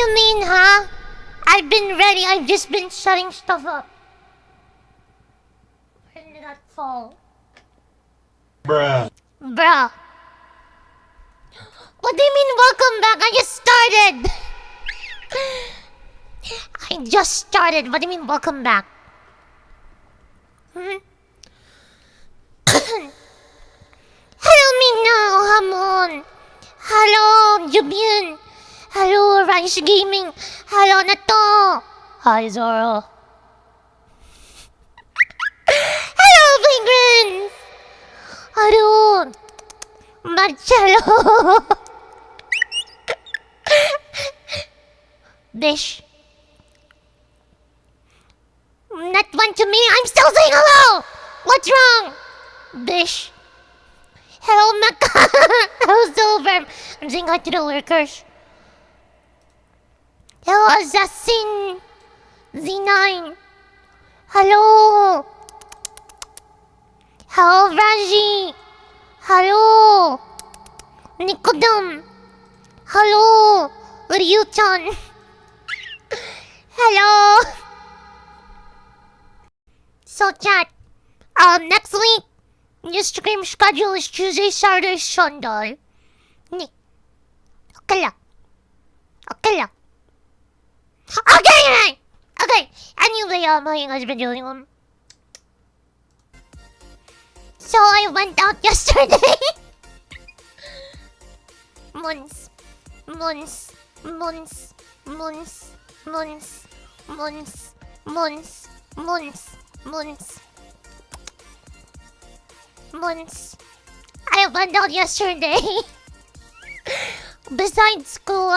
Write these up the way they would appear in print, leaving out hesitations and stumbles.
you mean, huh? I've been ready. I've just been shutting stuff up. Where did that fall? Bruh. Bruh. What do you mean welcome back? I just started. I just started. What do you mean welcome back? Hello, Minna. Hamon. Hello, Jubyun. Hello, Rice Gaming. Hello, Nato. Hi, Zoro. Hello, Vagrant. Hello, Marcello. Bish. Not one to me. I'm still saying hello. What's wrong? Bish. Hello, Mecca. Hello, Silver. I'm saying hi to the lurkers. Hello, Assassin. Z9. Hello. Hello, Raji. Hello. Nikodum. Hello, Ryuchan. Hello. So chat, next week, your stream schedule is Tuesday, Saturday, Sunday. Okay lang. Okay lang. Okay! Okay, anyway, how you guys been doing? So I went out yesterday. months, months, months, months, months, months, months, months, months, months. I went out yesterday. Besides school,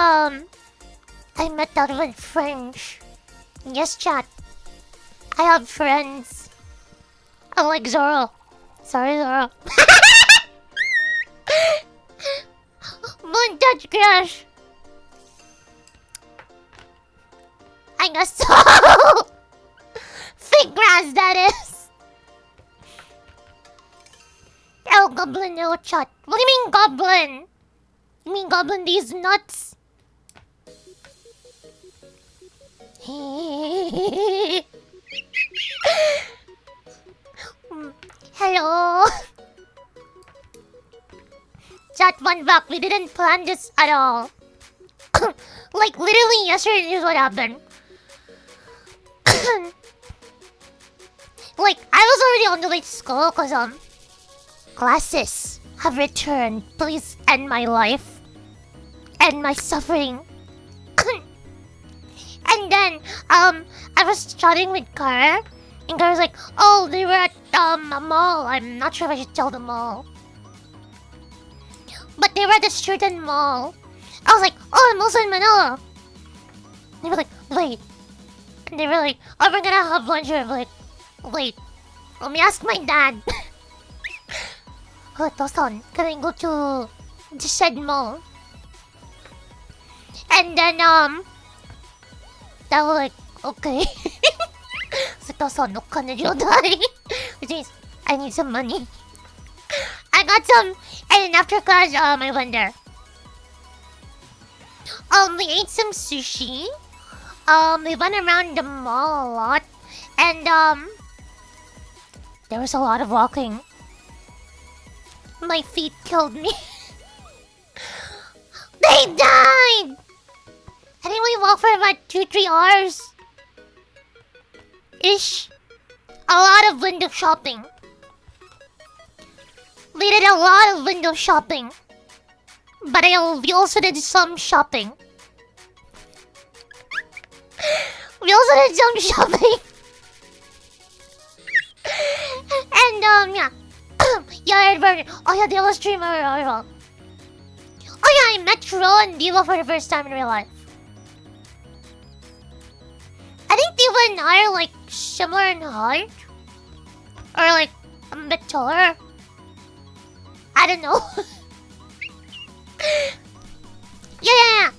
I met out with friends. Yes, chat. I have friends. I like Zoro. Sorry, Zoro. Moon touch crush. I guess so. Fake grass, that is. Oh, goblin, no chat. What do you mean, goblin? You mean goblin these nuts? Hello. Chat one back. We didn't plan this at all. Like literally yesterday is what happened. Like I was already on the way to school because classes have returned. Please end my life. End my suffering. And then I was chatting with Kara, and Kara was like, oh, they were at a mall. I'm not sure if I should tell the mall. But they were at a certain mall. I was like, oh, I'm also in Manila. They were like, wait. And they were like, oh, we're gonna have lunch here. I'm like, wait, let me ask my dad. Oh, Tosan, can I go to the said mall? And then, they were like, okay. So, Tosan, okane jodai. Which means, I need some money. I got some, and then after class, I went there. We ate some sushi. We went around the mall a lot. And, there was a lot of walking. My feet killed me. They died! I think we walked for about 2-3 hours. Ish. A lot of window shopping. We did a lot of window shopping. But we also did some shopping. We also did some shopping. And yeah. Yeah, Edward. Oh yeah, Diva streamer. Oh yeah, I met Ro and Diva for the first time in real life. I think Diva and I are like similar in height. Or like a bit taller. I don't know. Yeah.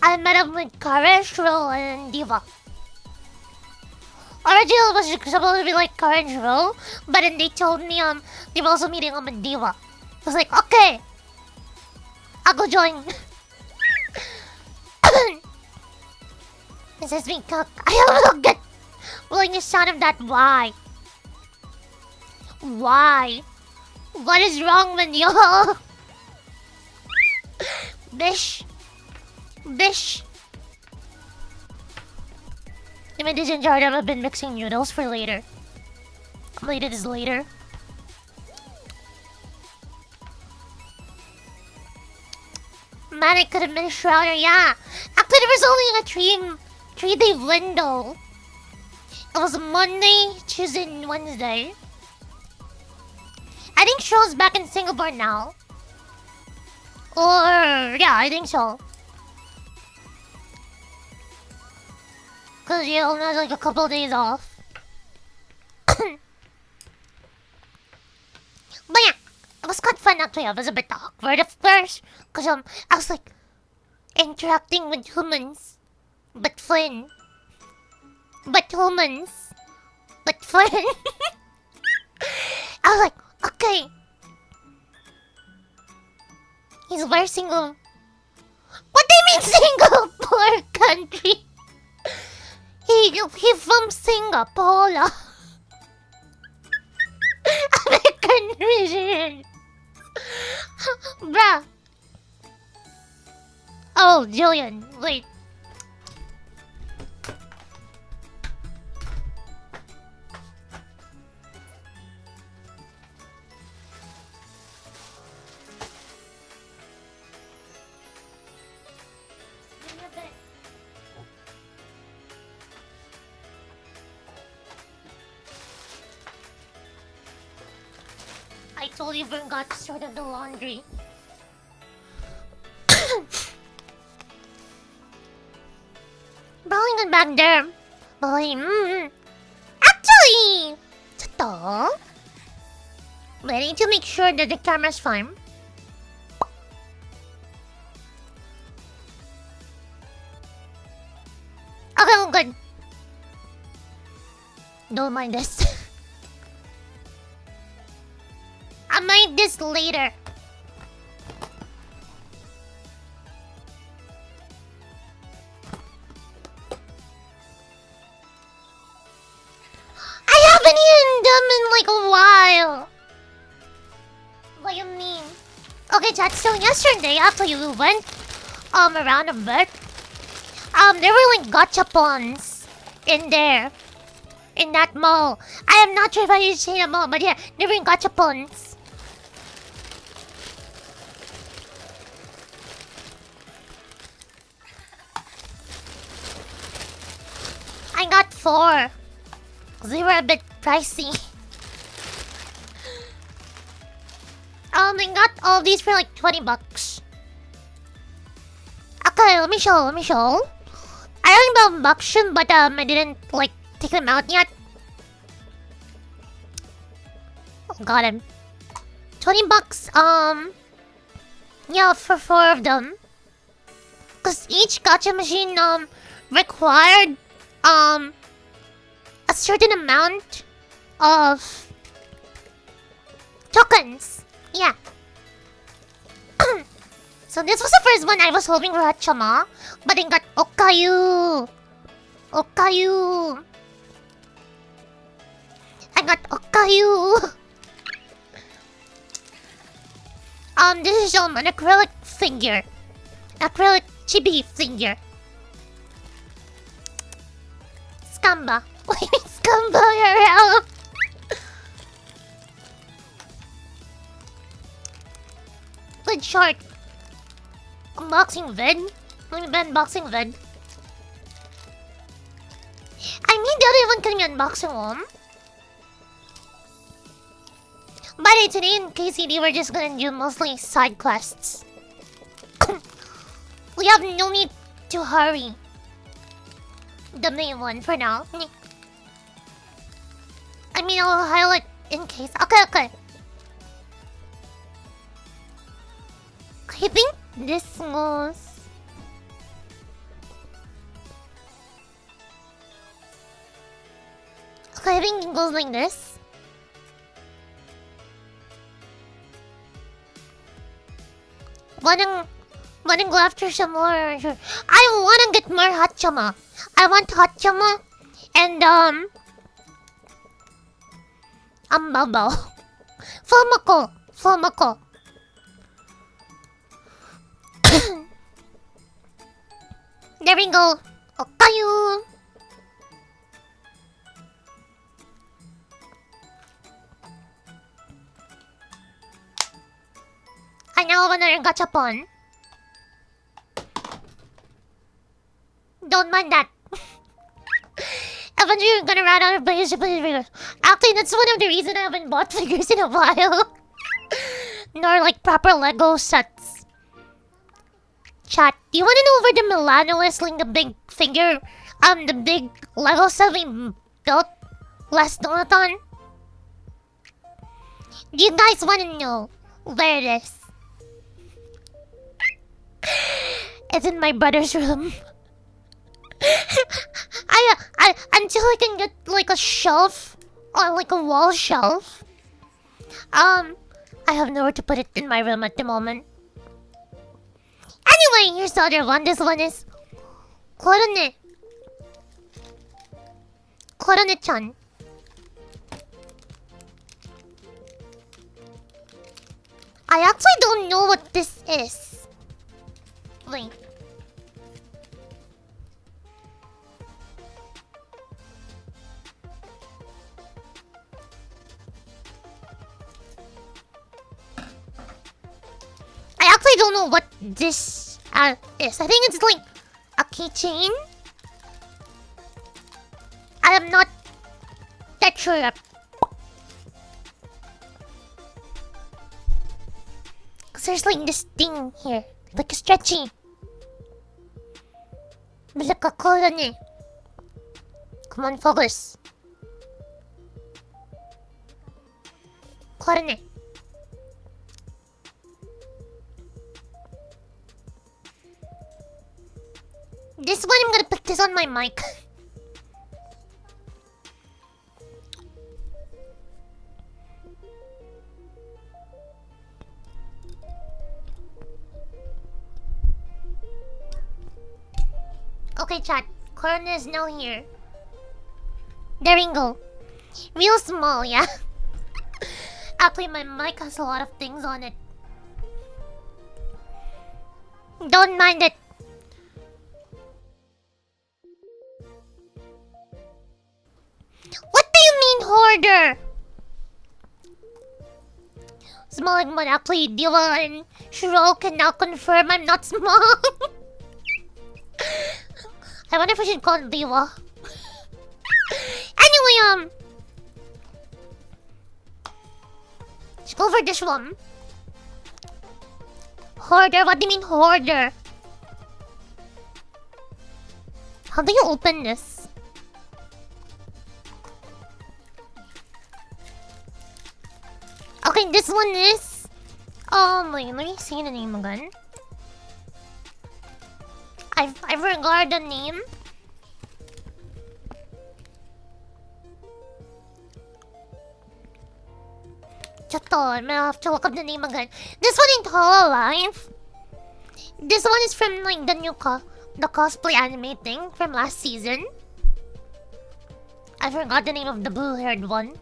I met up with Courage, Ro, and Diva. Originally it was supposed to be like Courage, Ro, but then they told me they were also meeting up with Diva. I was like, okay, I'll go join. It says me cook. I don't get like the sound of that. Why? Why? What is wrong with you? Bish. Bish. I mean, this in jar I've been mixing noodles for later. Later is later. Man, it could have been Shrouder, yeah. Actually, there was only a three-day window. It was Monday, Tuesday, and Wednesday. I think Show's back in Singapore now. Or, yeah, I think so. Cause you only has like a couple of days off. But yeah, it was quite fun actually. I was a bit awkward at first. Cause I was like interacting with humans. But fun. But humans. But fun. I was like, okay. He's very single. What do you mean single? Poor country. He from Singapore. American region. Bruh. Oh, Jillian, wait. I totally forgot to sort of the laundry. Probably good back there. But actually, ito. I need to make sure that the camera's fine. Okay, I'm good. Don't mind this. I might this later. I haven't eaten them in like a while. What do you mean? Okay, chat. So yesterday, after you went around a bit, there were like gachapons in there, in that mall. I am not sure if I say the mall, but yeah, there were gachapons. I got 4. They were a bit pricey. I got all these for like 20 bucks. Okay, let me show. I don't have auction, but I didn't like take them out yet. Oh, got him. 20 bucks, yeah, for 4 of them. Cause each gacha machine, required, a certain amount of tokens. Yeah. So this was the first one I was hoping for Hachama, but I got Okayu. Okayu. I got Okayu. This is an acrylic figure. Acrylic chibi figure. Scamba. Wait, Scamba, you're out. Good short. Unboxing vid. Let me be unboxing vid. I mean the other one can be unboxing one. But today in KCD we're just gonna do mostly side quests. We have no need to hurry. The main one for now. I mean I'll highlight in case. Okay. I think this goes. Okay, I think it goes like this. Wanna go after some more? I wanna get more Hachama. I want Hachama and Bubble. Fumako. There we go. Okayu. I now have another gachapon. Don't mind that. Eventually, you're gonna run out of players to play figures. Actually, that's one of the reasons I haven't bought figures in a while. Nor like proper Lego sets. Chat, do you want to know where the Milano is? Like the big figure, the big Lego set we built last donathon? Do you guys want to know where it is? It's in my brother's room. Until I can get like a shelf or like a wall shelf. I have nowhere to put it in my room at the moment. Anyway, here's the other one. This one is Korone-chan. I actually don't know what this is. Wait. I actually don't know what this is. I think it's like a keychain. I am not that sure. Cause there's like this thing here, like a stretchy. Like a colony. Come on, focus. Colony. This one, I'm gonna put this on my mic. Okay, chat. Corona is now here. There we go. Real small, yeah. Actually, my mic has a lot of things on it. Don't mind it. What do you mean, hoarder? Small but actually, Diva and Shiro can now confirm I'm not small. I wonder if I should call it Diva. Anyway, let's go for this one. Hoarder? What do you mean, hoarder? How do you open this? Okay, this one is... wait, let me see the name again. I forgot the name. I'm gonna have to look up the name again. This one ain't Hololive. This one is from like the new the cosplay anime thing from last season. I forgot the name of the blue-haired one.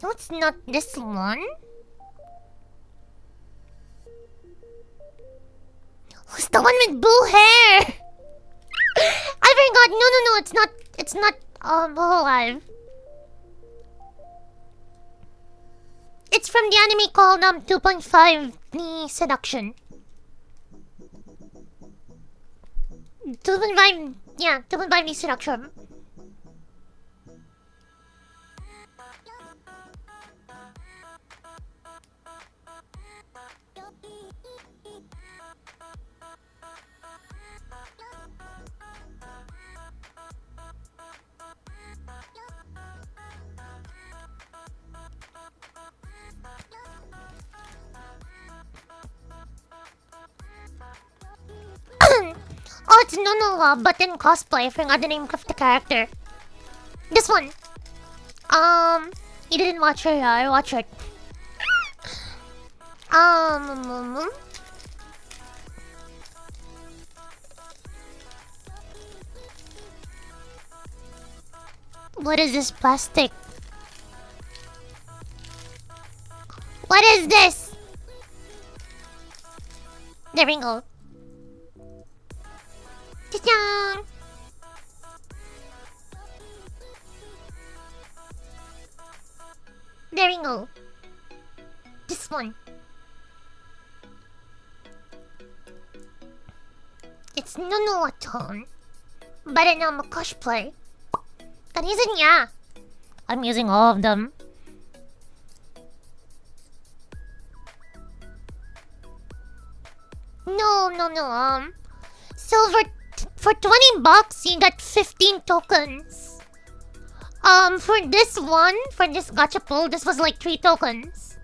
No, it's not this one. Who's the one with blue hair? I forgot. No, it's not. It's not Hololive. It's from the anime called 2.5 The Seduction. 2.5, yeah, 2.5 The Seduction. it's Nonoa, but in cosplay. I forgot the name of the character. This one. You didn't watch it, I watched it. What is this plastic? What is this? There we go. Ta-da! There we go. This one. It's Nonoa-ton, but in a cosplay. And isn't ya? I'm using all of them. No. Silver for 20 bucks, you got 15 tokens. For this one, for this gacha pull, this was like 3 tokens.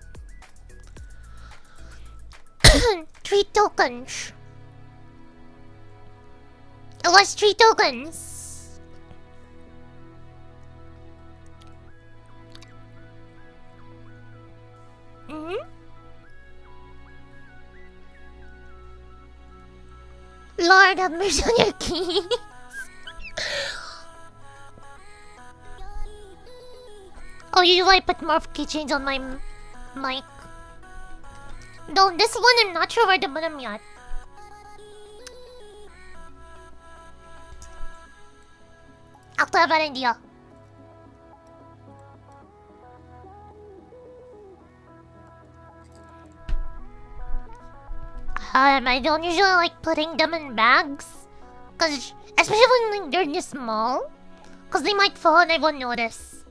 3 tokens. It was 3 tokens. Lord have mercy on your keys. Oh, you like put more keychains on my mic? No, this one I'm not sure where to put them yet. Actually, I have an idea. I don't usually like putting them in bags, cause especially when like, they're this small, cause they might fall and I won't notice.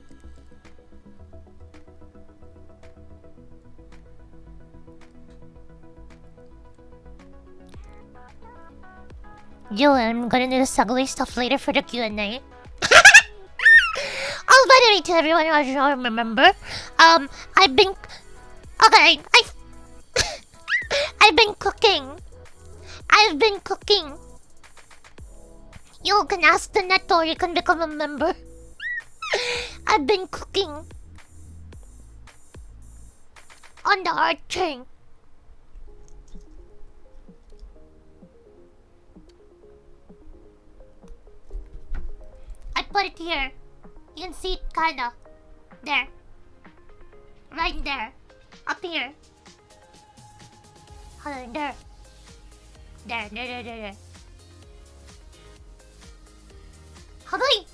Yo, I'm gonna do this ugly stuff later for the Q&A. Oh, by the way, to everyone who doesn't remember, I've been cooking. I've been cooking. You can ask the net or you can become a member. I've been cooking on the art train. I put it here. You can see it kinda. There. Right there. Up here. Hold on, there. There. How do I...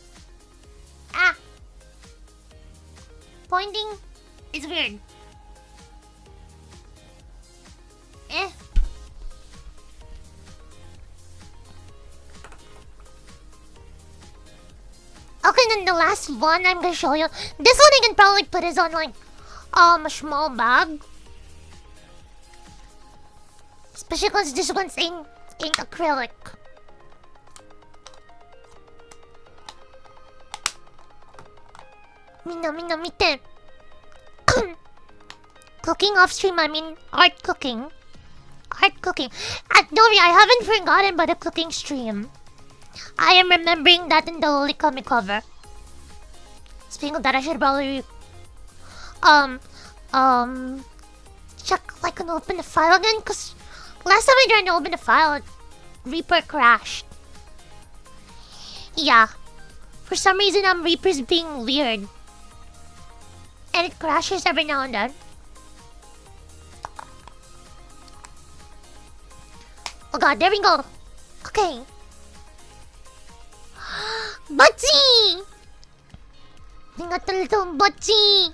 Ah! Pointing is weird. Okay, then the last one I'm gonna show you. This one I can probably put is on like a small bag. Especially because this one's in acrylic. Mina, mite. Cooking off stream, I mean art cooking. Don't worry, I haven't forgotten about the cooking stream. I am remembering that in the Holy Comic cover. Speaking of that, I should probably check like and open the file again, cause last time I tried to open the file, Reaper crashed. Yeah. For some reason Reaper's being weird. And it crashes every now and then. Oh god, there we go. Okay. Butchie! We got the little Butchie.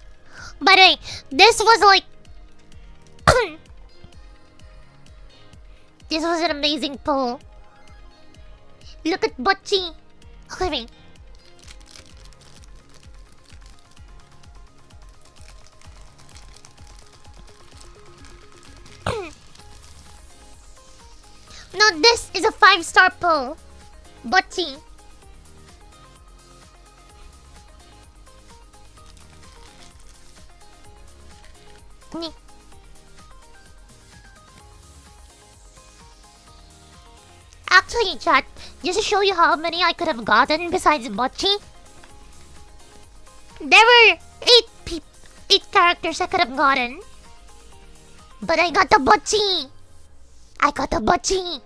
By the way, this was like... this was an amazing pull. Look at Butchie. Okay, wait. No, this is a 5-star pull. Butchie. Actually, chat, Just to show you how many I could have gotten besides Mochi. There were 8 characters I could have gotten. But I got the Mochi. I got the Mochi.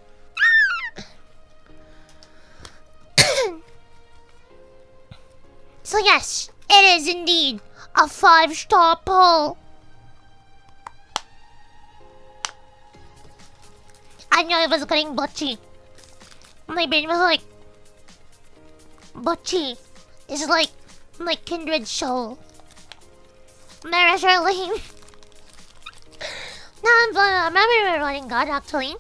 So yes, it is indeed a 5-star pull. I knew I was getting Butchie. My brain was like, Butchie is like my kindred soul. Mara Charlene. No, I'm not running God actually.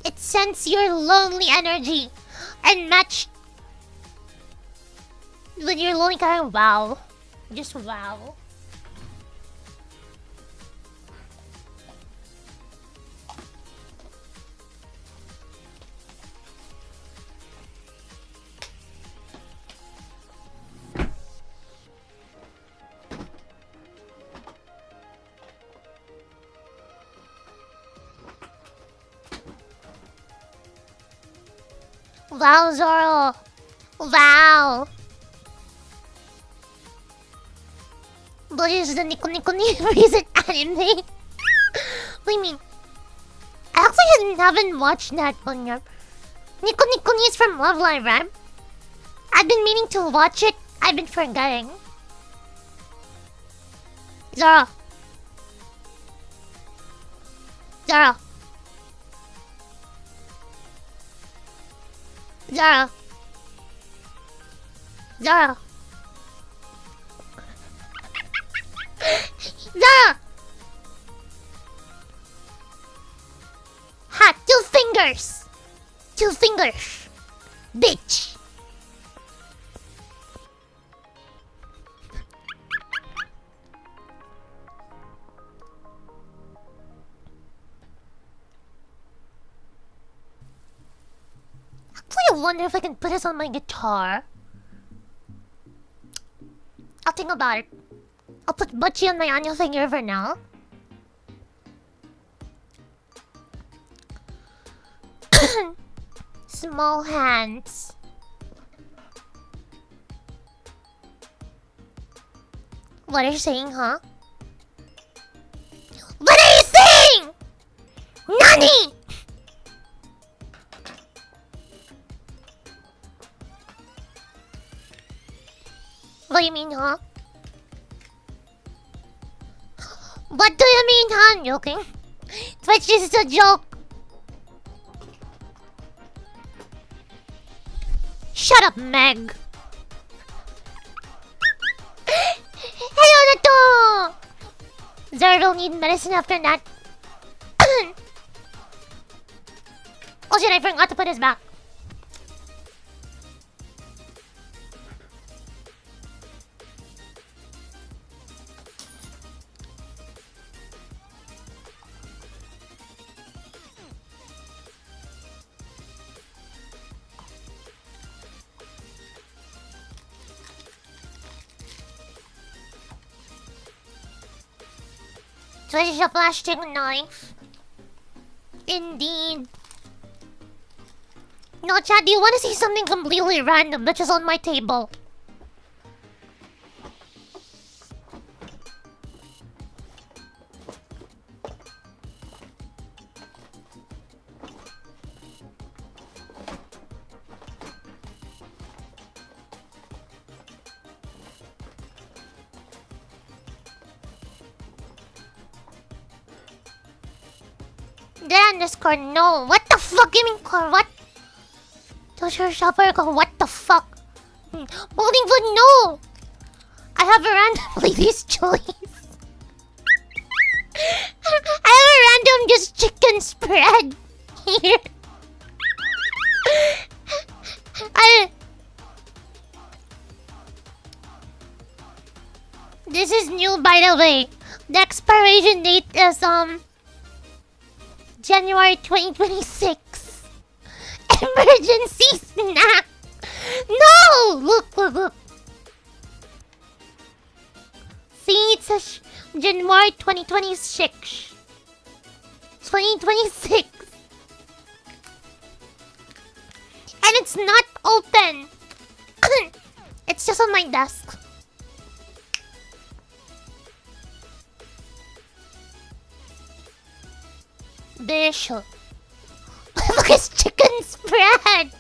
It sends your lonely energy and matched with your lonely kind of wow. Just wow. Wow, Zoro. Wow. But is the Nico Nico recent anime? What do you mean? I actually haven't watched that one yet. Nico Nico is from Love Live, right? I've been meaning to watch it. I've been forgetting. Zoro. Zoro. Zara. Zara. Zara. Ha, 2 fingers. 2 fingers. Bitch. I wonder if I can put this on my guitar. I'll think about it. I'll put Butchie on my annual finger for now. Small hands. What are you saying, huh? What are you saying? Nani? What do you mean, huh? What do you mean, huh? I'm joking. Twitch is a joke. Shut up, Meg. Hello, Nato! Zara will need medicine after that. Oh shit, I forgot to put his back. Twitch is a plastic knife. Indeed. No, chat, do you want to see something completely random that's just on my table? Then Discord, no. What the fuck you mean, Core? What? Social shopper, what the fuck? Holding food, no! I have a randomly this choice. I have a random just chicken spread here. This is new, by the way. The expiration date is January 2026. Emergency snack. No! Look. See, it says February 2026. 2026. And it's not open. It's just on my desk. Bishop. Look, it's chicken spread.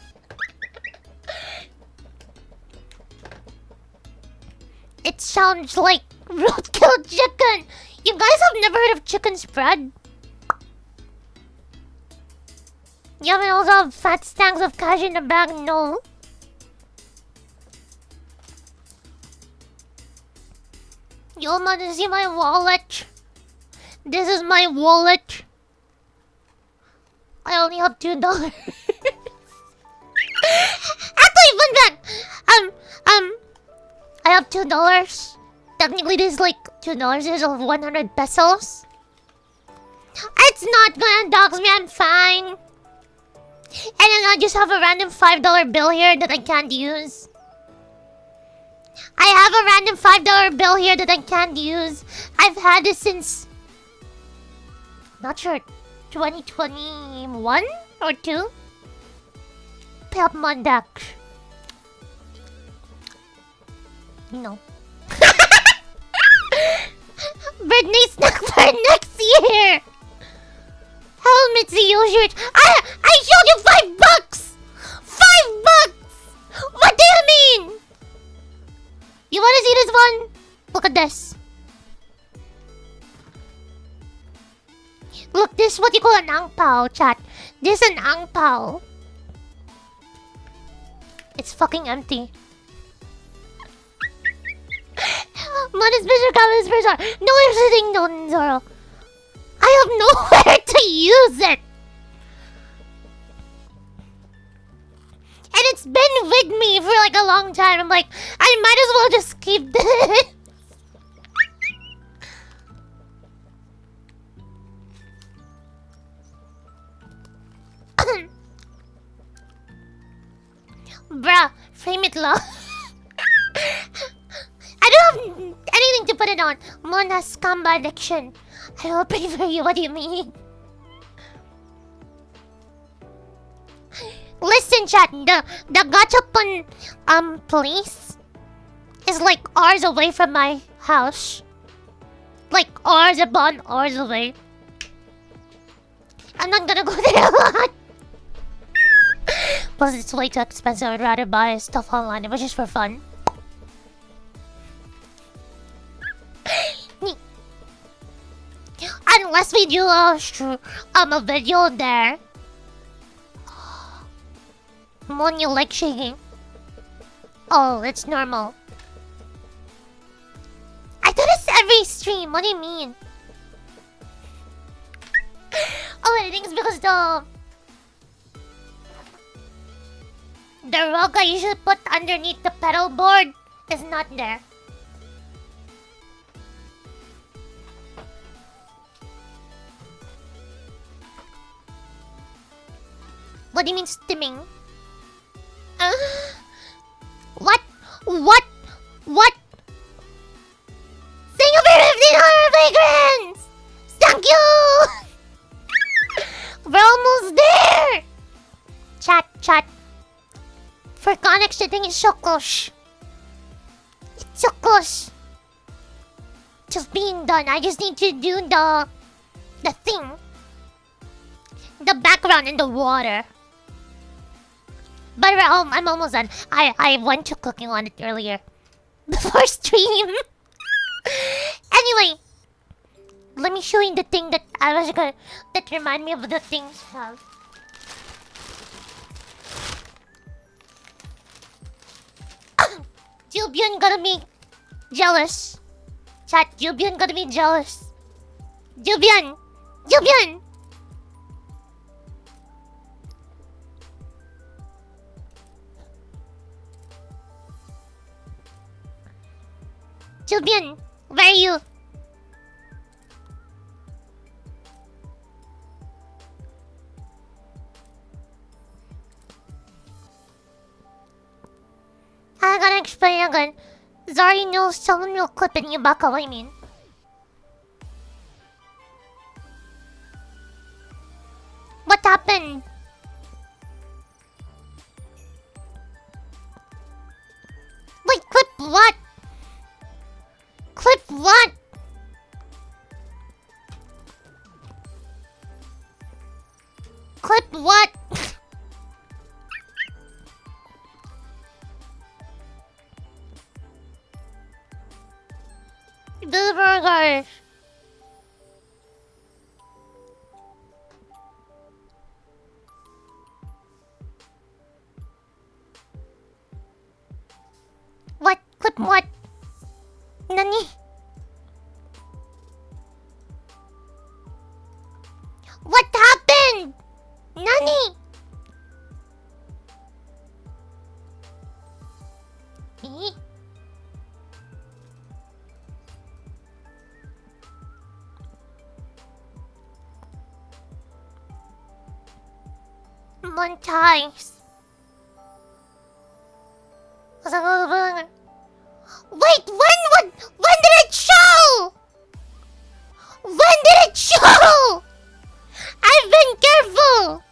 It sounds like roadkill chicken. You guys have never heard of chicken spread? You haven't also have fat stacks of cash in the bag? No. You want to see my wallet? This is my wallet. I only have $2. Actually, fun fact. I have $2. Technically, this is like $2 is of 100 pesos. It's not gonna dox me. I'm fine. And then I just have a random $5 bill here that I can't use. I have a random $5 bill here that I can't use. I've had this since... not sure. 2021 or 2? Pay up my deck. No. Birthday snack for next year. Helmets, the usual. I showed you $5. $5. What do you mean? You want to see this one? Look at this. Look, this is what you call an ang pao, chat. This is an ang pao. It's fucking empty. Money special, comment special. No, you're sitting down, Zoro. I have nowhere to use it. And it's been with me for like a long time. I'm like, I might as well just keep this. Bruh, frame it low. I don't have anything to put it on. Mona scamba addiction. I will pray for you. What do you mean? Listen, chat. The gachapon place is like hours away from my house. Like hours upon hours away. I'm not gonna go there a lot. Plus, it's way too expensive. I'd rather buy stuff online. It was just for fun. Unless we do a video there. Mon, you like shaking? Oh, it's normal. I do this every stream. What do you mean? Oh, I think it's because the rug I usually put underneath the pedal board is not there. What do you mean stimming? What? What? Thank you for 1,500 fragrance! Thank you! We're almost there! Chat. For Connex, the thing is Shokosh. It's Shokosh. Just being done. I just need to do the thing. The background in the water. But I'm almost done. I went to cooking on it earlier. Before stream. Anyway. Let me show you the thing that I was gonna... that remind me of the things I have. Jubian gonna be jealous. Chat, Jubian gonna be jealous. Jubian! Jubian, where are you? I gotta explain again. Zari knows someone will clip it in your back. What do you mean? What? Nani? What happened? Nani? Eh? Montage. Wait, when did it show? When did it show? I've been careful.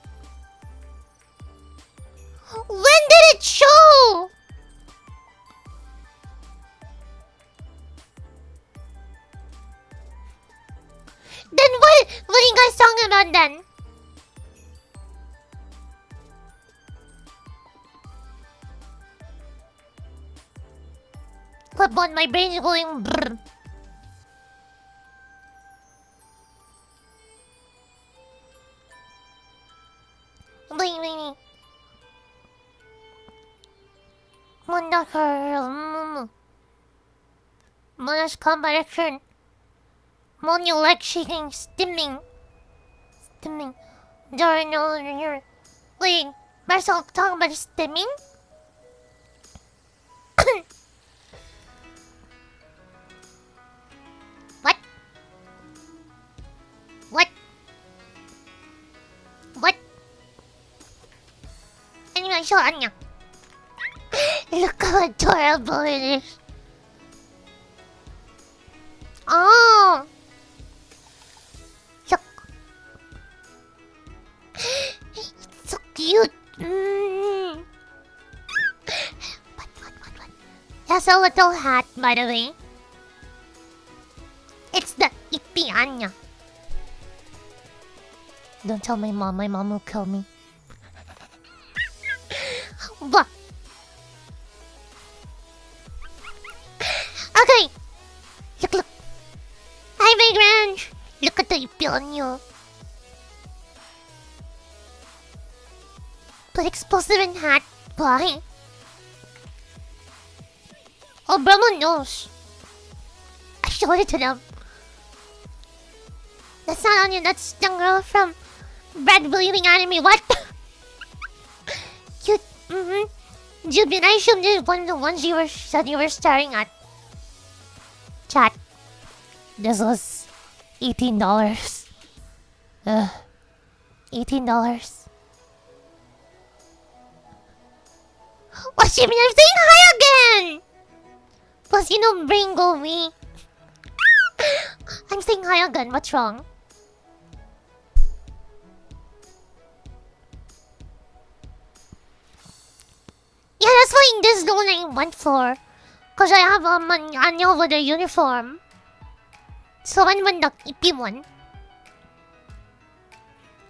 When did it show? Then what are you guys talking about then? Come on, my brain is going brr. Wait. Mona's combination. Mon, you like shaking, stimming. Wait, Marcel talking about stimming? What? Anyway, show Anya. Look how adorable it is. Oh. Look. It's so cute. What? It has a little hat, by the way. It's the Ippy Anya. Don't tell my mom will kill me. What? Okay. Look. Hi, my grand. Look at the Ippy Anya. Put explosive in hat. Why? Oh, Brahma knows. I showed it to them. That's not Anya, that's the girl from Bread Bleeding Anime. What? Cute. Jubin, I assumed this one of the ones you said you were staring at. Chat. This was $18. $18. What's you mean? I'm saying hi again! Plus, you know, brain go me. I'm saying hi again. What's wrong? Yeah, that's why this is the one I went for. Cause I have an Anya with a uniform. So I went the Ippy one.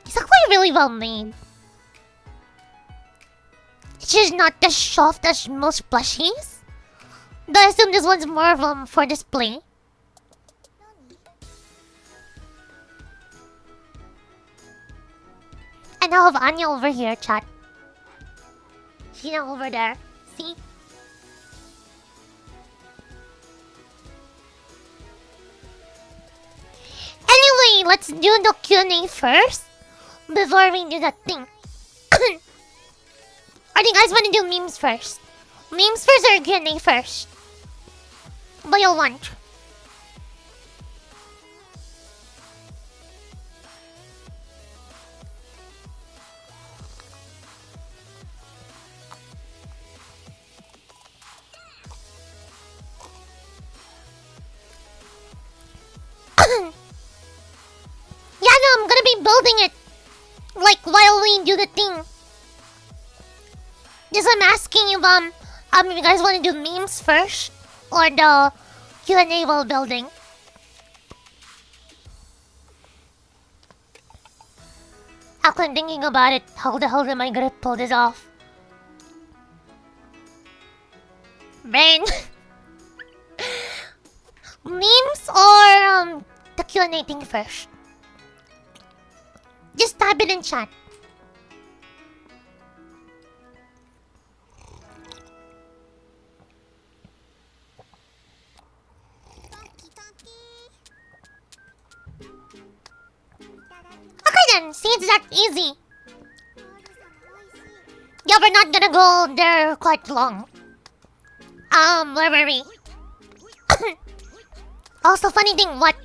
It's actually really well made. It's just not as soft as most plushies. Though I assume this one's more of for display. And I have Anya over here, chat. She's now over there. See? Anyway, let's do the Q&A first. Before we do that thing. Or do you guys want to do memes first? Memes first or Q&A first? What do you want? Yeah, no, I'm gonna be building it. Like, while we do the thing. Just I'm asking you, if you guys want to do memes first? Or the Q&A while building? Actually, I'm thinking about it. How the hell am I gonna pull this off? Brain. Memes or the Q&A thing first? Just type it in chat. See, it's that easy. Yeah, we're not gonna go there quite long. Where were we? Also, funny thing, what?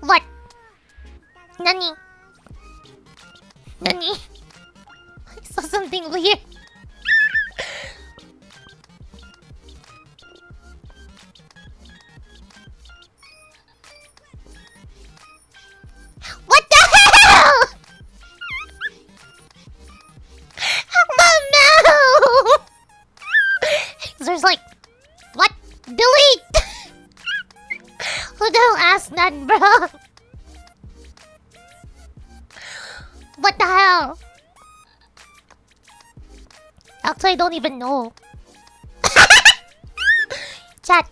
What? Nani? Nani? I saw something weird. What the hell? No! There's like, what? Delete! Who the hell asked that, bro? What the hell? Actually, I don't even know. Chat,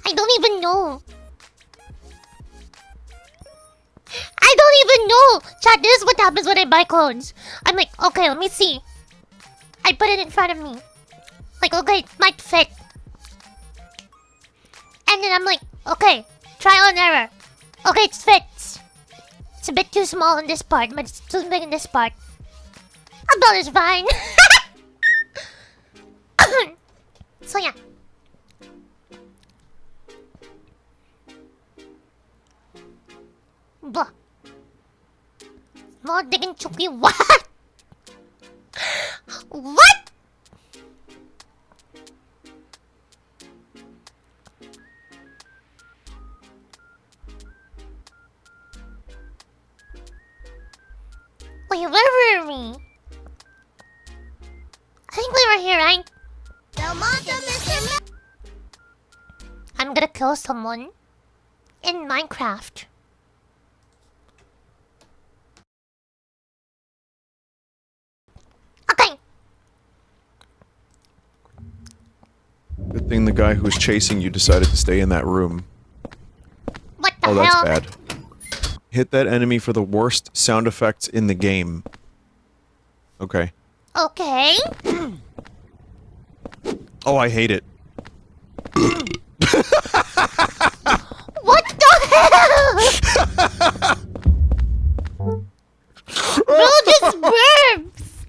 I don't even know. I don't even know. Chat, this is what happens when I buy clothes. I'm like, okay, let me see. I put it in front of me. Like, okay, it might fit. And then I'm like, okay, trial and error. Okay, it fits. It's a bit too small in this part, but it's too big in this part. I thought it's fine. So yeah. Blah. More digging Chucky. What? What? Wait, where were we? I think we were here, right? I'm gonna kill someone in Minecraft. Okay. Good thing the guy who's chasing you decided to stay in that room. What the Oh, hell? that's bad. Hit that enemy for the worst sound effects in the game. Okay. Okay. Oh, I hate it. What the hell? Bro just burps.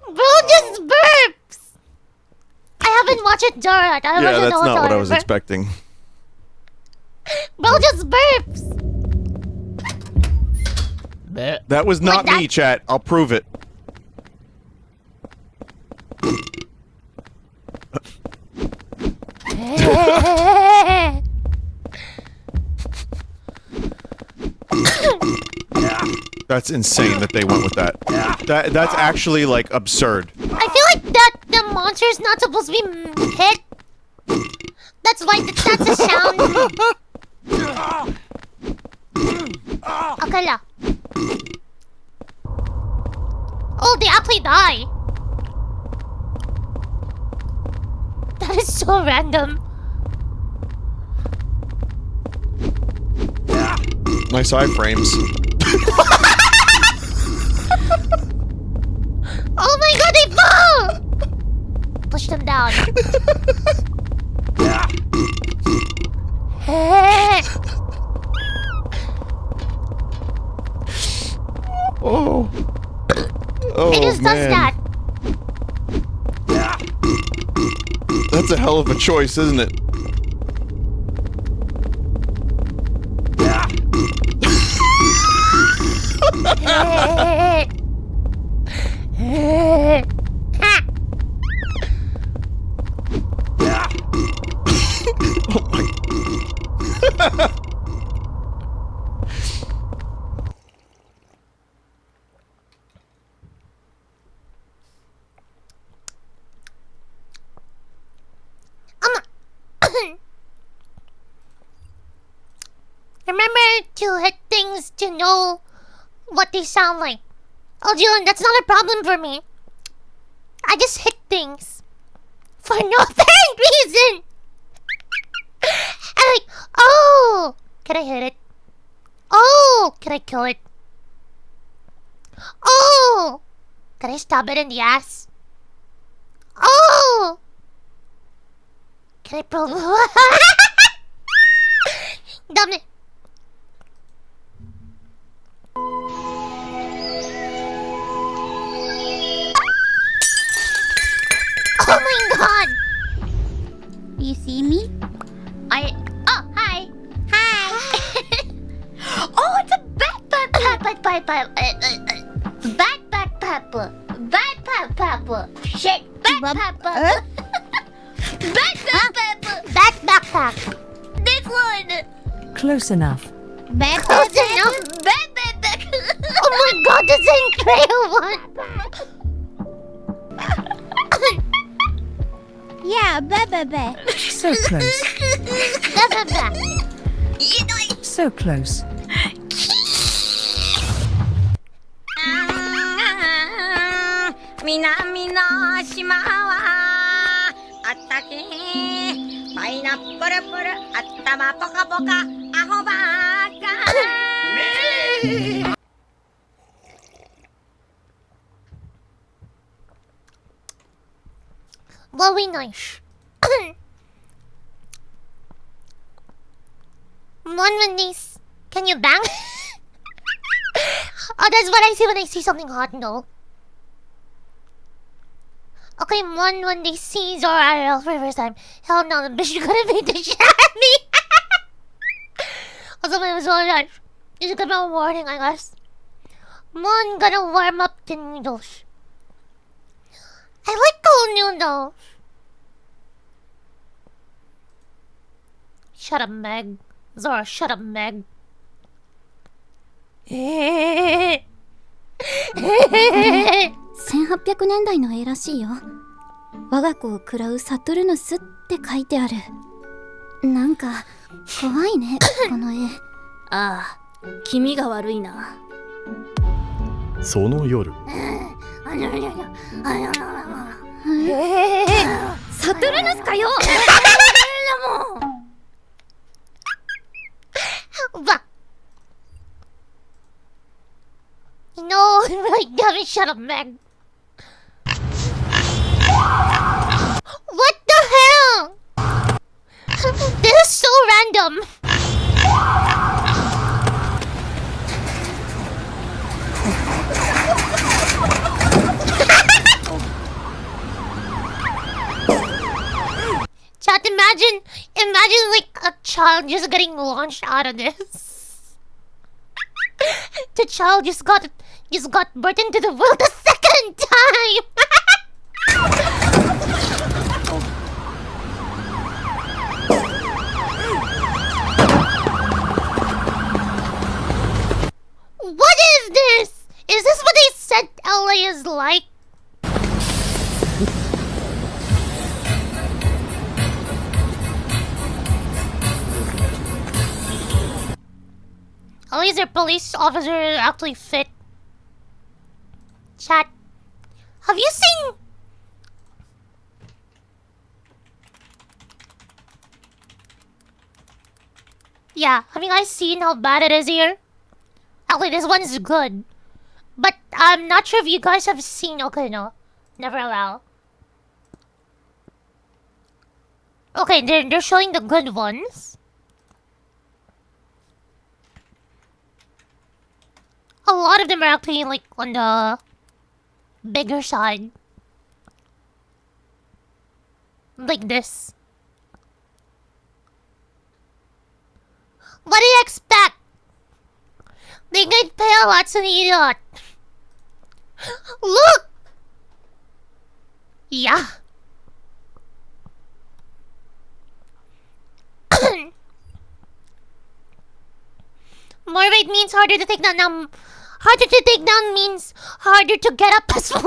Bro just burps. I haven't watched it, Dora. Yeah, that's not what I was expecting. Bro just burps. That was not Like that? me, chat. I'll prove it. That's insane that they went with that. That's actually, like, absurd. I feel like that the monster's not supposed to be hit. That's why that's a sound. Okay la. Oh, they actually die. That is so random. Nice iframes. Oh my god, they fall! Push them down. Oh. Oh, It just does man. that. That's a hell of a choice, isn't it? Oh my. Remember to hit things to know what they sound like. Oh, Julian, that's not a problem for me. I just hit things for no apparent reason. I'm like, oh, can I hit it? Oh, can I kill it? Oh, can I stab it in the ass? Oh, can I ダメ。Oh my god! You see me? Oh, hi. Hi. Oh, it's a backpack pepper. Backpack pepper. Shit, backpack pepper. Backpack. This one. Close enough. Close enough. Oh my god, the same trail one. Yeah, ba. So close. So close. 南の島はあったけパイナップルプル頭ポカポカアホバーカ Very nice. One these. Can you bang? Oh, that's what I see when I see something hot, no. Okay, when they see Zora IRL for the first time. Hell no, the bitch is gonna beat the shit out of me. Also, my was all that. It's a good warning, I guess. Mon gonna warm up the noodles. I like cold noodles. Shut up, Meg. Zora, shut up, Meg. 1800年代の絵らしいよ。我が子を喰らうサトルヌスって書いてある。なんか怖いね、この絵。ああ、気味が悪いな。その夜、サトルヌスかよ。 But no, right, damn it, shut up, Meg. What the hell? This is so random. Chat, imagine like a child just getting launched out of this. The child just got birthed into the world a second time. What is this? Is this what they said LA is like? At least their police officer is actually fit. Chat. Have you seen... Yeah, have you guys seen how bad it is here? Actually, this one is good. But I'm not sure if you guys have seen... Okay, no. Never allow. Okay, they're showing the good ones. A lot of them are actually like on the bigger side. Like this. What do you expect? They get paid a lot to eat it. Look! Yeah. More weight means harder to take down. Now, harder to take down means harder to get up as well.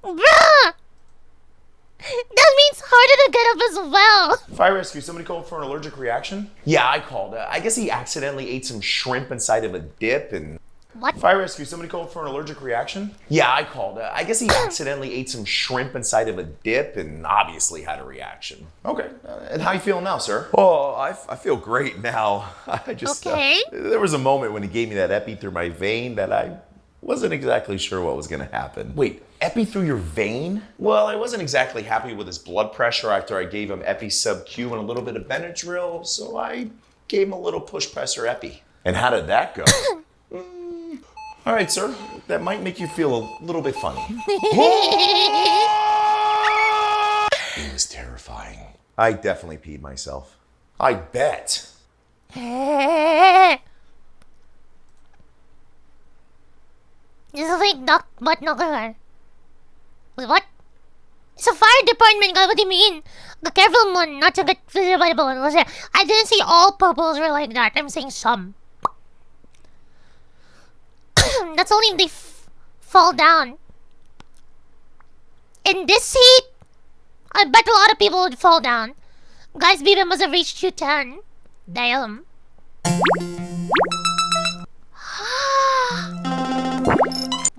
Bruh! That means harder to get up as well. Fire rescue, somebody called for an allergic reaction? Yeah, I called. I guess he accidentally ate some shrimp inside of a dip and... What? Fire rescue, somebody called for an allergic reaction? Yeah, I called. I guess he accidentally ate some shrimp inside of a dip and obviously had a reaction. Okay, and how you feeling now, sir? Oh, I feel great now. I just Okay. there was a moment when he gave me that epi through my vein that I wasn't exactly sure what was going to happen. Wait, Epi through your vein? Well, I wasn't exactly happy with his blood pressure after I gave him Epi sub-Q and a little bit of Benadryl, so I gave him a little push pressor Epi. And how did that go? All right, sir. That might make you feel a little bit funny. It was terrifying. I definitely peed myself. I bet. This is like what guy? Wait, what? It's a fire department guy. What do you mean? The careful one, not to get visible. I didn't say all purples were like that. I'm saying some. That's only if they fall down. In this heat, I bet a lot of people would fall down. Guys, BB must have reached 210. Damn.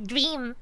Dream.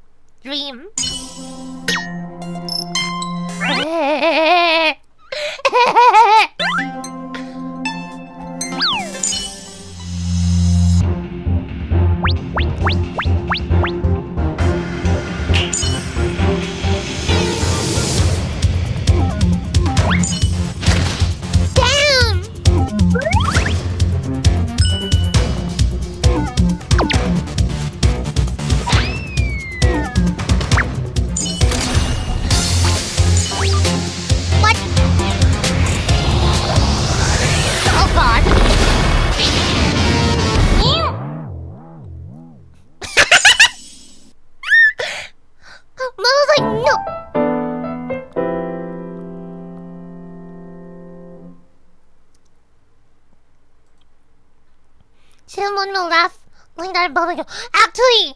Someone will laugh like that about like, actually,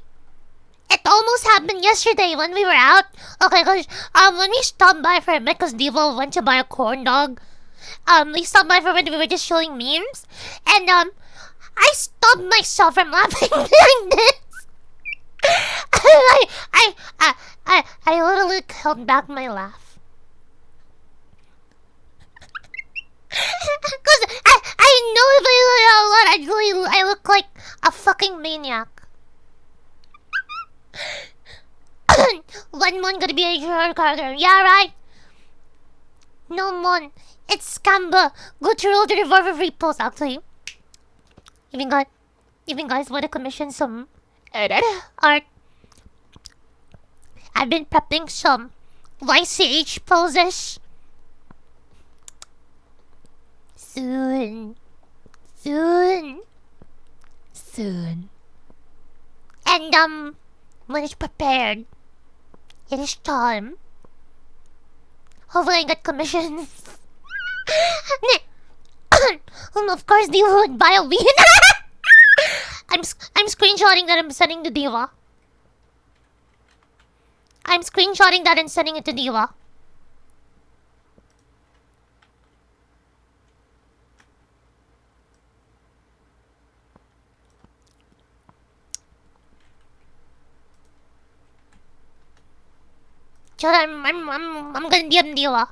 it almost happened yesterday when we were out. Okay, cause when we stopped by for a bit, cause Devo went to buy a corn dog. We stopped by for a bit. We were just showing memes, and I stopped myself from laughing like this. I literally held back my laugh. Cause I know if I let out loud, I look like a fucking maniac. One mon gonna be a hero cargo. Yeah, right. No mon, it's Scamba. Go to roll the revolver repost. Actually, even guys want to commission some art. I've been prepping some YCH poses. Soon. And when it's prepared, it is time. Hopefully I get commissions. Of course Diva would buy a win. I'm screenshotting that. I'm sending to Diva. I'm screenshotting that and sending it to Diva. I'm gonna DM Diva.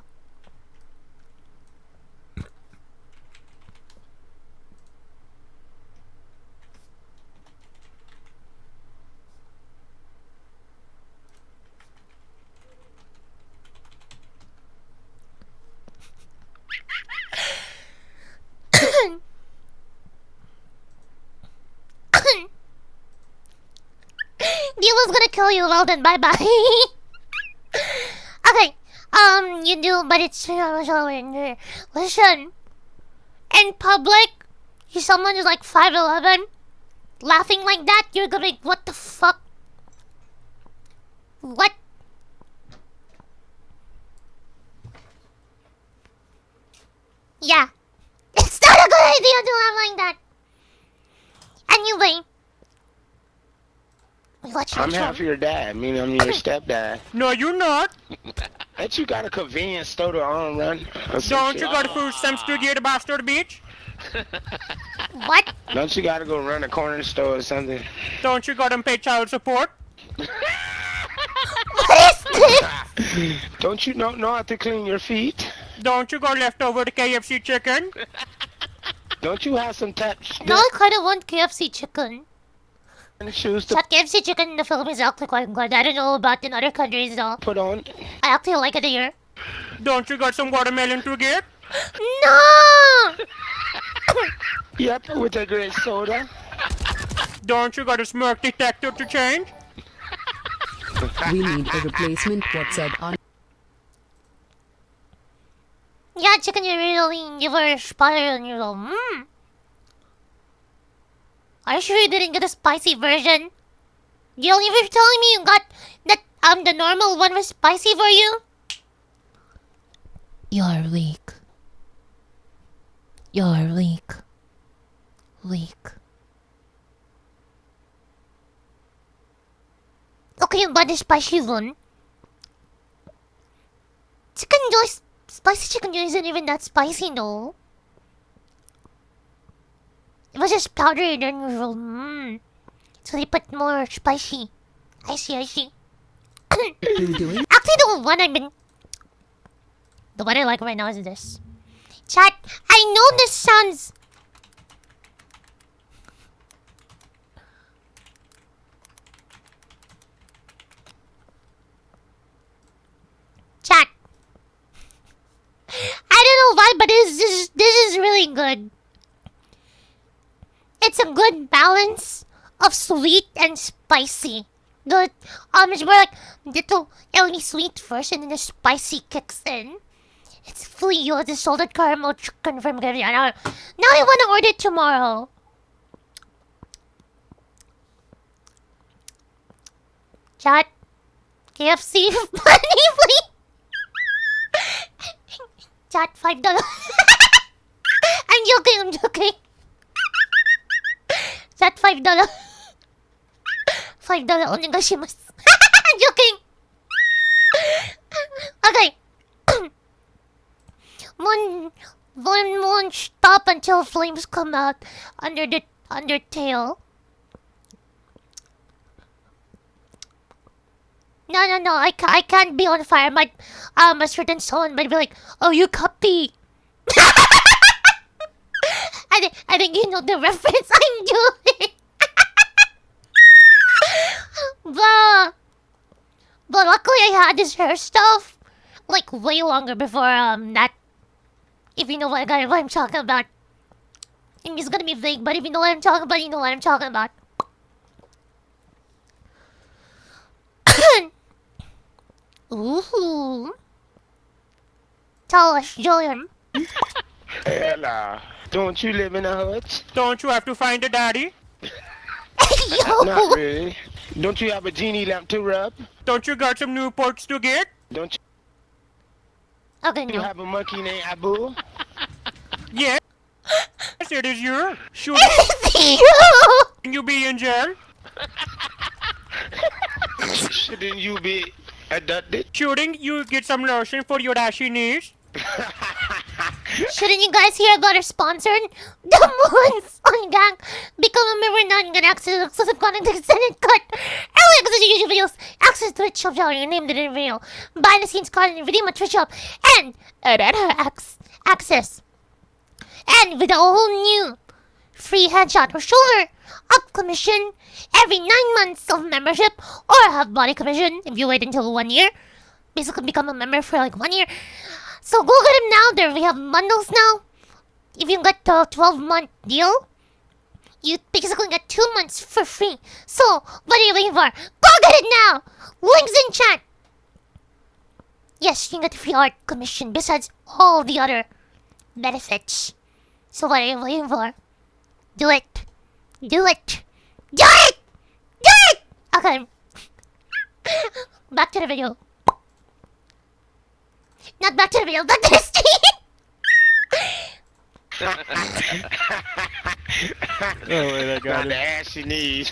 Diva's gonna kill you. Well then, bye bye. Okay, you do, but it's listen. In public, if someone is like 5'11", laughing like that, you're gonna be, what the fuck? What? Yeah, it's not a good idea to laugh like that. Anyway. I'm half your dad, meaning I'm your stepdad. No, you're not. Ain't you got a convenience store to run? Don't you got to food some studio to Bastard Beach? What? Don't you gotta go run a corner store or something? Don't you got to pay child support? What is this? Don't you know how to clean your feet? Don't you got leftover KFC chicken? Don't you have some taps? No, I kinda want KFC chicken. shoes to Chat, KFC chicken in the Philippines is actually quite good. I don't know about in other countries though. put on. I actually like it here. Don't you got some watermelon to get? No! Yep, with a great soda. Don't you got a smoke detector to change? We need a replacement. What's up on Yeah, chicken, you really give her spicy and you go, Are you sure you didn't get a spicy version? You were telling me you got that the normal one was spicy for you? You're weak. You're weak. Weak. Okay, but the spicy one. Chicken joy, spicy chicken joy isn't even that spicy, no. It was just powdery than usual. So they put more spicy. I see, I see. you doing? Actually, the one I like right now is this. Chat, I know this sounds... Chat. I don't know why, but this is really good. It's a good balance of sweet and spicy. It's more like little only sweet first and then the spicy kicks in. It's fully yours, the salted caramel chicken from Courtyard. Now I want to order it tomorrow. Chat, KFC, money please. Chat, $5. I'm joking. Chat, $5. $5 onegaishimasu. I'm joking. Okay. One stop until flames come out under tail. No. I can't be on fire. A certain someone might be like, "Oh, you copy." I think you know the reference I'm doing. But luckily I had this hair stuff like way longer before that. If you know what I'm talking about. It's gonna be vague, but if you know what I'm talking about, you know what I'm talking about. Ooh. Tell us, Julian. Ella, don't you live in a hut? Don't you have to find a daddy? Yo. Not really. Don't you have a genie lamp to rub? Don't you got some Newports to get? Don't Okay, you no. have a monkey named Abu? Yes. It is you. Should you be in jail? Shouldn't you be adopted? Shouldn't you get some lotion for your ashy knees? Shouldn't you guys hear about our sponsor? The Moons on Gang. Become a member now and get access to exclusive content, extended cut, early access to YouTube videos, access to Twitch shop, your name in the video, behind the scenes content, redeem a Twitch shop, and access. And with a whole new free headshot or shoulder up commission every 9 months of membership, or have body commission if you wait until 1 year. Basically become a member for like 1 year. So go get them now. There we have bundles now. If you get the 12-month deal, you basically get 2 months for free. So what are you waiting for? Go get it now. Links in chat. Yes, you can get the free art commission besides all the other benefits. So what are you waiting for? Do it. Do it. Do it. Do it. Okay. Back to the video. Not back to the video, back to the stream! Oh, got the ashy knees.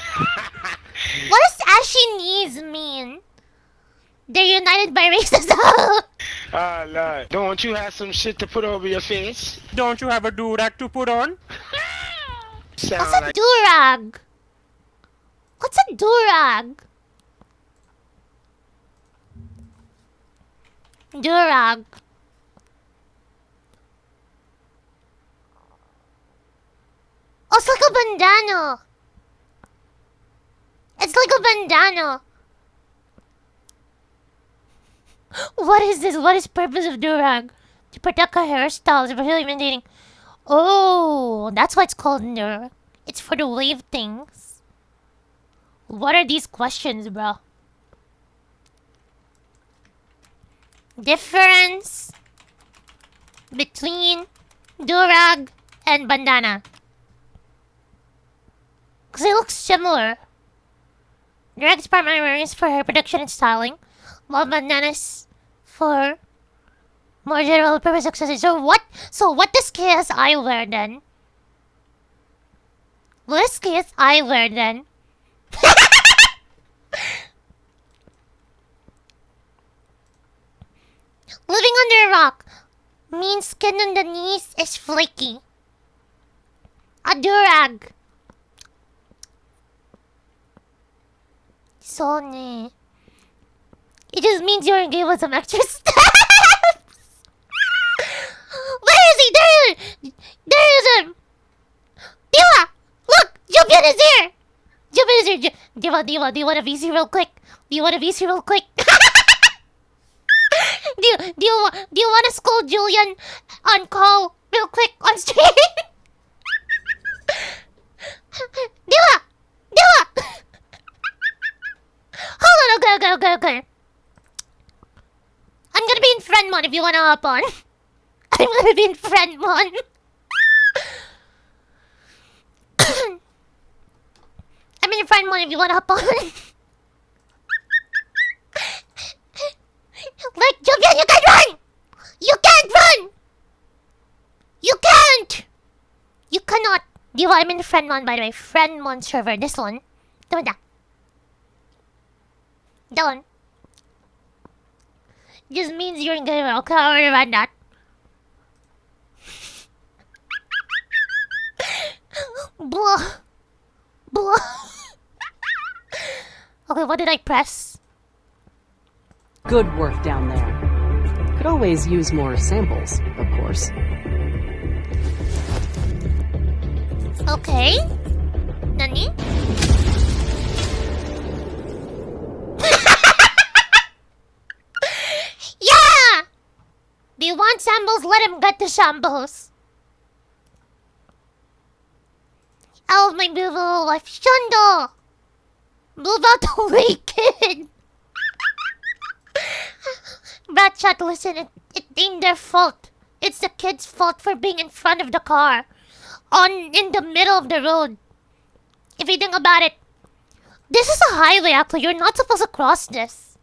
What does ashy knees mean? They're united by racism. Oh, Lord. Don't you have some shit to put over your face? Don't you have a durag to put on? Sound What's a like durag? What's a durag? Durag. Oh, it's like a bandana. It's like a bandana. What is this? What is purpose of durag? To protect our hairstyles, especially when dating. Oh, that's why it's called durag. It's for the wave things. What are these questions, bro? Difference between durag and bandana. Because they look similar. Durag's primary is for hair protection and styling, while bandanas for more general purpose accessories. So what does KSI wear then? What does KSI wear then? Living under a rock means skin on the knees is flaky. A durag. So ne. It just means you're gay with some extra steps. Where is he? There is him. Diva, look, Jubian is here. Jubian is here. Diva, do you want a VC real quick? Do you want a VC real quick? Do you want to scold Julian on call real quick on stream? Diva! Hold on, okay. I'm gonna be in friend mode if you wanna hop on. I'm gonna be in friend mode. I'm in friend mode if you wanna hop on. Like, Julian, you can't run! You can't run! You can't! You cannot. Diva, I'm in friend mode, by the way. Friend mode server. This one. That one. Just means you're gonna okay, I already read that. Blah. Okay, what did I press? Good work down there. Could always use more samples, of course. Okay. Nani? Yeah! Do you want samples? Let him get the samples. Oh, my beautiful wife, Shundo! Move out the way, kid! Brat chat, listen, it ain't their fault. It's the kid's fault for being in front of the car. In the middle of the road. If you think about it, this is a highway, actually. You're not supposed to cross this.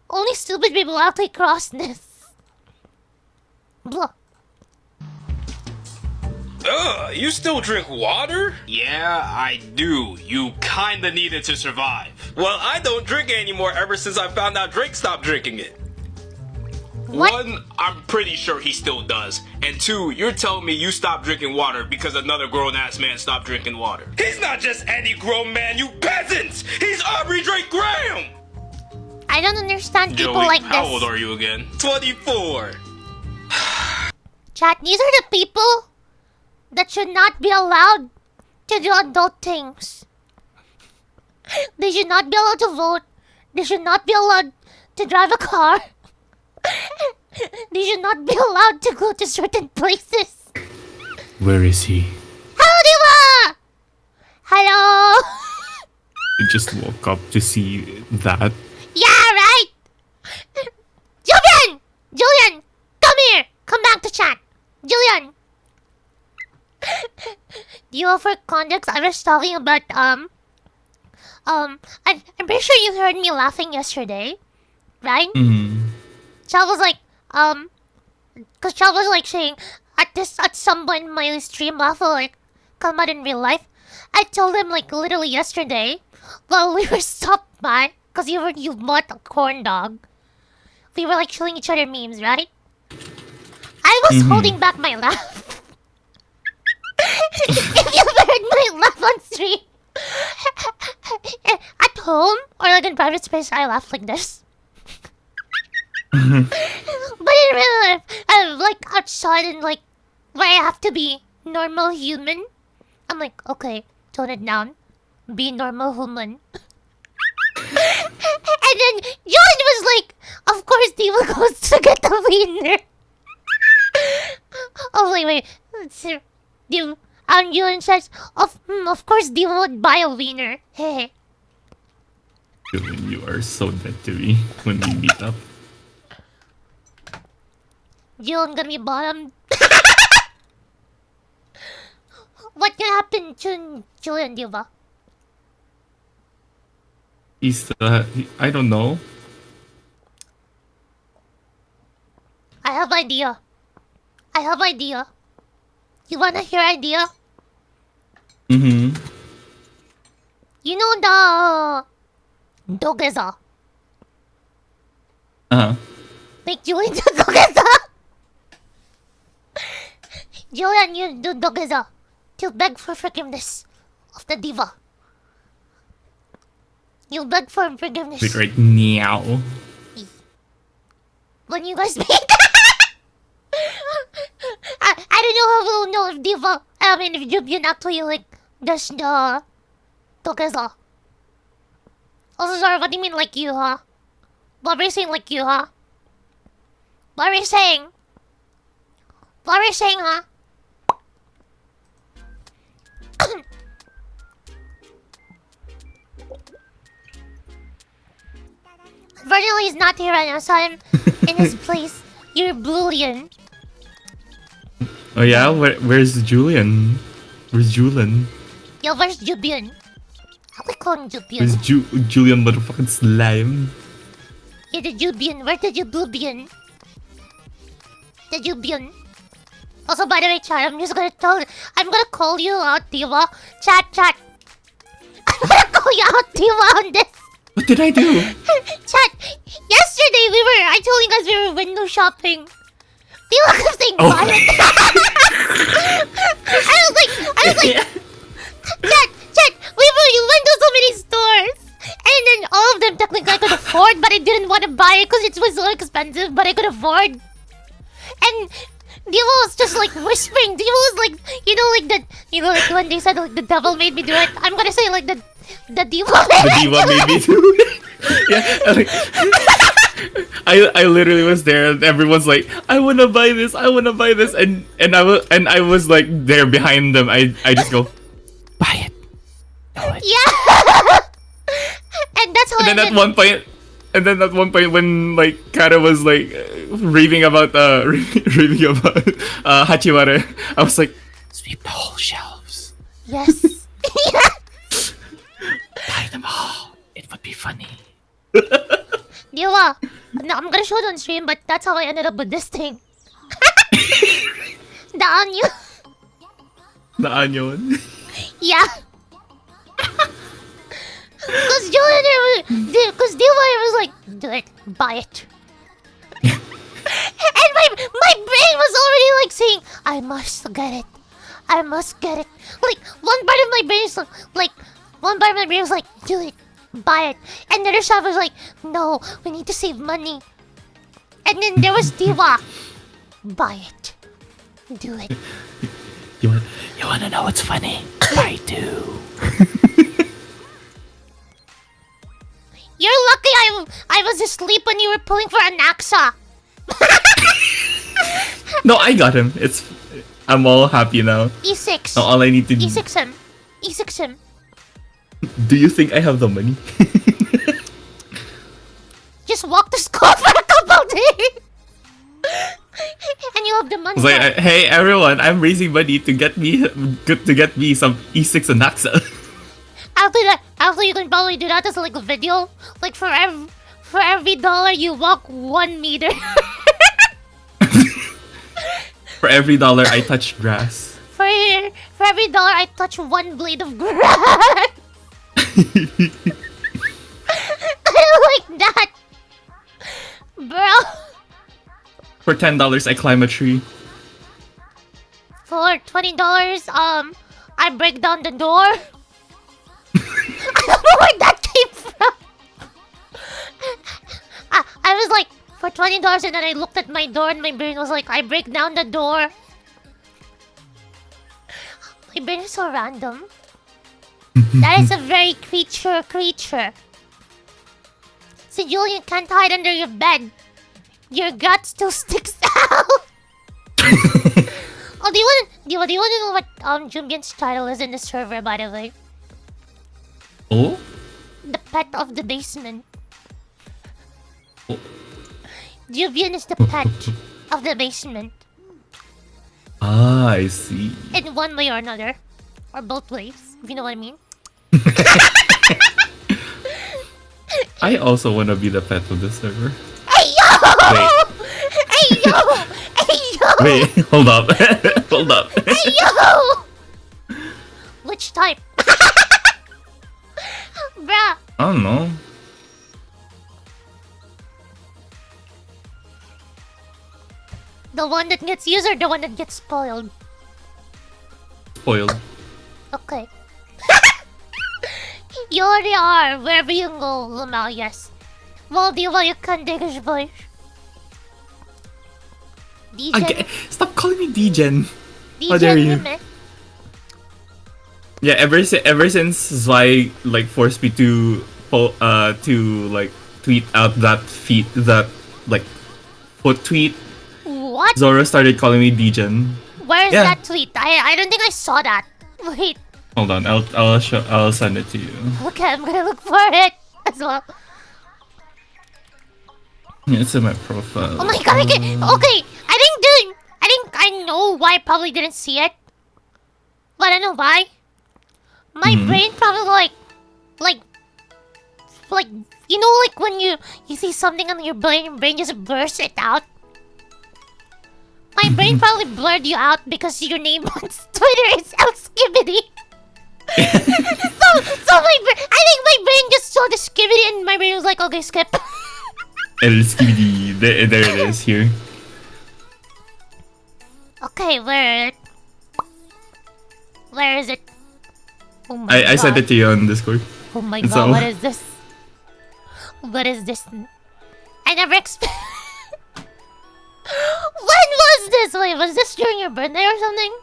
Only stupid people actually cross this. Blah. You still drink water? Yeah, I do. You kinda need it to survive. Well, I don't drink it anymore ever since I found out Drake stopped drinking it. What? One, I'm pretty sure he still does. And two, you're telling me you stopped drinking water because another grown-ass man stopped drinking water. He's not just any grown man, you peasants! He's Aubrey Drake Graham! I don't understand people Joey, like this. how old are you again? 24. Chat, these are the people that should not be allowed to do adult things. They should not be allowed to vote. They should not be allowed to drive a car. They should not be allowed to go to certain places. Where is he? Hello, Diva! Hello! I just woke up to see that. Yeah, right? Julian! Come here! Come back to chat. Julian! Diva, for context, I was talking about, I'm pretty sure you heard me laughing yesterday, right? Chal was like, cause Chal was like saying, at some point in my stream laugh will like come out in real life. I told him like literally yesterday, while we were stopped by, cause you bought a corn dog. We were like showing each other memes, right? I was holding back my laugh. If you heard my laugh on stream, at home or like in private space, I laugh like this. But in real life, I'm like outside and like where I have to be normal human. I'm like, okay, tone it down. be normal human. And then Julian was like, of course Diva goes to get the wiener. Oh wait, let's see. Julian says, of course Diva would buy a wiener. Hey. Julian, you are so dead to me when we meet up. Julian gonna be bottomed. What can happen to Julian, Diva? He's I don't know. I have idea. You wanna hear idea? Mm-hmm. You know the Dogeza. Uh-huh. Make Julian do Dogeza. Julian, you do Dogeza to beg for forgiveness of the Diva. You beg for forgiveness. Wait, right now. When you guys meet. I don't know how we'll know if Diva, if Jubian actually like does the Dogeza. Also, sorry, what do you mean like you, huh? What were you saying like you, huh? What were you saying? What were you saying, huh? Unfortunately, he's not here right now, so I'm in his place. You're Boolean. Oh yeah? Where's Julian? Where's Julian? Yo, where's Jubian? I like calling Jubian. Where's Julian motherfucking slime? Yeah, the Jubian. Where's the Jubian? The Jubian. Also, by the way, chat, I'm gonna call you out, Diva. Chat. I'm gonna call you out, Diva, on this. What did I do? Chat, yesterday I told you guys we were window shopping. Diva kept saying buy it. I was like, chat, we went to so many stores. And then all of them technically I could afford, but I didn't want to buy it because it was so expensive, but I could afford. And Diva was just like whispering. Diva was like, like when they said like the devil made me do it. I'm gonna say like the Diva made me do it. Yeah, like, I literally was there and everyone's like, I wanna buy this, and I was like there behind them. I just go, buy it. Yeah. And that's how. And then at one point when like Kara was like raving about Hachiwara, I was like, sweep the whole shelves. Yes. Yes. Buy them all. It would be funny. Diva, no, I'm gonna show it on stream, but that's how I ended up with this thing. The onion. The onion. Yeah. Because Diva was like, do it, buy it. And my brain was already like saying, I must get it. Like one part of my brain was like, do it, buy it. And the other side was like, no, we need to save money. And then there was Diva, buy it, do it. You wanna know what's funny? I do. You're lucky I was asleep when you were pulling for Anaxa. No, I got him. I'm all happy now. E6. Now all I need to do. E6 him. Do you think I have the money? Just walk to school for a couple days. And you have the money. It's like, hey everyone, I'm raising money to get me some E6 and Naxa. After you can probably do that as like a video. Like for every dollar you walk 1 meter. For every dollar I touch grass. For every dollar I touch 1 blade of grass. I like that. Bro. For $10 I climb a tree. For $20, I break down the door. I don't know where that came from. I was like, for $20, and then I looked at my door and my brain was like, I break down the door. My brain is so random. That is a very creature. So Julian can't hide under your bed. Your gut still sticks out. Oh, do you wanna know what Julian's title is in the server, by the way? Oh? The pet of the basement. Oh. Julian is the pet of the basement. Ah, I see. In one way or another. Or both ways, if you know what I mean. I also want to be the pet of the server. Hey yo! Wait. Hey yo! Hey yo! Wait, hold up. Hold up. Hey yo! Which type? Bruh. I don't know. The one that gets used or the one that gets spoiled? Spoiled. Okay. You already are, wherever you go, Lumal, yes. Well, di ba you can dig his voice? Okay, stop calling me Degen. How DJ dare you? Mime. Yeah, ever since Zwei like forced me to like tweet out that like foot tweet, What? Zoro started calling me Degen. Where's Yeah. that tweet? I don't think I saw that. Wait. Hold on, I'll send it to you. Okay, I'm gonna look for it as well. Yeah, it's in my profile. Oh my god, okay, I know why I probably didn't see it. But I know why. My brain probably like, you know, like when you see something on your brain just bursts it out. My brain probably blurred you out because your name on Twitter is Skibidi. so I think my brain just saw the Skibidi and my brain was like, okay, skip. El Skibidi. There it is here. Okay, where is it? Oh my god. I sent it to you on Discord. Oh my It's god, all- what is this? What is this? I never expect. When was this? Wait, was this during your birthday or something?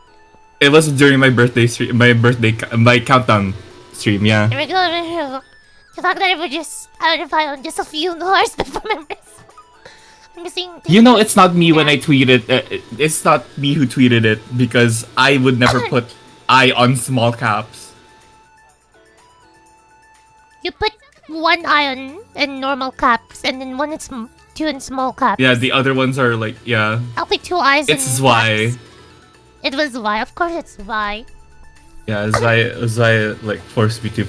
It was during my birthday stream, my countdown stream. Yeah. Here we go. The fact that it was just just a few hours before my birthday. I'm missing. You know, it's not me when I tweeted. It's not me who tweeted it because I would never put I on small caps. You put one eye in normal caps and then two in small caps. Yeah, the other ones are like, yeah. I'll put two eyes. It's in Zwei. caps. It was Zwei, of course it's Zwei. Yeah, Zwei like forced me to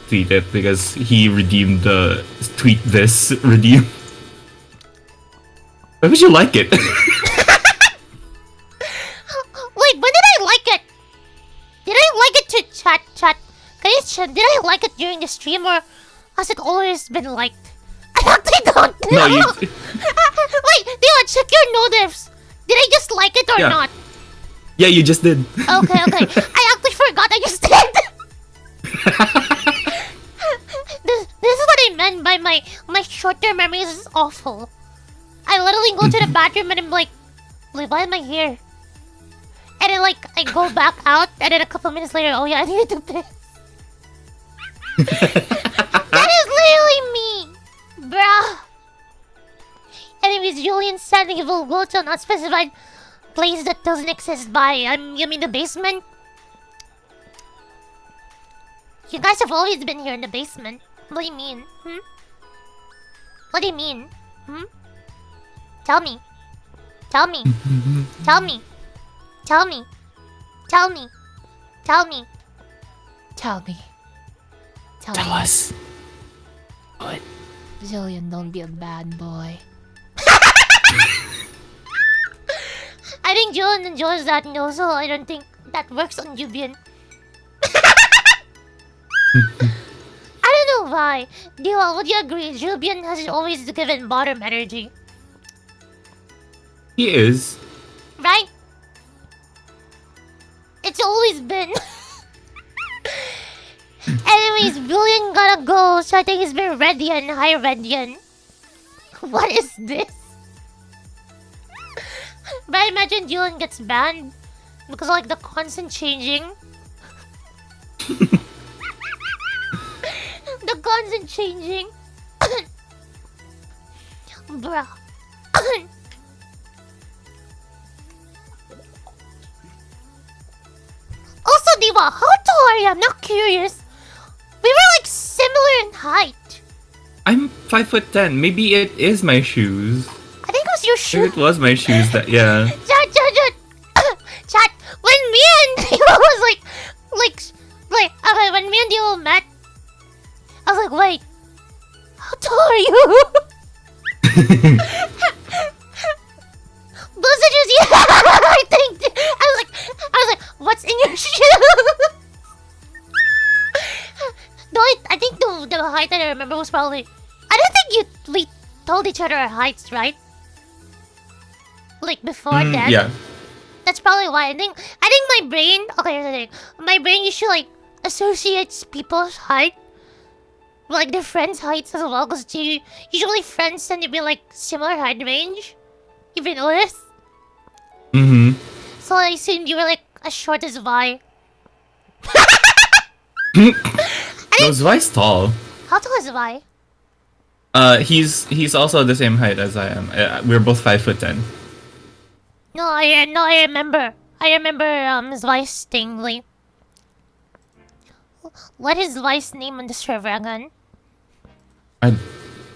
tweet it because he redeemed the tweet this redeem. Why would you like it? Wait, when did I like it? Did I like it to chat? Can you chat? Did I like it during the stream or has it always been liked? I actually don't know. No, you. Wait, Dion, check your notifs. Did I just like it or Yeah. not? Yeah, you just did. Okay. I actually forgot I just did. this is what I meant by my short-term memories is awful. I literally go to the bathroom and I'm like, why am I here? And then I go back out and then a couple minutes later, oh yeah, I needed to piss. That is literally me, bruh. Anyways, Julian said he will go to an unspecified place that doesn't exist by, you mean the basement? You guys have always been here in the basement. What do you mean? What do you mean? Tell me. Tell me. Tell me. Tell me. Tell me. Tell me. Tell me. Tell us. What? Julian, don't be a bad boy. I think Julian enjoys that and also I don't think that works on Jubian. I don't know why. Dila, would you agree? Jubian has always given bottom energy. He is. Right? It's always been. Anyways, Julian gotta go, so I think he's been Redian. Hi, Redian. What is this? But I imagine Julian gets banned because the constant changing. icons and changing. Bruh. Also, Diva, how tall are you? I'm not curious. We were like similar in height. I'm 5'10". Maybe it is my shoes. I think it was your Maybe shoe. it was my shoes that yeah. Chat. When me and Diva was okay, when me and Diva met, I was like, wait, how tall are you? Those are just yeah. I was like, what's in your shoe? No, I think the height that I remember was probably. I don't think we told each other our heights, right? Like before that. Yeah. That's probably why I think my brain. Okay, here's the thing. My brain usually like associates people's height, like their friends' heights as well, because usually friends tend to be like similar height range. If you notice. Mm-hmm. So I assumed you were like as short as Vi. No, Zwei's tall. How tall is Vi? He's also the same height as I am. We're both 5'10". No, I remember. I remember Zvi's Stingley. What is Zvi's name on the server again?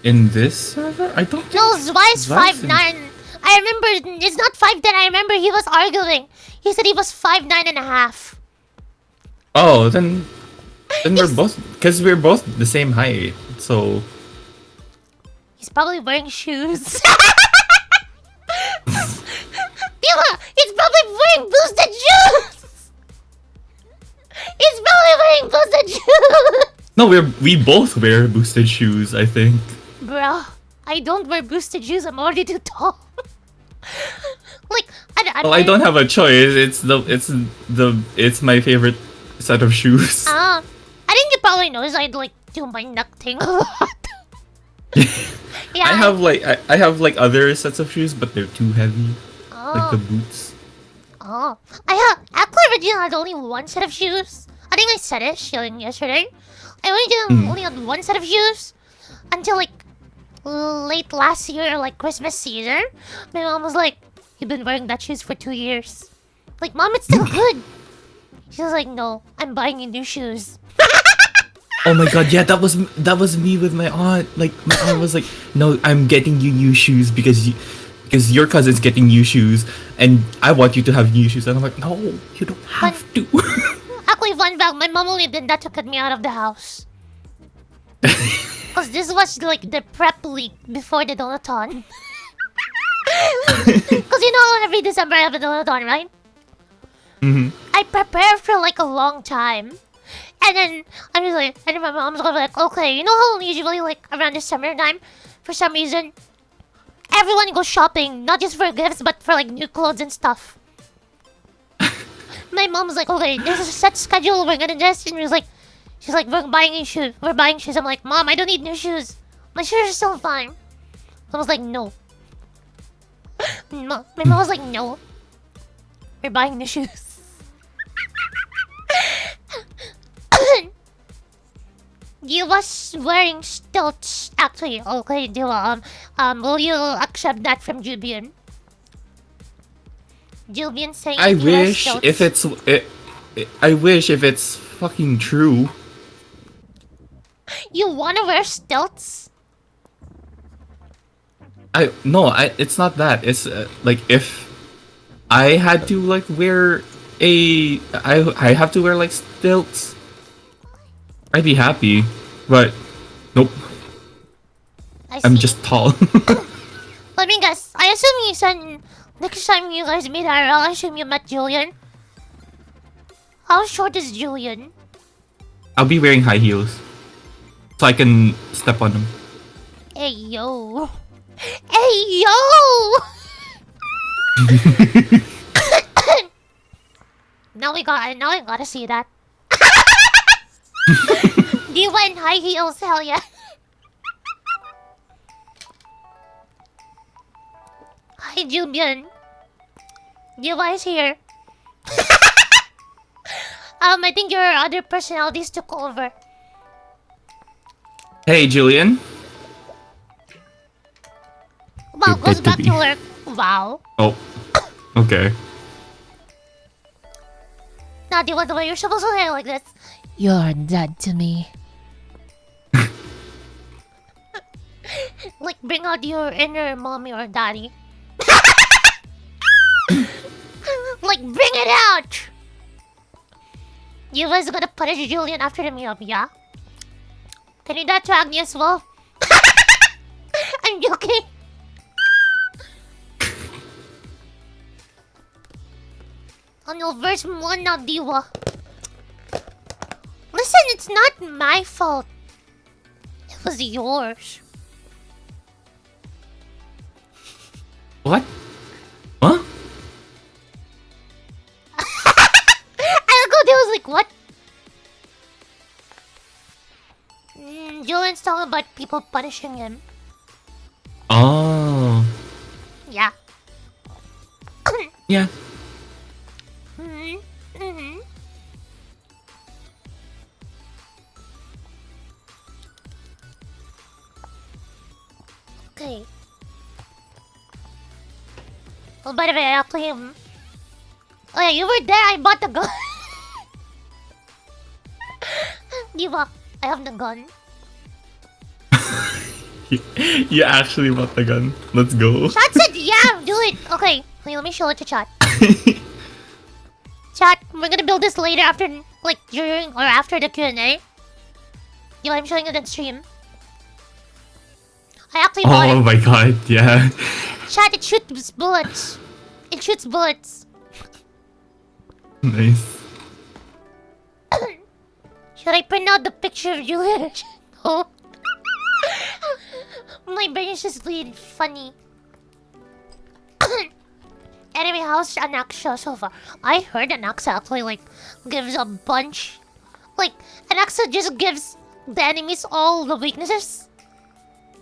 In this server? I don't think... No, Zvi's Zvi's 5'9". I remember, it's not 5'10". I remember he was arguing. He said he was 5'9 and a half. Oh, then we're both... Because we're both the same height, so... He's probably wearing shoes. Diva, he's probably wearing boosted shoes. He's probably wearing boosted shoes. No, we both wear boosted shoes, I think. Bro, I don't wear boosted shoes. I'm already too tall. Like, I don't have a choice. It's my favorite set of shoes. I think you probably noticed I'd like do my neck thing a lot. Yeah. I have like other sets of shoes, but they're too heavy. Like the boots. Oh, actually originally had only one set of shoes. I think I said it showing yesterday. I only had one set of shoes until like late last year, like Christmas season. My mom was like, "You've been wearing that shoes for 2 years." Like, Mom, it's still good. She was like, "No, I'm buying you new shoes." Oh my god, yeah, that was me with my aunt. Like my aunt was like, "No, I'm getting you new shoes because your cousin's getting new shoes, and I want you to have new shoes." And I'm like, "No, you don't have to." Actually, fun fact, my mom only did that to get me out of the house. Because this was like the prep week before the Donathon. Because you know every December I have a Donathon, right? Mm-hmm. I prepare for like a long time. And then I'm just like, and then my mom's gonna be like, okay, you know how usually like around the summertime, for some reason, everyone goes shopping, not just for gifts, but for like new clothes and stuff. My mom's like, okay, there's a set schedule, we're gonna dress, and she's like, we're buying shoes. I'm like, Mom, I don't need new shoes. My shoes are still fine. I was like, no. My mom was like, no. We're buying new shoes. You was wearing stilts, actually. Okay, Dila. Will you accept that from Jubian? Jubian saying I you wear wish stilts. I wish if it's fucking true. You wanna wear stilts? It's not that. It's like if I had to like wear I have to wear like stilts, I'd be happy, but nope. I'm just tall. Let me guess. I assume you said next time you guys meet IRL, I assume you met Julian. How short is Julian? I'll be wearing high heels, so I can step on them. Hey yo. Hey yo. Now I gotta see that. Diva in high heels, hell yeah. Hi Julian. Diva is here. I think your other personalities took over. Hey, Julian. Wow, Good goes bed to back be. to work. Wow. Oh, okay. Now, do you want the way you're supposed to say it like this? You're dead to me. Like, bring out your inner mommy or daddy. Like, bring it out! You guys gonna punish Julian after the meetup, yeah? Can you do that to Agni as well? I'm joking. On your verse 1 now, Diwa. Listen, it's not my fault. It was yours. What? Huh? I go there was like, what? Julian's talking about people punishing him. Oh. Yeah. Yeah. Okay. Oh, by the way, I actually oh yeah, you were there. I bought the gun. Diva, I have the gun. You actually bought the gun. Let's go. Chat said, yeah, do it. Okay, wait, let me show it to chat. Chat, we're gonna build this later after, like, during or after the Q&A. Yeah, I'm showing it on stream. I actually bought Oh it. my god, yeah. Chat, it shoots bullets. It shoots bullets. Nice. Should I print out the picture of Julian? No. My brain is just really funny. Anyway, how's Anaxa so far? I heard Anaxa actually like gives a bunch. Like Anaxa just gives the enemies all the weaknesses.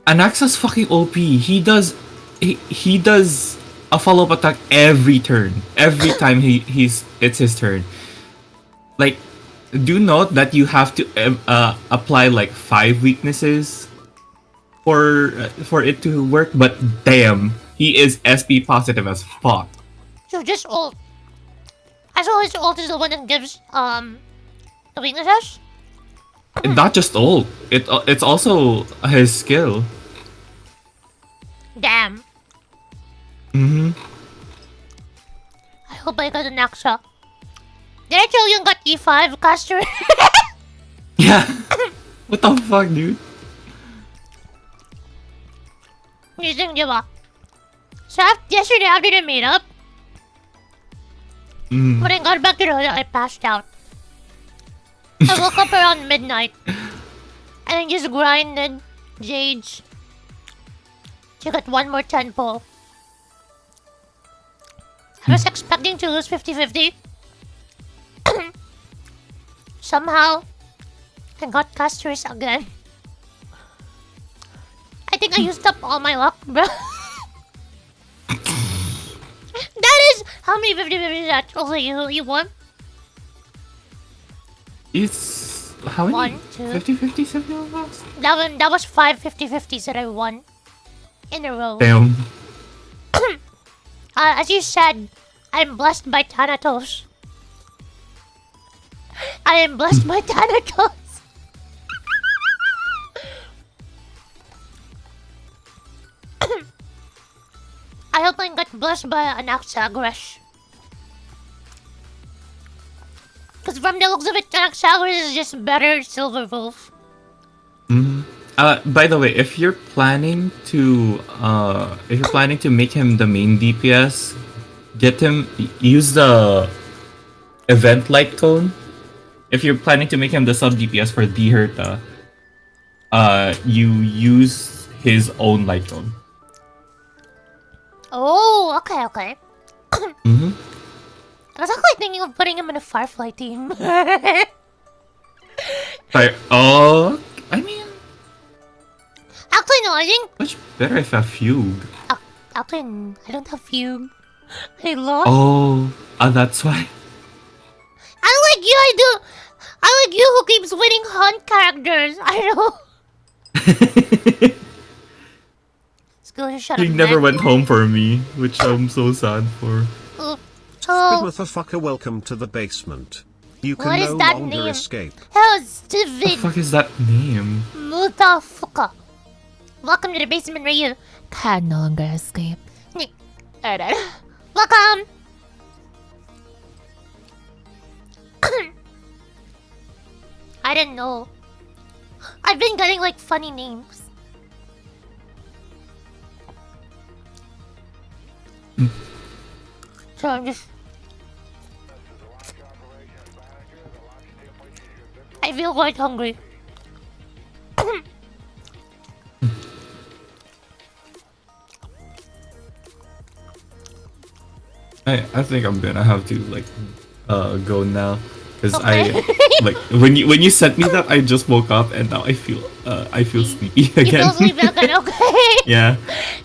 Anaxa's fucking OP. He does a follow-up attack every turn. Every time it's his turn. Like, do note that you have to apply like 5 weaknesses for it to work, but damn, he is SP positive as fuck. So just ult. As always, ult is the one that gives the weaknesses. And not just ult. It's also his skill. Damn. Mhm. I hope I got an Anaxa. Did I tell you I got E5 caster? Yeah. What the fuck, dude? Using diba? So yesterday after the meetup, when I got back to the hotel, I passed out. I woke up around midnight and I just grinded Jades to get one more 10 pull. I was expecting to lose 50-50. Somehow, I got casters again. I think I used up all my luck, bro. That is how many 50-50 is that? Also, you won? It's how many? 1, 2. 50-50, 70 That was 5 50-50s that I won in a row. Damn. As you said, I'm blessed by Thanatos. I am blessed by Thanatos. I hope I got blessed by an Axagresh. Because from the looks of it, Axagresh is just better Silver Wolf. By the way, if you're planning to make him the main DPS, use the event light cone. If you're planning to make him the sub DPS for Dherta, you use his own light cone. Oh, okay. I Mm-hmm. was actually thinking of putting him in a Firefly team. Oh, I mean, Actually, no, I think... much better if a fugue. Actually, I don't have Fume. I lost. Oh, that's why. I like you who keeps winning hunt characters. I know. School, shut He up, never man. went home for me, which I'm so sad for. Oh, Motherfucker, welcome to the basement. You can what is no that longer name? escape. How What the stupid. fuck is that name? Motherfucker. Welcome to the basement, Ryu. Can no longer escape. Welcome. I didn't know. I've been getting like funny names. So I'm just. I feel quite hungry. I think I'm gonna have to like go now because Okay. I like when you sent me that I just woke up and now I feel sleepy You again. feel sleepy again, okay? Yeah,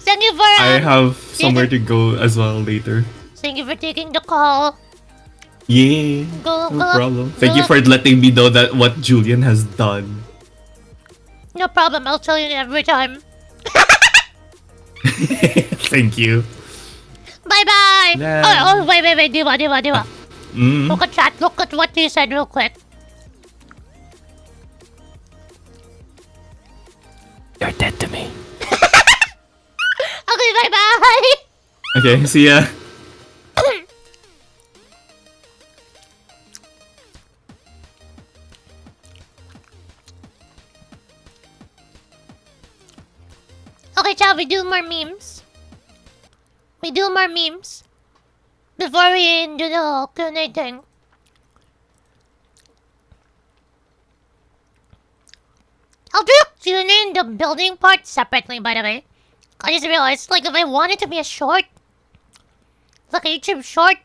Thank you for I have somewhere to go as well later. thank you for taking the call. Yeah, Go, no go, problem. go. Thank you for letting me know that what Julian has done. No problem, I'll tell you every time. Thank you. Bye bye. Yeah. Oh, wait, Diva. Look at chat. Look at what he said real quick. You're dead to me. Okay, bye bye. Okay, see ya. Okay, chat. We do more memes. Before we do the whole Q&A thing. I'll do Q&A in the building part separately, by the way. I just realized, like, if I want it to be a short, like a YouTube short,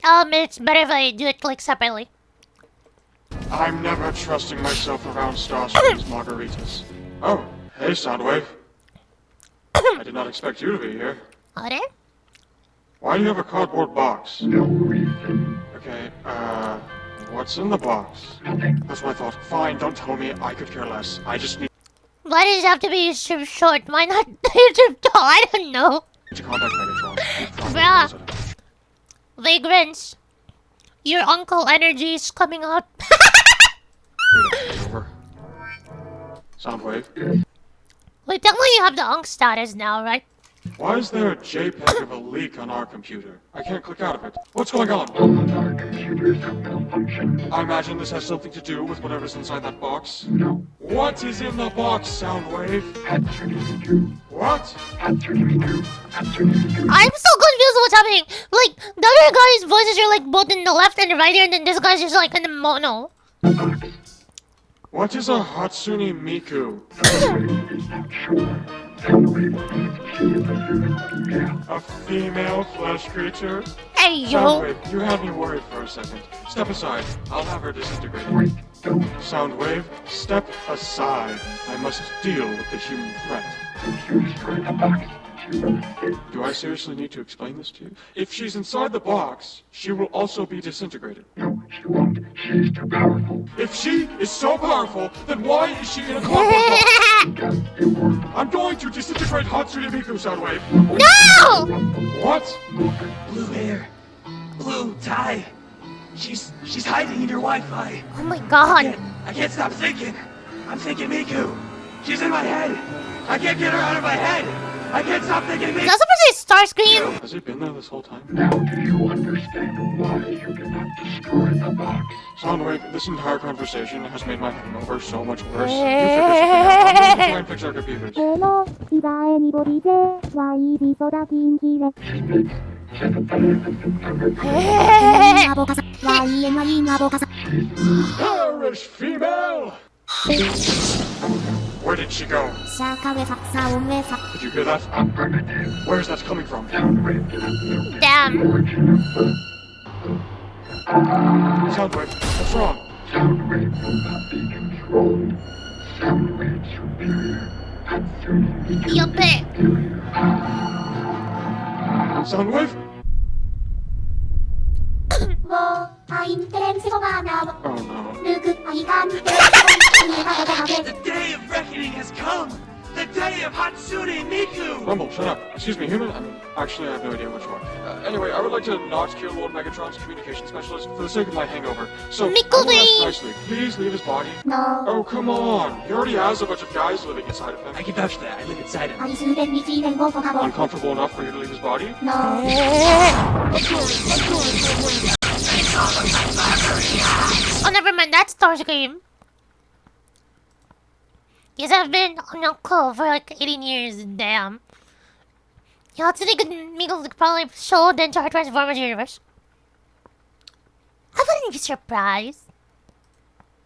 it's better if I do it, like, separately. I'm never trusting myself around Starscream's margaritas. Oh, hey, Soundwave. I did not expect you to be here. Alright? Why do you have a cardboard box? No reason. Okay, what's in the box? That's what I thought. Fine, don't tell me. I could care less. I just need Why does it have to be YouTube short? Why not YouTube tall? I don't know. to contact Megatron. He probably Bruh. knows it. Vagrants. Your uncle energy is coming out. Over. Soundwave. Wait, technically you have the unk status now, right? Why is there a JPEG of a leak on our computer? I can't click out of it. What's going on? I imagine this has something to do with whatever's inside that box. No. What is in the box, Soundwave? What? I'm so confused what's happening. Like, the other guy's voices are like both in the left and the right ear, and then this guy's just like in the mono. What is a Hatsune Miku? A female flesh creature? Hey, yo. Soundwave, you had me worried for a second. Step aside. I'll have her disintegrated. Soundwave, step aside. I must deal with the human threat. Do I seriously need to explain this to you? If she's inside the box, she will also be disintegrated. No, she won't. She's too powerful. If she is so powerful, then why is she in a cardboard box? I'm going to disintegrate Hatsune Miku, Soundwave. No! What? Blue hair. Blue tie. She's hiding in your Wi-Fi. Oh my god. I can't stop thinking. I'm thinking Miku. She's in my head. I can't get her out of my head. I can't stop thinking Miku. Is that supposed to say Starscream? Has he been there this whole time? Now do you understand why you did not destroy the box? Soundwave, this entire conversation has made my hangover so much worse. You figure something out. I'm going to try and fix our computers. Perish, female! Where did she go? Did you hear that? Where's that coming from? Damn. Soundwave, what's wrong? Soundwave will not be controlled. Soundwave superior. Yuppie. Soundwave? Oh no. The day of reckoning has come! The day of Hatsune Miku! Rumble, shut up. Excuse me, human? Actually, I have no idea which one. Anyway, I would like to not kill Lord Megatron's communication specialist for the sake of my hangover. So, I will ask nicely, please leave his body. No. Oh, come on. He already has a bunch of guys living inside of him. I can vouch for that. I live inside him. Uncomfortable enough for you to leave his body? No. Oh, never mind. That's Starscream. Yes, I've been on Uncle for like 18 years. Damn. Yeah, today Miguel could probably show the entire Transformers universe. I wouldn't be surprised.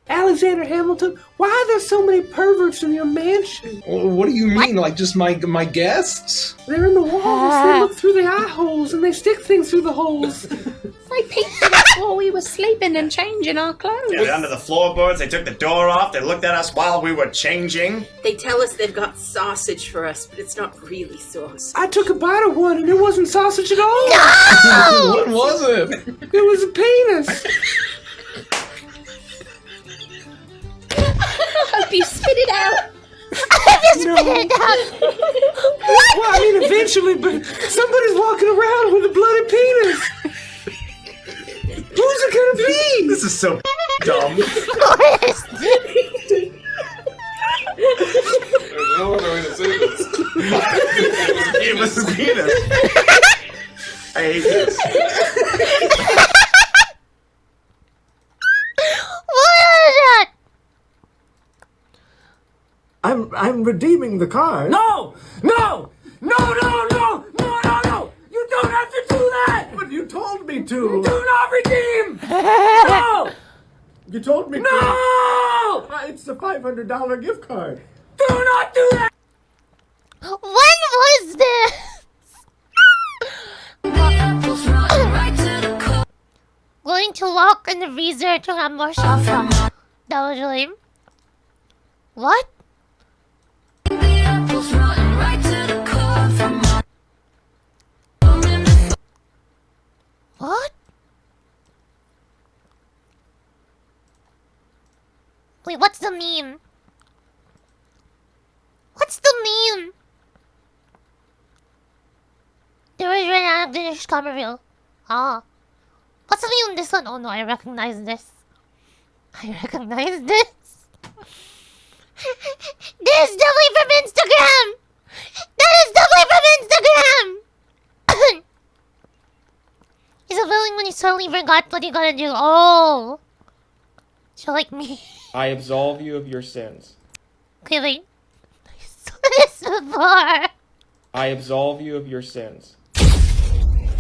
Alexander Hamilton, why are there so many perverts in your mansion? What do you mean? Like just my guests? They're in the walls. They look through the eye holes and they stick things through the holes. They peeked at us while we were sleeping and changing our clothes. Yeah, under the floorboards, they took the door off, they looked at us while we were changing. They tell us they've got sausage for us, but it's not really sauce. I took a bite of one and it wasn't sausage at all. No! What was it? It was a penis. I hope you spit it out. Spit it out. What? Well, I mean, eventually, but somebody's walking around with a bloody penis. Who's it gonna be? This is so dumb. What is this? There's no other way to say this. It was his penis. I hate this. What is that? I'm redeeming the card. No! No! No, no, no! No, no, no! You don't have to do that! But you told me to! Do not redeem! No! You told me to. No! It's the $500 gift card. Do not do that! When was this? Going to walk in the freezer to have more shotgun. That was lame. What? What? Wait, what's the meme? What's the meme? There was an Alexander's camera reel. Ah. What's the meme on this one? Oh no, I recognize this. I recognize this. This is definitely from Instagram! That is definitely from Instagram! He's a villain when he suddenly forgot what he gotta do. Oh! So like me. I absolve you of your sins. Okay, wait. I saw this before. I absolve you of your sins.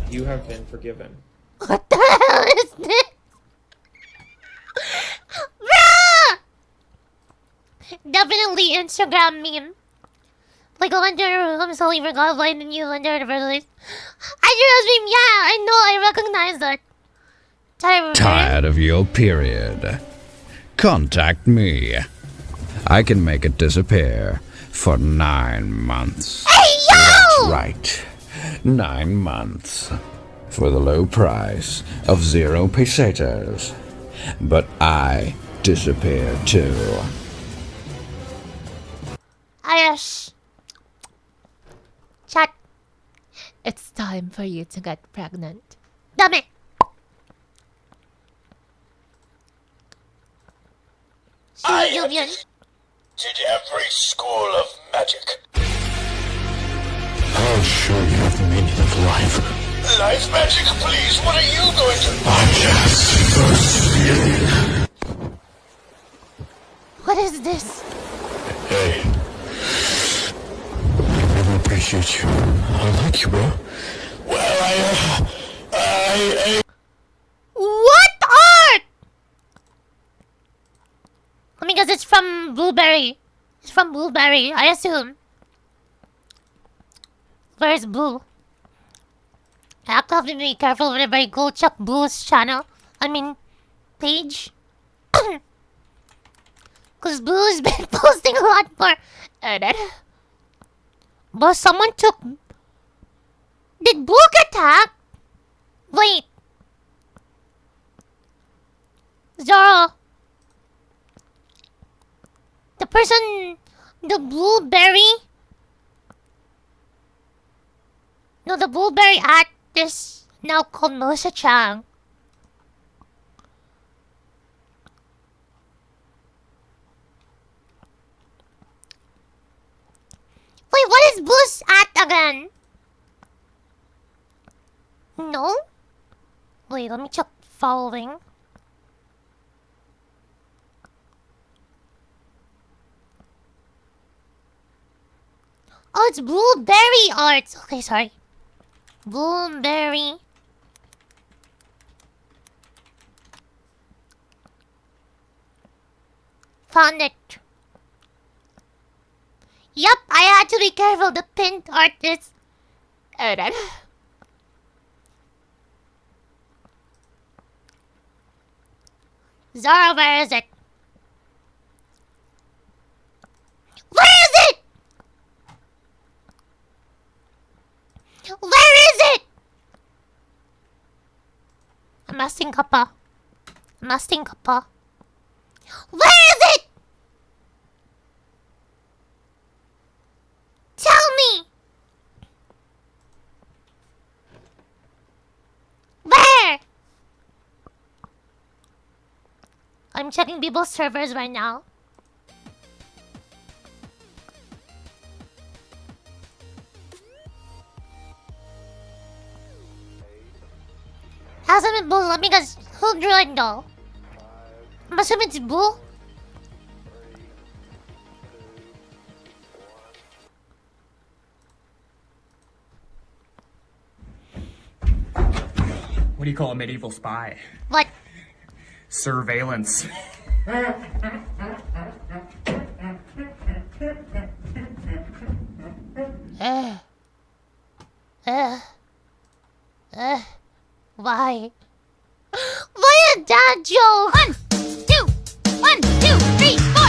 You have been forgiven. What the hell is this? Bruh! Definitely Instagram meme. Like, I went to her room, so I forgot why didn't you went there in the first place. I just meme, yeah, I know, I recognize that. Tired of your period? Contact me. I can make it disappear for 9 months. Hey, yo! That's right. 9 months. For the low price of 0 pesetas. But I disappear too. Ayash. Chat. It's time for you to get pregnant. Dame. I attended every school of magic. I'll show you the meaning of life. Life magic, please, what are you going to... I'm just first feeling. What is this? Hey. I really appreciate you. I like you, bro. Well, I... What art? I mean, because it's from Blueberry. It's from Blueberry, I assume. Where's Blue? I have to be careful whenever I go check Blue's channel. I mean, page. Because Blue's been posting a lot more. But someone took... Did Blue get attacked? Wait. Zoro. person, the blueberry. No, the blueberry artist now called Melissa Chang. Wait, what is Blue's at again? No? Wait, let me check following. Oh, it's Blueberry Arts. Okay, sorry. Blueberry. Found it. Yep, I had to be careful. The pinned artist. Zara, where is it? Where is it? Where is it? I'm asking Kappa. I'm asking Kappa. Where is it? Tell me. Where? I'm checking people's servers right now. Hasn't been Blue because who joined though? I'm assuming it's Blue. What do you call a medieval spy? What? Surveillance. Why? Why a dad joke? 1, 2, 1, 2, 3, 4.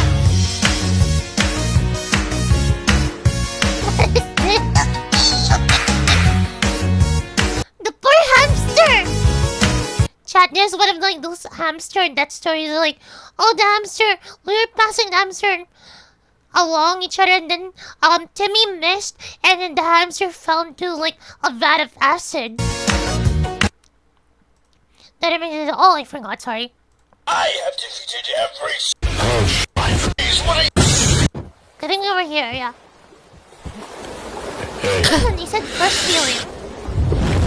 What is this? The poor hamster! Chat, there's one of like those hamster in that story. They're like, oh, the hamster, we were passing the hamster along each other, and then Timmy missed, and then the hamster fell into like a vat of acid. Then it means, oh, I forgot, sorry. I have defeated every. Getting over here, yeah. Hey, He said first feeling.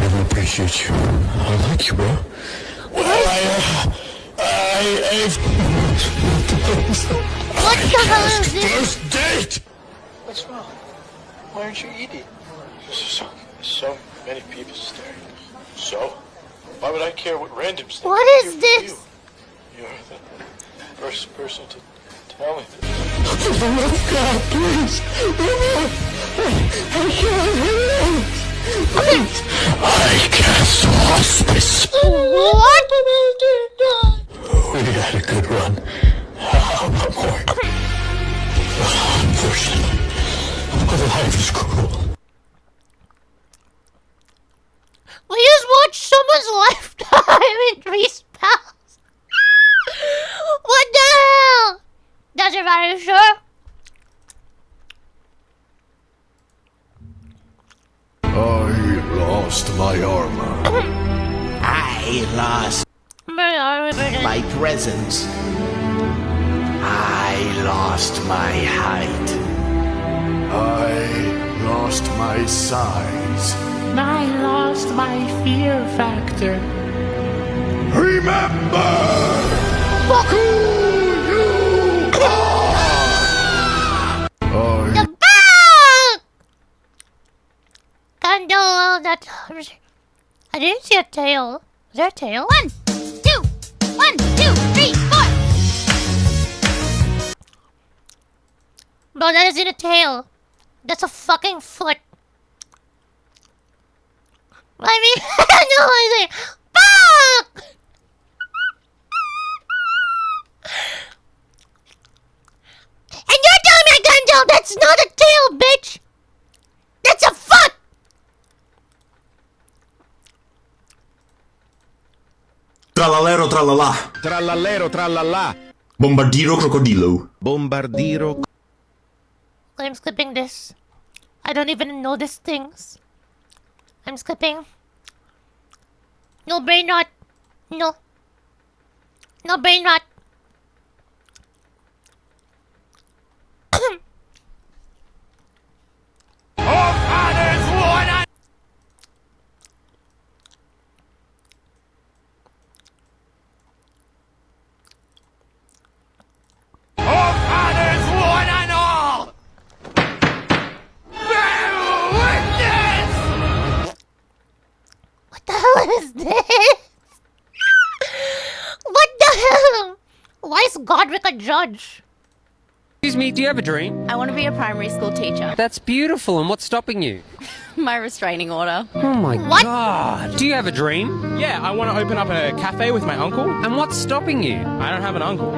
I appreciate you. I like you, bro. Well, What the hell is this? First date. What's wrong? Why aren't you eating? So many people staring. So, why would I care what randoms think? What is this? You're the first person to tell me this. Oh God, please! I can't. I cast hospice. What? We had a good run. How about more? Unfortunately, life is cruel. We just watched someone's lifetime in 3 spells. What the hell? Does it matter, sure? I lost my armor. I lost my presence. I lost my height. I lost my size. I lost my fear factor. Remember who you are! The bug! Candle that. I didn't see a tail. Is there a tail? 1, 2, 1, 2, 3, 4. Bro, that isn't a tail. That's a fucking foot. I mean, no, I say, fuck! And you're telling me I can't tell that's not a tail, bitch! That's a foot! Trallallero trallallà. Trallallero trallallà. Bombardiro crocodilo. Bombardiro I'm skipping this. I don't even know these things. I'm skipping. No brain rot. No. No brain rot. What the hell is this? What the hell? Why is Godric a judge? Excuse me, do you have a dream? I want to be a primary school teacher. That's beautiful, and what's stopping you? My restraining order. Oh my What? god. Do you have a dream? Yeah, I want to open up a cafe with my uncle. And what's stopping you? I don't have an uncle.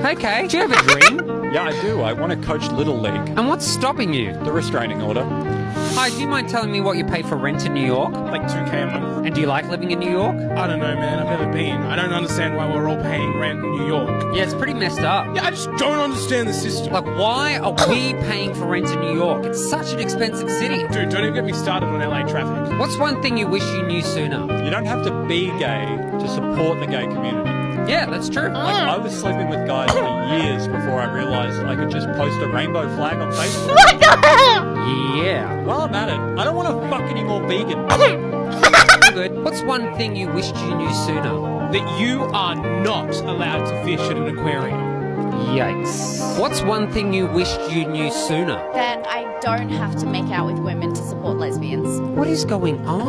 Okay, do you have a dream? Yeah, I do. I want to coach Little League. And what's stopping you? The restraining order. Hi, do you mind telling me what you pay for rent in New York? Like 2K a month. And do you like living in New York? I don't know, man. I've never been. I don't understand why we're all paying rent in New York. Yeah, it's pretty messed up. Yeah, I just don't understand the system. Like, why are we paying for rent in New York? It's such an expensive city. Dude, don't even get me started on LA traffic. What's one thing you wish you knew sooner? You don't have to be gay to support the gay community. Yeah, that's true. Like, I was sleeping with guys for years before I realised I could just post a rainbow flag on Facebook. What the hell? Yeah. While I'm at it, I don't want to fuck any more vegans. Good. What's one thing you wished you knew sooner? That you are not allowed to fish at an aquarium. Yikes. What's one thing you wished you knew sooner? That I don't have to make out with women to support lesbians. What is going on?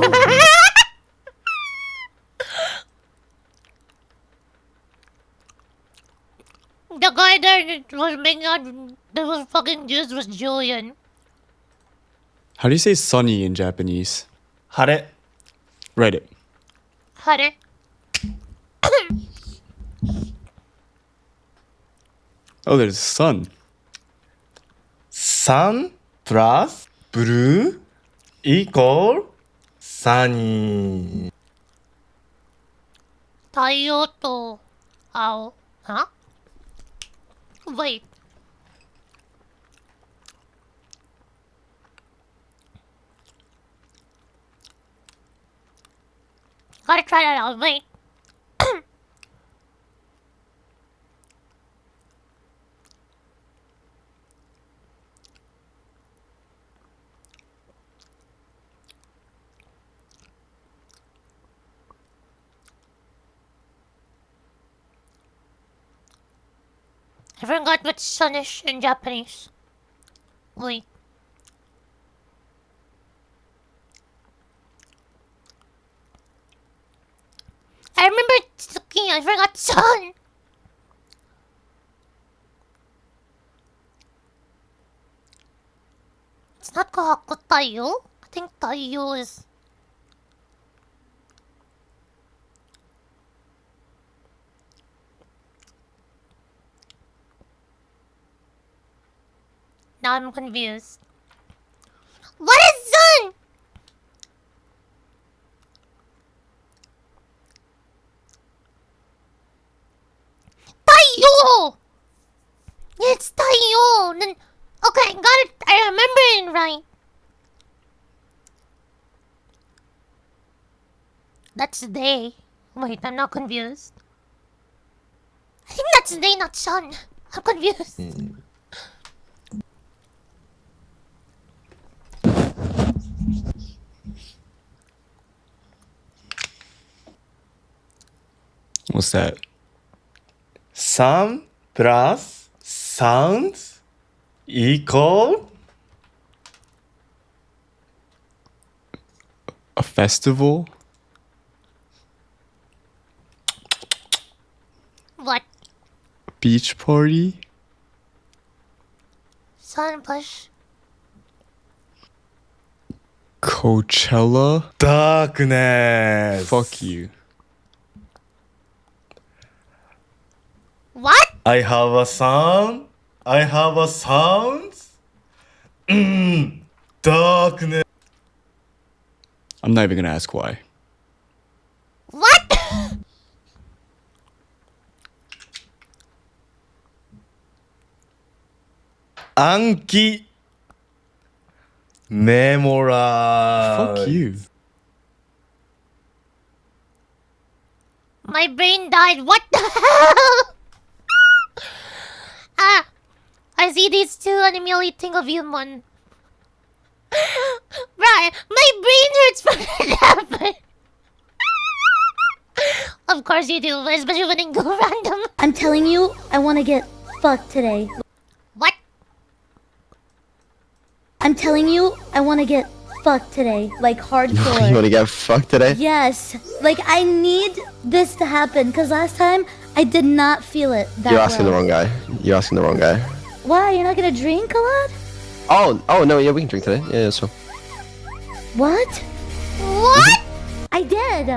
The guy that was making out that was fucking juice was Julian. How do you say sunny in Japanese? Hare. Write it. Hare. Oh, there's sun. Sun plus blue equal sunny. 太陽と青 Huh? Wait. Gotta try that out. Wait. I forgot what's sunish in Japanese. Wait. I remember Tsuki, I forgot sun. It's not Kohaku Taiyo. I think Taiyo is... Now I'm confused. What is sun? Taiyo! It's Taiyo! Okay, got it. I remember it right. That's day. Wait, I'm not confused. I think that's day, not sun. I'm confused. What's that? Sun plus sounds equal a festival? What? Beach party? Sun plus... Coachella? Darkness! Fuck you. What? I have a sound. I have a sound. Darkness. I'm not even gonna ask why. What? Anki. Memorize. Fuck you. My brain died. What the hell? I see these two and immediately think of you, Mon. Right, my brain hurts from that happened. Of course you do, especially when it go random. I'm telling you, I want to get fucked today. What? I'm telling you, I want to get fucked today, like hardcore. You want to get fucked today? Yes, like I need this to happen because last time I did not feel it that You're asking well. the wrong guy. You're asking the wrong guy. Why? You're not gonna drink a lot? Oh no, yeah, we can drink today. Yeah, so. What? What? I did.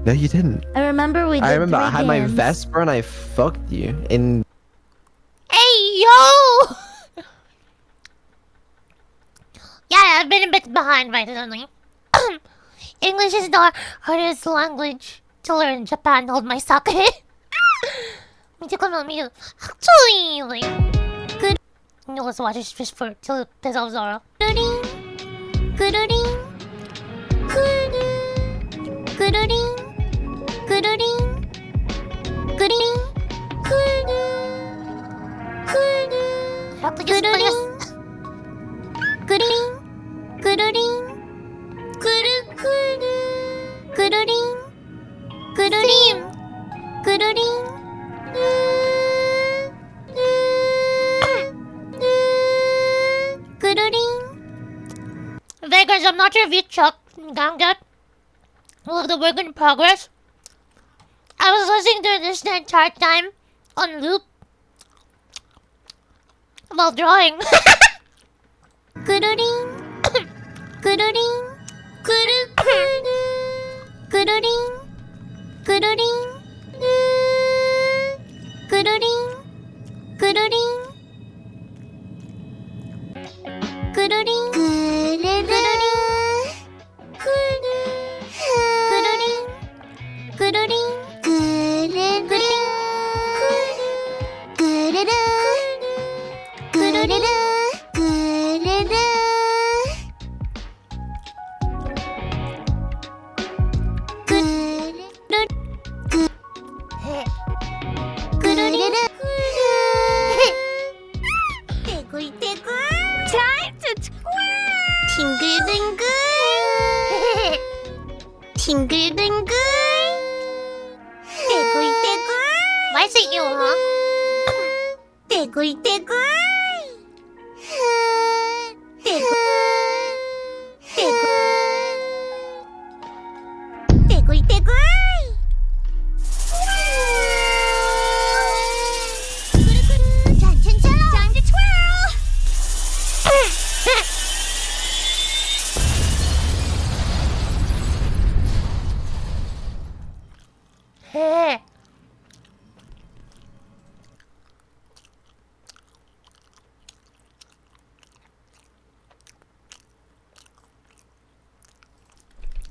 No, you didn't. I remember we did I remember I had my games. Vesper and I fucked you in. Hey, yo! Yeah, I've been a bit behind recently. English is the hardest language to learn in Japan. Hold my sake. Actually, like, good. No, let's watch this just for till it pisses off Zara. Have to just play us. Vegas, I'm not sure if you checked Gangat. Look at the work in progress. I was listening to this the entire time on loop while drawing. Time to twirl! Tingle dingle! Tingle dingle! Tickle tickle! Why is it you, huh? Tickle tickle! Tickle tickle! Tickle tickle! Time to twirl!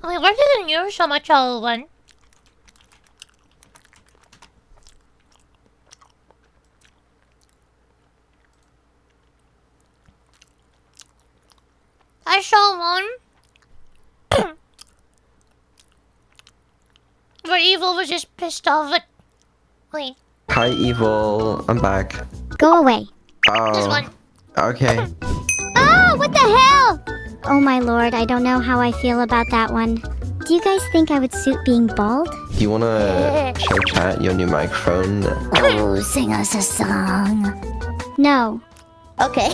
Wait, where did the new Shamacho one? I saw one where Evil was just pissed off at. Wait. Hi, Evil. I'm back. Go away. This Oh. one. Okay. Oh, what the hell? Oh my lord, I don't know how I feel about that one. Do you guys think I would suit being bald? Do you wanna show chat your new microphone? Oh, sing us a song. No. Okay.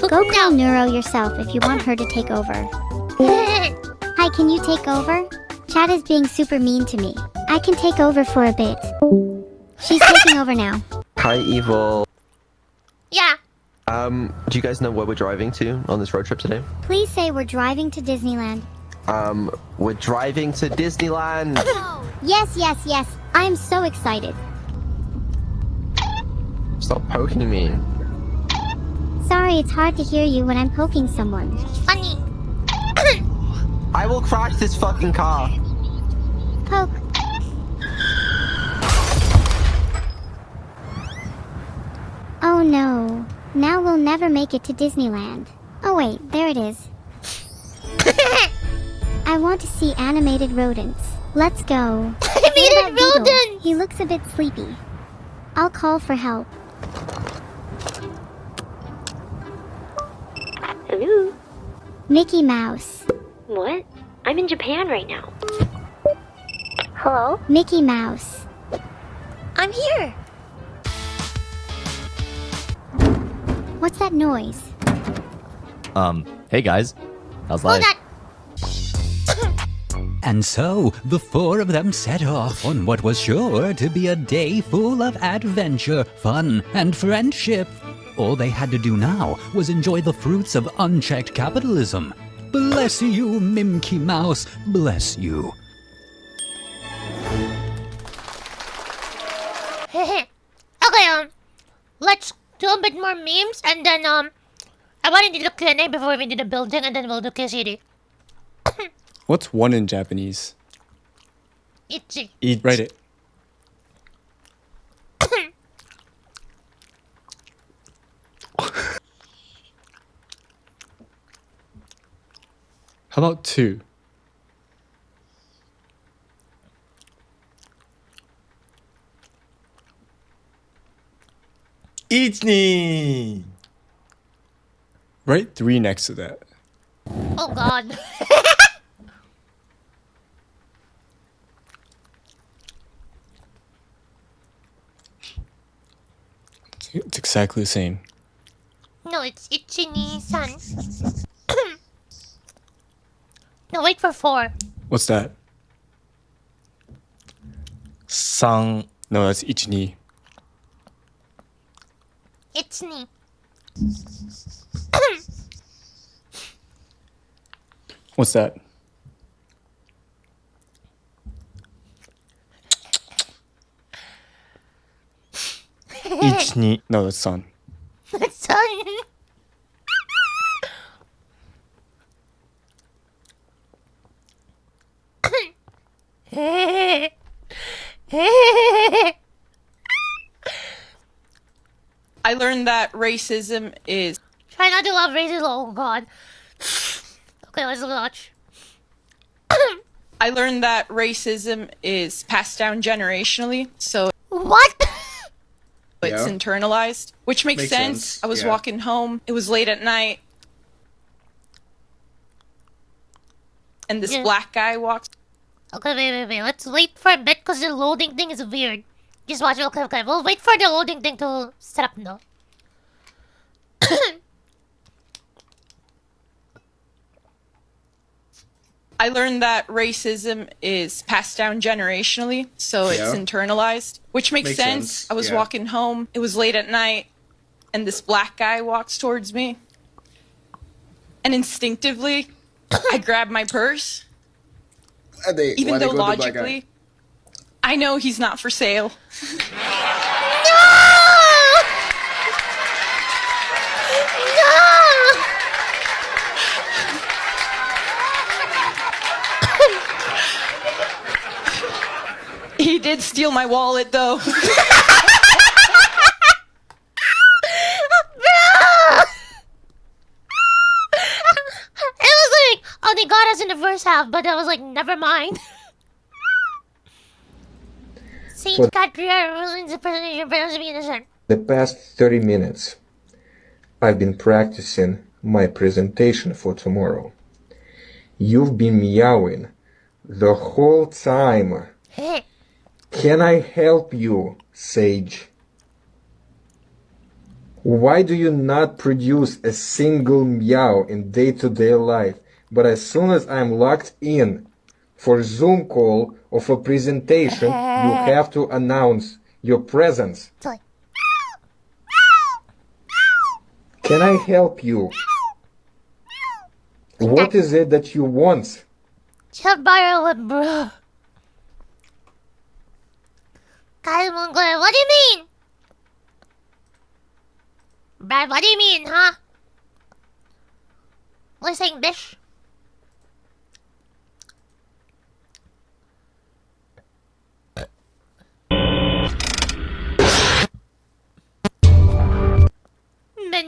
Go call Neuro yourself if you want her to take over. Hi, can you take over? Chat is being super mean to me. I can take over for a bit. She's taking over now. Hi, Evil. Yeah. Do you guys know where we're driving to on this road trip today? Please say we're driving to Disneyland. We're driving to Disneyland. Yes, yes, yes. I'm so excited. Stop poking me. Sorry, it's hard to hear you when I'm poking someone. Funny. I will crash this fucking car. Poke. Oh no. Now we'll never make it to Disneyland. Oh wait, there it is. I want to see animated rodents. Let's go. Animated rodents! He looks a bit sleepy. I'll call for help. Hello? Mickey Mouse. What? I'm in Japan right now. Hello? Mickey Mouse. I'm here. What's that noise? Hey guys. How's Hold life? on. And so, the four of them set off on what was sure to be a day full of adventure, fun, and friendship. All they had to do now was enjoy the fruits of unchecked capitalism. Bless you, Mimkey Mouse, bless you. Okay, let's do a bit more memes, and then, I wanted to do Q&A before we do the building, and then we'll do KCD. What's one in Japanese? Itchy. Write it. How about two? Ichni. Write three next to that. Oh god. It's exactly the same. No, it's Ichini-san. No, wait for 4. What's that? Sang. No, that's Ichini. It's ni. What's that? Ichni. No, that's San. Son. I learned that racism is... Try not to love racism. Oh god. Okay, let's watch. I learned that racism is passed down generationally, so... What? It's internalized, which makes sense. I was walking home. It was late at night. And this black guy walks... Okay, wait. Let's wait for a bit because the loading thing is weird. Just watch it. Okay. We'll wait for the loading thing to set up now. I learned that racism is passed down generationally, so it's internalized, which makes sense. I was walking home. It was late at night, and this black guy walks towards me. And instinctively, I grab my purse. Even though logically, I know he's not for sale. He did steal my wallet, though. Bro! It was like, oh, they got us in the first half, but I was like, never mind. Sage got ruins the presentation, but be innocent. The past 30 minutes, I've been practicing my presentation for tomorrow. You've been meowing the whole time. Can I help you, Sage? Why do you not produce a single meow in day-to-day life, but as soon as I'm locked in for Zoom call or for presentation, you have to announce your presence? Can I help you? What is it that you want? Chill borrow it, bro. Guys, what do you mean? Brad, what do you mean, huh? What are you saying, bish?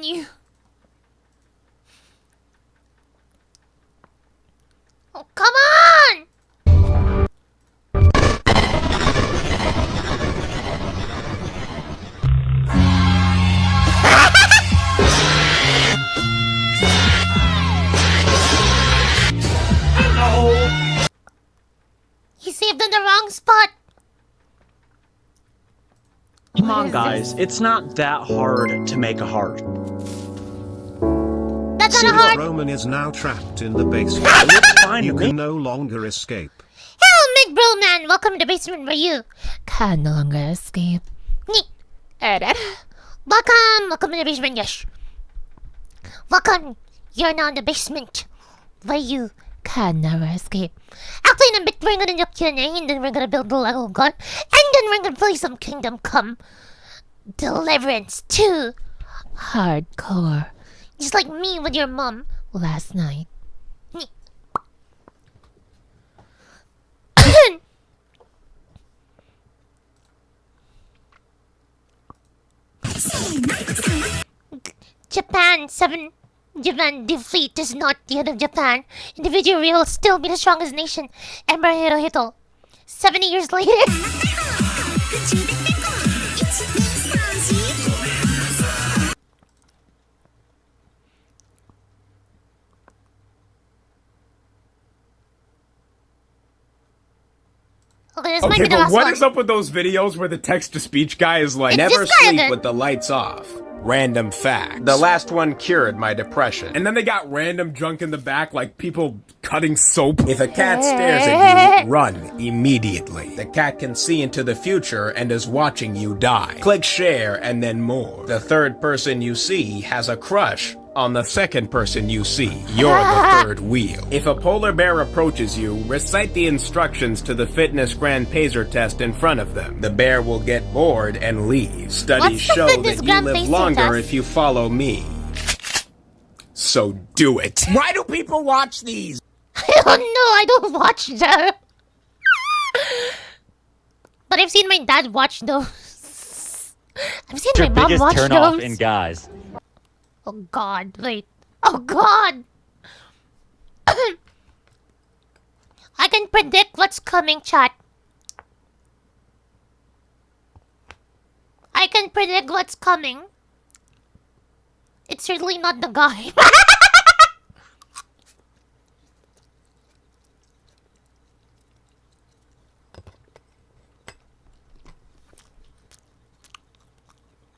on you. Oh, come on! He saved on the wrong spot. Come on, guys. It's not that hard to make a heart. That's not a heart. Roman is now trapped in the basement. You can no longer escape. Hello, Big Bro Man. Welcome to the basement where you can no longer escape. Welcome to the basement, yes. Welcome. You're now in the basement where you can never escape. Actually, in a bit, we're gonna do Q&A, and then we're gonna build the Lego gun, and then we're gonna play some Kingdom Come Deliverance 2 Hardcore. Just like me with your mom last night. Japan defeat is not the end of Japan. Individual will still be the strongest nation. Emperor Hirohito. 70 years later. Okay, this might be the but last what one. is up with those videos where the text-to-speech guy is like, It's never this guy sleep again. with the lights off? Random facts. The last one cured my depression. And then they got random junk in the back, like people cutting soap. If a cat stares at you, run immediately. The cat can see into the future and is watching you die. Click share and then more. The third person you see has a crush on the second person you see. You're the third wheel. If a polar bear approaches you, recite the instructions to the fitness grand pacer test in front of them. The bear will get bored and leave. Studies show that you live longer if you follow me. So do it. Why do people watch these? I don't know, I don't watch them. But I've seen my dad watch those. I've seen my mom watch turn off those. in guys. Oh god, wait. Oh god! I can predict what's coming, chat. I can predict what's coming. It's certainly not the guy.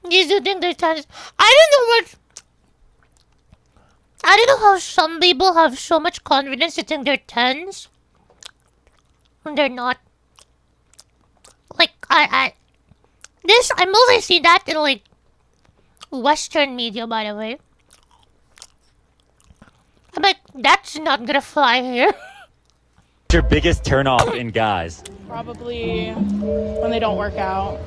You do think there's chance? I don't know how some people have so much confidence to think they're 10s. When they're not. Like, I mostly see that in, like, Western media, by the way. I'm like, that's not gonna fly here. What's your biggest turn off in guys? Probably when they don't work out.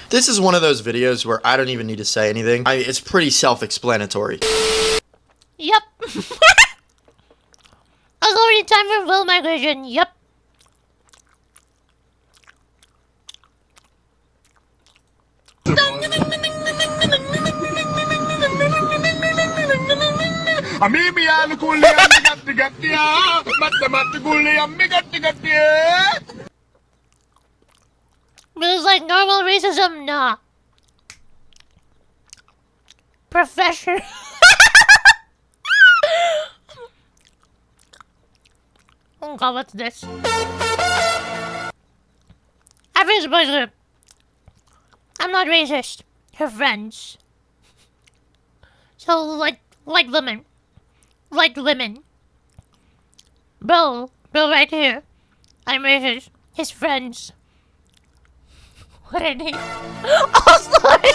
This is one of those videos where I don't even need to say anything. It's pretty self-explanatory. Yep. It's already time for will migration. Yep. Feels like normal racism? Nah. Professor. Oh god, what's this? Average person. I'm not racist. Her friends. So, like women. Like women. Bro right here. I'm racist. His friends. What are they? Oh, sorry!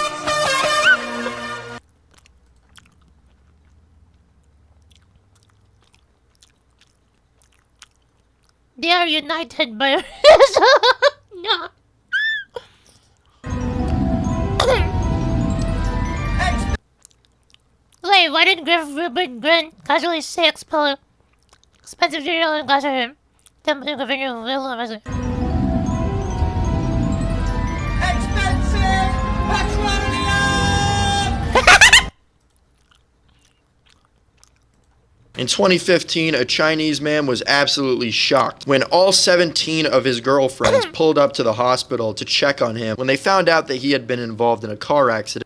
They are united by no. Wait, why did Rupert Grint casually say expensive cereal and got him? Tempting of your will of it. In 2015, a Chinese man was absolutely shocked when all 17 of his girlfriends pulled up to the hospital to check on him when they found out that he had been involved in a car accident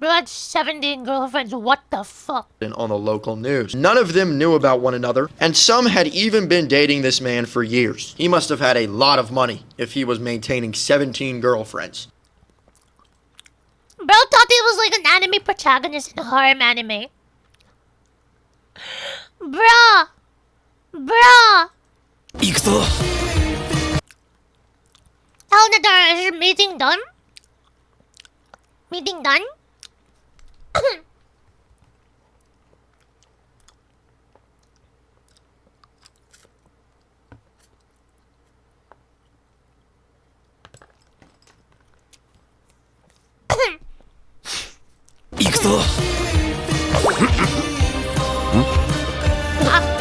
Bro, had 17 girlfriends, what the fuck? on the local news. None of them knew about one another, and some had even been dating this man for years. He must have had a lot of money if he was maintaining 17 girlfriends. Bro thought he was like an anime protagonist in a harem anime. Bruh! Bruh! Elnadar, is your meeting done? Meeting done? Ah,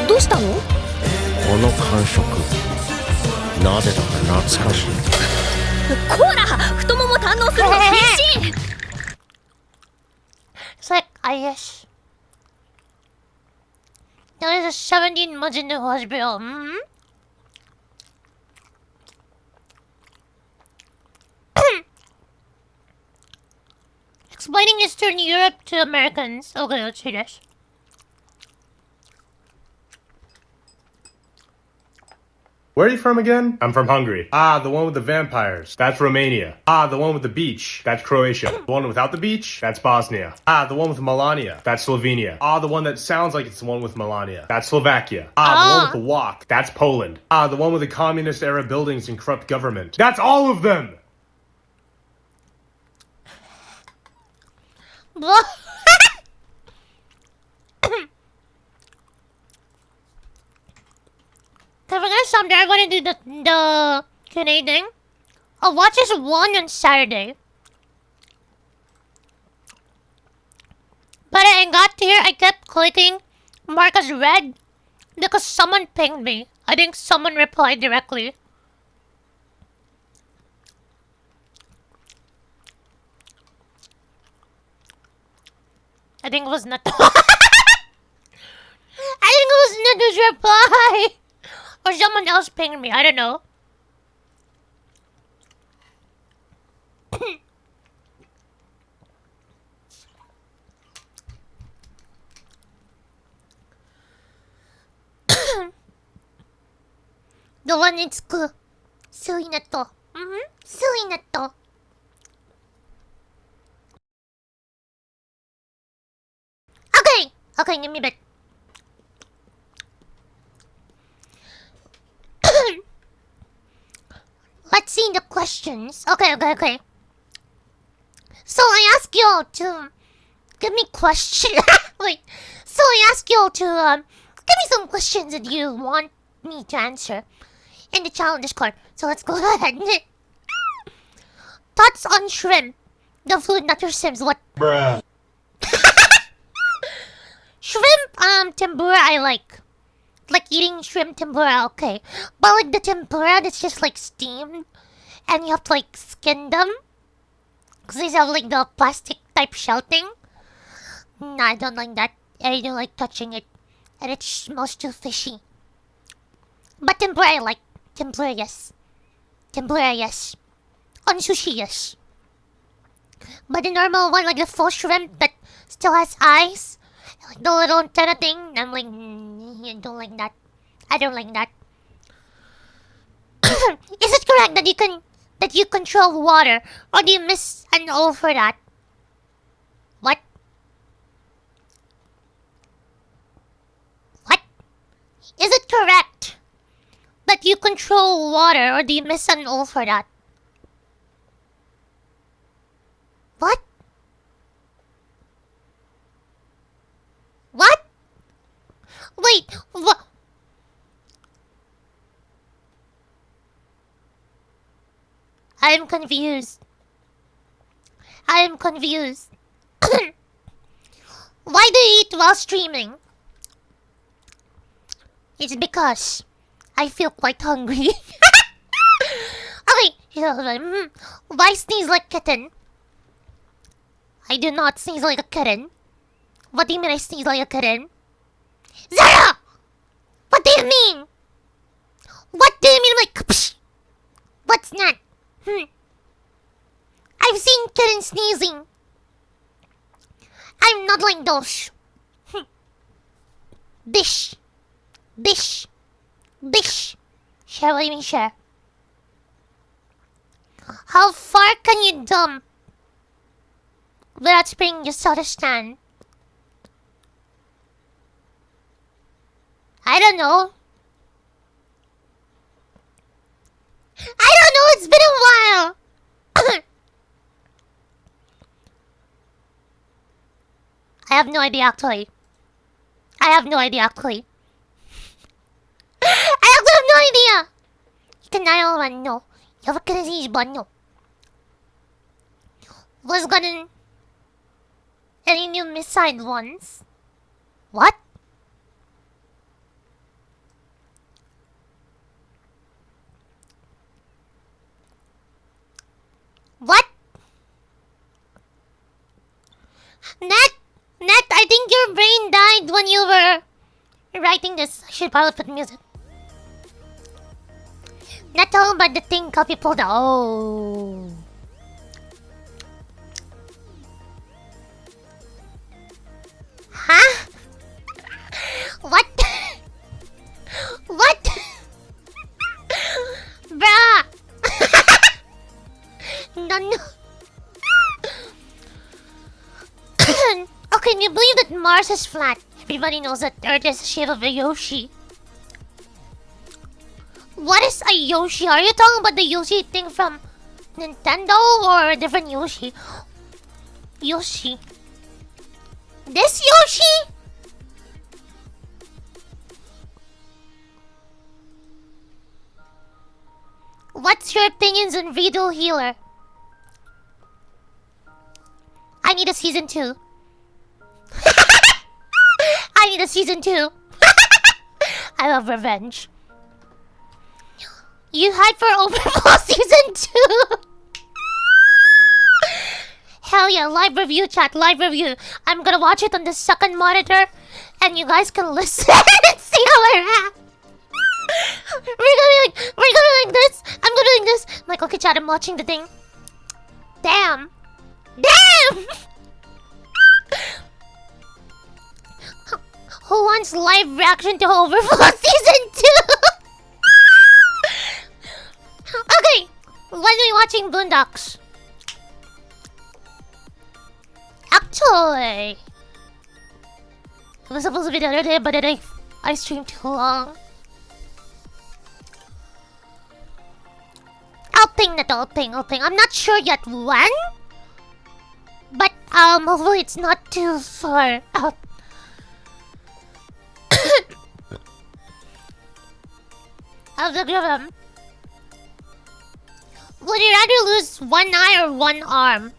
どうしたの？この感触なぜだか懐かしい。こら、太もも堪能するの必死。 It's like, yes. There is a 17 months in the hospital. Explaining Eastern Europe to Americans. Okay, let's see this. Where are you from again? I'm from Hungary. Ah, the one with the vampires. That's Romania. Ah, the one with the beach. That's Croatia. The one without the beach? That's Bosnia. Ah, the one with Melania. That's Slovenia. Ah, the one that sounds like it's the one with Melania. That's Slovakia. Ah, the one with the walk. That's Poland. Ah, the one with the communist-era buildings and corrupt government. That's all of them! Cause we're gonna someday I wanna do the Canadian. I'll watch this one on Saturday. But I got here, I kept clicking mark as red because someone pinged me. I think someone replied directly. I think it was not. I think it was Nato's reply. Or someone else pinged me. I don't know. The one in school. Silly Nato. Silly Nato. Okay. Okay, give me a bit. Let's see the questions. Okay. So I ask y'all to give me questions. Wait. So I ask y'all to give me some questions that you want me to answer in the channel Discord. So let's go ahead. Thoughts on shrimp? The food, not your Sims. What? Bruh. Shrimp, tempura I like. Like eating shrimp tempura, okay. But like the tempura that's just like steamed and you have to like skin them. Because these have like the plastic type shell thing. Nah, I don't like that. I don't like touching it. And it smells too fishy. But tempura I like. Tempura, yes. Tempura, yes. On sushi, yes. But the normal one, like the full shrimp that still has eyes, like the little antenna thing, I'm like, I don't like that. I don't like that. Is it correct that you control water, or do you miss an O for that? What? What? Is it correct that you control water, or do you miss an O for that? What? What? Wait, what? I am confused. I am confused. Why do you eat while streaming? It's because I feel quite hungry. Okay, Why sneeze like kitten? I do not sneeze like a kitten. What do you mean I sneeze like a kitten? Zara! What do you mean? What do you mean like psh? What's that? I've seen kittens sneezing. I'm not like those. Bish. Bish. Bish. Share, what do you mean share? How far can you dump without spraying your soda stand? I don't know. I don't know, it's been a while. I have no idea actually. I have no idea actually. I actually have no idea. 이건 no. 여기까지 이번요. Was gotten any new missile ones? What? What? Nat, I think your brain died when you were writing this. I should probably put music. Not talking about the thing copy pulled out. Oh. Huh? What? What? Bruh. No. Oh, can you believe that Mars is flat? Everybody knows that Earth is the shape of a Yoshi. What is a Yoshi? Are you talking about the Yoshi thing from Nintendo or a different Yoshi? Yoshi. This Yoshi? What's your opinions on Riddle Healer? I need a season 2. I need a season 2. I love revenge. You hype for Overflow season 2. Hell yeah, live review chat, live review. I'm gonna watch it on the second monitor and you guys can listen and see how I react. We're gonna be like this. I'm gonna be like this. I'm like, okay chat, I'm watching the thing. Damn. Who wants live reaction to Overflow season 2? Okay, when are we watching Boondocks? Actually, it was supposed to be the other day, but then I streamed too long. I'll ping. I'm not sure yet when, but hopefully it's not too far out. Of the group. Would you rather lose one eye or one arm?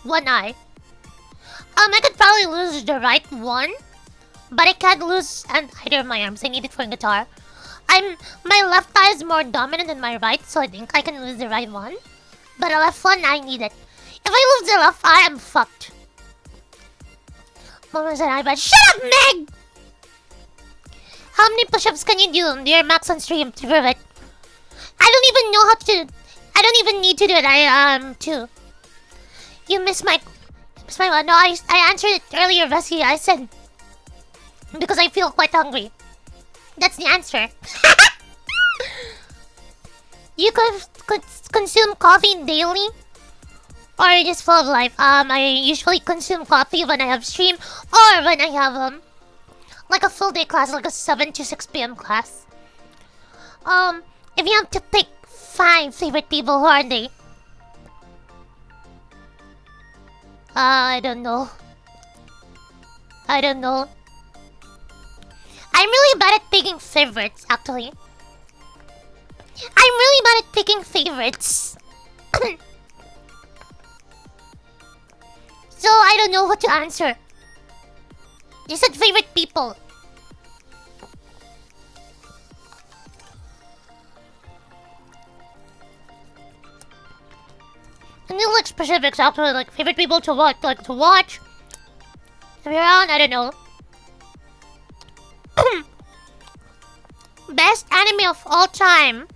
One eye. I could probably lose the right one, but I can't lose either of my arms. I need it for guitar. My left eye is more dominant than my right, so I think I can lose the right one. But the left one, I need it. If I lose the left eye, I'm fucked. Mama said I bet. Shut up, Meg! How many push-ups can you do? Your max on stream to prove it. I don't even know how to. I don't even need to do it. Too. You miss my one. No, I answered it earlier, Vessi. I said because I feel quite hungry. That's the answer. You could consume coffee daily, or just full of life. I usually consume coffee when I have stream, or when I have like a full day class, like a 7 to 6 p.m. class. If you have to pick 5 favorite people, who are they? I don't know. I'm really bad at picking favorites, actually. I'm really bad at picking favorites. So I don't know what to answer. You said favorite people. I need like specifics actually, like favorite people to watch, If you're around, I don't know. Best anime of all time.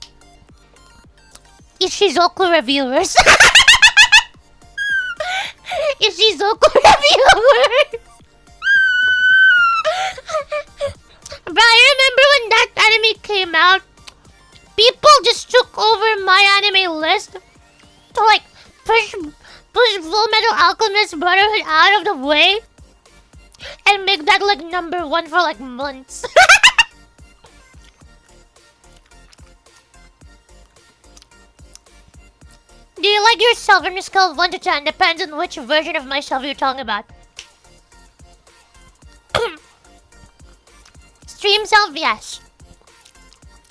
Ishizoku reviewers. Ishizoku reviewers. But I remember when that anime came out, people just took over my anime list to like push Full Metal Alchemist Brotherhood out of the way and make that like #1 for like months. Do you like yourself on a scale of 1 to 10? Depends on which version of myself you're talking about. Stream self, yes.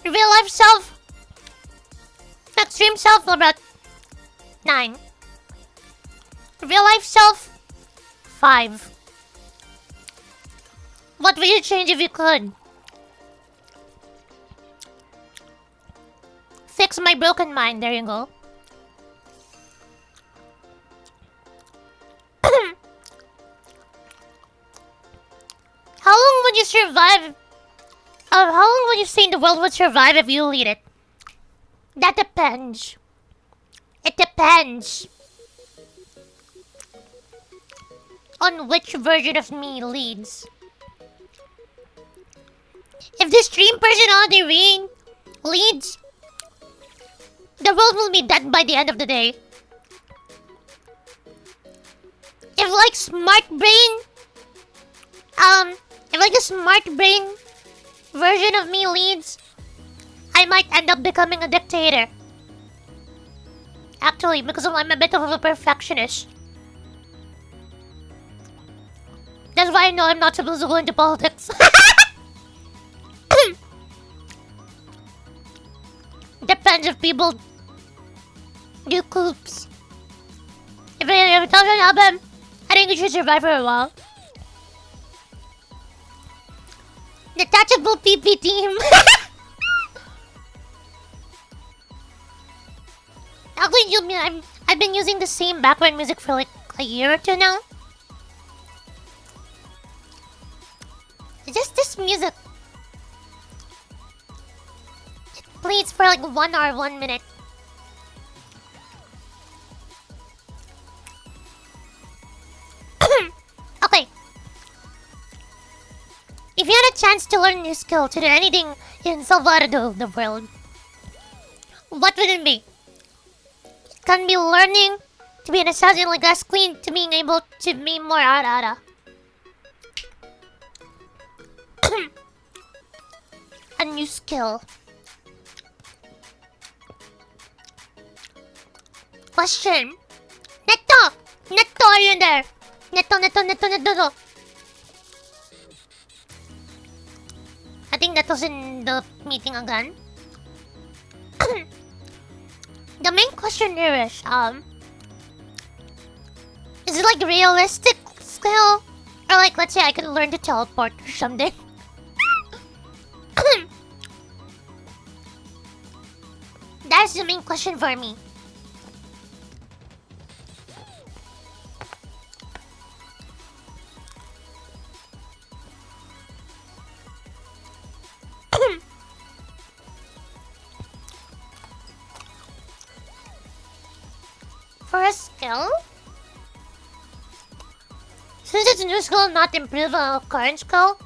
Real life self? Extreme self, about 9. Real life self? 5. What would you change if you could? Fix my broken mind, there you go. How long would you survive? How long would you say the world would survive if you lead it? That depends. It depends on which version of me leads. If the stream personality leads, the world will be dead by the end of the day. If like smart brain, if like a smart brain version of me leads, I might end up becoming a dictator. Actually, because I'm a bit of a perfectionist. That's why I know I'm not supposed to go into politics. Depends if people do coups. If it doesn't happen, I think you should survive for a while. Detachable PP team. Actually, I've been using the same background music for like a year or two now. Just this music. It plays for like 1 hour, 1 minute. Okay. If you had a chance to learn a new skill to do anything in Salvador, the world, what would it be? It can be learning to be an assassin like us, queen, to being able to be more ara. A new skill. Question. Neto! Neto, are you there? Neto. I think that was in the meeting again. The main question here is it like realistic skill? Or like, let's say I can learn to teleport or something. That's the main question for me. For a skill? Since it's a new skill, not improve a current skill?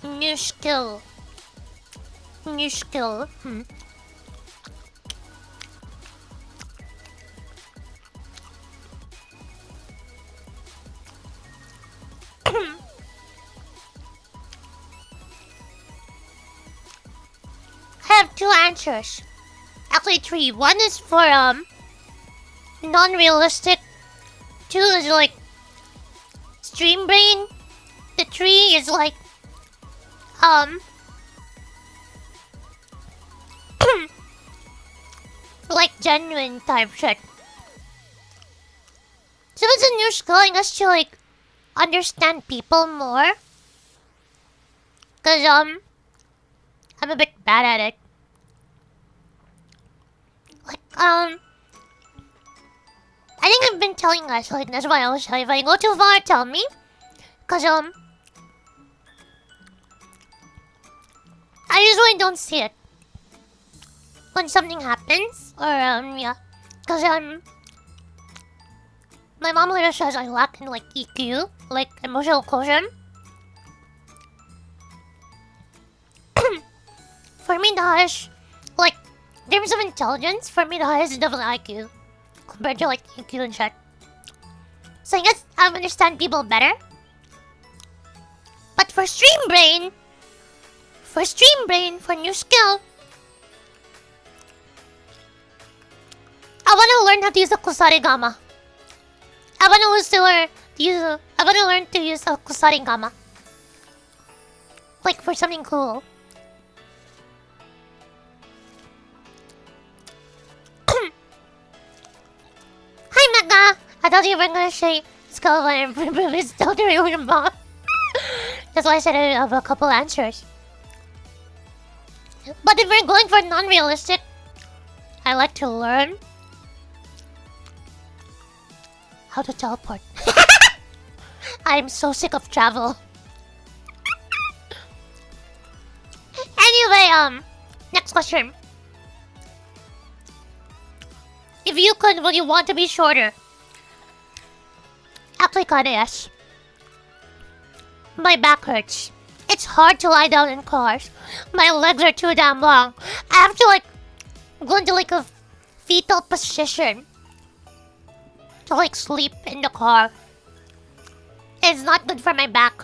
New skill. I have 2 answers. Actually 3. 1 is for non-realistic. 2 is like stream brain. The 3 is like like genuine type shit. So it's a new skill, I guess, to like understand people more. Cause I'm a bit bad at it. I think I've been telling guys, like, that's why I was shy. If I go too far, tell me. Cause, I usually don't see it when something happens, or, yeah. Cause, my mom later says I lack in, like, EQ, like, emotional quotient. For me, the highest, like, in terms of intelligence, for me, the highest is definitely IQ. Compared to, like, EQ and shit. So I guess I understand people better. But for stream brain, for new skill, I wanna learn how to use a kusarigama. I wanna learn to use a kusarigama. Like for something cool. Hi Mega! I thought you were gonna say skill and improve is still the real bomb. That's why I said I have a couple answers. But if we're going for non-realistic, I like to learn how to teleport. I'm so sick of travel. Anyway, next question. If you could, would you want to be shorter? Actually, kinda yes. My back hurts. It's hard to lie down in cars. My legs are too damn long. I have to like go into like a fetal position to like sleep in the car. It's not good for my back.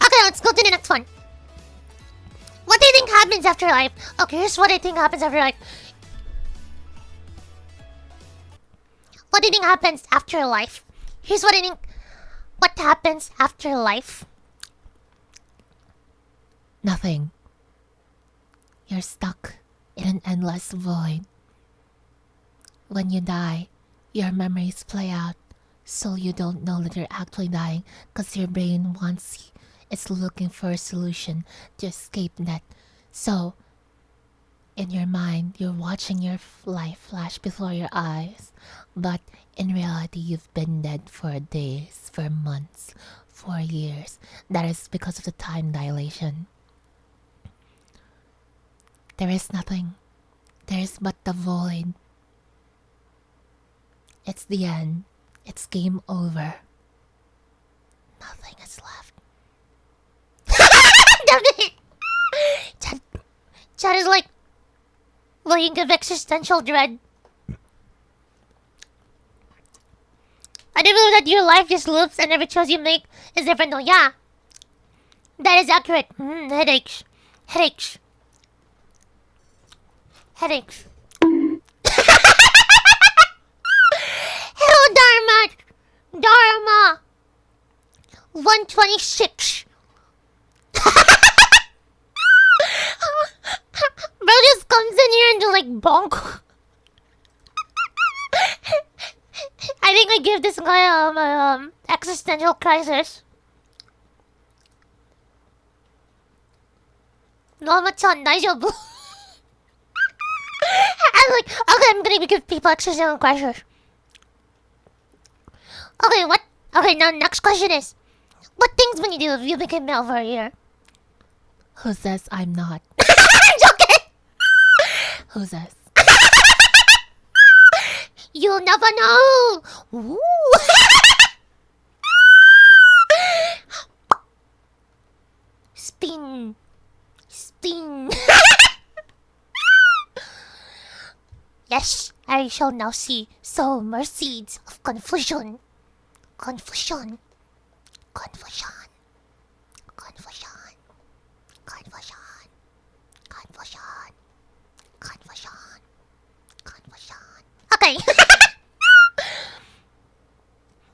Okay, let's go to the next one. What do you think happens after life? Okay, here's what I think happens after life. What do you think happens after life? Here's what I think. What happens after life? Nothing. You're stuck in an endless void. When you die, your memories play out, so you don't know that you're actually dying, because your brain wants, it's looking for a solution to escape that. So, in your mind, you're watching your life flash before your eyes, but in reality, you've been dead for days, for months, for years. That is because of the time dilation. There is nothing. There is but the void. It's the end. It's game over. Nothing is left. Chad is like looking of existential dread. I do believe that your life just loops and every choice you make is different though. Yeah. That is accurate. Headaches. Headaches. Headaches. Hello, Dharma. Dharma. 126. Bro just comes in here and just like bonk. I think I give this guy existential crisis. Norma-chan, daijoubu. I'm like, okay, I'm gonna give people existential crisis. Okay, what? Okay, now next question is, what things will you do if you became male for a year? Who says I'm not? I'm joking! Who says? You'll never know! Ooh. Spin. Spin. Yes, I shall now see so more seeds of confusion. Confusion. Confusion. Confusion. Confusion. Confusion. Confusion. Confusion. Okay.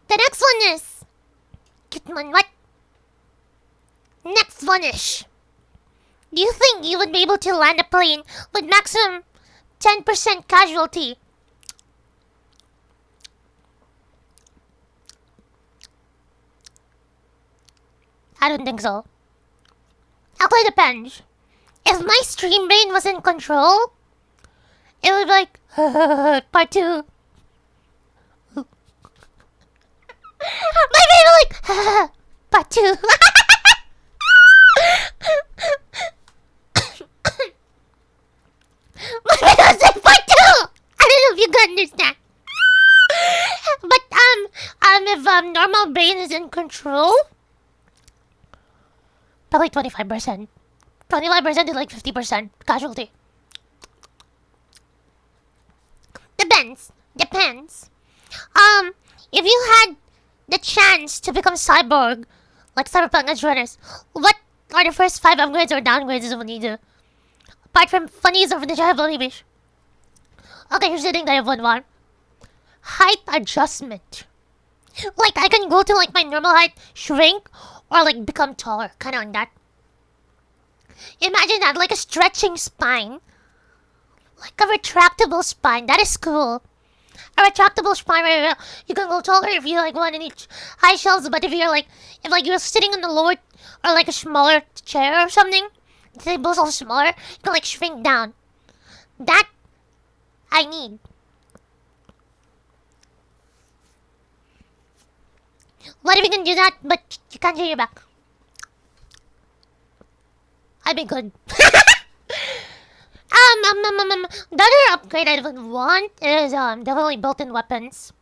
The next one is... Cute one, what? Next one is... Do you think you would be able to land a plane with maximum 10% casualty? I don't think so. Actually, it depends. If my stream brain was in control, it would be like, part 2. My brain would be like, part 2. My brain was like, part 2! I don't know if you can understand. But, if normal brain is in control, probably 25%. 25% to like 50% casualty. Depends. If you had the chance to become cyborg, like Cyberpunk Edge Runners, what are the first 5 upgrades or downgrades you would need to? Apart from funnies or the giant bish. Okay, here's the thing that I would want. Height adjustment. Like, I can go to like my normal height, shrink, or like become taller. Kinda like that. Imagine that, like a stretching spine. Like a retractable spine. That is cool. A retractable spine where you can go taller if you like one in each high shelves, but if you're sitting in the lower or like a smaller chair or something, they both are smaller, you can like shrink down. That I need. What if you can do that, but you can't hear your back? I'd be good. The other upgrade I would want is definitely built-in weapons.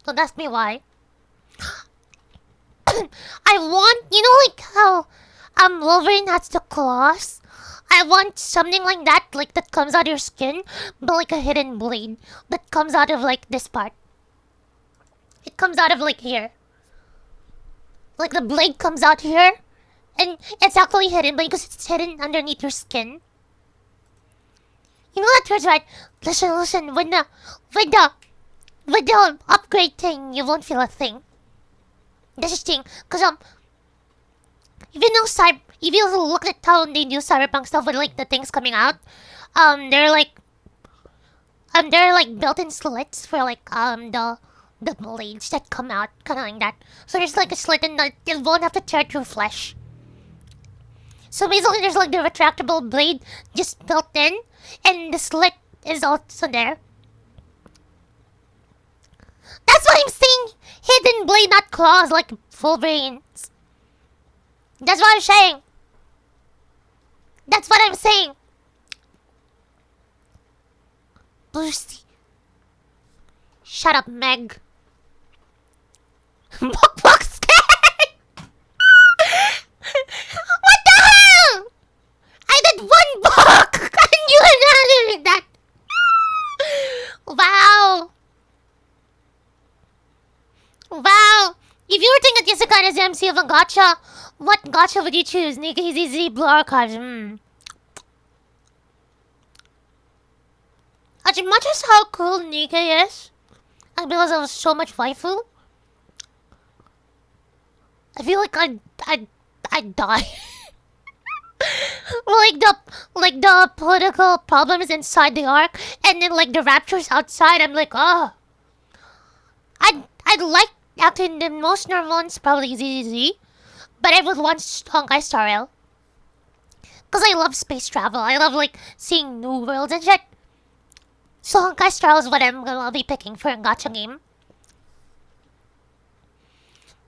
Don't ask me why. I want, you know, like how Wolverine has the claws. I want something like that, like that comes out of your skin, but like a hidden blade that comes out of like this part. It comes out of like here. Like the blade comes out here, and it's actually hidden, but because it's hidden underneath your skin. You know that hurts, right? Listen, with the upgrade thing, you won't feel a thing. This is thing, cause if you look at how they do cyberpunk stuff with like the things coming out, they're like built-in slits for like the blades that come out, kind of like that. So there's like a slit and it won't have to tear through flesh. So basically there's like the retractable blade just built in, and the slit is also there. That's what I'm saying! Hidden blade, not claws like Wolverines. That's what I'm saying. That's what I'm saying. Boosty. Shut up, Meg. Buck scared! What the hell? I did 1 buck! And you are not doing that! Wow! Wow! If you were thinking Yasukai is the MC of a gacha, what gacha would you choose? Nika ZZ Blue Archives. As much as how cool Nika is, and because of so much waifu, I feel like I'd die. like the political problems inside the arc, and then like the raptures outside. I'm like, oh, I'd like actually the most normal ones probably ZZZ, but I would want Honkai Star Rail, cause I love space travel. I love like seeing new worlds and shit. So Honkai Star Rail is what I'm gonna be picking for a gacha game.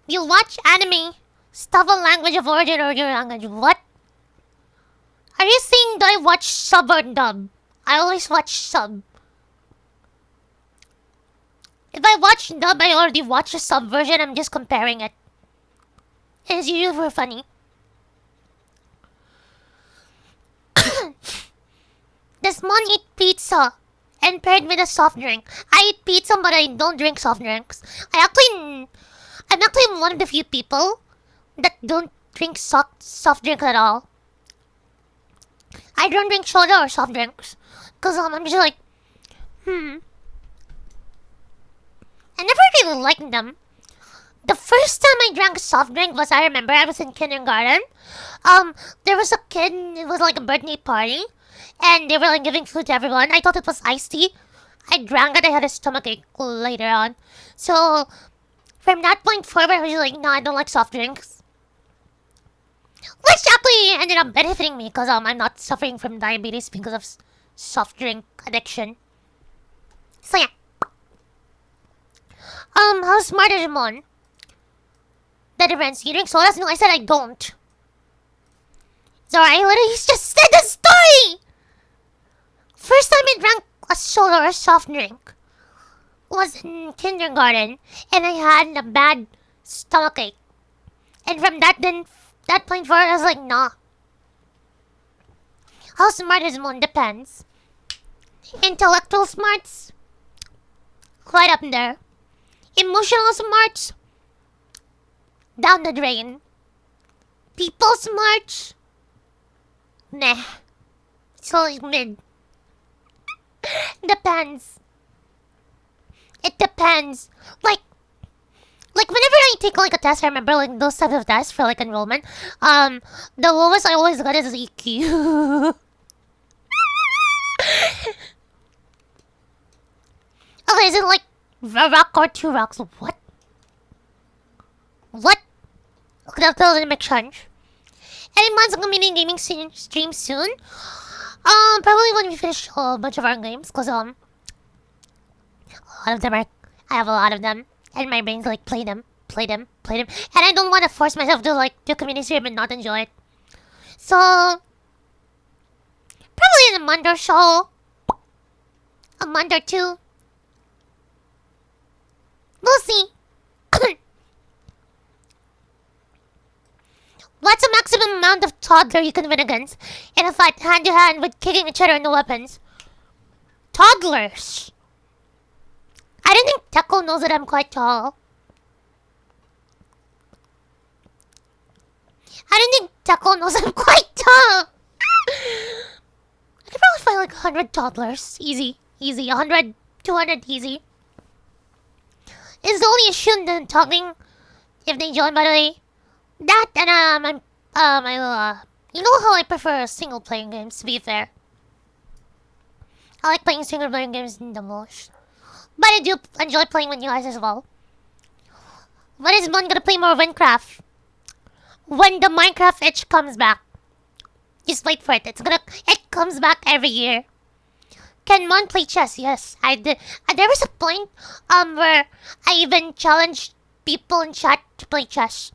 You watch anime, stuff a language of origin or your language. What? Are you saying do I watch sub or dub? I always watch sub. If I watch dub, I already watched the sub version. I'm just comparing it. It's usually for funny. Does Mon eat pizza and paired with a soft drink? I eat pizza, but I don't drink soft drinks. I'm actually one of the few people that don't drink soft drinks at all. I don't drink soda or soft drinks, cause I'm just like, I never really liked them. The first time I I drank a soft drink was I remember I was in kindergarten. There was a kid, it was like a birthday party, and they were like giving food to everyone. I thought it was iced tea. I drank it, I had a stomachache later on. So, from that point forward, I was like, no, I don't like soft drinks. Which actually ended up benefiting me because I'm not suffering from diabetes because of soft drink addiction. So yeah. How smart is Mon? The difference, you drink sodas? No, I said I don't. So I literally just said the story! First time I drank a soda or a soft drink was in kindergarten, and I had a bad stomachache. And from that point forward, I was like, nah. How smart is Mon? Depends. Intellectual smarts? Right up there. Emotional smarts? Down the drain. People smarts? Meh. It's like mid. Depends. It depends. Like whenever I take like a test, I remember like those types of tests for like enrollment. The lowest I always got is EQ. Okay, is it like a rock or 2 rocks? What? What? Okay, that doesn't make sense. Any months I'm gonna be gaming stream soon. Probably when we finish a bunch of our games, cause a lot of them are. I have a lot of them, and my brain's like play them, and I don't want to force myself to like do community stream and not enjoy it. So probably in a month or so, a month or 2. We'll see. What's the maximum amount of toddler you can win against in a fight hand-to-hand with kicking each other in the weapons? Toddlers. I don't think Teko knows that I'm quite tall. I don't think Teko knows I'm quite tall. I could probably fight like 100 toddlers. Easy. 100, 200, easy. It's only a shun than talking if they join, by the way. That and you know how I prefer single player games, to be fair. I like playing single player games the most. But I do enjoy playing with you guys as well. When is Mon gonna play more Minecraft? When the Minecraft itch comes back. Just wait for it. It comes back every year. Can Mon play chess? Yes, I did. There was a point where I even challenged people in chat to play chess.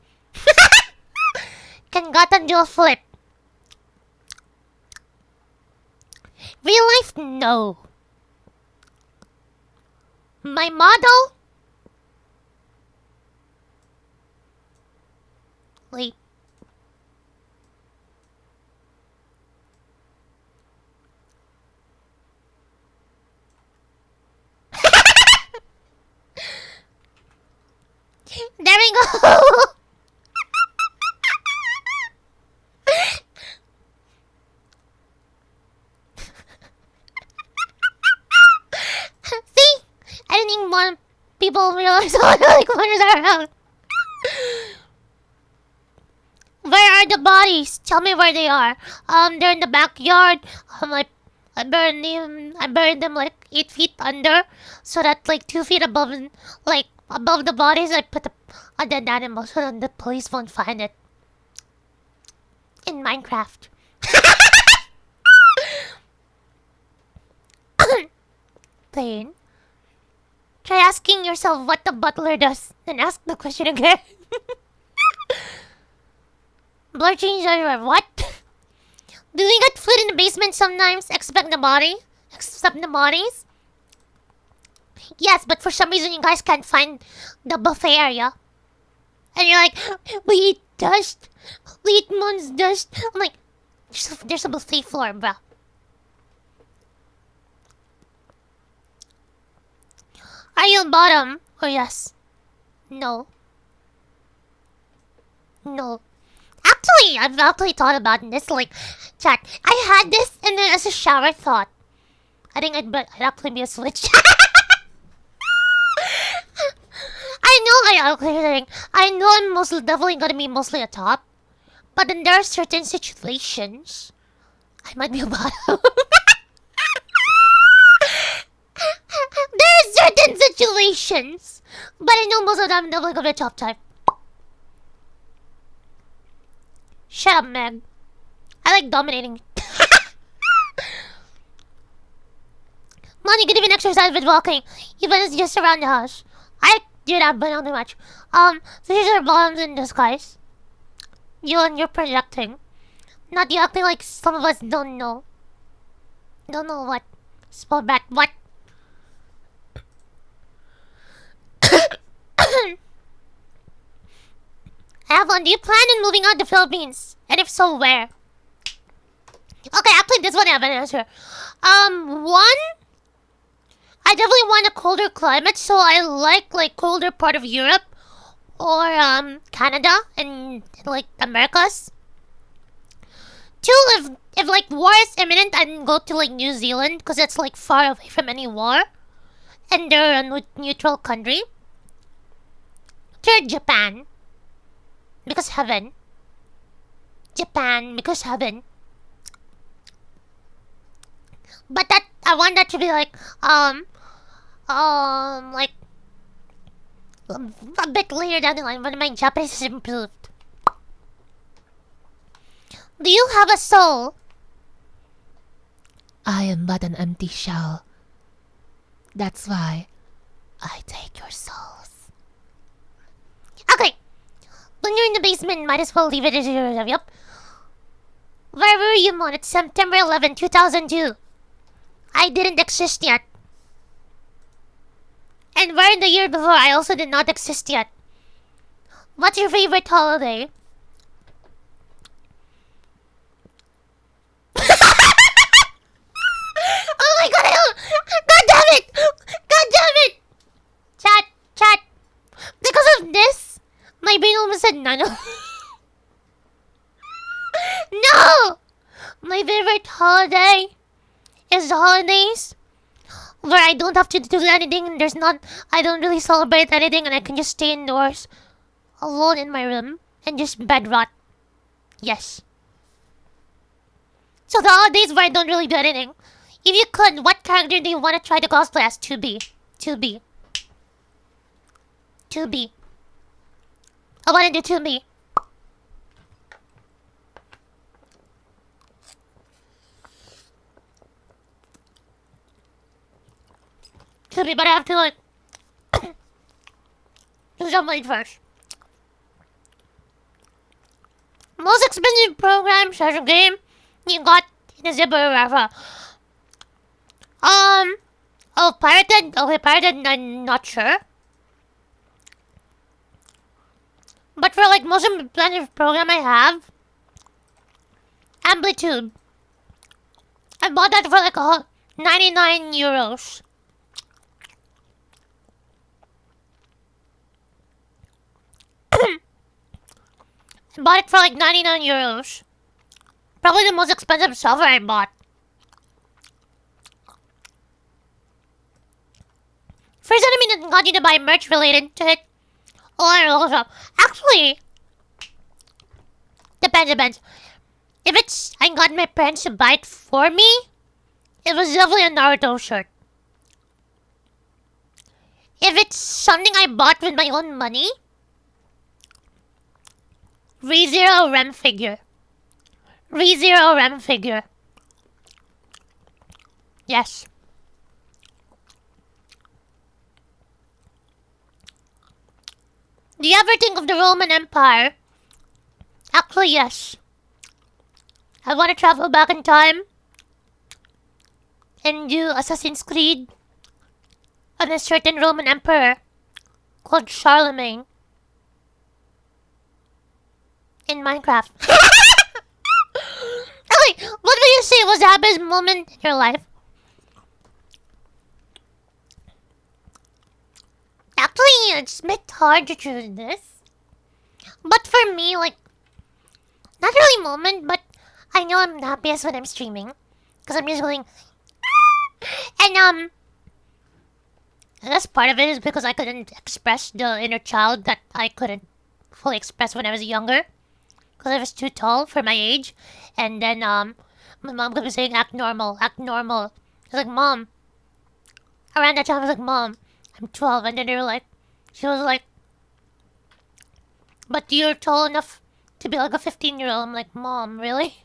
Can Gotham do a flip? Real life? No. My model? Wait. There we go! See? I don't think more people realize how like monsters are around. Where are the bodies? Tell me where they are. They're in the backyard. I buried them like 8 feet under, so that like 2 feet above the bodies, I put a dead animal so that the police won't find it. In Minecraft. Plain. Try asking yourself what the butler does, then ask the question again. Blur change everywhere. What? Do we get food in the basement sometimes? Except the bodies? Yes, but for some reason you guys can't find the buffet area. And you're like, we eat dust. We eat Mon's dust. I'm like, there's a buffet floor, bruh. Are you bottom? Or yes? No. No. Actually, I've actually thought about this. Like, chat, I had this and then as a shower thought. I think I'd actually be a switch. I I know I'm definitely gonna be mostly a top, but then there are certain situations I might be a bottom. There are certain situations, but I know most of them I'm definitely gonna be a top type. Shut up, Meg. I like dominating. Money, could even exercise with walking, even if it's just around the house. I do that, but not too much. These are bombs in disguise. You're projecting. Not you acting like some of us don't know. Don't know what. Spell back what? I have one. Do you plan on moving out the Philippines? And if so, where? Okay, actually this one I have an answer. One, I definitely want a colder climate, so I like colder part of Europe or Canada and like Americas. Two, if like war is imminent, I can go to like New Zealand because it's like far away from any war, and they're a neutral country. Third, Japan, because heaven. Japan, because heaven. But that I want that to be like like a bit later down the line when my Japanese is improved. Do you have a soul? I am but an empty shell. That's why I take your souls. Okay. When you're in the basement, might as well leave it as yours. Yup. Where were you, Mon? It's September 11, 2002. I didn't exist yet. And where in the year before, I also did not exist yet. What's your favorite holiday? Oh my god, God damn it! God damn it! Chat. Because of this, my brain almost said nano. No! My favorite holiday is the holidays where I don't have to do anything and I don't really celebrate anything and I can just stay indoors alone in my room and just bed rot. Yes. So the holidays where I don't really do anything. If you could, what character do you want to try to cosplay as? 2B. I want to do 2B. But I have to do something first. Most expensive program / game you got in a zipper raffle. Pirated? Okay, pirated, I'm not sure. But for like most expensive program I have, Amplitude. I bought that for like 99 euros. I bought it for like 99 euros. Probably the most expensive software I bought. First enemy that got you to buy merch related to it. Or also, actually, depends. If it's I got my parents to buy it for me, it was definitely a Naruto shirt. If it's something I bought with my own money, ReZero Rem figure. Yes. Do you ever think of the Roman Empire? Actually, yes. I want to travel back in time and do Assassin's Creed on a certain Roman emperor called Charlemagne in Minecraft. Okay, what would you say was the happiest moment in your life? Actually, it's a bit hard to choose this. But for me, like, not really moment, but I know I'm happiest when I'm streaming. Because I'm just going... And, I guess part of it is because I couldn't express the inner child that I couldn't fully express when I was younger. Because I was too tall for my age. And then my mom kept saying, act normal, act normal. I was like, Mom. Around that time, I was like, Mom, I'm 12. And then she was like, but you're tall enough to be like a 15-year-old. I'm like, Mom, really?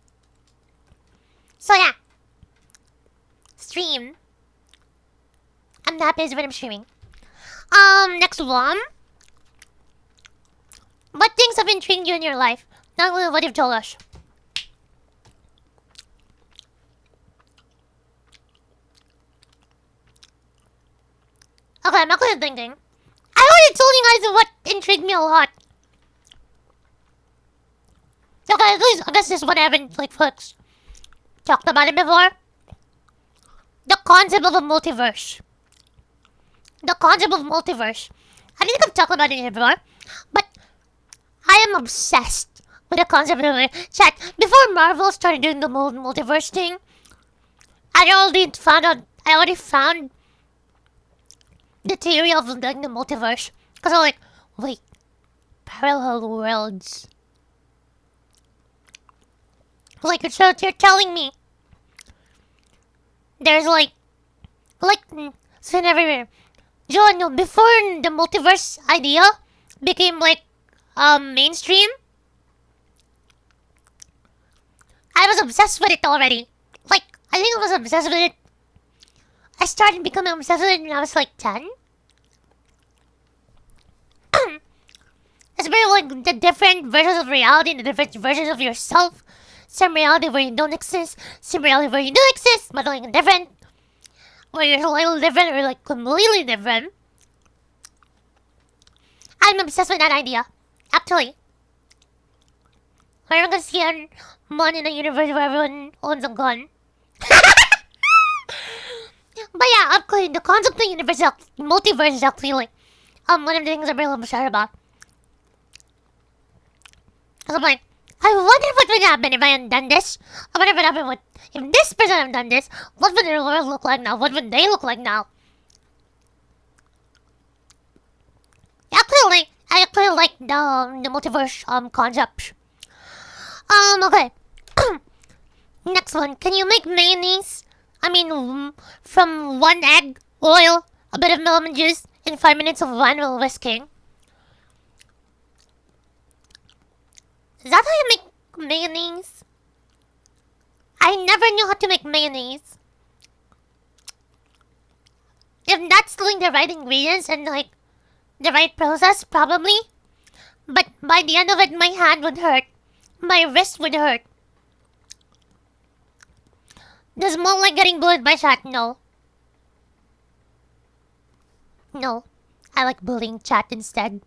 So yeah. Stream. I'm not busy when I'm streaming. Next one. What things have intrigued you in your life? Not only what you've told us. Okay, I'm actually thinking. I already told you guys what intrigued me a lot. Okay, at least I guess this is what I haven't talked about it before. The concept of a multiverse. The concept of multiverse. I think I've talked about it here before, but I am obsessed with the concept of it. Chat, before Marvel started doing the multiverse thing, I already found the theory of like the multiverse. Because I'm like, wait, parallel worlds. Like, so you're telling me there's sin everywhere. Joe, no, before the multiverse idea became mainstream, I was obsessed with it already. Like, I think I was obsessed with it. I started becoming obsessed with it when I was 10. It's very like the different versions of reality and the different versions of yourself. Some reality where you don't exist, some reality where you do exist, but different. Where you're a little different or completely different. I'm obsessed with that idea. Actually. We're gonna see one in a universe where everyone owns a gun. But yeah, actually, the concept of the multiverse is actually one of the things I'm really upset about. Because I'm like, I wonder what would happen if I hadn't done this. I wonder what would happen if this person had done this. What would their world look like now? What would they look like now? I actually like the multiverse concept. Okay. Next one. Can you make mayonnaise? From one egg, oil, a bit of lemon juice, and 5 minutes of wine while whisking. Is that how you make mayonnaise? I never knew how to make mayonnaise. If that's the right ingredients and the right process, probably. But by the end of it, my hand would hurt. My wrist would hurt. Does more like getting bullied by chat? No. No. I like bullying chat instead.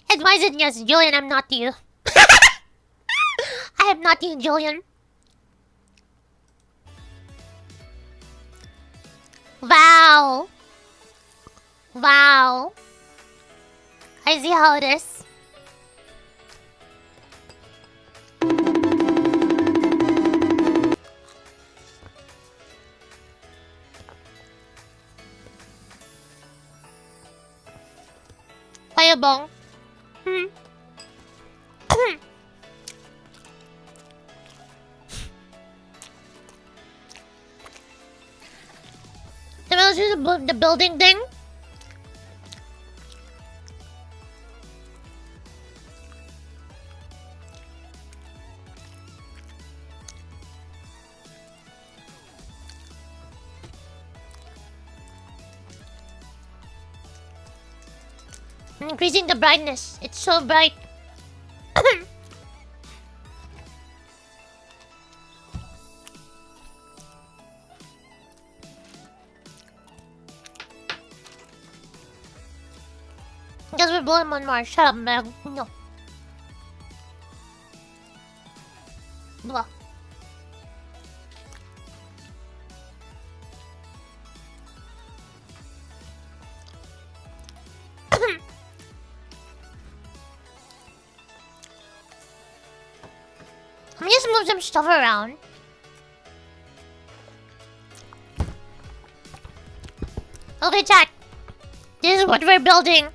Advise it, yes, Julian, I'm not you. I am not you, Julian. Wow. Wow. I see how it is. Payabong. The building thing. I'm increasing the brightness. It's so bright. Because we're blowing on Mars. Shut up, Meg. No. Blah. Let me just move some stuff around. Okay, chat. This is what we're building.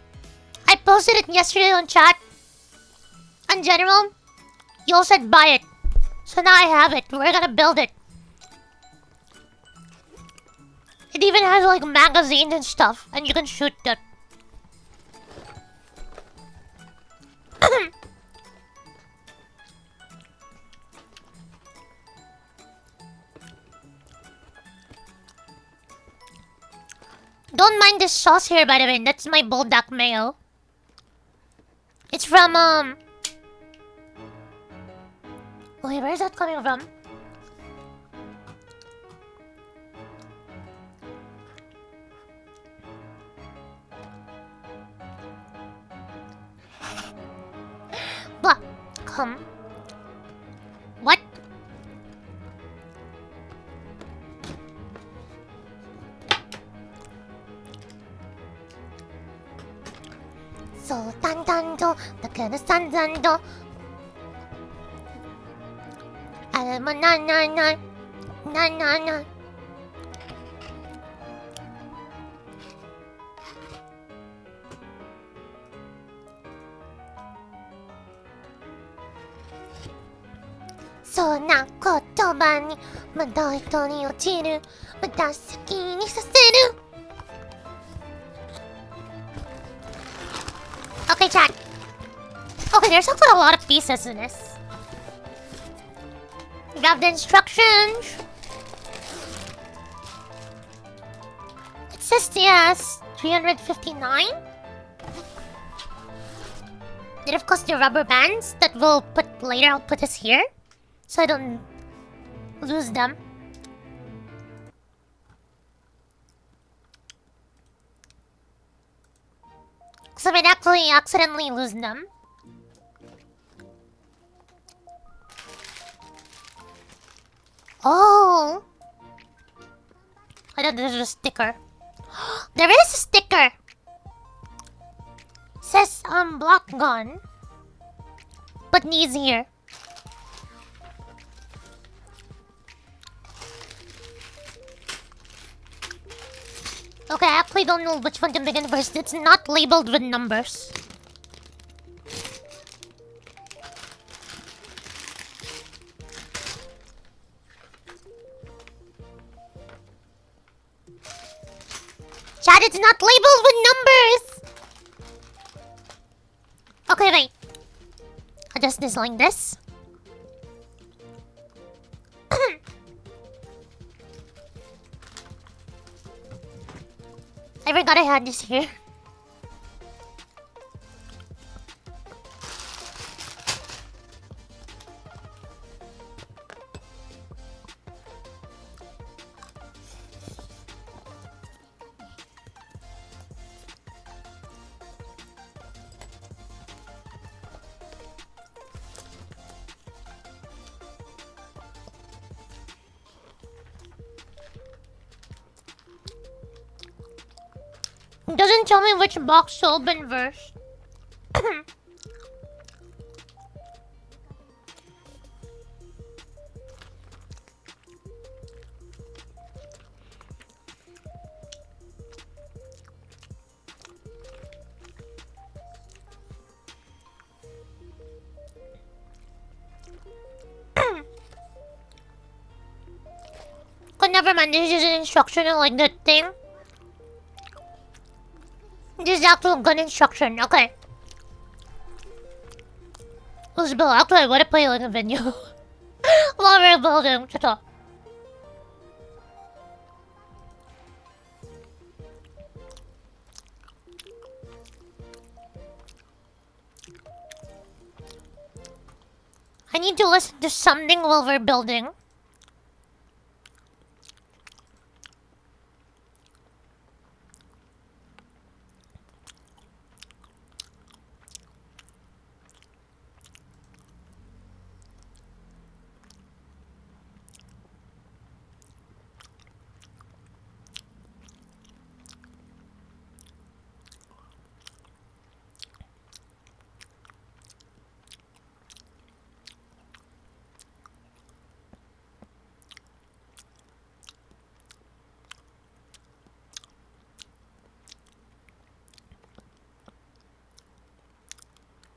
I posted it yesterday on chat. In general, you all said buy it. So now I have it. We're gonna build it. It even has like magazines and stuff, and you can shoot that. Don't mind this sauce here, by the way. That's my bulldog mayo. It's from wait, where is that coming from? Blah. Come. What? So tan tan do, the kind of san san do. I'm a na na na, na na na. So na kotoba ni mada hito ni ochiru, mada saki ni saseru. Okay, chat. Okay, there's actually a lot of pieces in this. We have the instructions. It says yes, 359. Then of course the rubber bands that we'll put later. I'll put this here, so I don't lose them. So I might actually accidentally lose them. Oh! I thought this was a sticker. There is a sticker! Says block gun. But needs here. Okay, I actually don't know which one to begin first. It's not labeled with numbers. Chat, it's not labeled with numbers! Okay, wait. Adjust this like this. I forgot I had this here. It doesn't tell me which box to open first. Oh, never mind. This is an instructional like that thing. This is actual gun instruction. Okay. Let's build. Actually, I want to play like a video while we're building. Chata. I need to listen to something while we're building.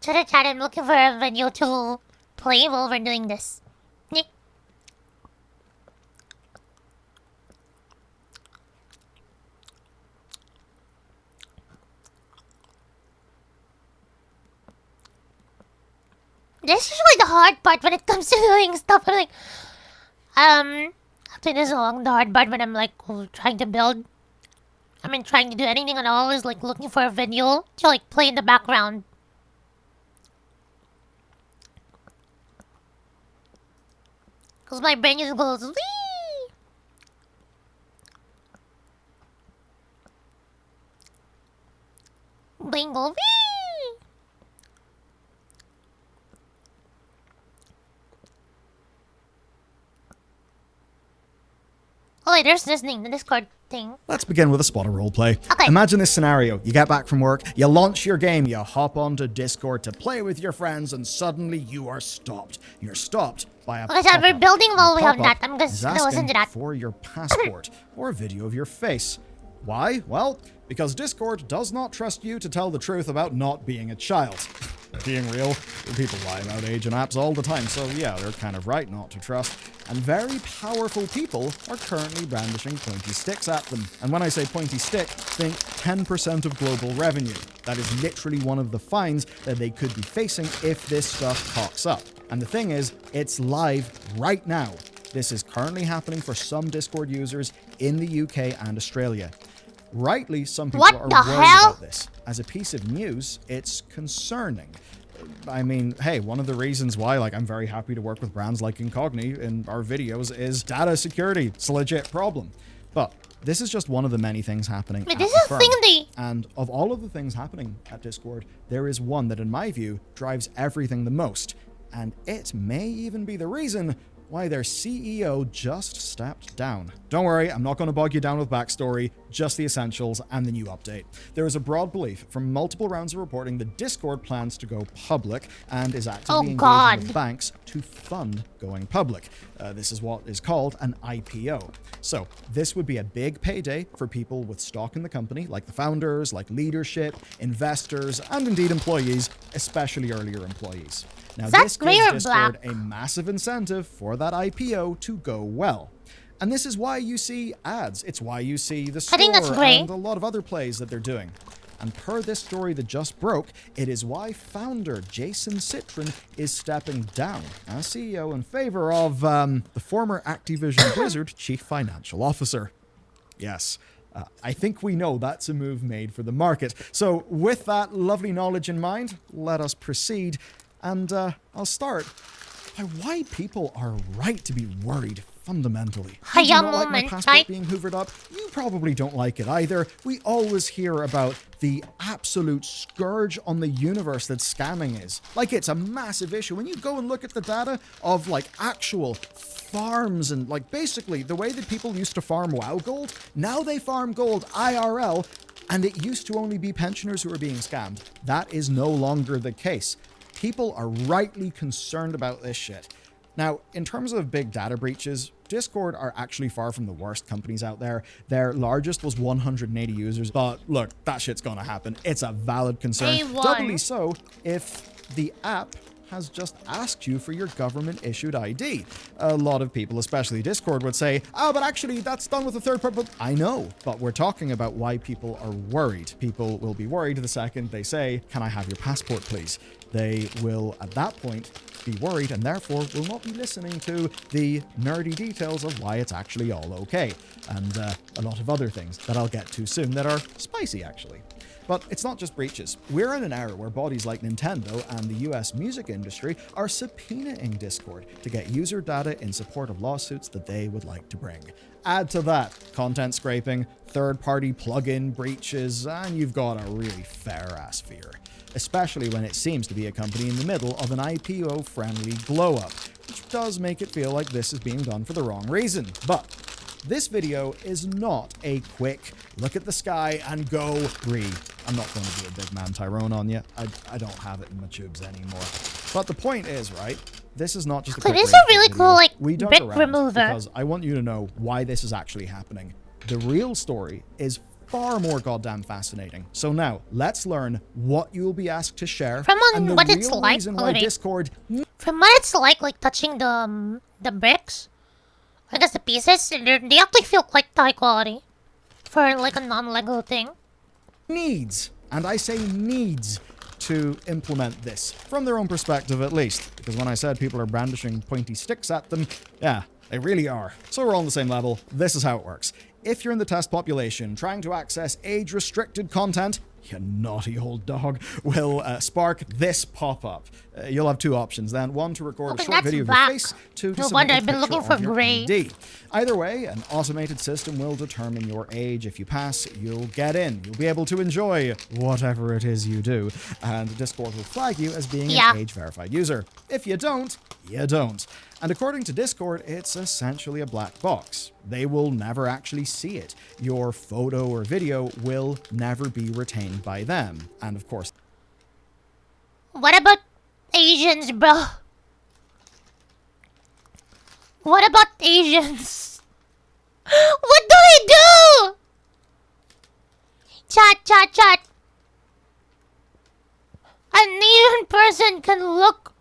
Chat, I'm looking for a video to play while we're doing this. Nyeh. This is really the hard part when it comes to doing stuff. I'm like, after this long, the hard part when I'm like trying to build. I mean, trying to do anything at all is like looking for a video to like play in the background. Cause my brain just goes wee. Bingo wee. Oh wait, there's this thing, the Discord thing. Let's begin with a spot of roleplay. Okay. Imagine this scenario. You get back from work, you launch your game, you hop onto Discord to play with your friends, and suddenly you are stopped. You're stopped by a Okay, so we're building while we have pop-up that. I'm just is gonna listen asking to that. for your passport or a video of your face. Why? Well, because Discord does not trust you to tell the truth about not being a child. Being real, people lie about age and apps all the time, so yeah, they're kind of right not to trust. And very powerful people are currently brandishing pointy sticks at them. And when I say pointy stick, think 10% of global revenue. That is literally one of the fines that they could be facing if this stuff cocks up. And the thing is, it's live right now. This is currently happening for some Discord users in the UK and Australia. Rightly, some people are worried about this. As a piece of news, it's concerning. I mean, hey, one of the reasons why, like, I'm very happy to work with brands like Incogni in our videos is data security. It's a legit problem. But this is just one of the many things happening at the firm. And of all of the things happening at Discord, there is one that, in my view, drives everything the most. And it may even be the reason why their CEO just stepped down. Don't worry, I'm not going to bog you down with backstory, just the essentials and the new update. There is a broad belief from multiple rounds of reporting that Discord plans to go public and is actively engaging with banks to fund going public. This is what is called an IPO. So this would be a big payday for people with stock in the company, like the founders, like leadership, investors, and indeed employees, especially earlier employees. Now, this gives Discord a massive incentive for that IPO to go well. And this is why you see ads. It's why you see the store and a lot of other plays that they're doing. And per this story that just broke, it is why founder Jason Citron is stepping down as CEO in favor of the former Activision Blizzard Chief Financial Officer. Yes. I think we know that's a move made for the market. So with that lovely knowledge in mind, let us proceed. And I'll start by why people are right to be worried fundamentally. I don't like my passport being hoovered up. You probably don't like it either. We always hear about the absolute scourge on the universe that scamming is. Like, it's a massive issue. When you go and look at the data of like actual farms and like basically the way that people used to farm WoW gold, now they farm gold IRL, and it used to only be pensioners who were being scammed. That is no longer the case. People are rightly concerned about this shit. Now, in terms of big data breaches, Discord are actually far from the worst companies out there. Their largest was 180 users, but look, that shit's gonna happen. It's a valid concern. Doubly so if the app has just asked you for your government-issued ID. A lot of people, especially Discord, would say, oh, but actually that's done with a third party. I know, but we're talking about why people are worried. People will be worried the second they say, can I have your passport, please? They will, at that point, be worried and therefore will not be listening to the nerdy details of why it's actually all okay. And a lot of other things that I'll get to soon that are spicy, actually. But it's not just breaches. We're in an era where bodies like Nintendo and the US music industry are subpoenaing Discord to get user data in support of lawsuits that they would like to bring. Add to that content scraping, third-party plugin breaches, and you've got a really fair-ass fear. Especially when it seems to be a company in the middle of an IPO-friendly glow-up, which does make it feel like this is being done for the wrong reason. But this video is not a quick look at the sky and go breathe. I'm not going to do a big man Tyrone on you. I don't have it in my tubes anymore. But the point is, right, this is not just a quick this is a really cool, like, brick remover. Because I want you to know why this is actually happening. The real story is far more goddamn fascinating. So now, let's learn what you will be asked to share. From and the what it's real like, reason why Discord... From what it's like touching the bricks, I guess the pieces, they actually feel quite high quality for like a non-Lego thing. Needs, and I say needs, to implement this, from their own perspective at least. Because when I said people are brandishing pointy sticks at them, yeah, they really are. So we're all on the same level. This is how it works. If you're in the test population trying to access age-restricted content, you naughty old dog, will spark this pop-up. You'll have two options then. One, to record a short video of your face. Two, to No submit wonder a I've been picture looking for of your grey. ID. Either way, an automated system will determine your age. If you pass, you'll get in. You'll be able to enjoy whatever it is you do. And Discord will flag you as being an age-verified user. If you don't, you don't. And according to Discord, it's essentially a black box. They will never actually see it. Your photo or video will never be retained by them. And of course... What about Asians, bro? What about Asians? What do we do? Chat. An Asian person can look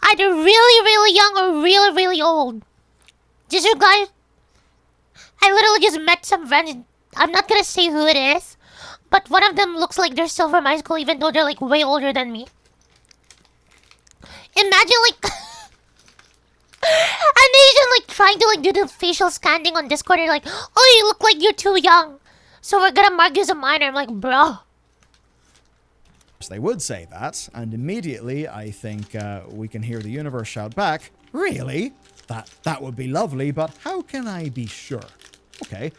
either really young or really old. Just you guys, I literally just met some friends. I'm not gonna say who it is, but one of them looks like they're still from high school, even though they're like way older than me. Imagine like an Asian like trying to like do the facial scanning on Discord. They're like, oh, you look like you're too young, so we're gonna mark you as a minor. I'm like, bro. They would say that, and immediately I think we can hear the universe shout back, really? That would be lovely, but how can I be sure? Okay,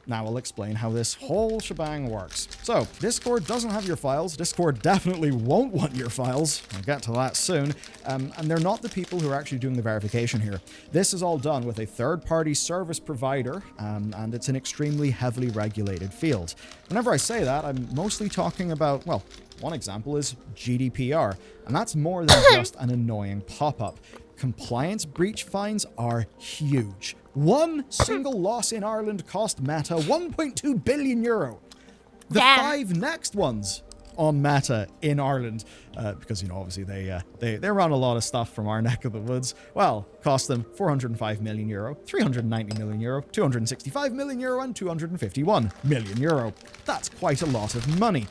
now I'll explain how this whole shebang works. So, Discord doesn't have your files. Discord definitely won't want your files. I'll get to that soon. And they're not the people who are actually doing the verification here. This is all done with a third-party service provider, and it's an extremely heavily regulated field. Whenever I say that, I'm mostly talking about, well, one example is GDPR, and that's more than just an annoying pop-up. Compliance breach fines are huge. One single loss in Ireland cost Meta 1.2 billion euro. The 5 next ones on Meta in Ireland, because, you know, obviously they run a lot of stuff from our neck of the woods, well, cost them 405 million euro, 390 million euro, 265 million euro, and 251 million euro. That's quite a lot of money.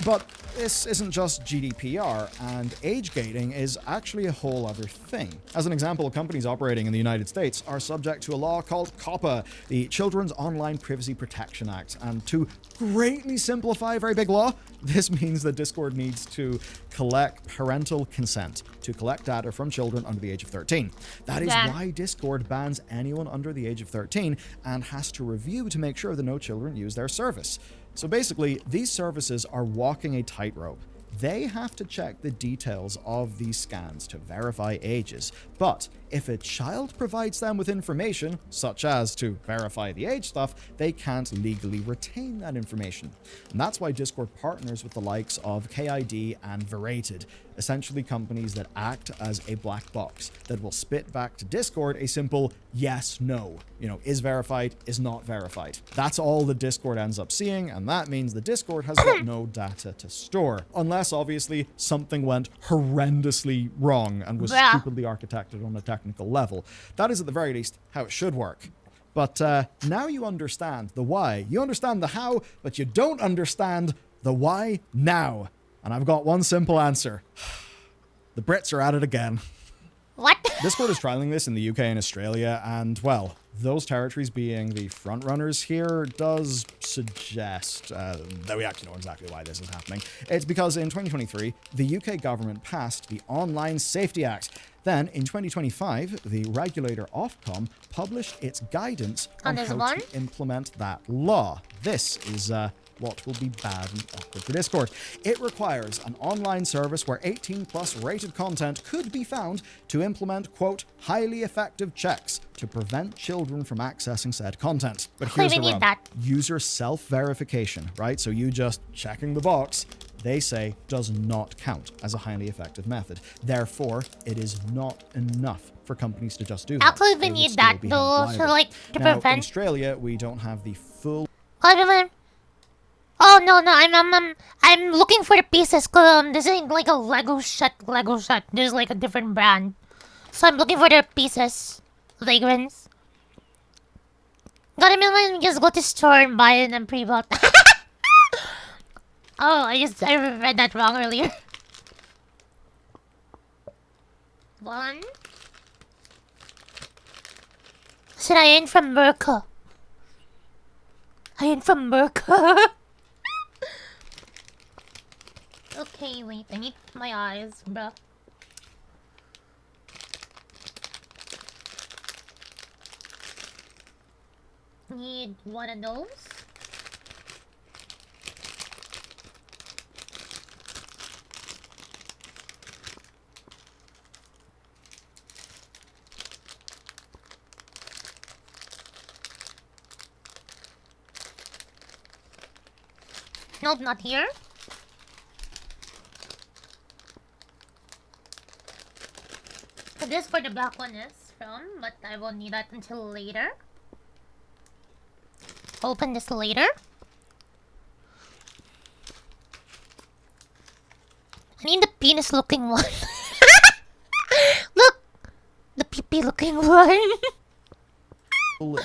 But this isn't just GDPR, and age gating is actually a whole other thing. As an example, companies operating in the United States are subject to a law called COPPA, the Children's Online Privacy Protection Act. And to greatly simplify a very big law, this means that Discord needs to collect parental consent to collect data from children under the age of 13. That is why Discord bans anyone under the age of 13 and has to review to make sure that no children use their service. So basically, these services are walking a tightrope. They have to check the details of these scans to verify ages. But if a child provides them with information, such as to verify the age stuff, they can't legally retain that information. And that's why Discord partners with the likes of KID and Verated, essentially companies that act as a black box that will spit back to Discord a simple yes, no. You know, is verified, is not verified. That's all the Discord ends up seeing, and that means the Discord has got no data to store. Unless, obviously, something went horrendously wrong and was stupidly architected on a technical level. That is, at the very least, how it should work. But now you understand the why. You understand the how, but you don't understand the why now. And I've got one simple answer. The Brits are at it again. What? Discord is trialing this in the UK and Australia, and, well, those territories being the front runners here does suggest that we actually know exactly why this is happening. It's because in 2023, the UK government passed the Online Safety Act. Then, in 2025, the regulator Ofcom published its guidance on how to implement that law. This is what will be bad and awkward for Discord. It requires an online service where 18+ rated content could be found to implement, quote, highly effective checks to prevent children from accessing said content. But here's the rub. User self-verification, right? So you just checking the box, they say, does not count as a highly effective method. Therefore, it is not enough for companies to just do that. I could even need that though, so like to now, prevent. in Australia, we don't have the full... Cleveland, Oh no, I'm looking for the pieces. This ain't like a Lego set. There's like a different brand, so I'm looking for the pieces. Vagrants. Gotta let me just go to store and buy it and pre-bought. Oh, I read that wrong earlier. One. Said I ain't from Merca. I ain't from Merca. Okay, wait. I need my eyes, bruh. Need one of those. Nope, not here. So this for the black one is from, but I won't need that until later. Open this later. I need the penis looking one. Look! The pee-pee looking one.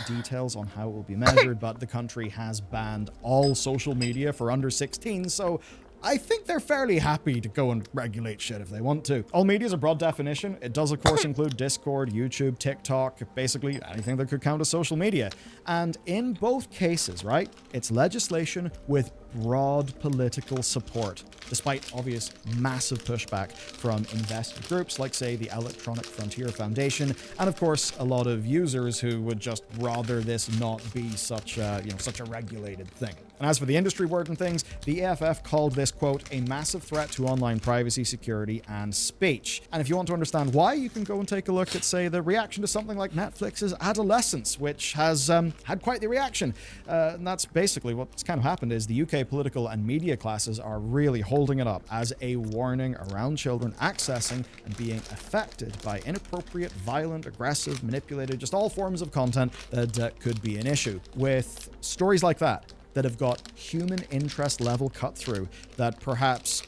Details on how it will be measured, but the country has banned all social media for under 16, so I think they're fairly happy to go and regulate shit if they want to. All media is a broad definition. It does, of course, include Discord, YouTube, TikTok, basically anything that could count as social media. And in both cases, right, it's legislation with broad political support, despite obvious massive pushback from invested groups like, say, the Electronic Frontier Foundation, and of course, a lot of users who would just rather this not be such a, such a regulated thing. And as for the industry word and things, the EFF called this, quote, a massive threat to online privacy, security, and speech. And if you want to understand why, you can go and take a look at, say, the reaction to something like Netflix's Adolescence, which has had quite the reaction. And that's basically what's kind of happened is the UK political and media classes are really holding it up as a warning around children accessing and being affected by inappropriate, violent, aggressive, manipulated, just all forms of content that could be an issue. With stories like that have got human interest level cut through, that perhaps,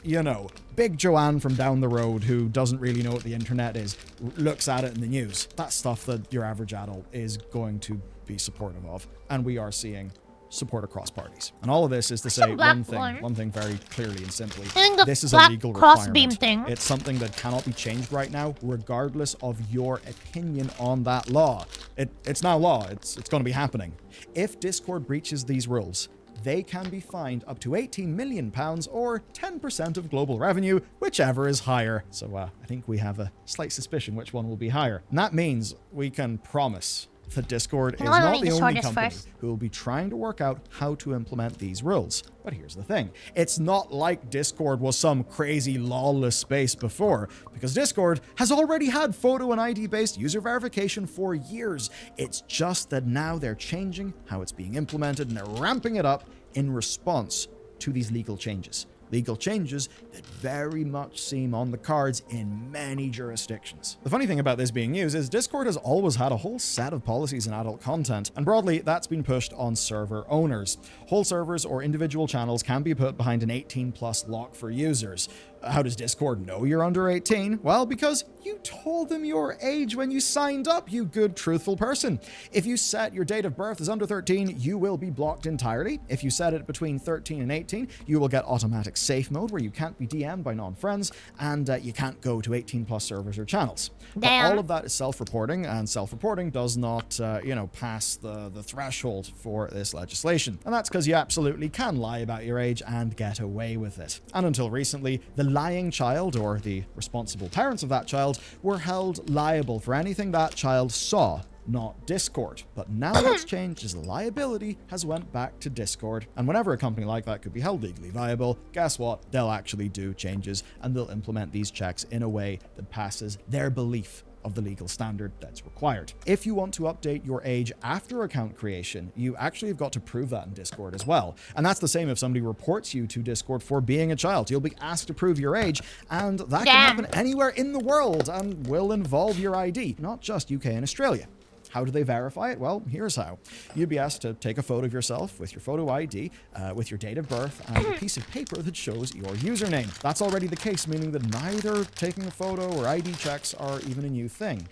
Big Joanne from down the road who doesn't really know what the internet is, looks at it in the news. That's stuff that your average adult is going to be supportive of. And we are seeing support across parties. And all of this is to say one thing very clearly and simply. This is a legal requirement. It's something that cannot be changed right now, regardless of your opinion on that law. It's now law. It's going to be happening. If Discord breaches these rules, they can be fined up to £18 million or 10% of global revenue, whichever is higher. So I think we have a slight suspicion which one will be higher. And that means we can promise that Discord is not the only company who will be trying to work out how to implement these rules. But here's the thing. It's not like Discord was some crazy lawless space before, because Discord has already had photo and ID-based user verification for years. It's just that now they're changing how it's being implemented and they're ramping it up in response to these legal changes. Legal changes that very much seem on the cards in many jurisdictions. The funny thing about this being news is Discord has always had a whole set of policies in adult content, and broadly that's been pushed on server owners. Whole servers or individual channels can be put behind an 18+ lock for users. How does Discord know you're under 18? Well, because you told them your age when you signed up, you good, truthful person. If you set your date of birth as under 13, you will be blocked entirely. If you set it between 13 and 18, you will get automatic safe mode where you can't be DM'd by non-friends, and you can't go to 18+ servers or channels. But all of that is self-reporting, and self-reporting does not, pass the threshold for this legislation. And that's because you absolutely can lie about your age and get away with it. And until recently, the lying child or the responsible parents of that child were held liable for anything that child saw, not Discord. But now that's changed as liability has went back to Discord. And whenever a company like that could be held legally viable, guess what? They'll actually do changes and they'll implement these checks in a way that passes their belief of the legal standard that's required. If you want to update your age after account creation, you actually have got to prove that in Discord as well. And that's the same if somebody reports you to Discord for being a child. You'll be asked to prove your age, and that can happen anywhere in the world and will involve your ID, not just UK and Australia. How do they verify it? Well, here's how. You'd be asked to take a photo of yourself with your photo ID, with your date of birth, and a piece of paper that shows your username. That's already the case, meaning that neither taking a photo or ID checks are even a new thing.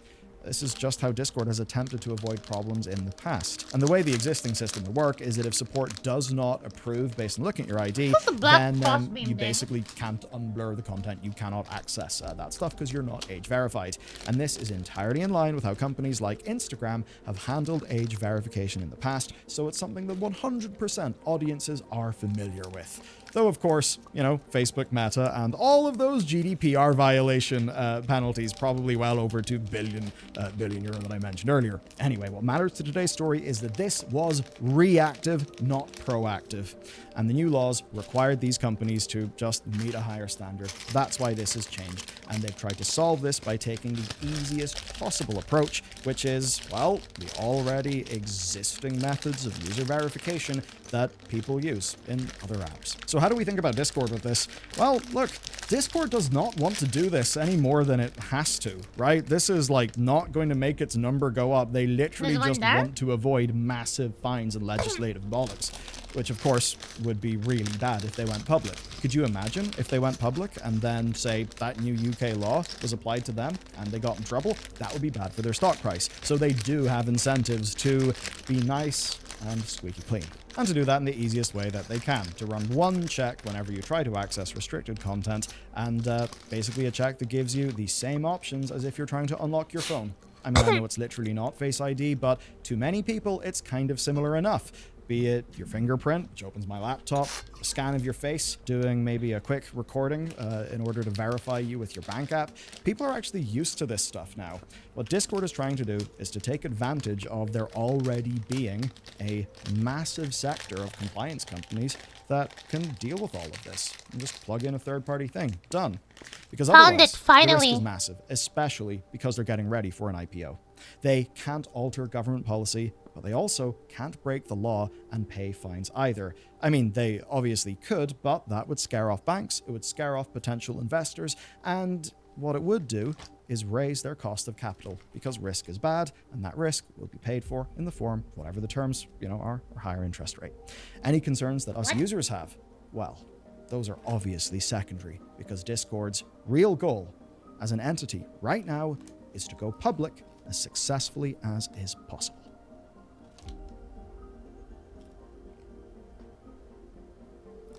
This is just how Discord has attempted to avoid problems in the past. And the way the existing system will work is that if support does not approve based on looking at your ID, then you basically can't unblur the content. You cannot access that stuff because you're not age verified. And this is entirely in line with how companies like Instagram have handled age verification in the past, so it's something that 100% audiences are familiar with. Though, of course, you know, Facebook, Meta, and all of those GDPR violation penalties, probably well over 2 billion euro that I mentioned earlier. Anyway, what matters to today's story is that this was reactive, not proactive. And the new laws required these companies to just meet a higher standard. That's why this has changed. And they've tried to solve this by taking the easiest possible approach, which is, well, the already existing methods of user verification that people use in other apps. So how do we think about Discord with this? Well, look, Discord does not want to do this any more than it has to, right? This is like not going to make its number go up. They literally just want to avoid massive fines and legislative bollocks, which of course would be really bad if they went public. Could you imagine if they went public and then say that new UK law was applied to them and they got in trouble? That would be bad for their stock price. So they do have incentives to be nice and squeaky clean. And to do that in the easiest way that they can, to run one check whenever you try to access restricted content, and basically a check that gives you the same options as if you're trying to unlock your phone. I mean, I know it's literally not Face ID, but to many people, it's kind of similar enough. Be it your fingerprint, which opens my laptop, a scan of your face, doing maybe a quick recording in order to verify you with your bank app. People are actually used to this stuff now. What Discord is trying to do is to take advantage of there already being a massive sector of compliance companies that can deal with all of this and just plug in a third-party thing. Done. Because otherwise, the risk is massive, especially because they're getting ready for an IPO. They can't alter government policy, but they also can't break the law and pay fines either. I mean, they obviously could, but that would scare off banks, it would scare off potential investors, and what it would do is raise their cost of capital, because risk is bad, and that risk will be paid for in the form, whatever the terms, are, or higher interest rate. Any concerns that us users have, well, those are obviously secondary, because Discord's real goal as an entity right now is to go public as successfully as is possible.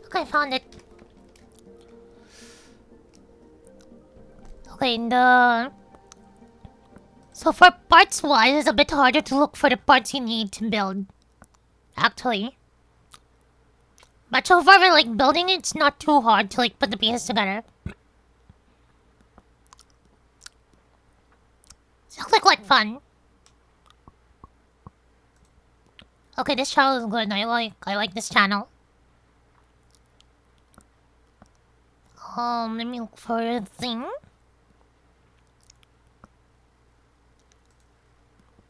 Okay, found it. Okay, so for parts wise, it's a bit harder to look for the parts you need to build, actually. But so far, for building it's not too hard to put the pieces together. It looks like fun. Okay, this channel is good. I like this channel. Let me look for a thing.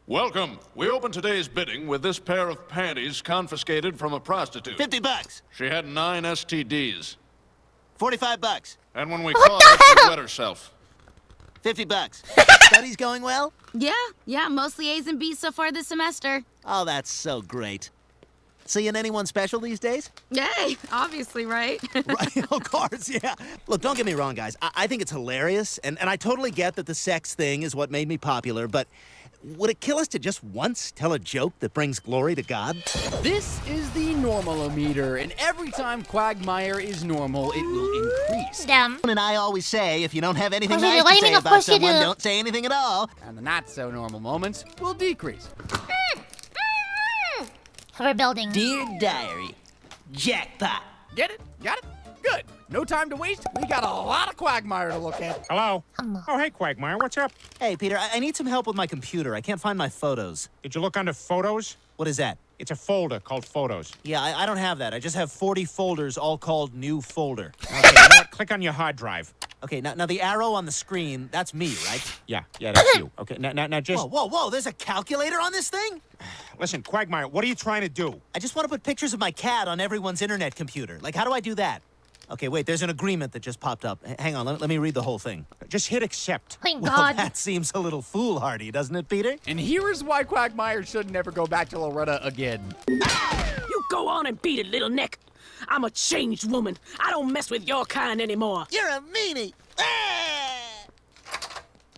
Welcome. We open today's bidding with this pair of panties confiscated from a prostitute. $50. She had 9 STDs. $45. And when we caught her, she wet herself. $50. Studies going well? Yeah, mostly A's and B's so far this semester. Oh, that's so great. Seeing anyone special these days? Yay, obviously, right? Right, of course, yeah. Look, don't get me wrong, guys. I think it's hilarious, and I totally get that the sex thing is what made me popular, but would it kill us to just once tell a joke that brings glory to God? This is the normalometer, and every time Quagmire is normal, it will increase. Damn. And I always say, if you don't have anything Course you nice do. to I mean, say of about course you someone, do. don't say anything at all. And the not-so-normal moments will decrease. We're building. Dear Diary, jackpot. Get it? Got it? Good. No time to waste. We got a lot of Quagmire to look at. Hello? Oh, hey, Quagmire. What's up? Hey, Peter, I need some help with my computer. I can't find my photos. Did you look under Photos? What is that? It's a folder called Photos. Yeah, I don't have that. I just have 40 folders all called New Folder. Okay, you know what? Click on your hard drive. Okay, now the arrow on the screen, that's me, right? Yeah, that's you. Okay, now just... Whoa, there's a calculator on this thing? Listen, Quagmire, what are you trying to do? I just want to put pictures of my cat on everyone's internet computer. How do I do that? Okay, wait, there's an agreement that just popped up. Hang on, let me read the whole thing. Just hit accept. My Well, God. that seems a little foolhardy, doesn't it, Peter? And here is why Quagmire should never go back to Loretta again. You go on and beat it, little Nick. I'm a changed woman. I don't mess with your kind anymore. You're a meanie.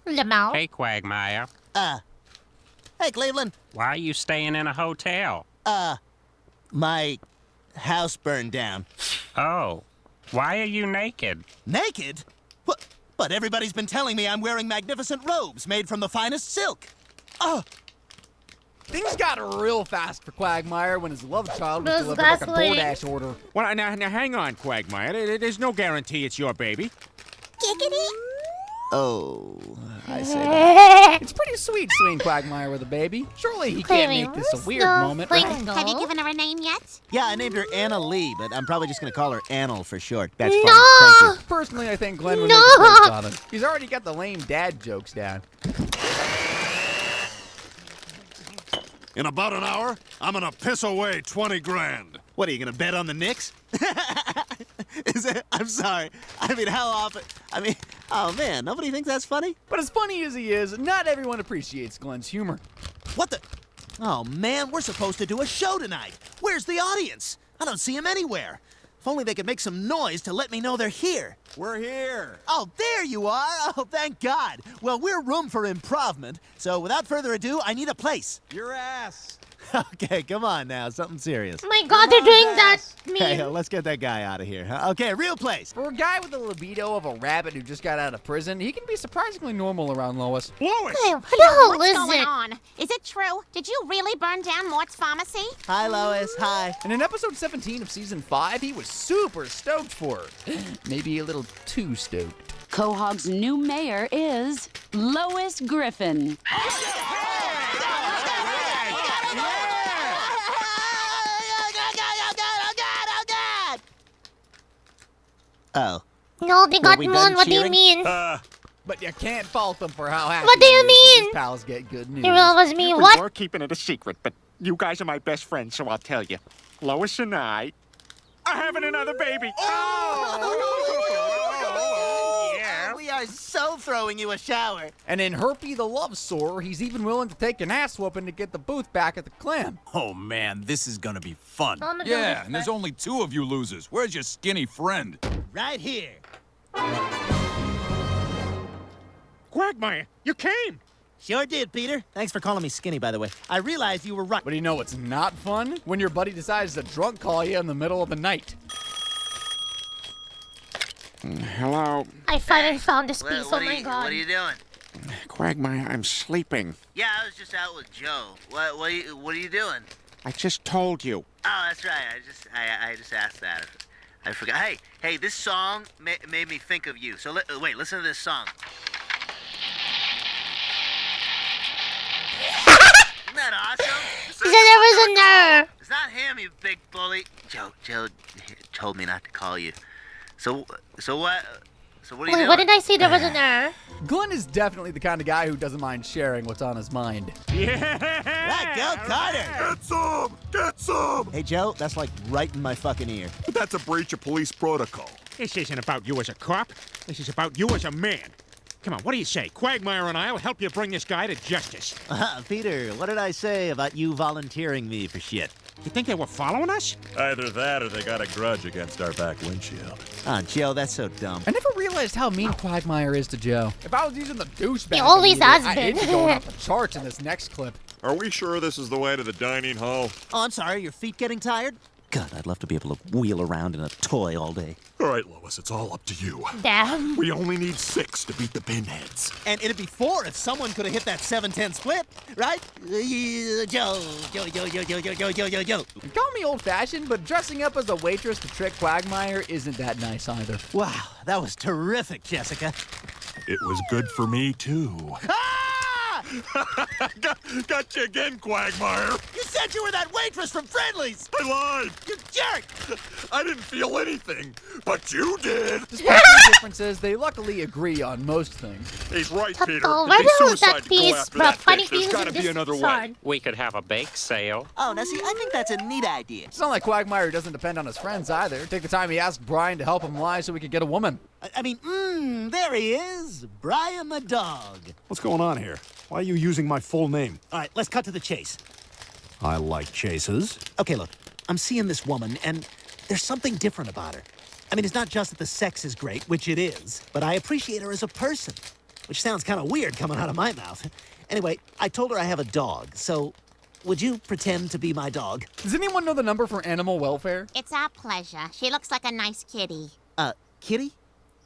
Lamau. Hey, Quagmire. Hey, Cleveland. Why are you staying in a hotel? My house burned down. Oh. Why are you naked? Naked? But everybody's been telling me I'm wearing magnificent robes made from the finest silk. Oh. Things got real fast for Quagmire when his love child was Those delivered like a Vaseline. DoorDash order. Well, now hang on, Quagmire. There's no guarantee it's your baby. Giggity. Oh, I say that. It's pretty sweet seeing Quagmire with a baby. Surely he Okay, can't make this a weird no, moment, right? Pringle. Have you given her a name yet? Yeah, I named her Anna Lee, but I'm probably just gonna call her Annal for short. That's funny. No! Thank you. Personally, I think Glenn would No! make a great father. He's already got the lame dad jokes down. In about an hour, I'm gonna piss away 20 grand. What, are you gonna bet on the Knicks? Is it? I'm sorry. I mean, how often? I mean, oh man, nobody thinks that's funny? But as funny as he is, not everyone appreciates Glenn's humor. What the? Oh man, we're supposed to do a show tonight. Where's the audience? I don't see them anywhere. If only they could make some noise to let me know they're here. We're here. Oh, there you are. Oh, thank God. Well, we're room for improvement, so without further ado, I need a place. Your ass. Okay, come on now, something serious. Oh my God, they're doing that meme. Hey, let's get that guy out of here. Okay, real place. For a guy with the libido of a rabbit who just got out of prison, he can be surprisingly normal around Lois. Lois! Hey, what the hell What's is going it? on? Is it true? Did you really burn down Mort's pharmacy? Hi, Lois. Hi. And in episode 17 of season 5, he was super stoked for her. Maybe a little too stoked. Quahog's new mayor is Lois Griffin. Oh. No, they got we moon. done What do you cheering? mean? But you can't fault them for how happy What do you he is when mean? his pals get good news. It was me. We What? were keeping it a secret, but you guys are my best friends, so I'll tell you. Lois and I are having another baby. Yeah. We are so throwing you a shower. And in Herpy the Love Sore, he's even willing to take an ass whooping to get the booth back at the Clam. Oh man, this is gonna be fun. I'm gonna do Yeah, this and there's first. only 2 of you losers. Where's your skinny friend? Right here. Quagmire, you came. Sure did, Peter. Thanks for calling me skinny, by the way. I realized you were right. But you know what's not fun? When your buddy decides to drunk call you in the middle of the night. Hello, I finally found this piece. Oh my God. What are you doing? Quagmire, I'm sleeping. Yeah, I was just out with Joe. What are you doing? I just told you. Oh, that's right. I just asked that. I forgot. Hey, this song made me think of you. So wait, listen to this song. Isn't that awesome? He said there was a nerve. It's not him, you big bully. Joe told me not to call you. So what? So what are you Wait, doing? what did I say? There was a nerve. Glenn is definitely the kind of guy who doesn't mind sharing what's on his mind. Right, go, Carter! Get some! Get some! Hey, Joe, that's like right in my fucking ear. But that's a breach of police protocol. This isn't about you as a cop. This is about you as a man. Come on, what do you say? Quagmire and I will help you bring this guy to justice. Peter, what did I say about you volunteering me for shit? You think they were following us? Either that or they got a grudge against our back windshield. Oh, Joe, that's so dumb. I never realized how mean Quagmire is to Joe. If I was using the douchebag, He always has I'd been. be going off the charts in this next clip. Are we sure this is the way to the dining hall? Oh, I'm sorry, your feet getting tired? God, I'd love to be able to wheel around in a toy all day. All right, Lois, it's all up to you. Damn. We only need 6 to beat the pinheads. And it'd be 4 if someone could have hit that 7-10 split, right? Joe. Call me old-fashioned, but dressing up as a waitress to trick Quagmire isn't that nice either. Wow, that was terrific, Jessica. It was good for me, too. Ah! Got you again, Quagmire. You said you were that waitress from Friendly's! I lied. You jerk! I didn't feel anything, but you did. Despite their differences, they luckily agree on most things. He's right, Peter. Why It'd be do suicide that to go piece, after bro? that Funny bitch. There's things gotta in be this another way. song. We could have a bake sale. Oh, now see, I think that's a neat idea. It's not like Quagmire doesn't depend on his friends either. Take the time he asked Brian to help him lie so he could get a woman. I mean, there he is. Brian the dog. What's going on here? Why are you using my full name? All right, let's cut to the chase. I like chases. Okay, look, I'm seeing this woman, and there's something different about her. I mean, it's not just that the sex is great, which it is, but I appreciate her as a person, which sounds kind of weird coming out of my mouth. Anyway, I told her I have a dog, so would you pretend to be my dog? Does anyone know the number for animal welfare? It's our pleasure. She looks like a nice kitty. Kitty?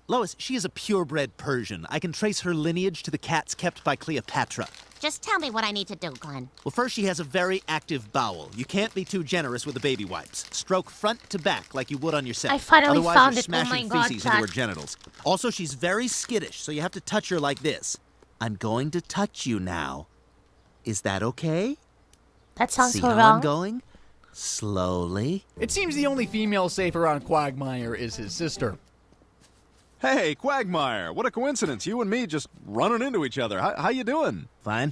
Lois, she is a purebred Persian. I can trace her lineage to the cats kept by Cleopatra. Just tell me what I need to do, Glenn. Well, first, she has a very active bowel. You can't be too generous with the baby wipes. Stroke front to back like you would on yourself. I finally Otherwise, found you're it. Oh my smashing God, feces into her Jack. genitals. Also, she's very skittish, so you have to touch her like this. I'm going to touch you now. Is that okay? That sounds See so how wrong. I'm going? Slowly. It seems the only female safe around Quagmire is his sister. Hey, Quagmire, what a coincidence. You and me just running into each other. How you doing? Fine.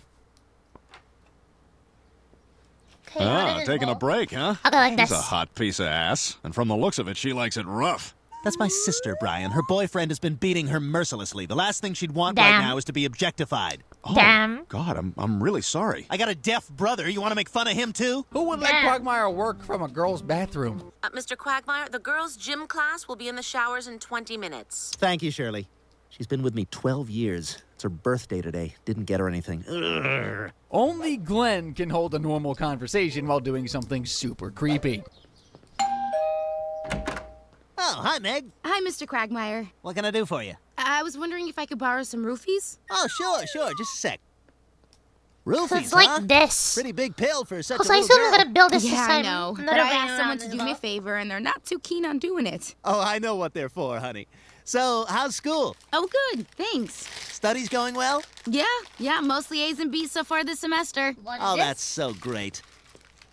Okay, what is taking it? a break, huh? I'll go like She's this. a hot piece of ass. And from the looks of it, she likes it rough. That's my sister, Brian. Her boyfriend has been beating her mercilessly. The last thing she'd want Damn. right now is to be objectified. Oh, Damn. God, I'm really sorry. I got a deaf brother. You want to make fun of him, too? Who would let Quagmire work from a girl's bathroom? Mr. Quagmire, the girls' gym class will be in the showers in 20 minutes. Thank you, Shirley. She's been with me 12 years. It's her birthday today. Didn't get her anything. Ugh. Only Glenn can hold a normal conversation while doing something super creepy. Oh, hi, Meg. Hi, Mr. Quagmire. What can I do for you? I was wondering if I could borrow some roofies? Oh, sure. Just a sec. Roofies, So it's like huh? this. Pretty big pill for such a Because I little assume girl. I'm gonna build this Yeah, this I time. know. Not But I around asked someone to as do me a well. favor, and they're not too keen on doing it. Oh, I know what they're for, honey. So, how's school? Oh, good. Thanks. Studies going well? Yeah, mostly A's and B's so far this semester. Oh, that's so great.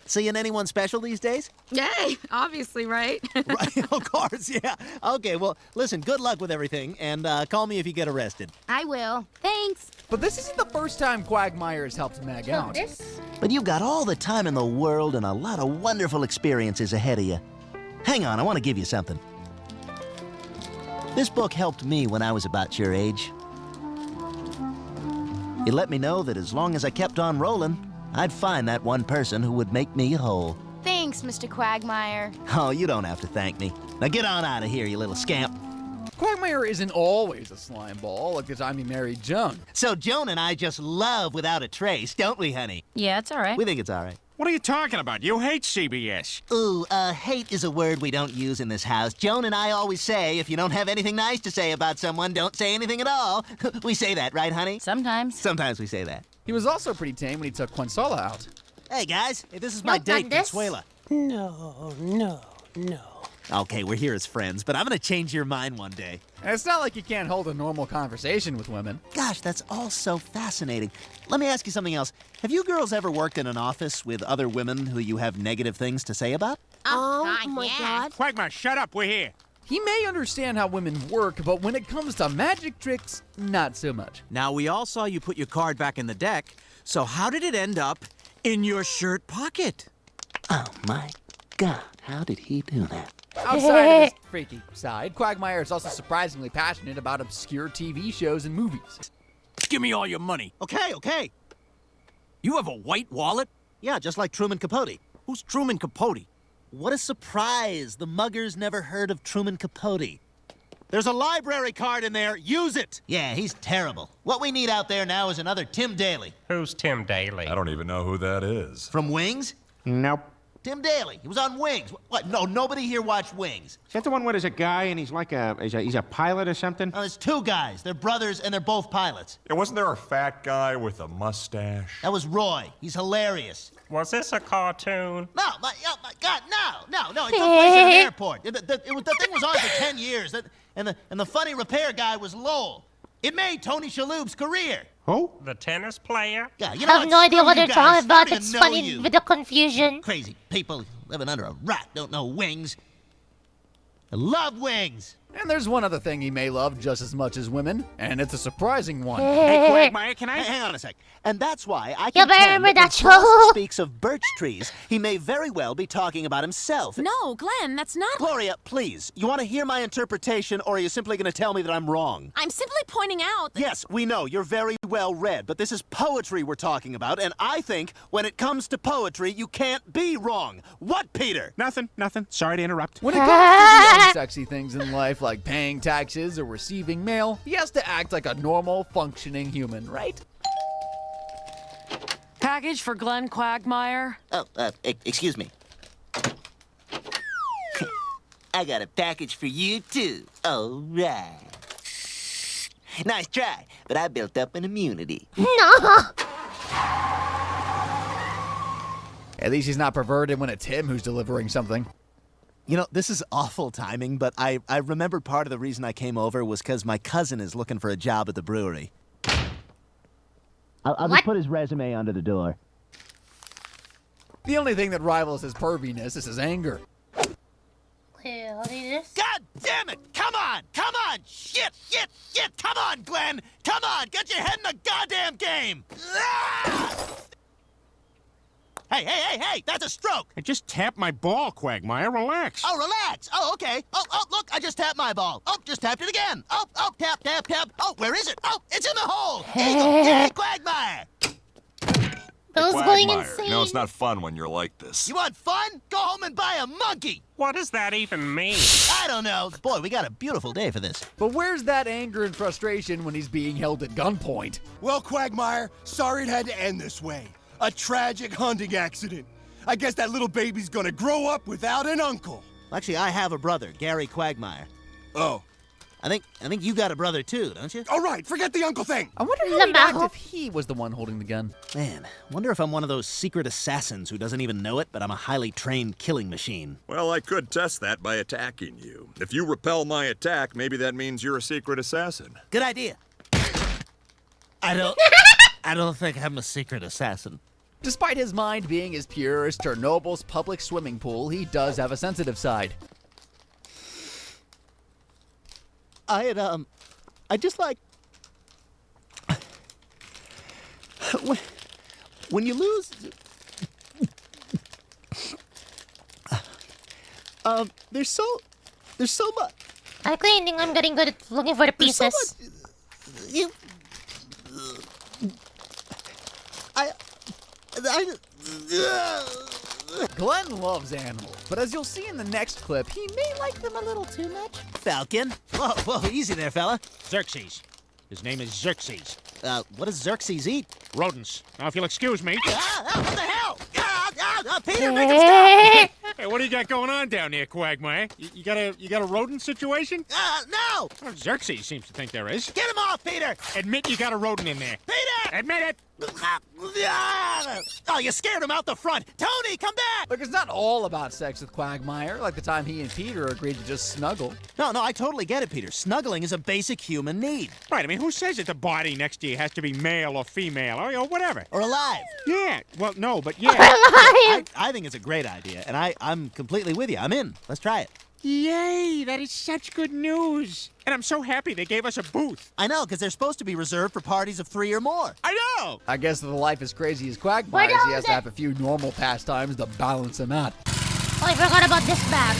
Seeing anyone special these days? Yay, obviously, right? Right, of course, yeah. Okay, well, listen, good luck with everything, and call me if you get arrested. I will. Thanks. But this isn't the first time Quagmire has helped Meg out. But you've got all the time in the world and a lot of wonderful experiences ahead of you. Hang on, I want to give you something. This book helped me when I was about your age. It let me know that as long as I kept on rolling, I'd find that one person who would make me whole. Thanks, Mr. Quagmire. Oh, you don't have to thank me. Now get on out of here, you little scamp. Quagmire isn't always a slime ball, like the time he married Joan. So Joan and I just love without a trace, don't we, honey? Yeah, it's all right. We think it's all right. What are you talking about? You hate CBS. Ooh, hate is a word we don't use in this house. Joan and I always say, if you don't have anything nice to say about someone, don't say anything at all. We say that, right, honey? Sometimes. Sometimes we say that. He was also pretty tame when he took Consuela out. Hey, guys, this is my date, Consuela. No. Okay, we're here as friends, but I'm gonna change your mind one day. And it's not like you can't hold a normal conversation with women. Gosh, that's all so fascinating. Let me ask you something else. Have you girls ever worked in an office with other women who you have negative things to say about? Oh my God. Quagmire, shut up. We're here. He may understand how women work, but when it comes to magic tricks, not so much. Now, we all saw you put your card back in the deck, so how did it end up in your shirt pocket? Oh, my God. How did he do that? Outside of his freaky side, Quagmire is also surprisingly passionate about obscure TV shows and movies. Give me all your money. Okay. You have a white wallet? Yeah, just like Truman Capote. Who's Truman Capote? What a surprise. The muggers never heard of Truman Capote. There's a library card in there. Use it. Yeah, he's terrible. What we need out there now is another Tim Daly. Who's Tim Daly? I don't even know who that is. From Wings? Nope. Tim Daly. He was on Wings. What? No, nobody here watched Wings. Is that the one where there's a guy and he's like he's a pilot or something? Oh, there's two guys. They're brothers and they're both pilots. And wasn't there a fat guy with a mustache? That was Roy. He's hilarious. Was this a cartoon? No, my God, no. It took place at an airport. The thing was on for 10 years. And the funny repair guy was Lowell. It made Tony Shalhoub's career. Who? The tennis player? Yeah, you I know have what? no idea Screw what you they're guys. talking about. I don't It's even know funny you. with the confusion. Crazy people living under a rock don't know wings. I love wings. And there's one other thing he may love just as much as women, and it's a surprising one. Hey, Quagmire, can I? Hang on a sec. And that's why I Yeah, can but I remember that when Frost show. speaks of birch trees, he may very well be talking about himself. No, Glenn, that's not... Gloria, please, you want to hear my interpretation, or are you simply going to tell me that I'm wrong? I'm simply pointing out that... Yes, we know, you're very well read, but this is poetry we're talking about, and I think when it comes to poetry, you can't be wrong. What, Peter? Nothing. Sorry to interrupt. When it comes to the unsexy things in life, like paying taxes or receiving mail, he has to act like a normal, functioning human, right? Package for Glenn Quagmire? Oh, excuse me. I got a package for you, too. All right. Nice try, but I built up an immunity. No. At least he's not perverted when it's him who's delivering something. You know, this is awful timing, but I remembered part of the reason I came over was because my cousin is looking for a job at the brewery. I'll just put his resume under the door. The only thing that rivals his perviness is his anger. Okay, I'll do this. God damn it! Come on! Come on! Shit! Come on, Glenn! Come on! Get your head in the goddamn game! Ah! Hey! That's a stroke! I just tapped my ball, Quagmire. Relax. Oh, relax! Oh, okay. Oh, look, I just tapped my ball. Oh, just tapped it again. Oh, tap. Oh, where is it? Oh, it's in the hole! Eagle! Yay, Quagmire! Bill's going insane. No, it's not fun when you're like this. You want fun? Go home and buy a monkey! What does that even mean? I don't know. Boy, we got a beautiful day for this. But where's that anger and frustration when he's being held at gunpoint? Well, Quagmire, sorry it had to end this way. A tragic hunting accident. I guess that little baby's gonna grow up without an uncle. Actually, I have a brother, Gary Quagmire. Oh. I think you got a brother too, don't you? All right, forget the uncle thing. I wonder how he'd act if he was the one holding the gun. Man, wonder if I'm one of those secret assassins who doesn't even know it, but I'm a highly trained killing machine. Well, I could test that by attacking you. If you repel my attack, maybe that means you're a secret assassin. Good idea. I don't think I'm a secret assassin. Despite his mind being as pure as Chernobyl's public swimming pool, he does have a sensitive side. I just like... When you lose... There's so much... I think I'm getting good at looking for the pieces. Glenn loves animals, but as you'll see in the next clip, he may like them a little too much. Falcon? Whoa, easy there, fella. Xerxes. His name is Xerxes. What does Xerxes eat? Rodents. Now, if you'll excuse me. What the hell? Peter, make him stop! Hey, what do you got going on down there, Quagmire? You got a rodent situation? No! Well, Xerxes seems to think there is. Get him off, Peter! Admit you got a rodent in there. Peter! Admit it! Oh, you scared him out the front. Tony, come back! Look, it's not all about sex with Quagmire, like the time he and Peter agreed to just snuggle. No, I totally get it, Peter. Snuggling is a basic human need. Right, I mean, who says that the body next to you has to be male or female or whatever? Or alive. Yeah, well, no, but yeah. I think it's a great idea, and I'm completely with you. I'm in. Let's try it. Yay, that is such good news. And I'm so happy they gave us a booth. I know, because they're supposed to be reserved for parties of 3 or more. I know! I guess with a life as crazy as Quagmire's, he has to have a few normal pastimes to balance him out. Oh, I forgot about this bag.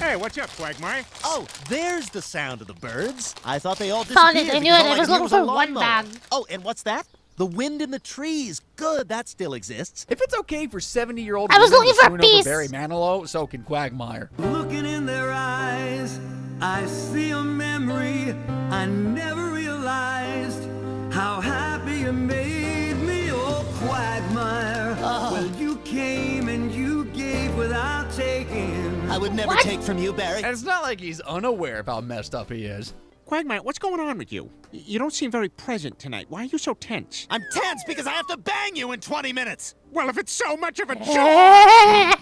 Hey, what's up, Quagmire? Oh, there's the sound of the birds. I thought they all Found disappeared. it. I knew it. I was looking for one lawnmower. bag. Oh, and what's that? The wind in the trees. Good, that still exists. If it's okay for 70-year-old I was women looking to for a swoon piece. over Barry Manilow, so can Quagmire. Looking in their eyes, I see a memory. I never realized how happy you made me, oh Quagmire. Well, you came and you gave without taking. I would never take from you, Barry. And it's not like he's unaware of how messed up he is. Quagmire, what's going on with you? You don't seem very present tonight. Why are you so tense? I'm tense because I have to bang you in 20 minutes. Well, if it's so much of a joke.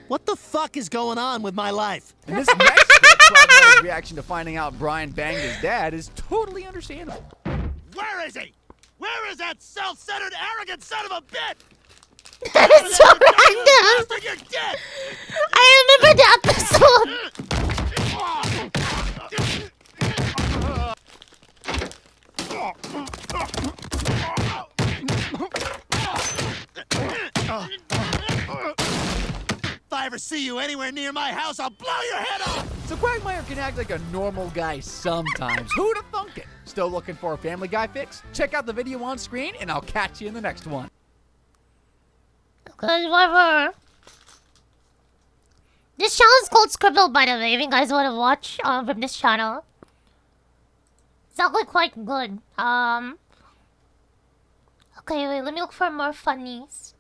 What the fuck is going on with my life? In this next clip, Quagmire's reaction to finding out Brian banged his dad is totally understandable. Where is he? Where is that self-centered, arrogant son of a bitch? That is so random. You're dead. I remember the If I ever see you anywhere near my house, I'll blow your head off! So Quagmire can act like a normal guy sometimes. Who'd have thunk it? Still looking for a Family Guy fix? Check out the video on screen, and I'll catch you in the next one. Okay, whatever. This channel is called Scribble, by the way, if you guys want to watch from this channel. It's actually quite good. Okay, wait, let me look for more funnies.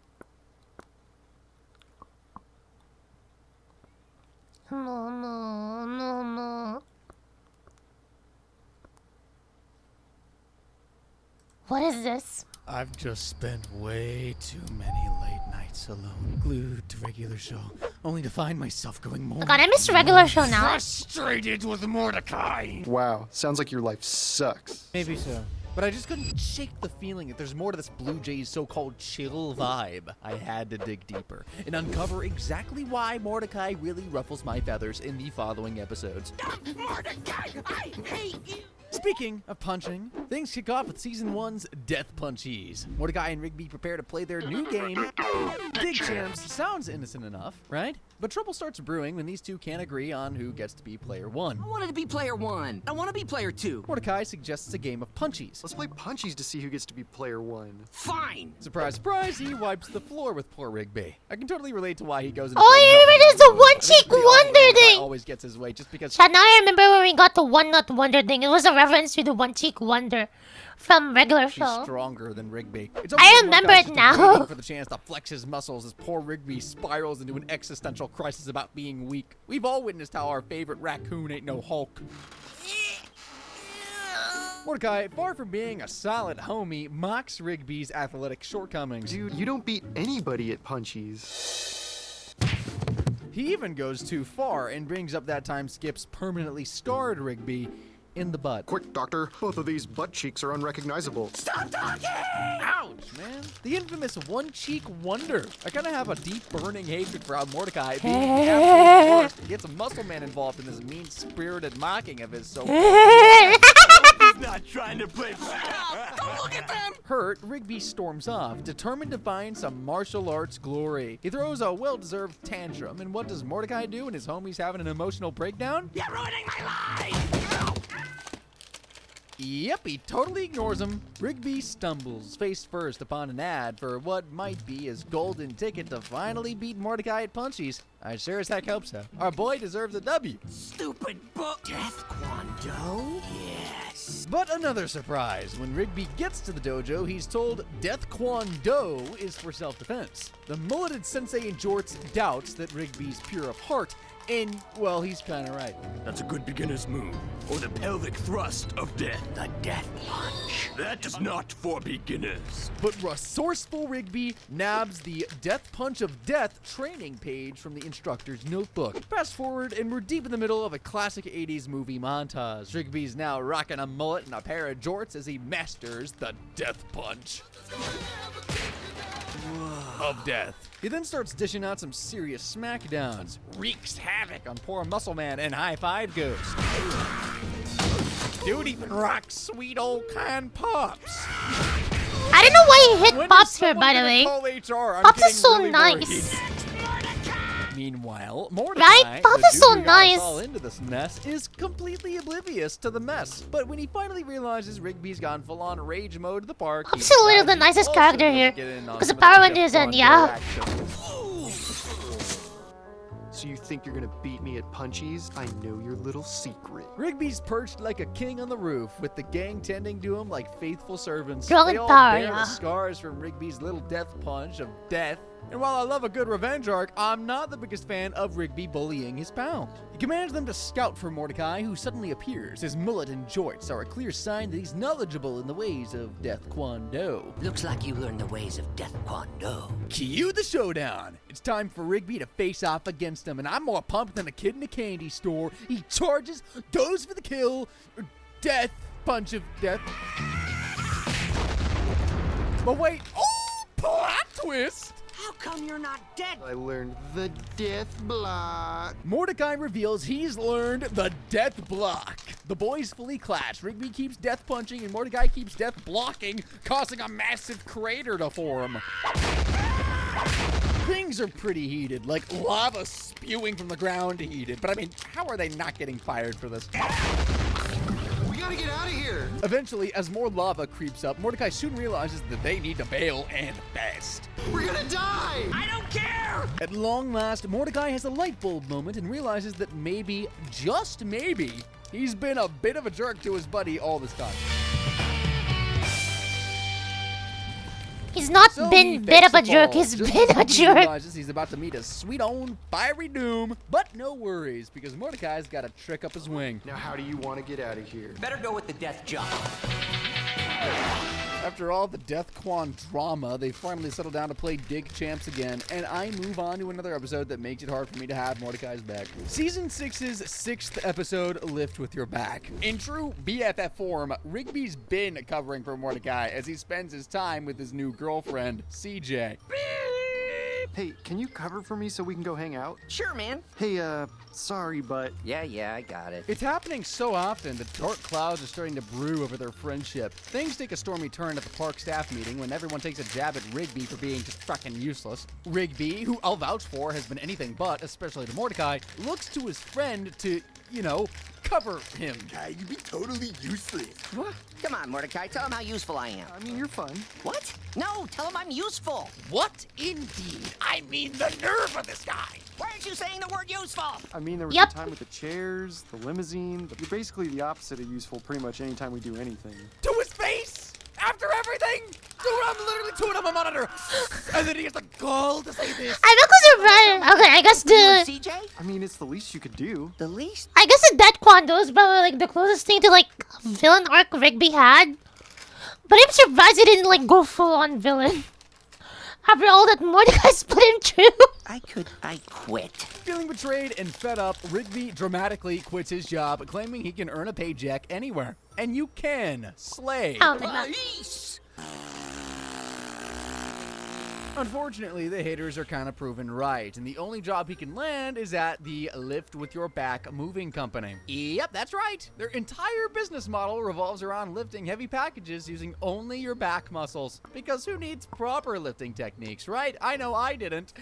What is this? I've just spent way too many late nights alone, glued to regular show, only to find myself going more. Oh God, I missed regular show now. Frustrated with Mordecai. Wow, sounds like your life sucks. Maybe so. But I just couldn't shake the feeling that there's more to this Blue Jays so-called chill vibe. I had to dig deeper and uncover exactly why Mordecai really ruffles my feathers in the following episodes. Mordecai, I hate you! Speaking of punching, things kick off with Season 1's Death Punchies. Mordecai and Rigby prepare to play their new game, Dig Champs. Sounds innocent enough, right? But trouble starts brewing when these two can't agree on who gets to be player 1. I wanted to be player 1. I want to be player 2. Mordecai suggests a game of punchies. Let's play punchies to see who gets to be player 1. Fine! Surprise, surprise, he wipes the floor with poor Rigby. I can totally relate to why he goes into Oh, I remember there's a one-cheek wonder thing! Always gets his way just because... Chad, now I remember when we got the one-nut wonder thing. It was a reference to the one-cheek wonder from regular She's show. stronger than Rigby. I remember it now. Waiting for the chance to flex his muscles as poor Rigby spirals into an existential crisis about being weak. We've all witnessed how our favorite raccoon ain't no Hulk. Mordecai, far from being a solid homie, mocks Rigby's athletic shortcomings. Dude, you don't beat anybody at punchies. He even goes too far and brings up that time Skips permanently scarred Rigby in the butt. Quick, doctor. Both of these butt cheeks are unrecognizable. Stop talking! Ouch, man. The infamous one-cheek wonder. I kind of have a deep burning hatred for how Mordecai, being the absolute worst, gets a muscle man involved in this mean-spirited mocking of his so He's not trying to play. Don't look at them! Hurt, Rigby storms off, determined to find some martial arts glory. He throws a well-deserved tantrum, and what does Mordecai do when his homie's having an emotional breakdown? You're ruining my life! Yep, he totally ignores him. Rigby stumbles face first upon an ad for what might be his golden ticket to finally beat Mordecai at punchies. I sure as heck hope so. Our boy deserves a W. Stupid book. Death Kwon-Do? Yes. But another surprise. When Rigby gets to the dojo, he's told Death Kwon-Do is for self-defense. The mulleted sensei in jorts doubts that Rigby's pure of heart, and, well, he's kind of right. That's a good beginner's move. Or the pelvic thrust of death. The death punch. That is not for beginners. But resourceful Rigby nabs the Death Punch of Death training page from the instructor's notebook. Fast forward, and we're deep in the middle of a classic 80s movie montage. Rigby's now rocking a mullet and a pair of jorts as he masters the Death Punch of death. He then starts dishing out some serious smackdowns, wreaks havoc on poor Muscle Man, and High Five goes. Dude even rocks sweet old Con Pops. I don't know why he hit When Pops is here, by the someone way. gonna call HR? I'm Pops is getting so really nice. worried. Meanwhile, Mordecai, Right? Pops the is so dude who got us nice. all into this mess, is completely oblivious to the mess. But when he finally realizes Rigby's gone full-on rage mode to the park, Pops is literally the nicest character here. Because the Power Rangers and yeah. So you think you're gonna beat me at punchies? I know your little secret. Rigby's perched like a king on the roof, with the gang tending to him like faithful servants. Dragon They all Power, bear yeah. the scars from Rigby's little death punch of death And while I love a good revenge arc, I'm not the biggest fan of Rigby bullying his pal. He commands them to scout for Mordecai, who suddenly appears. His mullet and jorts are a clear sign that he's knowledgeable in the ways of Death Kwon Do. Looks like you learned the ways of Death Kwon Do. Cue the showdown. It's time for Rigby to face off against him, and I'm more pumped than a kid in a candy store. He charges, goes for the kill, death, punch of death. But wait, oh, plot twist! How come you're not dead? I learned the death block. Mordecai reveals he's learned the death block. The boys fully clash. Rigby keeps death punching and Mordecai keeps death blocking, causing a massive crater to form. Things are pretty heated, like lava spewing from the ground heated. But I mean, how are they not getting fired for this? We gotta get out of here. Eventually, as more lava creeps up, Mordecai soon realizes that they need to bail and fast. We're gonna die! I don't care! At long last, Mordecai has a light bulb moment and realizes that maybe, just maybe, he's been a bit of a jerk to his buddy all this time. He's not So been he bit of a fakes the jerk, fall. he's Just been as a he jerk. realizes he's about to meet his sweet own fiery doom, but no worries, because Mordecai's got a trick up his wing. Now, how do you want to get out of here? Better go with the death jump. After all the Death Kwon drama, they finally settle down to play Dig Champs again, and I move on to another episode that makes it hard for me to have Mordecai's back. Season 6's 6th episode, Lift With Your Back. In true BFF form, Rigby's been covering for Mordecai as he spends his time with his new girlfriend, CJ. Hey, can you cover for me so we can go hang out? Sure, man. Hey, sorry, but... Yeah, I got it. It's happening so often that dark clouds are starting to brew over their friendship. Things take a stormy turn at the park staff meeting when everyone takes a jab at Rigby for being just fucking useless. Rigby, who I'll vouch for has been anything but, especially to Mordecai, looks to his friend to, cover him. You'd be totally useless. What? Come on, Mordecai, tell him how useful I am. I mean, you're fun. What? No, tell him I'm useful. What indeed? I mean the nerve of this guy. Why aren't you saying the word useful? I mean, there was Yep. the time with the chairs, the limousine, but you're basically the opposite of useful pretty much anytime we do anything. To his face! After everything! Dude, I'm literally chewing on my monitor! And then he has the gall to say this. I'm not surprised. Okay, I guess CJ? I mean, it's the least you could do. The least? I guess the Death Kwon Do is probably like the closest thing to like villain arc Rigby had. But I'm surprised he didn't like go full on villain. After all that Mordecai's put him through. I quit. Feeling betrayed and fed up, Rigby dramatically quits his job, claiming he can earn a paycheck anywhere. And you can. Slay. Oh my god. Police! Unfortunately, the haters are kind of proven right, and the only job he can land is at the Lift With Your Back moving company. Yep, that's right. Their entire business model revolves around lifting heavy packages using only your back muscles. Because who needs proper lifting techniques, right? I know I didn't.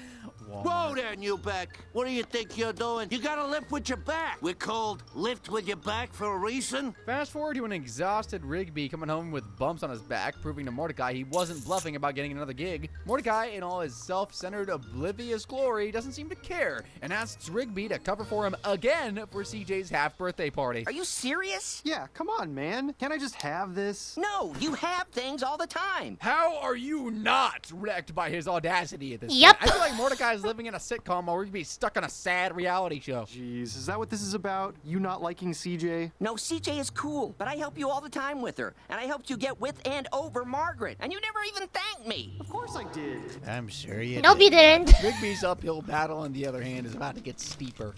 Whoa there, Newbeck. What do you think you're doing? You gotta lift with your back. We're called Lift With Your Back for a reason. Fast forward to an exhausted Rigby coming home with bumps on his back, proving to Mordecai he wasn't bluffing about getting another gig. Mordecai, in all his self-centered, oblivious glory, doesn't seem to care, and asks Rigby to cover for him again for CJ's half-birthday party. Are you serious? Yeah, come on, man. Can't I just have this? No, you have things all the time. How are you not wrecked by his audacity at this Yep. point? I feel like Mordecai's living in a sitcom while Rigby's stuck on a sad reality show. Jeez, is that what this is about? You not liking CJ? No, CJ is cool, but I help you all the time with her. And I helped you get with and over Margaret. And you never even thanked me. Of course I did. I'm sure you Nope, you didn't. Rigby's uphill battle, on the other hand, is about to get steeper.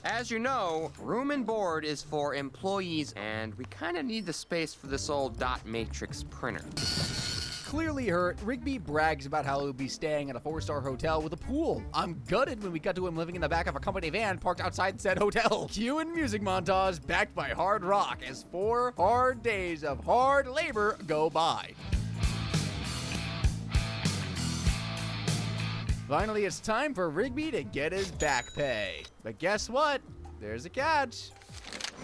As you know, room and board is for employees, and we kind of need the space for this old dot matrix printer. Clearly hurt, Rigby brags about how he'll be staying at a 4-star hotel with a pool. I'm gutted when we cut to him living in the back of a company van parked outside said hotel. Cue and music montage backed by hard rock as 4 hard days of hard labor go by. Finally, it's time for Rigby to get his back pay. But guess what? There's a catch.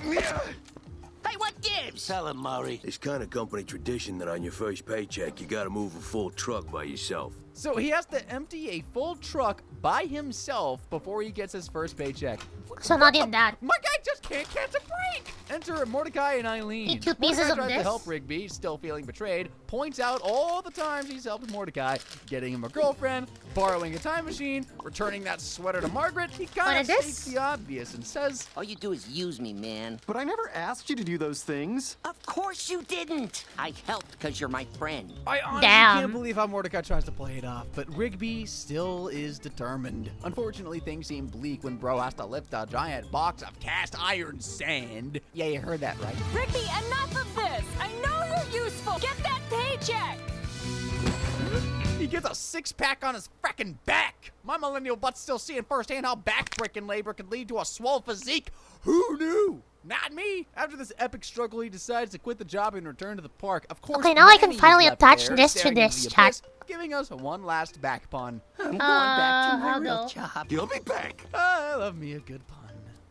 Hey, what gives? Tell him, Murray. It's kind of company tradition that on your first paycheck, you gotta move a full truck by yourself. So he has to empty a full truck by himself before he gets his first paycheck. So not even that. My guy just can't catch a break! Enter Mordecai and Eileen. Eat 2 pieces Mordecai of tries to this. help Rigby, still feeling betrayed, points out all the times he's helped Mordecai, getting him a girlfriend, borrowing a time machine, returning that sweater to Margaret. He kind of states the obvious and says, all you do is use me, man. But I never asked you to do those things. Of course you didn't. I helped because you're my friend. I honestly can't believe how Mordecai tries to play it off, but Rigby still is determined. Unfortunately, things seem bleak when bro has to lift a giant box of cast iron sand. Yeah, you heard that right. Rigby, enough of this! I know you're useful! Get that paycheck! He gets a six-pack on his frickin' back. My millennial butt's still seeing firsthand how back-breaking labor can lead to a swole physique. Who knew? Not me. After this epic struggle, he decides to quit the job and return to the park. Of course, Okay, now I can Manny is finally left attach there, this to staring into this the chat. abyss, giving us one last back pun. I'm going back to my I'll real go. job. You'll be back. I love me a good pun.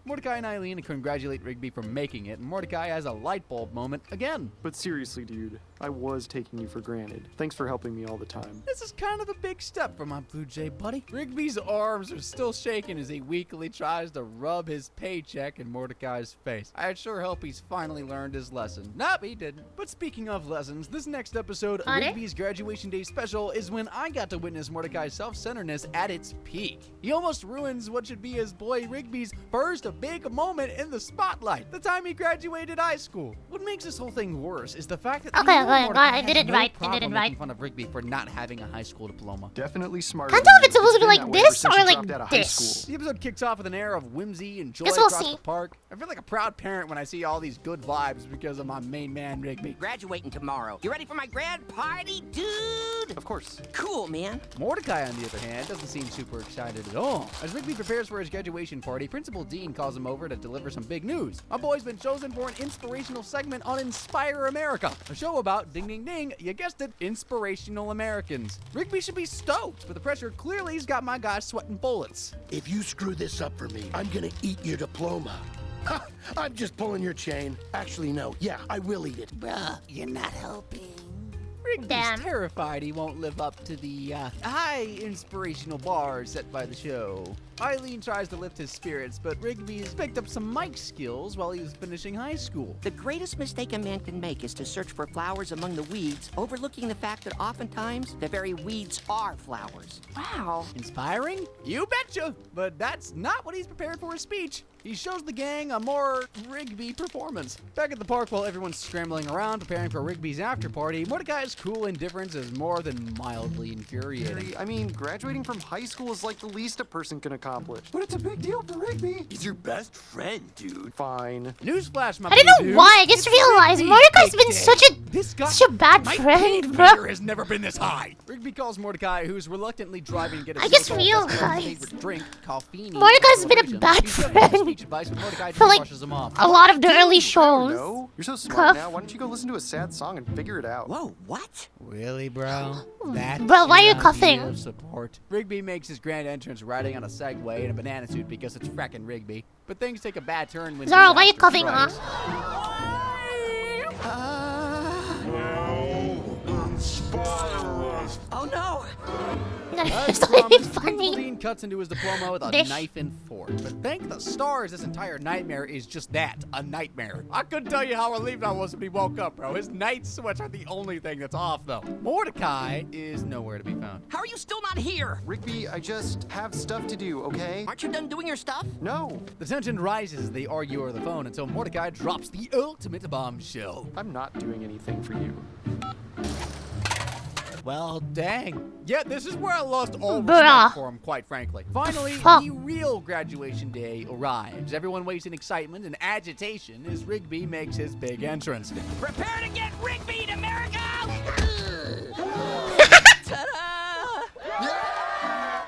Mordecai and Eileen congratulate Rigby for making it, and Mordecai has a light bulb moment again. But seriously, dude, I was taking you for granted. Thanks for helping me all the time. This is kind of a big step for my Blue Jay buddy. Rigby's arms are still shaking as he weakly tries to rub his paycheck in Mordecai's face. I sure hope he's finally learned his lesson. Nope, he didn't. But speaking of lessons, this next episode, Rigby's graduation day special, is when I got to witness Mordecai's self-centeredness at its peak. He almost ruins what should be his boy Rigby's first big moment in the spotlight, the time he graduated high school. What makes this whole thing worse is the fact that I did it right. I did it right. Making fun of Rigby for not having a high school diploma. Definitely smart. Can't tell if it's supposed to be like this or like this. The episode kicks off with an air of whimsy and joy Guess we'll across see. the park. I feel like a proud parent when I see all these good vibes because of my main man Rigby. Graduating tomorrow. You ready for my grad party, dude? Of course. Cool, man. Mordecai, on the other hand, doesn't seem super excited at all. As Rigby prepares for his graduation party, Principal Dean calls him over to deliver some big news. My boy's been chosen for an inspirational segment on Inspire America, a show about, ding ding ding, you guessed it, inspirational Americans. Rigby should be stoked, but the pressure clearly has got my guy sweating bullets. If you screw this up for me, I'm gonna eat your diploma. Ha! I'm just pulling your chain. Actually, no. Yeah, I will eat it. Bruh, you're not helping. Rigby's terrified he won't live up to the high inspirational bar set by the show. Eileen tries to lift his spirits, but Rigby's picked up some mic skills while he was finishing high school. The greatest mistake a man can make is to search for flowers among the weeds, overlooking the fact that oftentimes the very weeds are flowers. Wow. Inspiring? You betcha! But that's not what he's prepared for his speech. He shows the gang a more Rigby performance. Back at the park while everyone's scrambling around preparing for Rigby's after party, Mordecai's cool indifference is more than mildly infuriating. I mean, graduating from high school is like the least a person can accomplish. But it's a big deal for Rigby. He's your best friend, dude. Fine. Newsflash, my I don't know dude. why. I just realized Mordecai's been such a bad friend, bro. Meter has never been this high. Rigby calls Mordecai, who's reluctantly driving to get a I just so-called realized favorite drink, coffee. Mordecai's been a bad friend for like a lot of the early shows. No, you're so smart now. Why don't you go listen to a sad song and figure it out? Whoa, what? Really, bro? That's Bro, why are you your idea coughing? of support. Rigby makes his grand entrance riding on a Segway in a banana suit because it's frackin' Rigby. But things take a bad turn when Zara, why are you disaster coughing, huh? strikes. Oh no! As promised, Principal Dean cuts into his diploma with a knife and fork. But thank the stars, this entire nightmare is just that, a nightmare. I couldn't tell you how relieved I was when he woke up, bro. His night sweats are the only thing that's off, though. Mordecai is nowhere to be found. How are you still not here? Rigby, I just have stuff to do, okay? Aren't you done doing your stuff? No. The tension rises as they argue over the phone until Mordecai drops the ultimate bombshell. I'm not doing anything for you. Well, dang. Yeah, this is where I lost all Bruh. respect for him, quite frankly. Finally, Fuck. the real graduation day arrives. Everyone waits in excitement and agitation as Rigby makes his big entrance. Prepare to get Rigby to America!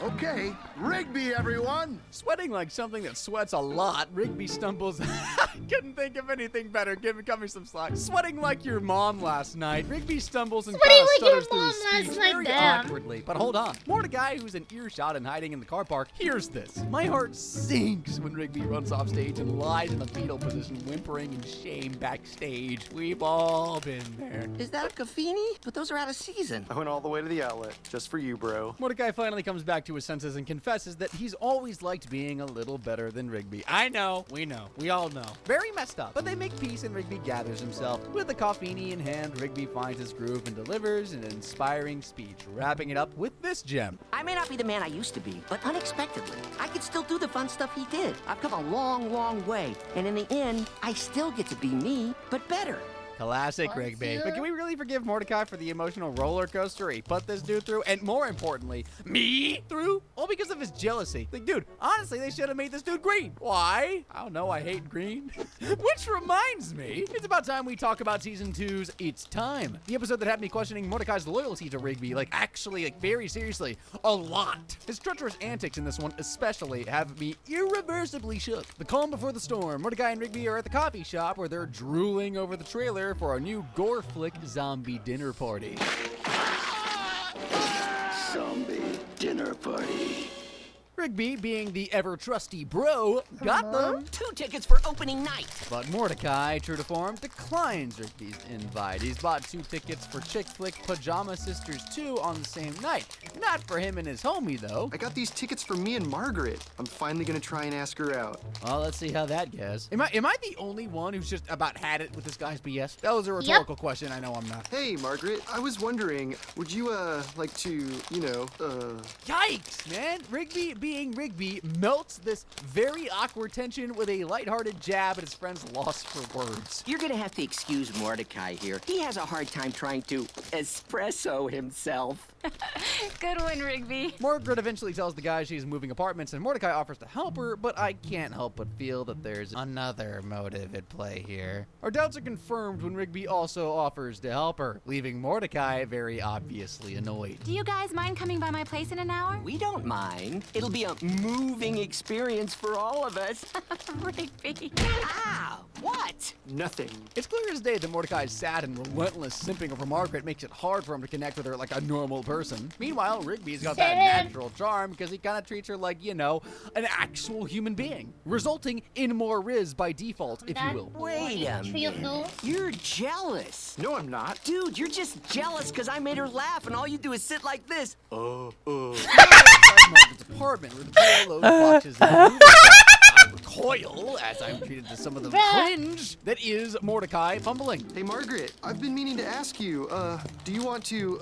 Okay, Rigby Rigby, everyone! Sweating like something that sweats a lot, Rigby stumbles. I couldn't think of anything better. Cut me some slack. Sweating like your mom last night, Rigby stumbles and kind of stutters through his speech very awkwardly. But hold on. Mordecai, who's in earshot and hiding in the car park, hears this. My heart sinks when Rigby runs off stage and lies in the fetal position, whimpering in shame backstage. We've all been there. Is that a Caffini? But those are out of season. I went all the way to the outlet, just for you, bro. Mordecai finally comes back to his senses and confesses that he's always liked being a little better than Rigby. I know, we all know. Very messed up, but they make peace and Rigby gathers himself. With the Caffini in hand, Rigby finds his groove and delivers an inspiring speech, wrapping it up with this gem. I may not be the man I used to be, but unexpectedly, I could still do the fun stuff he did. I've come a long, long way, and in the end, I still get to be me, but better. Classic Rigby. But can we really forgive Mordecai for the emotional roller coaster he put this dude through? And more importantly, me through? All because of his jealousy. Like, dude, honestly, they should have made this dude green. Why? I don't know, I hate green. Which reminds me, it's about time we talk about Season 2's It's Time. The episode that had me questioning Mordecai's loyalty to Rigby, like, actually, like, very seriously, a lot. His treacherous antics in this one especially have me irreversibly shook. The calm before the storm, Mordecai and Rigby are at the coffee shop where they're drooling over the trailer for a new gore flick zombie dinner party. Zombie dinner party. Rigby, being the ever-trusty bro, got them. 2 tickets for opening night. But Mordecai, true to form, declines Rigby's invite. He's bought 2 tickets for Chick Flick Pajama Sisters 2 on the same night. Not for him and his homie, though. I got these tickets for me and Margaret. I'm finally gonna try and ask her out. Well, let's see how that goes. Am I the only one who's just about had it with this guy's BS? That was a rhetorical question. I know I'm not. Hey, Margaret, I was wondering, would you, like to, Yikes, man! Rigby, being Rigby, melts this very awkward tension with a lighthearted jab at his friend's loss for words. You're gonna have to excuse Mordecai here. He has a hard time trying to espresso himself. Good one, Rigby. Margaret eventually tells the guy she's moving apartments, and Mordecai offers to help her, but I can't help but feel that there's another motive at play here. Our doubts are confirmed when Rigby also offers to help her, leaving Mordecai very obviously annoyed. Do you guys mind coming by my place in an hour? We don't mind. It'll be a moving experience for all of us. Rigby. Ah, what? Nothing. It's clear as day that Mordecai's sad and relentless simping over Margaret makes it hard for him to connect with her like a normal person. Meanwhile, Rigby's got that natural charm because he kind of treats her like, an actual human being, resulting in more Riz by default, if you will. Wait a minute. You're jealous. No, I'm not. Dude, you're just jealous because I made her laugh and all you do is sit like this. Margaret's apartment where the pillow boxes and I recoil as I'm treated to some of the cringe that is Mordecai fumbling. Hey, Margaret, I've been meaning to ask you, do you want to,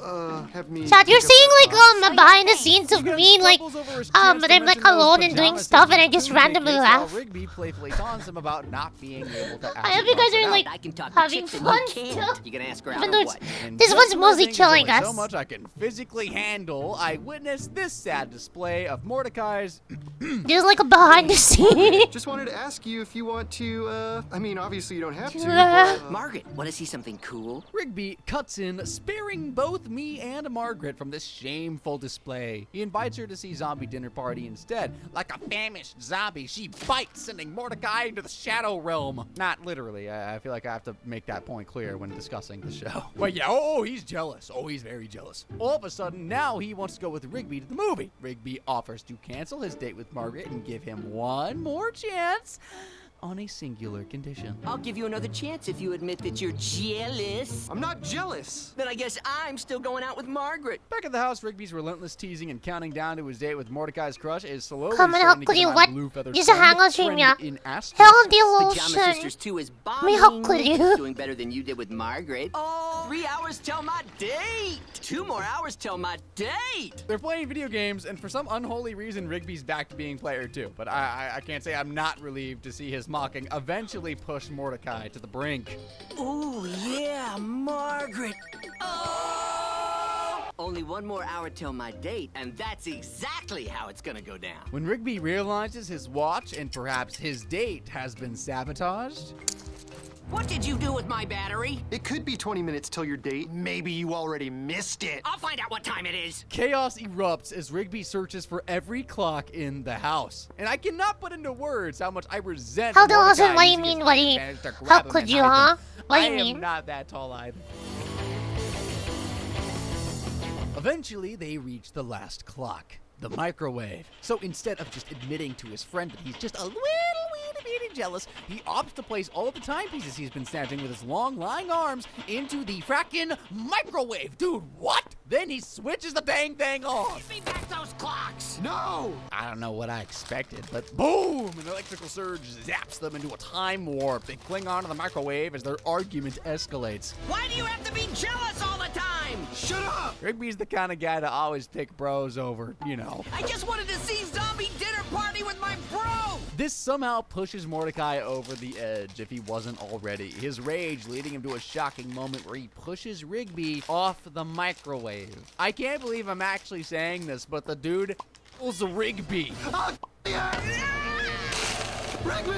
have me... Chad, you're seeing like behind the scenes of me like but I'm like alone and doing stuff and I just randomly laugh. Rigby playfully taunts him about not being able to I hope you guys are like I can talk having to fun you still. You gonna ask her out Even or though what? this one's mostly chill, I guess. So much I can physically handle, I witnessed this sad display of Mordecai's... There's like a behind the scenes. Just wanted to ask you if you want to, I mean, obviously you don't have to, but, Margaret, want to see something cool? Rigby cuts in, sparing both me and Margaret from this shameful display. He invites her to see Zombie Dinner Party instead. Like a famished zombie, she bites, sending Mordecai into the shadow realm. Not literally. I feel like I have to make that point clear when discussing the show. But yeah, he's jealous. Oh, he's very jealous. All of a sudden, now he wants to go with Rigby to the movie. Rigby offers to cancel his date with Margaret and give him one more chance on a singular condition. I'll give you another chance if you admit that you're jealous. I'm not jealous. Then I guess I'm still going out with Margaret. Back at the house, Rigby's relentless teasing and counting down to his date with Mordecai's crush is slowly Come on, starting to Hokuri, get what? Blue Feather's Just a hang on friend ya. in Asterisk. Healthy Pajama lotion. Sisters 2 is Me bombing. Hokuri. Doing better than you did with Margaret. Oh, 3 hours till my date. 2 more hours till my date. They're playing video games, and for some unholy reason, Rigby's back to being player 2. But I can't say I'm not relieved to see his mocking eventually push Mordecai to the brink. Oh, yeah, Margaret. Oh! Only 1 more hour till my date, and that's exactly how it's gonna go down. When Rigby realizes his watch and perhaps his date has been sabotaged, What did you do with my battery? It could be 20 minutes till your date. Maybe you already missed it. I'll find out what time it is. Chaos erupts as Rigby searches for every clock in the house. And I cannot put into words how much I resent How the hell Mordecai what do you using mean? his What do you? advantage to grab How him could and you, hide huh? them. What do you I mean? am not that tall either. Eventually, they reach the last clock, the microwave. So instead of just admitting to his friend that he's just a little bitty jealous, he opts to place all of the timepieces he's been snatching with his long, lying arms into the frackin' microwave. Dude, what? Then he switches the dang thing on. Give me back those clocks. No! I don't know what I expected, but boom! An electrical surge zaps them into a time warp. They cling onto the microwave as their argument escalates. Why do you have to be jealous all the time? Shut up! Rigby's the kind of guy to always pick bros over, you know. I just wanted to see zombie dinner party with my bro. This somehow pushes Mordecai over the edge if he wasn't already. His rage leading him to a shocking moment where he pushes Rigby off the microwave. I can't believe I'm actually saying this, but the dude was Rigby. Oh, yeah. Rigby!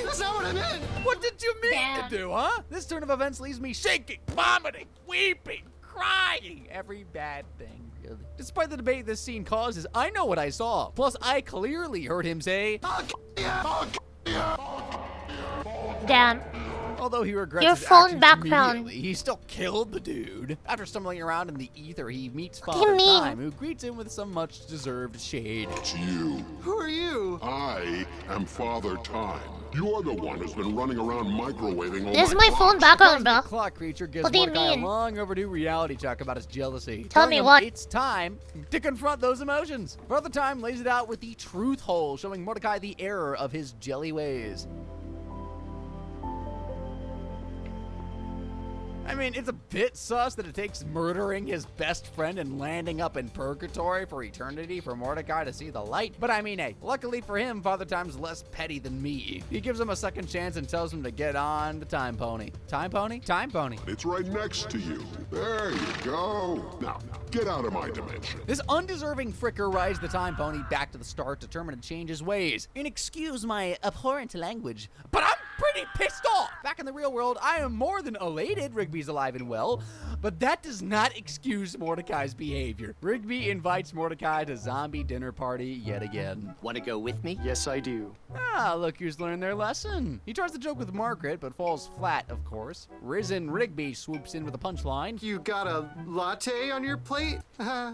That's not what I meant! What did you mean to do, huh? This turn of events leaves me shaking, vomiting, weeping, crying. Every bad thing, really. Despite the debate this scene causes, I know what I saw. Plus, I clearly heard him say, Damn. although he regrets Your his phone actions background. immediately, he still killed the dude. After stumbling around in the ether, he meets What do you Father mean? Time, who greets him with some much-deserved shade. It's you. Who are you? I am Father Time. You're the one who's been running around microwaving all This is my phone background, bro. The clock creature gives What do you Mordecai mean? a long overdue reality check about his jealousy. Tell telling me him what? It's time to confront those emotions. Father Time lays it out with the truth hole, showing Mordecai the error of his jelly ways. I mean, it's a bit sus that it takes murdering his best friend and landing up in purgatory for eternity for Mordecai to see the light. But I mean, hey, luckily for him, Father Time's less petty than me. He gives him a second chance and tells him to get on the Time Pony. Time Pony? Time Pony. It's right next to you. There you go. Now, get out of my dimension. This undeserving fricker rides the Time Pony back to the start, determined to change his ways. And excuse my abhorrent language, but I'm pretty pissed off. Back in the real world, I am more than elated Rigby's alive and well, but that does not excuse Mordecai's behavior. Rigby invites Mordecai to zombie dinner party yet again. Want to go with me? Yes, I do. Ah, look who's learned their lesson. He tries to joke with Margaret, but falls flat, of course. Risen Rigby swoops in with a punchline. You got a latte on your plate?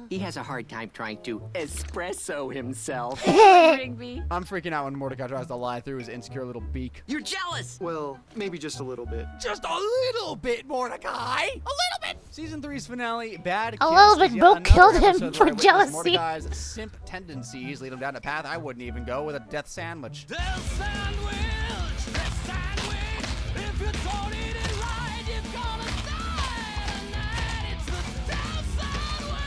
He has a hard time trying to espresso himself. Rigby. I'm freaking out when Mordecai tries to lie through his insecure little beak. You're jealous. Well, maybe just a little bit. Just a little bit, Mordecai. A little bit. Season 3's finale, Bad A little Kiss, bit, is bro. yet Killed another him episode for where I witness jealousy. Mordecai's simp tendencies lead him down a path I wouldn't even go with a death sandwich. If you don't eat it right, you're gonna die tonight. It's the downside way.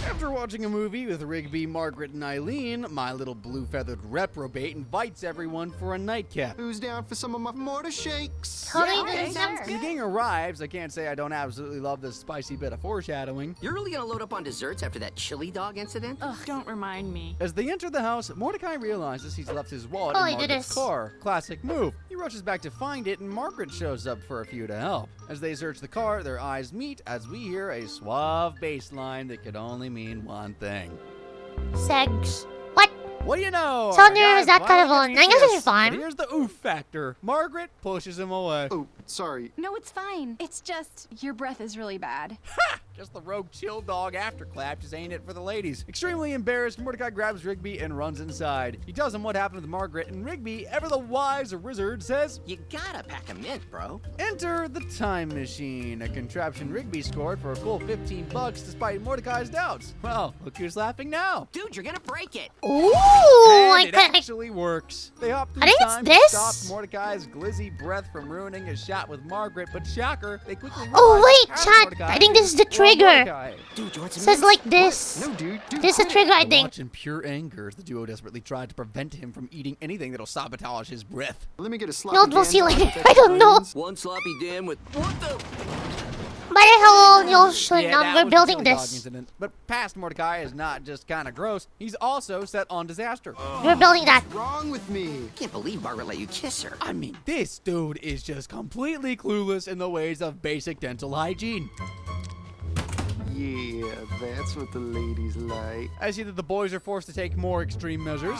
After watching a movie with Rigby, Margaret, and Eileen, my little blue-feathered reprobate invites everyone for a nightcap. Who's down for some of my mortar shakes? When the gang arrives, I can't say I don't absolutely love this spicy bit of foreshadowing. You're really gonna load up on desserts after that chili dog incident? Ugh, don't remind me. As they enter the house, Mordecai realizes he's left his wallet Oh, in he did Margaret's this. car. Classic move. He rushes back to find it, and Margaret shows up for a few to help. As they search the car, their eyes meet as we hear a suave bass line that could only mean one thing. Segs. What? What do you know? So Our there guy is that kind of finally one. I gets guess the it's kiss, fine. but here's the oof factor. Margaret pushes him away. Oh, sorry. No, it's fine. It's just your breath is really bad. Just the rogue chill dog afterclap, just ain't it for the ladies. Extremely embarrassed, Mordecai grabs Rigby and runs inside. He tells him what happened with Margaret, and Rigby, ever the wise wizard, says, You gotta pack a mint, bro. Enter the time machine, a contraption Rigby scored for a cool $15 despite Mordecai's doubts. Well, look who's laughing now. Dude, you're gonna break it. Ooh, And it I could. actually works. They hop through I think it's time this. to stop Mordecai's glizzy breath from ruining his shot with Margaret, but shocker, they quickly Oh realize wait, it's chat. Mordecai I think this is the or trigger. Mordecai. Dude, you want some Says mints? like this. No, dude. This is a trigger, I I think. watch in pure anger as the duo desperately tried to prevent him from eating anything that'll sabotage his breath. Let me get a sloppy No, we'll see Dan later. with I don't know. onions. One sloppy Dan with what the? matter how old you're short, Yeah, that we're was the building chili dog this. incident. But past Mordecai is not just kind of gross. He's also set on disaster. We're building that. What's wrong with me? Can't believe Margaret let you kiss her. I mean, this dude is just completely clueless in the ways of basic dental hygiene. Yeah, that's what the ladies like. I see that the boys are forced to take more extreme measures.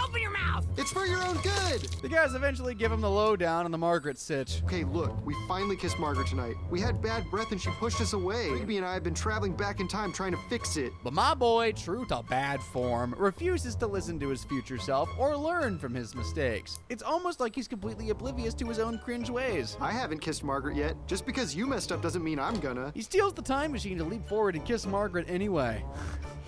Open your mouth! It's for your own good! The guys eventually give him the lowdown on the Margaret sitch. Okay, look, we finally kissed Margaret tonight. We had bad breath and she pushed us away. Rigby and I have been traveling back in time trying to fix it. But my boy, true to bad form, refuses to listen to his future self or learn from his mistakes. It's almost like he's completely oblivious to his own cringe ways. I haven't kissed Margaret yet. Just because you messed up doesn't mean I'm gonna. He steals the time machine to leap forward and kiss Margaret anyway.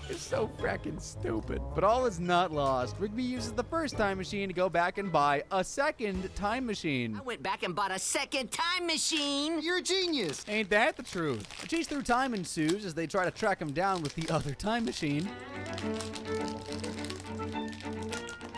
It's so frackin' stupid. But all is not lost. Rigby uses the first time machine to go back and buy a second time machine. I went back and bought a second time machine. You're a genius. Ain't that the truth? A chase through time ensues as they try to track him down with the other time machine.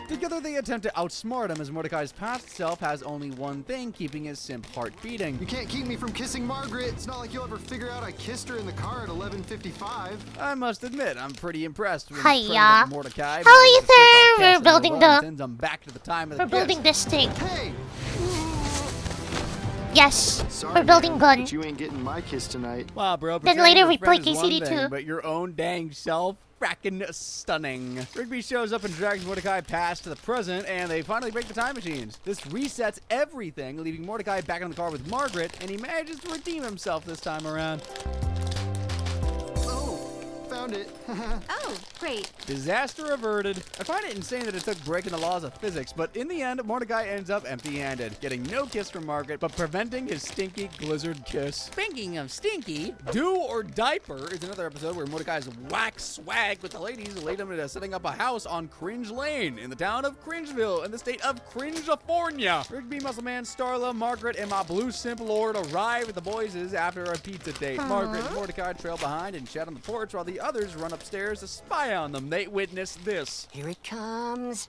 Together they attempt to outsmart him as Mordecai's past self has only one thing keeping his simp heart beating. You can't keep me from kissing Margaret. It's not like you'll ever figure out I kissed her in the car at 11:55. I must admit, I'm pretty impressed with Hiya. Mordecai. How are you, sir? We're building Sends him back to the time of the We're building kiss. this thing. Hey! Yes, Sorry, we're building man, gun. but you ain't getting my kiss tonight. Wow, bro. Then pretending later your we friend play is one KCD2. thing, but your own dang self, frackin' stunning. Rigby shows up and drags Mordecai past to the present, and they finally break the time machines. This resets everything, leaving Mordecai back in the car with Margaret, and he manages to redeem himself this time around. Found it. Oh, great. Disaster averted. I find it insane that it took breaking the laws of physics, but in the end, Mordecai ends up empty-handed, getting no kiss from Margaret, but preventing his stinky Glizzard kiss. Speaking of stinky, Do or Diaper is another episode where Mordecai's whack swag with the ladies lead him into setting up a house on Cringe Lane in the town of Cringeville in the state of Cringefornia. Rigby, Muscle Man, Starla, Margaret, and my blue simp lord arrive at the boys' after a pizza date. Margaret and Mordecai trail behind and chat on the porch while the others run upstairs to spy on them. They witness this. Here it comes.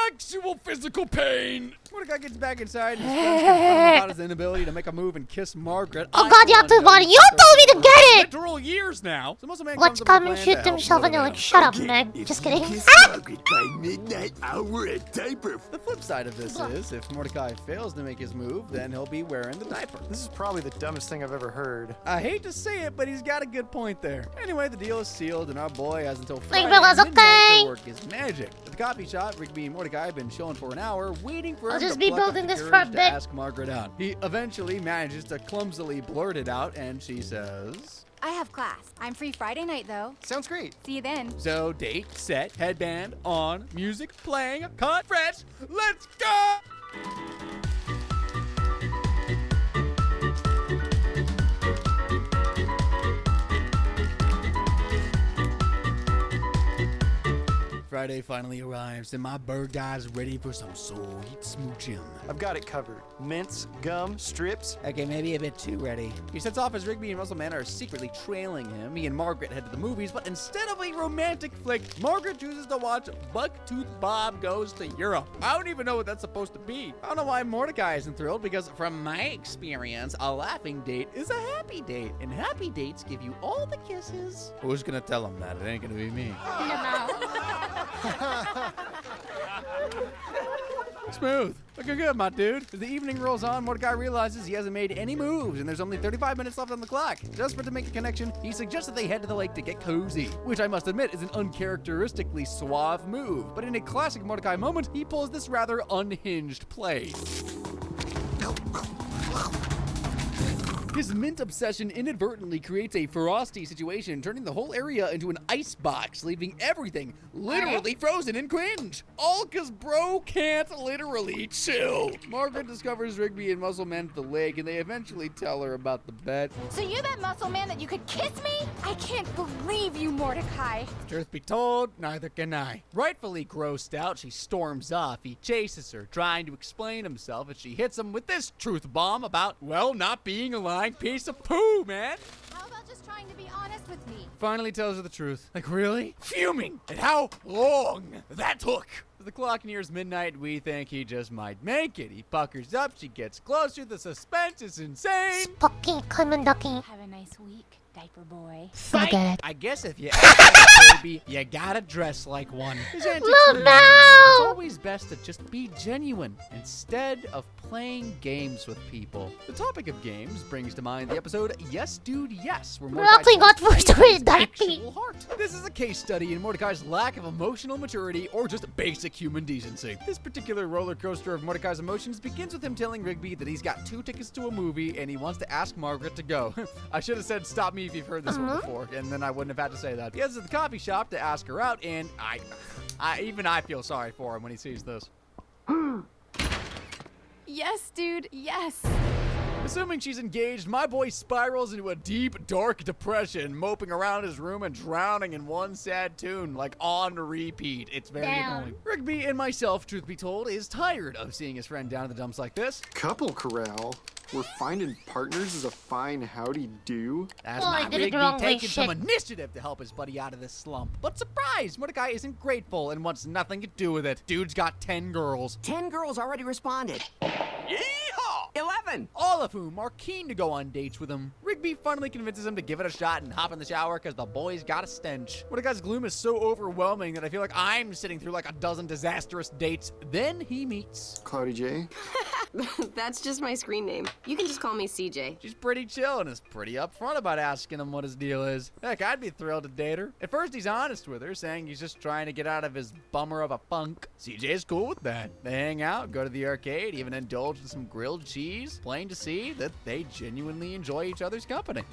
Actual physical pain. Mordecai gets back inside and his friends confront him about his inability to make a move and kiss Margaret. Oh God, you have to body. You told me to get it. Literal years now. So Muscle Man Let's comes up come with and a plan shoot to help himself, and they're motivate like, him. "Shut up, Meg." Just kidding. Margaret by midnight, I'll wear a diaper. The flip side of this is, if Mordecai fails to make his move, then he'll be wearing the diaper. This is probably the dumbest thing I've ever heard. I hate to say it, but he's got a good point there. Anyway, the deal is sealed, and our boy has until Like, Friday Bella's at midnight okay. to work his magic. At the coffee shop, Rigby and Mordecai have been chilling for an hour, waiting for I'll him just to be pluck up building the this for a courage to bit. ask Margaret out. He eventually manages to clumsily blurt it out, and she says... I have class. I'm free Friday night, though. Sounds great. See you then. So, date, set, headband, on, music, playing, cut, fresh, let's go! Friday finally arrives, and my bird guy's ready for some sweet smooching. I've got it covered. Mints, gum, strips. Okay, maybe a bit too ready. He sets off as Rigby and Muscle Man are secretly trailing him. He and Margaret head to the movies, but instead of a romantic flick, Margaret chooses to watch Bucktooth Bob Goes to Europe. I don't even know what that's supposed to be. I don't know why Mordecai isn't thrilled, because from my experience, a laughing date is a happy date, and happy dates give you all the kisses. Who's gonna tell him that? It ain't gonna be me. Smooth. Looking good, my dude. As the evening rolls on, Mordecai realizes he hasn't made any moves, and there's only 35 minutes left on the clock. Desperate to make a connection, he suggests that they head to the lake to get cozy, which I must admit is an uncharacteristically suave move. But in a classic Mordecai moment, he pulls this rather unhinged play. His mint obsession inadvertently creates a frosty situation, turning the whole area into an ice box, leaving everything literally frozen in cringe. All cause bro can't literally chill. Margaret discovers Rigby and Muscle Man at the lake, and they eventually tell her about the bet. So you bet, Muscle Man, that you could kiss me? I can't believe you, Mordecai. Truth be told, neither can I. Rightfully grossed out, she storms off. He chases her, trying to explain himself, as she hits him with this truth bomb about, well, not being a lying piece of poo, man. How about just trying to be honest with me? Finally tells her the truth. Like, really? Fuming at how long that took. As the clock nears midnight, we think he just might make it. He puckers up, she gets closer, the suspense is insane. Spooky, Common Ducky. Have a nice week, diaper boy. I get it. I guess if you act like a baby, you gotta dress like one. His antics Love are now. It's always best to just be genuine instead of playing games with people. The topic of games brings to mind the episode Yes Dude Yes, where Mordecai got first grade actual heart. This is a case study in Mordecai's lack of emotional maturity or just basic human decency. This particular roller coaster of Mordecai's emotions begins with him telling Rigby that he's got 2 tickets to a movie and he wants to ask Margaret to go. I should have said stop me if you've heard this one before, and then I wouldn't have had to say that. He heads to the coffee shop to ask her out, and I feel sorry for him when he sees this. Yes, dude, yes. Assuming she's engaged, my boy spirals into a deep, dark depression, moping around his room and drowning in one sad tune, like on repeat. It's very annoying. Rigby and myself, truth be told, is tired of seeing his friend down in the dumps like this. Couple corral? We're finding partners is a fine howdy do? That's I not did it Rigby wrong way, taking some shit. initiative to help his buddy out of this slump. But surprise, Mordecai isn't grateful and wants nothing to do with it. Dude's got 10 girls. 10 girls already responded. Yeehaw! 11! All of whom are keen to go on dates with him. Rigby finally convinces him to give it a shot and hop in the shower because the boy's got a stench. Mordecai's gloom is so overwhelming that I feel like I'm sitting through like a dozen disastrous dates. Then he meets Cloudy J? That's just my screen name. You can just call me CJ. She's pretty chill and is pretty upfront about asking him what his deal is. Heck, I'd be thrilled to date her. At first, he's honest with her, saying he's just trying to get out of his bummer of a funk. CJ's cool with that. They hang out, go to the arcade, even indulge in some grilled cheese. Plain to see that they genuinely enjoy each other's company.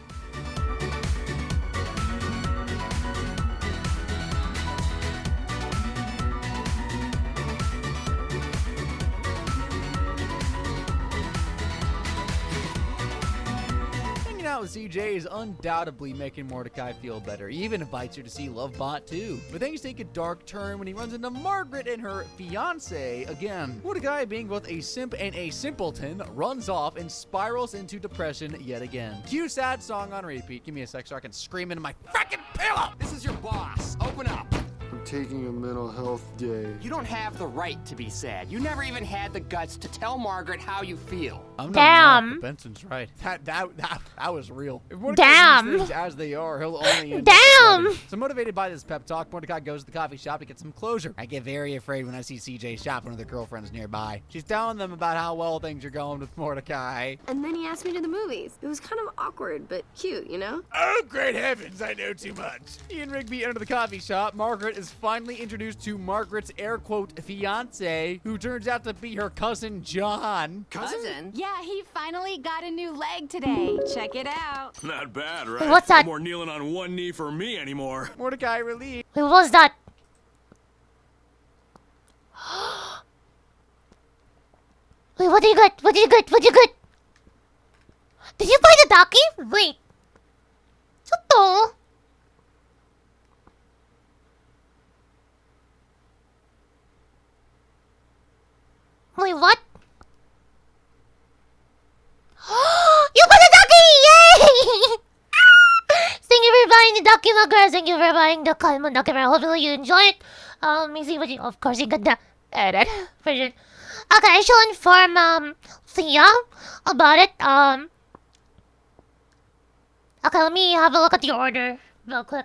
Hanging out with CJ is undoubtedly making Mordecai feel better. He even invites her to see Lovebot 2. But things take a dark turn when he runs into Margaret and her fiance again. Mordecai, being both a simp and a simpleton, runs off and spirals into depression yet again. Cue sad song on repeat. Give me a sec so I can scream into my frickin' pillow! This is your boss. Open up. I'm taking a mental health day. You don't have the right to be sad. You never even had the guts to tell Margaret how you feel. I'm Damn. Not Benson's right. That was real. If Mordecai sees things as they are, he'll only end up regretting. So motivated by this pep talk, Mordecai goes to the coffee shop to get some closure. I get very afraid when I see CJ shopping with her girlfriends nearby. She's telling them about how well things are going with Mordecai. And then he asked me to the movies. It was kind of awkward, but cute, you know? Oh, great heavens, I know too much. He and Rigby enter the coffee shop. Margaret is finally introduced to Margaret's air quote fiance, who turns out to be her cousin John. Cousin? Yeah, he finally got a new leg today. Check it out. Not bad, right? Wait, what's that? No more kneeling on one knee for me anymore. Mordecai relieved. Wait, what was that? Wait, what do you got? What do you got? What do you got? Did you buy the ducky? Wait. What? Wait, what? You got the ducky! Yay! Thank you for buying the ducky, my girls. Thank you for buying the Kalman ducky. Hopefully you enjoy it. Let me see what you... Of course, you got the edit version. Okay, I shall inform, Thea about it. Okay, let me have a look at the order real quick.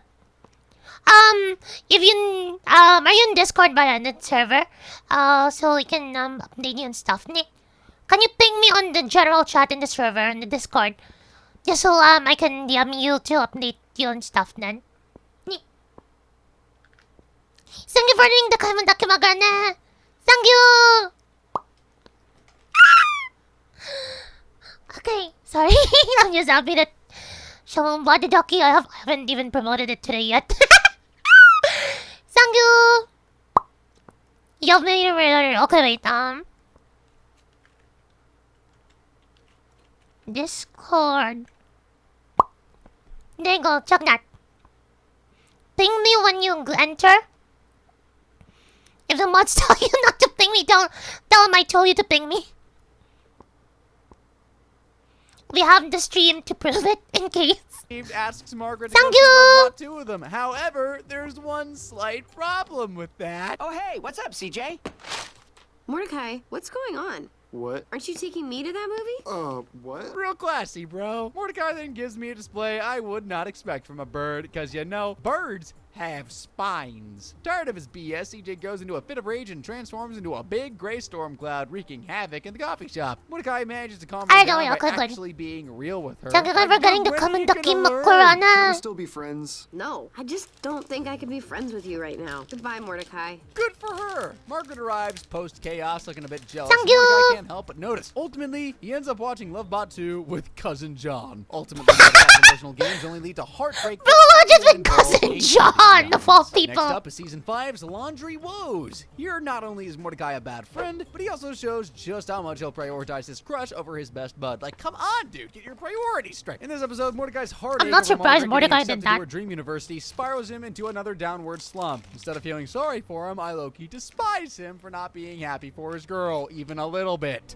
If you, are you in Discord by the server? So we can, update you and stuff. Can you ping me on the general chat in the server, in the Discord? Just so, I can DM you to update you and stuff then. Thank you for doing the Kaimandaki Magana! Thank you! Okay, sorry. I'm just happy that someone bought the ducky. I haven't even promoted it today yet. Thank you! You've made a murder. Okay, wait, Discord. There you go, check that. Ping me when you enter. If the mods tell you not to ping me, tell them I told you to ping me. We have the stream to prove it in case. Steve asks Margaret to Thank go see you. Love Bot 2 with them. However, there's one slight problem with that. Oh, hey, what's up, CJ? Mordecai, what's going on? What? Aren't you taking me to that movie? What? Real classy, bro. Mordecai then gives me a display I would not expect from a bird, because you know, birds have spines. Tired of his BS, CJ goes into a fit of rage and transforms into a big gray storm cloud, wreaking havoc in the coffee shop. Mordecai manages to calm her down by actually being real with her. Thank you for getting to come and Can we Makarana. still be friends? No, I just don't think I can be friends with you right now. Goodbye, Mordecai. Good for her. Margaret arrives post-chaos looking a bit jealous. Thank and you. Mordecai can't help but notice. Ultimately, he ends up watching Love Bot 2 with Cousin John. Ultimately, Mordecai's emotional games only lead to heartbreak. Bro, just with Cousin John, of all people. Next up is Season 5's Laundry Woes. Here, not only is Mordecai a bad friend, but he also shows just how much he'll prioritize his crush over his best bud. Like, come on, dude, get your priorities straight. In this episode, Mordecai's heartache I'm not over surprised Margaret Mordecai getting did accepted to that. her dream university spirals him into another downward slump. Instead of feeling sorry for him, I low-key despise him for not being happy for his girl, even a little bit.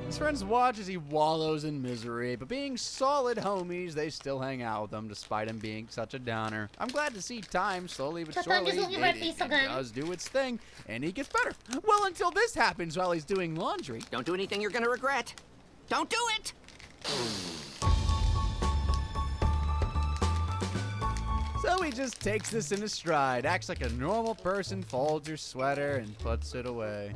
His friends watch as he wallows in misery, but being solid homies, they still hang out with him despite him being such a downer. I'm glad to see time slowly but surely it does do its thing, and he gets better. Well, until this happens while he's doing laundry. Don't do anything you're gonna regret. Don't do it! So he just takes this in his stride, acts like a normal person, folds her sweater, and puts it away.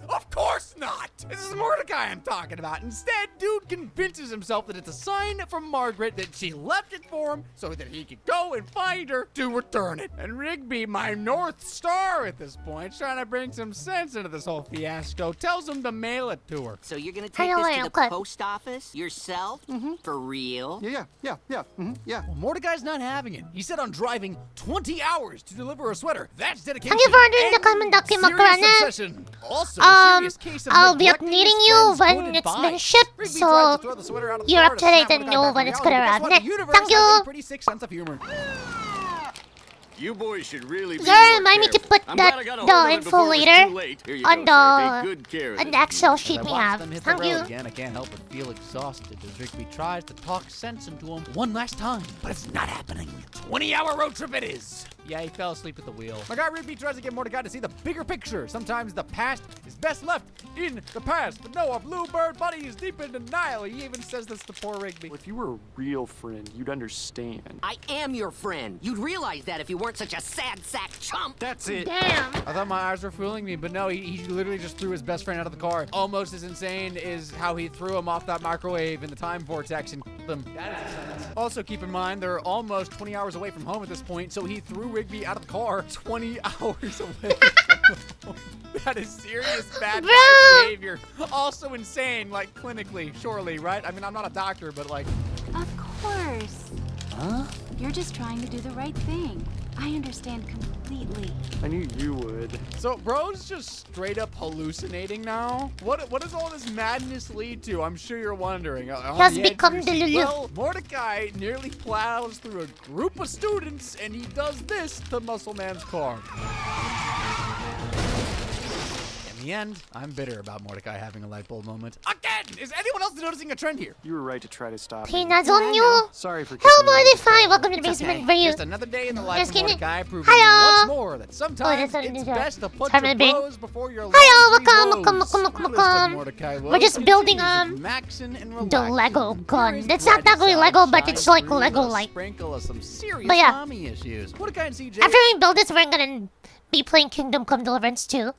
Of course not! This is Mordecai I'm talking about. Instead, dude convinces himself that it's a sign from Margaret that she left it for him so that he could go and find her to return it. And Rigby, my North Star at this point, trying to bring some sense into this whole fiasco, tells him to mail it to her. So you're gonna take this to the post office yourself? For real? Yeah. Well, Mordecai's not having it. He said on driving 20 hours to deliver a sweater. That's dedication. Thank you for doing the comment, serious Makarana. obsession. Also, a serious case of I'll be neglecting updating his you friend's when good it's been advice. shipped, Rigby so tries to throw the sweater out of the you're car up to to date snap and Mordecai know back when to it's reality, gonna but arrive. guess what? The universe Thank has you. a pretty sick sense of humor. You boys should really be Sir, more remind me to careful. put I'm that glad I got a the hold of it info before it was later too late. Here you on go, sir. Take good care of an this. Excel sheet As we I watch have. them hit Thank the road you. again, I can't help but feel exhausted as Rigby tries to talk sense into him one last time. But it's not happening. 20-hour road trip it is. Yeah, he fell asleep at the wheel. My guy Rigby tries to get Mordecai to see the bigger picture. Sometimes the past is best left in the past. But no, a bluebird buddy is deep in denial. He even says this to poor Rigby. If you were a real friend, you'd understand. I am your friend. You'd realize that if you weren't such a sad sack chump. That's it. Damn. I thought my eyes were fooling me, but no, he literally just threw his best friend out of the car. Almost as insane is how he threw him off that microwave in the time vortex and them. Also, keep in mind, they're almost 20 hours away from home at this point, so he threw Rigby out of the car 20 hours away from home. That is serious bad guy behavior. Also insane, like clinically, surely, right? I mean, I'm not a doctor, but like... Of course. Huh? You're just trying to do the right thing. I understand completely. I knew you would. So, bro's just straight up hallucinating now? What does all this madness lead to? I'm sure you're wondering. He has become delulu. Well, Mordecai nearly plows through a group of students, and he does this to Muscle Man's car. In the end, I'm bitter about Mordecai having a light bulb moment. Again! Is anyone else noticing a trend here? You were right to try to stop me. Peanuts on you. Sorry for How kissing you. modify? Welcome to the basement for you. Just another day in the life Just of kidding. Mordecai, proving Hello. once more that sometimes that's it's not best to put Time your to bing. bros before your Hello, laundry welcome. woes. We're just building the Lego gun. It's not actually Lego, but it's like Lego-like. Sprinkle of some serious But yeah. mommy issues. Mordecai and CJ After we build this, we're gonna be playing Kingdom Come Deliverance 2.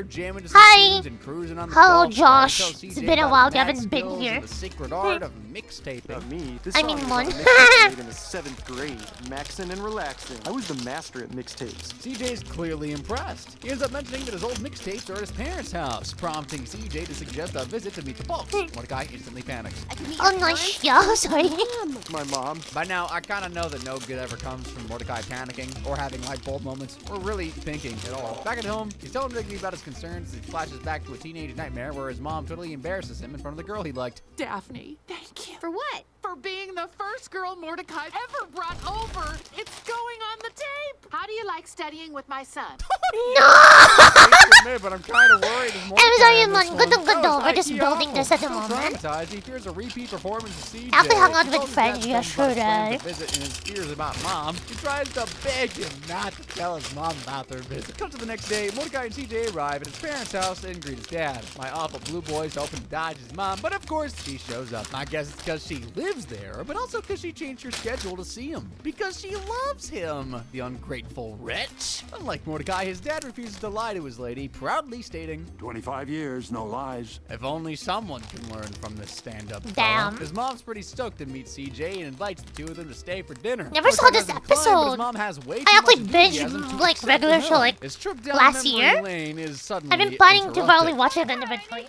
jamming to some Hi. tunes and cruising on the Hello, golf cart. Josh. Tell It's CJ been a about while. his You mad haven't been skills here. and the secret art of mixtaping. Not me. This I song mean, was one. on a mixtape made in the 7th grade. Maxin' and relaxing. I was the master at mixtapes. CJ's clearly impressed. He ends up mentioning that his old mixtapes are at his parents' house, prompting CJ to suggest a visit to meet the folks. Mordecai instantly panics. Oh, nice. Yeah, sorry. My mom. By now, I kind of know that no good ever comes from Mordecai panicking or having light bulb moments or really thinking at all. Back at home, he's telling Rigby about his concerns as he flashes back to a teenage nightmare where his mom totally embarrasses him in front of the girl he liked. Daphne, thank you. For what? for being the first girl Mordecai ever brought over. It's going on the tape. How do you like studying with my son? But I'm kind of worried. I'm sorry, man. Good. We're just building this at the moment. He fears a repeat performance of CJ. After hung out with friends yesterday. Visit and his fears about mom. He tries to beg him not to tell his mom about their visit. Comes to the next day, Mordecai and CJ arrive at his parents' house and greet his dad. My awful blue boy's hoping to dodge his mom, but of course she shows up. I guess it's because she lives there, but also because she changed her schedule to see him. Because she loves him, the ungrateful wretch. Unlike Mordecai, his dad refuses to lie to his lady, proudly stating, 25 years, no lies. If only someone can learn from this stand-up Damn. fella. His mom's pretty stoked to meet CJ and invites the two of them to stay for dinner. Never saw this episode. His mom has way I too much actually binged enthusiasm to like accept regular him. show like His trip down last memory year. lane is I've suddenly been planning to interrupted. probably watch it again eventually.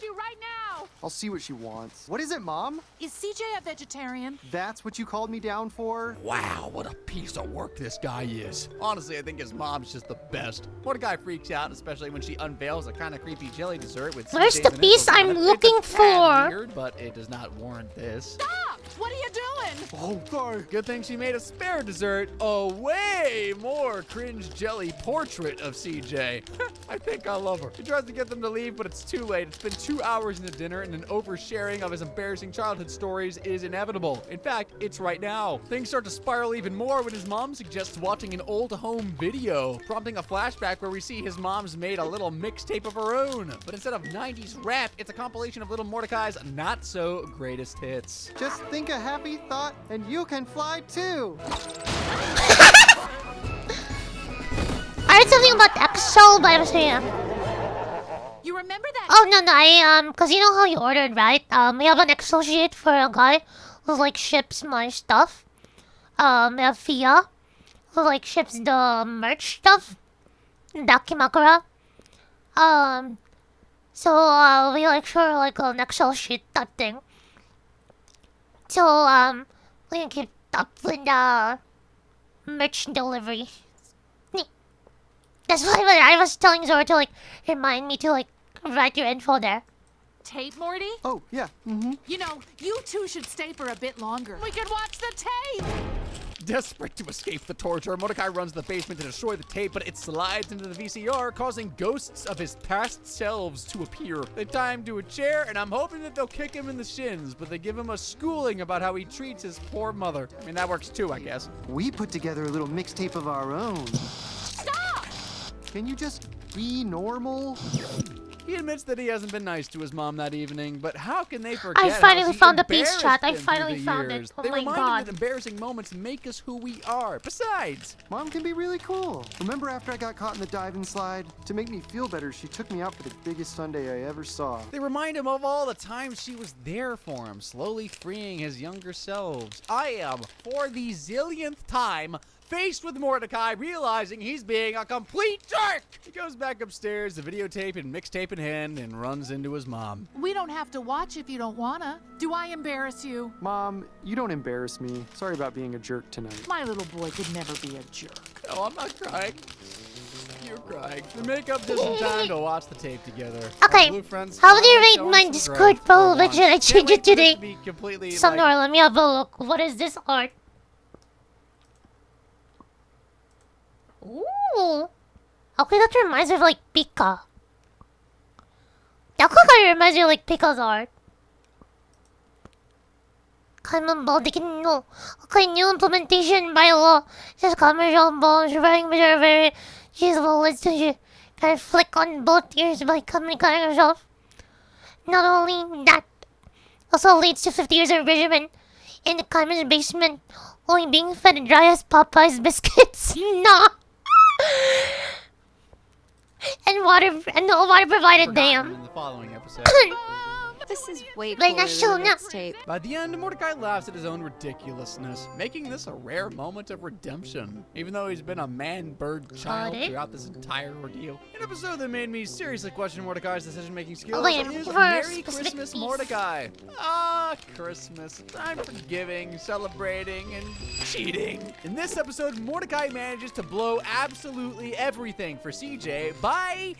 I'll see what she wants. What is it, Mom? Is CJ a vegetarian? That's what you called me down for? Wow, what a piece of work this guy is. Honestly, I think his mom's just the best. Mordecai freaks out, especially when she unveils a kind of creepy jelly dessert with Where's CJ's the piece initials on I'm it. looking It's a tad for? Weird, but it does not warrant this. Stop! What are you doing? Oh, sorry. Good thing she made a spare dessert. A way more cringe jelly portrait of CJ. I think I love her. He tries to get them to leave, but it's too late. It's been 2 hours into dinner, and an oversharing of his embarrassing childhood stories is inevitable. In fact, it's right now. Things start to spiral even more when his mom suggests watching an old home video, prompting a flashback where we see his mom's made a little mixtape of her own. But instead of 90s rap, it's a compilation of little Mordecai's not so greatest hits. Just think a happy thought and you can fly too. I heard something about Excel, but I was saying. You remember that? Oh no, cause you know how you ordered, right? We have an Excel sheet for a guy who like ships my stuff. We have Fia, who like ships the merch stuff. Dakimakura. So we like share like an Excel sheet type thing. So we can keep up with the merch delivery. That's why I was telling Zora to like remind me to like write your info there. Tape, Morty? Oh, yeah. Mm-hmm. You know, you two should stay for a bit longer. We can watch the tape! Desperate to escape the torture, Mordecai runs to the basement to destroy the tape, but it slides into the VCR, causing ghosts of his past selves to appear. They tie him to a chair, and I'm hoping that they'll kick him in the shins, but they give him a schooling about how he treats his poor mother. I mean, that works too, I guess. We put together a little mixtape of our own. Stop! Can you just be normal? He admits that he hasn't been nice to his mom that evening, but how can they forget I finally how she found the piece, embarrassed chat. I him through finally the found years? it. Oh They my remind god. him that embarrassing moments make us who we are. Besides, Mom can be really cool. Remember after I got caught in the dive and slide? To make me feel better, she took me out for the biggest Sunday I ever saw. they remind him of all the times she was there for him, slowly freeing his younger selves. I am, for the zillionth time, faced with Mordecai, realizing he's being a complete jerk. He goes back upstairs, the videotape and mixtape in hand, and runs into his mom. We don't have to watch if you don't wanna. Do I embarrass you? Mom, you don't embarrass me. Sorry about being a jerk tonight. My little boy could never be a jerk. Oh, I'm not crying. You're crying. They make up just in time to watch the tape together. Okay, Our blue friends how would you finally rate showing my some Discord growth for poll? once. Should I Can't change wait it for this today? to be completely, Sonora, let me have a look. What is this art? Ooh. Okay, that reminds me of like Pika. That kind of reminds me of like Pika's art. Common no. Okay, new implementation by law. Says commercial balls, running very usable. Let's do kind of flick on both ears by cutting yourself. Not only that, also leads to 50 years of imprisonment in the Carmen's basement, only being fed dry as Popeye's biscuits. Nah. And no water provided, damn. In the following episode. This is way Like, cooler that's so than the nuts. mixtape. By the end, Mordecai laughs at his own ridiculousness, making this a rare moment of redemption, even though he's been a man-bird child Got it. throughout this entire ordeal. An episode that made me seriously question Mordecai's decision-making skills wait, is for a Merry specific Christmas, piece. Mordecai. Ah, Christmas. Time for giving, celebrating, and cheating. In this episode, Mordecai manages to blow absolutely everything for CJ by...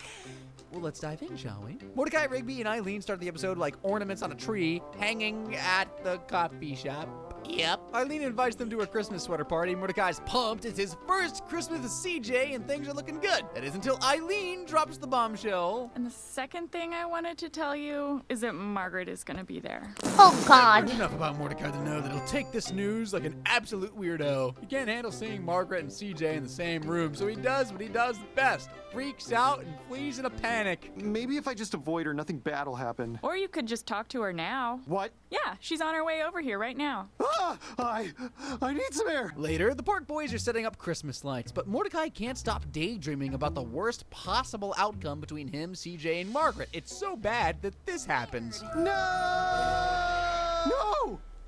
Well, let's dive in, shall we? Mordecai, Rigby, and Eileen start the episode like ornaments on a tree, hanging at the coffee shop. Yep. Eileen invites them to a Christmas sweater party. Mordecai's pumped. It's his first Christmas with CJ, and things are looking good. That is until Eileen drops the bombshell. And the second thing I wanted to tell you is that Margaret is gonna be there. Oh, God. Enough about Mordecai to know that he'll take this news like an absolute weirdo. He can't handle seeing Margaret and CJ in the same room, so he does what he does best. Freaks out and flees in a panic. Maybe if I just avoid her, nothing bad will happen. Or you could just talk to her now. What? Yeah, she's on her way over here right now. Ah! I need some air. Later, the Park Boys are setting up Christmas lights, but Mordecai can't stop daydreaming about the worst possible outcome between him, CJ, and Margaret. It's so bad that this happens. No!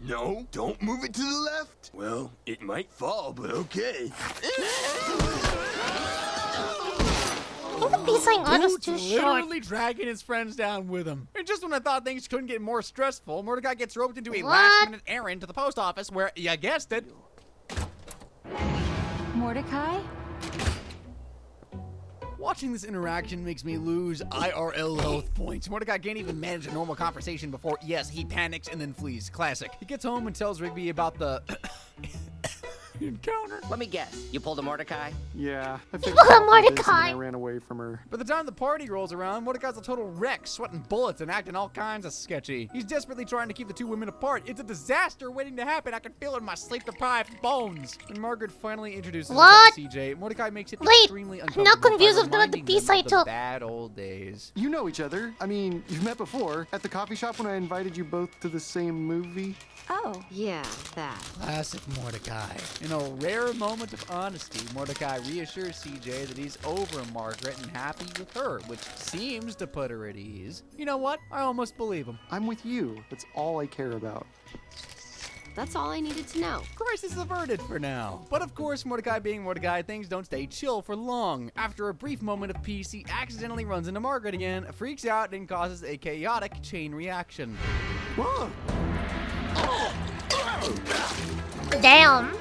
No, don't move it to the left. Well, it might fall, but okay. I think the peace sign on was Dude's too short. literally dragging his friends down with him. And just when I thought things couldn't get more stressful, Mordecai gets roped into a What? last-minute errand to the post office where, you guessed it, Mordecai? watching this interaction makes me lose IRL health points. Mordecai can't even manage a normal conversation before, yes, he panics and then flees. Classic. He gets home and tells Rigby about the encounter. Let me guess. You pulled a Mordecai? Yeah, I think Well, I Mordecai. ran away from her. By the time the party rolls around, Mordecai's a total wreck, sweating bullets and acting all kinds of sketchy. He's desperately trying to keep the two women apart. It's a disaster waiting to happen. I can feel it in my sleep-deprived bones. When Margaret finally introduces herself to CJ, Mordecai makes it extremely I'm uncomfortable. not confused by with the reminding them peace sign of too. the bad old days. You know each other. I mean, you've met before at the coffee shop when I invited you both to the same movie. Oh, yeah, that. Classic Mordecai. In a rare moment of honesty, Mordecai reassures CJ that he's over Margaret and happy with her, which seems to put her at ease. You know what? I almost believe him. I'm with you. That's all I care about. That's all I needed to know. Crisis averted for now. But of course, Mordecai being Mordecai, things don't stay chill for long. After a brief moment of peace, he accidentally runs into Margaret again, freaks out, and causes a chaotic chain reaction. Whoa! Damn.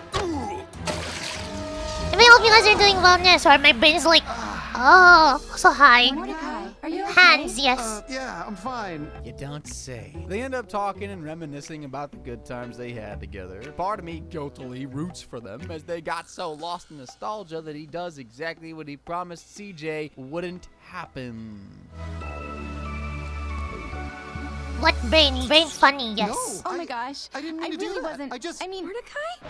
Let me hope you guys are doing wellness, or my brain is like, oh, so high. Mordecai, are you okay? Hands, yes. Yeah, I'm fine. You don't say. They end up talking and reminiscing about the good times they had together. Part of me guiltily roots for them as they got so lost in nostalgia that he does exactly what he promised CJ wouldn't happen. What brain? Brain funny, yes. No, Oh my gosh. I didn't mean to really do that. wasn't. I mean, Mordecai?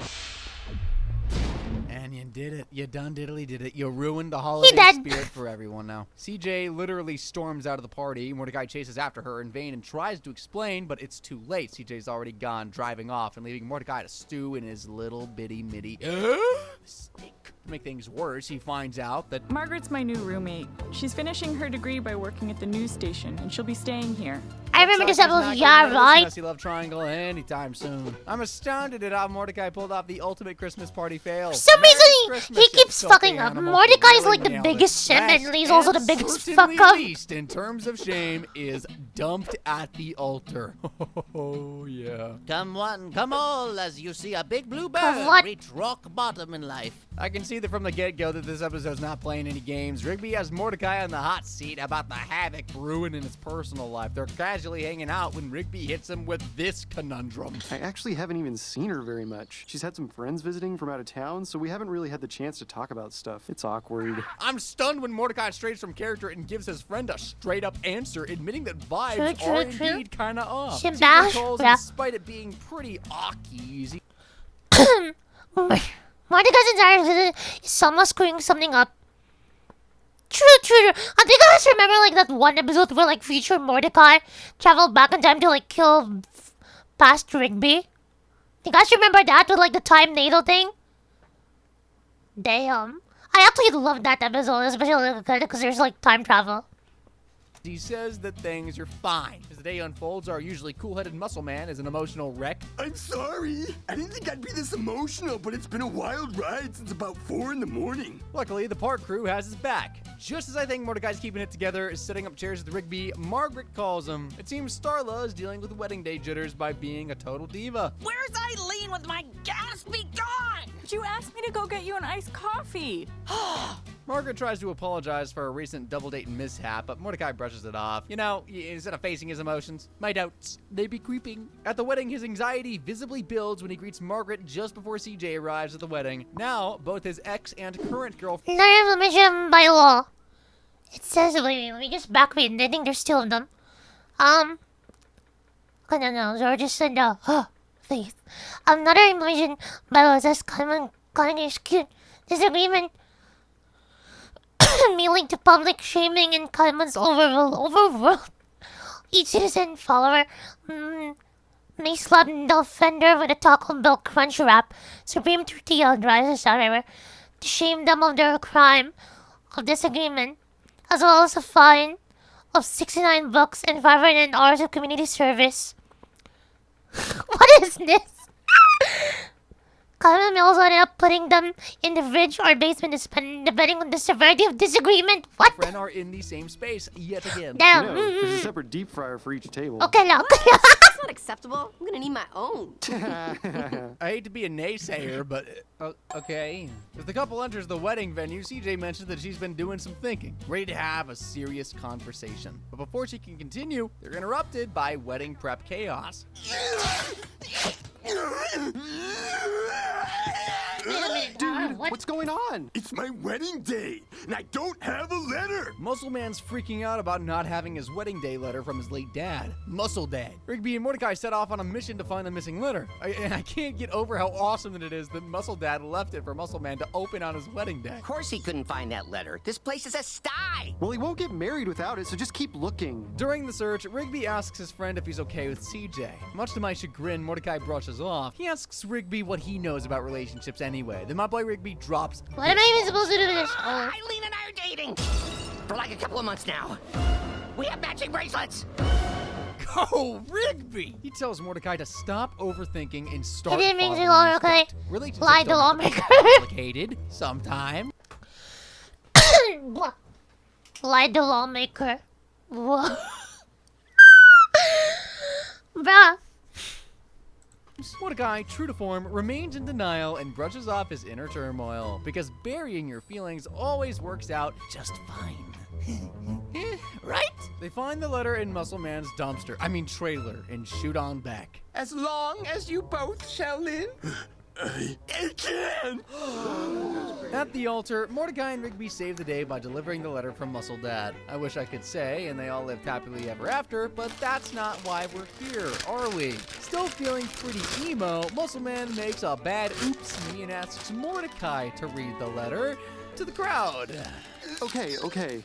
And you did it. You done diddly did it. You ruined the holiday did. spirit for everyone now. CJ literally storms out of the party. Mordecai chases after her in vain and tries to explain, but it's too late. CJ's already gone, driving off and leaving Mordecai to stew in his little bitty mitty mistake. To make things worse, he finds out that Margaret's my new roommate. She's finishing her degree by working at the news station, and she'll be staying here. I remember this Looks like episode, he's yeah, not getting out of this right? messy love triangle anytime soon. I'm astounded at how Mordecai pulled off the ultimate Christmas party fail. For some Merry reason, Christmas, he you keeps filthy fucking up. animal. Mordecai's You like the really biggest nailed shim, it. and he's also the And biggest certainly fuck up. least in terms of shame is dumped at the altar. Oh, yeah. Come one, come all, as you see a big blue bird what? reach rock bottom in life. I can see that from the get-go that this episode's not playing any games. Rigby has Mordecai on the hot seat about the havoc brewing in his personal life. They're casually hanging out when Rigby hits him with this conundrum. I actually haven't even seen her very much. She's had some friends visiting from out of town, so we haven't really had the chance to talk about stuff. It's awkward. I'm stunned when Mordecai strays from character and gives his friend a straight-up answer, admitting that vibes True, are true. indeed kind of off. Shim Secret bash, calls, yeah. despite it being pretty awky. Mordecai's entire visit is someone screwing something up. True. I think I just remember like that one episode where like future Mordecai traveled back in time to like kill past Rigby. You guys remember that with like the time natal thing? Damn. I actually love that episode, especially because there's like time travel. He says that things are fine. As the day unfolds, our usually cool-headed muscle man is an emotional wreck. I'm sorry. I didn't think I'd be this emotional, but it's been a wild ride since about 4 in the morning. Luckily, the park crew has his back. Just as I think Mordecai's keeping it together, is setting up chairs with Rigby, Margaret calls him. It seems Starla is dealing with wedding day jitters by being a total diva. Where's Eileen with my gas? Be gone! But you asked me to go get you an iced coffee. Margaret tries to apologize for a recent double date mishap, but Mordecai brushes it off. You know, instead of facing his emotions, my doubts, they be creeping. At the wedding, his anxiety visibly builds when he greets Margaret just before CJ arrives at the wedding. Now, both his ex and current girlfriend... Non-information by law. It says, let me just backread. I think there's two of them. I don't know. George just said, please. Another information by law says Carmen execute disagreement may lead to public shaming and Carmen's overworld. Each citizen follower may slap the offender with a Taco Bell crunch wrap. Supreme Tortilla advises, however, to shame them of their crime of disagreement, as well as a fine of $69 and 500 hours of community service. What is this? Carmen may also end up putting them in the fridge or basement depending on the severity of disagreement. What? Friend are in the same space yet again. Damn. No, there's a separate deep fryer for each table. Okay, look. That's not acceptable. I'm gonna need my own. I hate to be a naysayer, but okay. As the couple enters the wedding venue, CJ mentions that she's been doing some thinking, ready to have a serious conversation. But before she can continue, they're interrupted by wedding prep chaos. Dude, what's going on? It's my wedding day, and I don't have a letter. Muscle Man's freaking out about not having his wedding day letter from his late dad, Muscle Dad. Rigby and Mordecai set off on a mission to find the missing letter. I can't get over how awesome it is that Muscle Dad left it for Muscle Man to open on his wedding day. Of course he couldn't find that letter. This place is a sty. Well, he won't get married without it, so just keep looking. During the search, Rigby asks his friend if he's okay with CJ. Much to my chagrin, Mordecai brushes off. He asks Rigby what he knows about relationships anyway. Then my boy Rigby drops... What am I even supposed to do with this? Eileen and I are dating for like a couple of months now. We have matching bracelets. Go, Rigby! He tells Mordecai to stop overthinking and start It makes it following all the okay. script. Relationships Lie to don't have to be lawmaker. complicated sometime. Lie to lawmaker. Whoa. Bruh. Mordecai, true to form, remains in denial and brushes off his inner turmoil, because burying your feelings always works out just fine. Right? They find the letter in Muscle Man's trailer, and shoot on back. As long as you both shall live. I can. At the altar, Mordecai and Rigby save the day by delivering the letter from Muscle Dad. I wish I could say, and they all lived happily ever after, but that's not why we're here, are we? Still feeling pretty emo, Muscle Man makes a bad oopsie and asks Mordecai to read the letter to the crowd. Okay.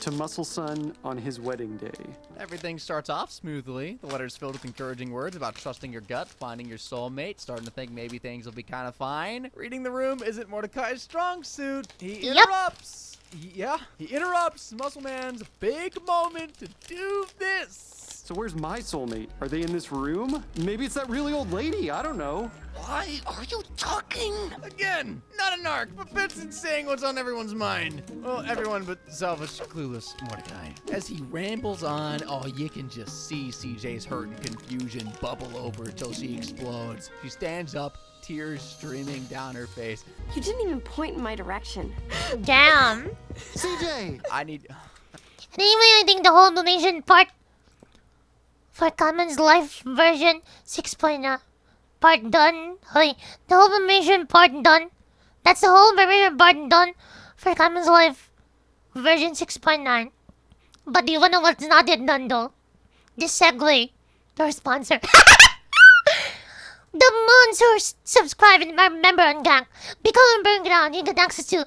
To Muscle Son on his wedding day. Everything starts off smoothly. The letter's filled with encouraging words about trusting your gut, finding your soulmate, starting to think maybe things will be kind of fine. Reading the room isn't Mordecai's strong suit. He interrupts. He interrupts Muscle Man's big moment to do this. So where's my soulmate? Are they in this room? Maybe it's that really old lady. I don't know. Why are you talking? Again, not a narc, but Benson's saying what's on everyone's mind. Well, everyone but selfish, clueless Mordecai. As he rambles on, you can just see CJ's hurt and confusion bubble over till she explodes. She stands up, tears streaming down her face. You didn't even point in my direction. Damn. CJ! Anyway, I think the whole donation part for Carmen's Life version 6.0 part done. The whole donation part done. That's the whole donation part done for Carmen's Life version 6.9. But do you wanna know what's not yet done though? This segue to our sponsor. The Moons who are subscribed and are member on Gang. Become a member on Ground. You get access to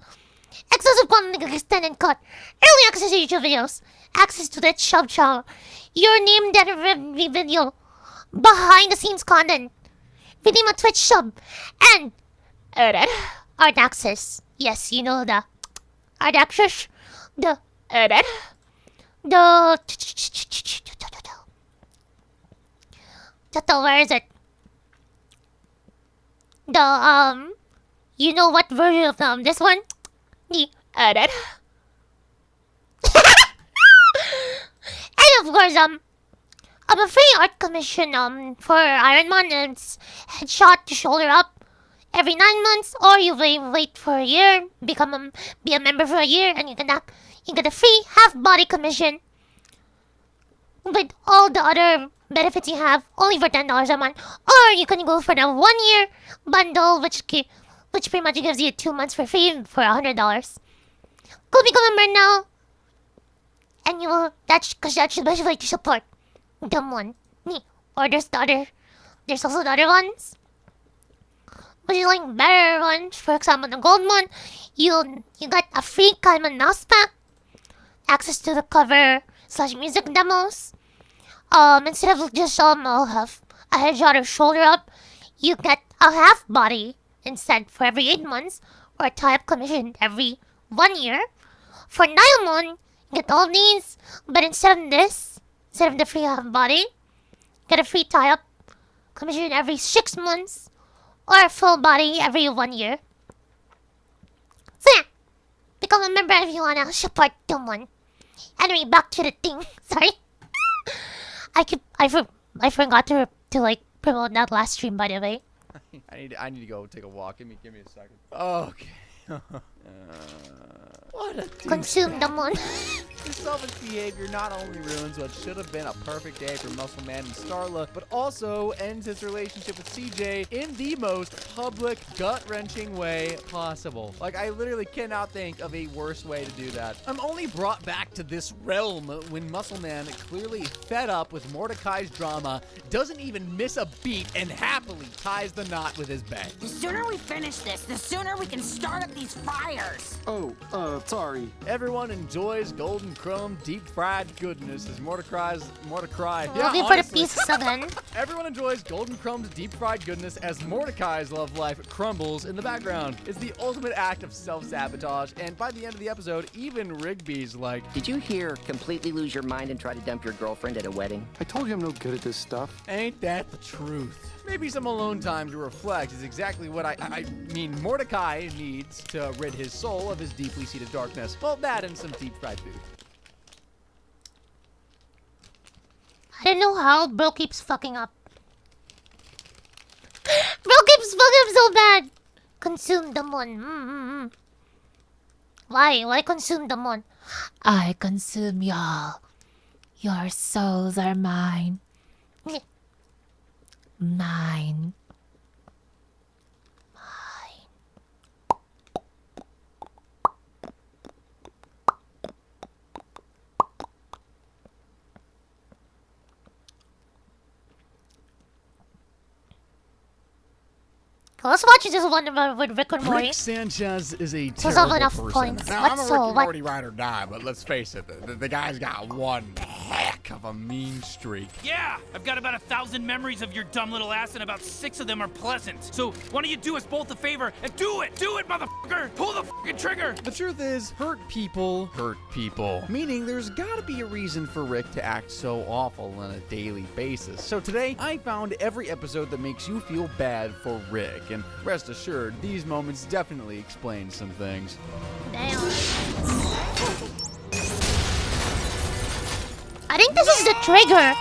exclusive content, extended cut, early access to YouTube videos, access to that shop channel, your name that every video, behind the scenes content, redeem a Twitch sub, and art access. Yes, you know the art access, the where is it? You know what version of this one? The edit. And of course, a free art commission, for Iron Man, it's headshot to shoulder up, every 9 months, or you wait for a year, be a member for a year, and you get a free half-body commission with all the other benefits you have, only for $10 a month. Or you can go for the 1-year bundle, which pretty much gives you 2 months for free for $100. Go become a member now, and you will. That's the best way to support them one. Or there's also the other ones, which is like better ones. For example, the gold one, you got a free Kalman mouse pack, access to the cover / music demos. Instead of just a headshot or shoulder up, you get a half body instead for every 8 months, or a tie-up commission every 1 year. For Diamond, you get all these, but instead of the free half body, get a free tie-up commission every 6 months, or a full body every 1 year. So yeah, become a member if you wanna support Dumon. Anyway, back to the thing. Sorry, I forgot to like promote that last stream, by the way. I need to go take a walk. Give me a second. Okay. What a Consume Dumon. This selfish behavior not only ruins what should have been a perfect day for Muscle Man and Starla, but also ends his relationship with CJ in the most public, gut-wrenching way possible. Like, I literally cannot think of a worse way to do that. I'm only brought back to this realm when Muscle Man, clearly fed up with Mordecai's drama, doesn't even miss a beat and happily ties the knot with his bed. The sooner we finish this, the sooner we can start up these fires. Oh, sorry. Everyone enjoys Golden Chrome deep fried goodness as Mordecai. Looking for the pieces again. Everyone enjoys Golden Chrome's deep fried goodness as Mordecai's love life crumbles in the background. It's the ultimate act of self-sabotage, and by the end of the episode, even Rigby's like, did you hear completely lose your mind and try to dump your girlfriend at a wedding? I told you I'm no good at this stuff. Ain't that the truth? Maybe some alone time to reflect is exactly what I mean Mordecai needs to rid his soul of his deeply seated darkness. Well, that and some deep fried food. I don't know how bro keeps fucking up. Bro keeps fucking up so bad. Consume the moon. Why consume the moon? I consume y'all. Your souls are mine. Mine. Let's watch this one with Rick and Morty. Rick Sanchez is a Doesn't have terrible enough person. points. Now, I'm a Rick and Morty ride or die, but let's face it, the guy's got one heck of a mean streak. Yeah, I've got about 1,000 memories of your dumb little ass, and about 6 of them are pleasant. So why don't you do us both a favor and do it? Do it, motherfucker! Pull the fucking trigger! The truth is, hurt people hurt people. Meaning there's gotta be a reason for Rick to act so awful on a daily basis. So today, I found every episode that makes you feel bad for Rick, and rest assured, these moments definitely explain some things. Damn. I think this is the trigger.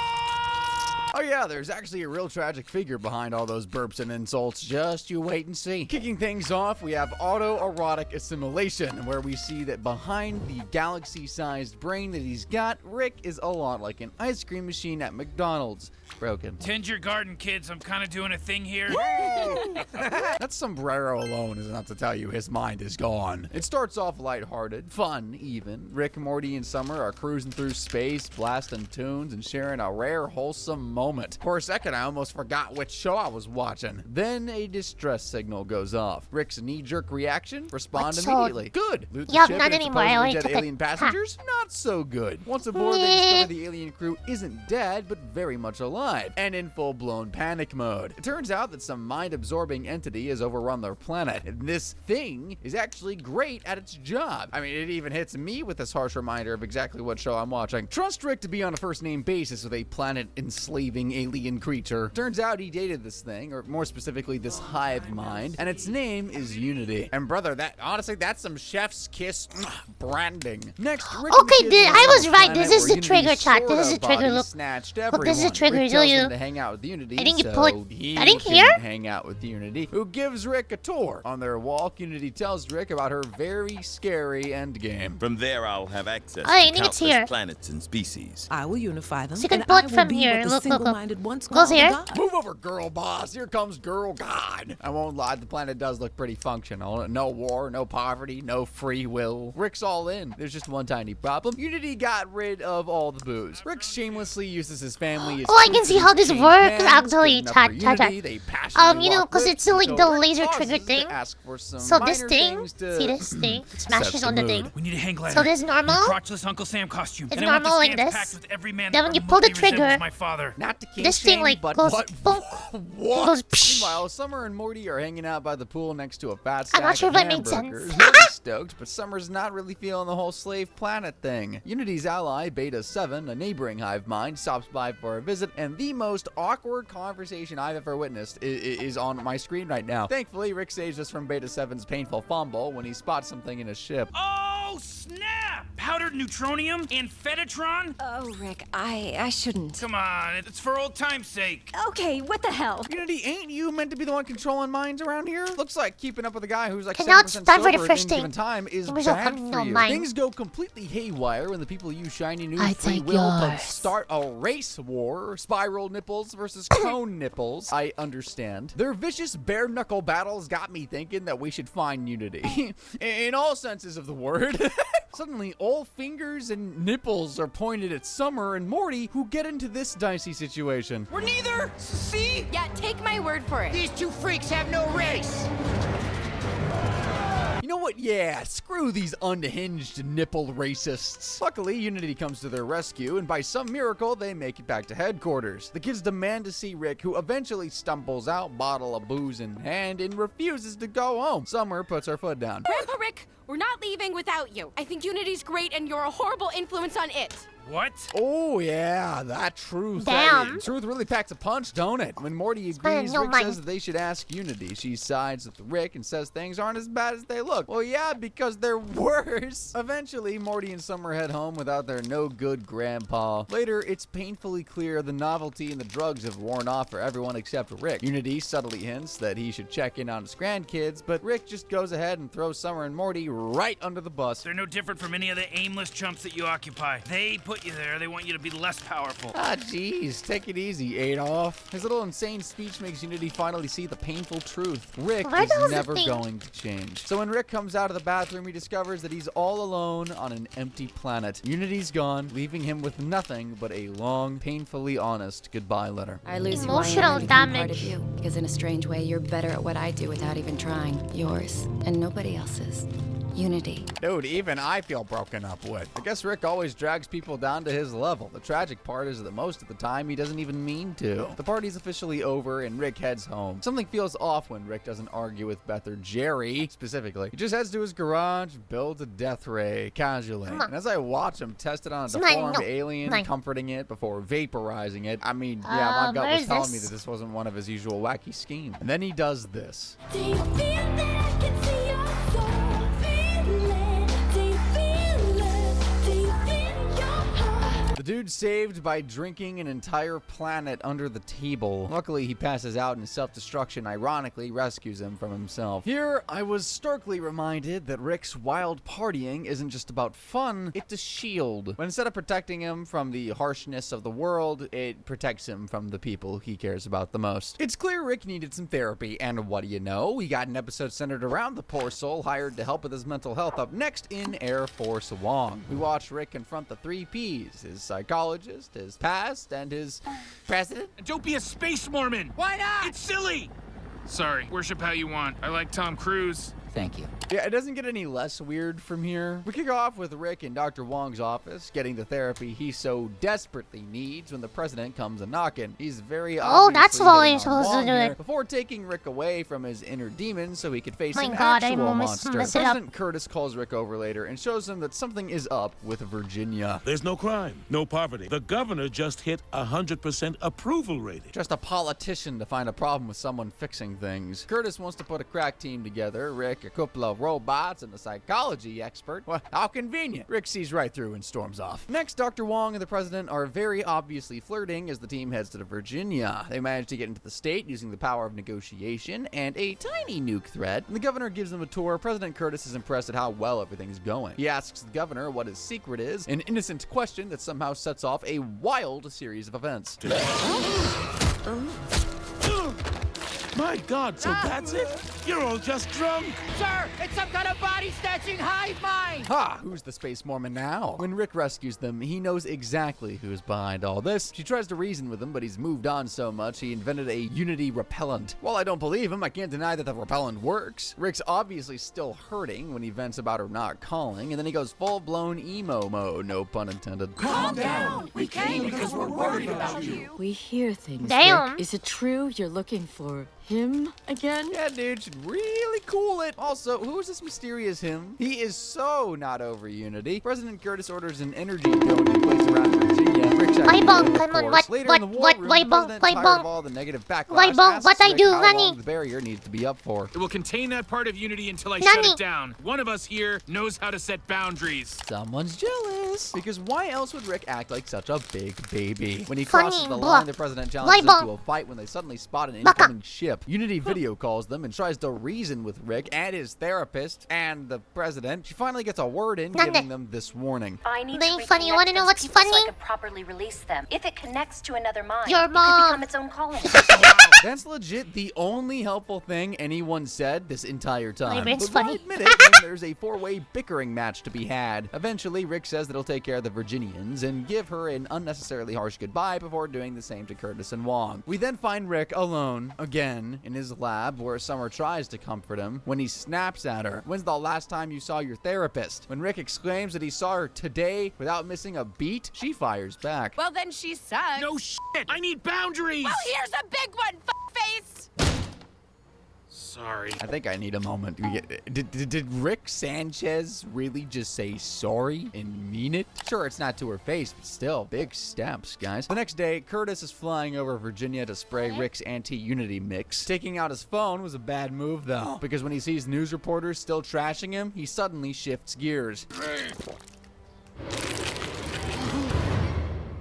Oh yeah, there's actually a real tragic figure behind all those burps and insults. Just you wait and see. Kicking things off, we have autoerotic assimilation, where we see that behind the galaxy-sized brain that he's got, Rick is a lot like an ice cream machine at McDonald's. Broken. Tend your garden, kids. I'm kind of doing a thing here. That sombrero alone is enough to tell you his mind is gone. It starts off lighthearted, fun even. Rick, Morty, and Summer are cruising through space, blasting tunes, and sharing a rare, wholesome moment. For a second, I almost forgot which show I was watching. Then a distress signal goes off. Rick's knee-jerk reaction? Respond immediately. Good. Loot the ship and its supposedly dead alien passengers? Not so good. Once aboard, they discover the alien crew isn't dead, but very much alive, and in full-blown panic mode. It turns out that some mind-absorbing entity has overrun their planet, and this thing is actually great at its job. I mean, it even hits me with this harsh reminder of exactly what show I'm watching. Trust Rick to be on a first-name basis with a planet enslaving unbelieving alien creature. Turns out he dated this thing, or more specifically this hive mind, and its name is Unity. And brother, honestly, that's some chef's kiss branding. Next, Rick okay, I was right. This is the trigger, chat. This is the trigger. Look, this is the trigger. Rick tells him to hang out with Unity, I didn't so he can hang out with Unity, who gives Rick a tour. On their walk, Unity tells Rick about her very scary endgame. From there, I'll have access I to think it's countless here. planets and species. I will unify them. So you can and put I will from be here. what the Look. single-minded once Goes called a here. god. Move over, girl boss. Here comes girl god. I won't lie, the planet does look pretty functional. No war, no poverty, no free will. Rick's all in. There's just one tiny problem. Unity got rid of all the booze. Rick shamelessly uses his family as I can see how this change works hands, actually. good enough for Chat. Unity. They passionately You know, walk because Rick it's like until the Rick laser pauses trigger to thing. ask for some So this minor thing, things to see this thing, smashes set on the the thing. mood. We need a hang glider. So this is normal. And a crotchless Uncle Sam costume. It's And I want the normal like stands this. packed with every man Then that when you pull the remotely resembles trigger, my father. Not to kink this thing shame, like but goes what? boom. What? Goes psh. Meanwhile, Summer and Morty are hanging out by the pool next to a fat I'm sack not sure of if that made hamburgers. sense. Morty's stoked, but Summer's not really feeling the whole slave planet thing. Unity's ally, Beta 7, a neighboring hive mind, stops by for a visit, and the most awkward conversation I've ever witnessed is on my screen right now. Thankfully, Rick saves us from Beta 7's painful fumble when he spots something in a ship. Oh, snap! Powdered neutronium and Fetatron? Oh, Rick, I shouldn't. Come on, it's for old time's sake. Okay, what the hell? Unity, ain't you meant to be the one controlling minds around here? Looks like keeping up with a guy who's like Okay, now 7% it's time for the sober at first any thing. given time is It was a bad fun for you. mine. Things go completely haywire when the people use shiny new I free take will to yours. start a race war. Spiral nipples versus cone nipples. I understand. Their vicious bare knuckle battles got me thinking that we should find Unity. In all senses of the word. Suddenly, all fingers and nipples are pointed at Summer and Morty, who get into this dicey situation. We're neither. See? Yeah, take my word for it. These two freaks have no race. You know what? Yeah, screw these unhinged nipple racists. Luckily, Unity comes to their rescue, and by some miracle, they make it back to headquarters. The kids demand to see Rick, who eventually stumbles out, bottle of booze in hand, and refuses to go home. Summer puts her foot down. Grandpa Rick, we're not leaving without you. I think Unity's great and you're a horrible influence on it. What? Oh, yeah, that truth. Damn. Truth really packs a punch, don't it? When Morty agrees, no Rick mind. says that they should ask Unity. She sides with Rick and says things aren't as bad as they look. Well, yeah, because they're worse. Eventually, Morty and Summer head home without their no-good grandpa. Later, it's painfully clear the novelty and the drugs have worn off for everyone except Rick. Unity subtly hints that he should check in on his grandkids, but Rick just goes ahead and throws Summer and Morty right under the bus. They're no different from any of the aimless chumps that you occupy. They put you there. They want you to be less powerful. Ah, jeez. Take it easy, Adolf. His little insane speech makes Unity finally see the painful truth. Rick Why is does it never think- going to change. So when Rick comes out of the bathroom, he discovers that he's all alone on an empty planet. Unity's gone, leaving him with nothing but a long, painfully honest goodbye letter. I lose Emotional who I am and become part damage. of you. Because in a strange way, you're better at what I do without even trying. Yours and nobody else's. Unity. Dude, even I feel broken up with. I guess Rick always drags people down to his level. The tragic part is that most of the time he doesn't even mean to. The party's officially over and Rick heads home. Something feels off when Rick doesn't argue with Beth or Jerry, specifically. He just heads to his garage, builds a death ray, casually. And as I watch him test it on a deformed alien, comforting it before vaporizing it, I mean, yeah, my gut where was is telling me this? that this wasn't one of his usual wacky schemes. And then he does this. Do you feel that I can see your soul? The dude's saved by drinking an entire planet under the table. Luckily, he passes out and self-destruction ironically rescues him from himself. Here, I was starkly reminded that Rick's wild partying isn't just about fun, it's a shield. But instead of protecting him from the harshness of the world, it protects him from the people he cares about the most. It's clear Rick needed some therapy, and what do you know? We got an episode centered around the poor soul hired to help with his mental health up next in Air Force One. We watch Rick confront the 3 Ps, his psychologist, his past, and his president. Don't be a space Mormon. Why not? It's silly. Sorry, worship how you want. I like Tom Cruise. Thank you. Yeah, it doesn't get any less weird from here. We kick off with Rick in Dr. Wong's office, getting the therapy he so desperately needs when the president comes a-knocking. He's very that's obviously how hitting I'm on supposed to Wong do here it. before taking Rick away from his inner demons so he could face My an God, I actual almost monster. messed it up. President Curtis calls Rick over later and shows him that something is up with Virginia. There's no crime, no poverty. The governor just hit 100% approval rating. Just a politician to find a problem with someone fixing things. Curtis wants to put a crack team together. Rick, a couple of robots, and a psychology expert. Well, how convenient. Rick sees right through and storms off. Next, Dr. Wong and the president are very obviously flirting as the team heads to Virginia. They manage to get into the state using the power of negotiation and a tiny nuke threat. And the governor gives them a tour. President Curtis is impressed at how well everything's going. He asks the governor what his secret is, an innocent question that somehow sets off a wild series of events. My God, so that's it? You're all just drunk. Sir, it's some kind of body-snatching hive mind! Ha! Who's the space Mormon now? When Rick rescues them, he knows exactly who's behind all this. She tries to reason with him, but he's moved on so much he invented a Unity repellent. While I don't believe him, I can't deny that the repellent works. Rick's obviously still hurting when he vents about her not calling, and then he goes full-blown emo mode, no pun intended. Calm down! We came because we're worried about you! We hear things, Damn. Rick. Is it true you're looking for him again? Yeah, dude, should really cool it. Also, who is this mysterious him? He is so not over Unity. President Curtis orders an energy dome to be placed around Virginia. Rick checks in, Bong, of come on, course. what, Later what, in the war what, room, why, the Bong, president, why, tired Bong? of all the negative backlash, Why, Bong, asks what I Rick do, how Nani? long the barrier needs to be up for. It will contain that part of Unity until I Nani? shut it down. One of us here knows how to set boundaries. Someone's jealous. Because why else would Rick act like such a big baby? When he Funny, crosses the blah. line, the president challenges Why, them to Bong? a fight when they suddenly spot an Baka. incoming ship. Unity video calls them and tries to reason with Rick and his therapist and the president. She finally gets a word in, Nani? giving them this warning. I need They to funny, you reconnect wanna know those what's people so funny? I can properly release them. If it connects to another mind, Your it could mom. become its own colony. That's legit the only helpful thing anyone said this entire time. It's But funny. why admit it when there's a four-way bickering match to be had? Eventually, Rick says that he'll take care of the Virginians and give her an unnecessarily harsh goodbye before doing the same to Curtis and Wong. We then find Rick alone, again, in his lab where Summer tries to comfort him when he snaps at her. When's the last time you saw your therapist? When Rick exclaims that he saw her today without missing a beat, she fires back. Well, then she sucks. No shit! I need boundaries! Well, here's a big one, face. Sorry. I think I need a moment. Did Rick Sanchez really just say sorry and mean it? Sure, it's not to her face, but still, big steps, guys. The next day, Curtis is flying over Virginia to spray Rick's anti-Unity mix. Taking out his phone was a bad move, though, because when he sees news reporters still trashing him, he suddenly shifts gears.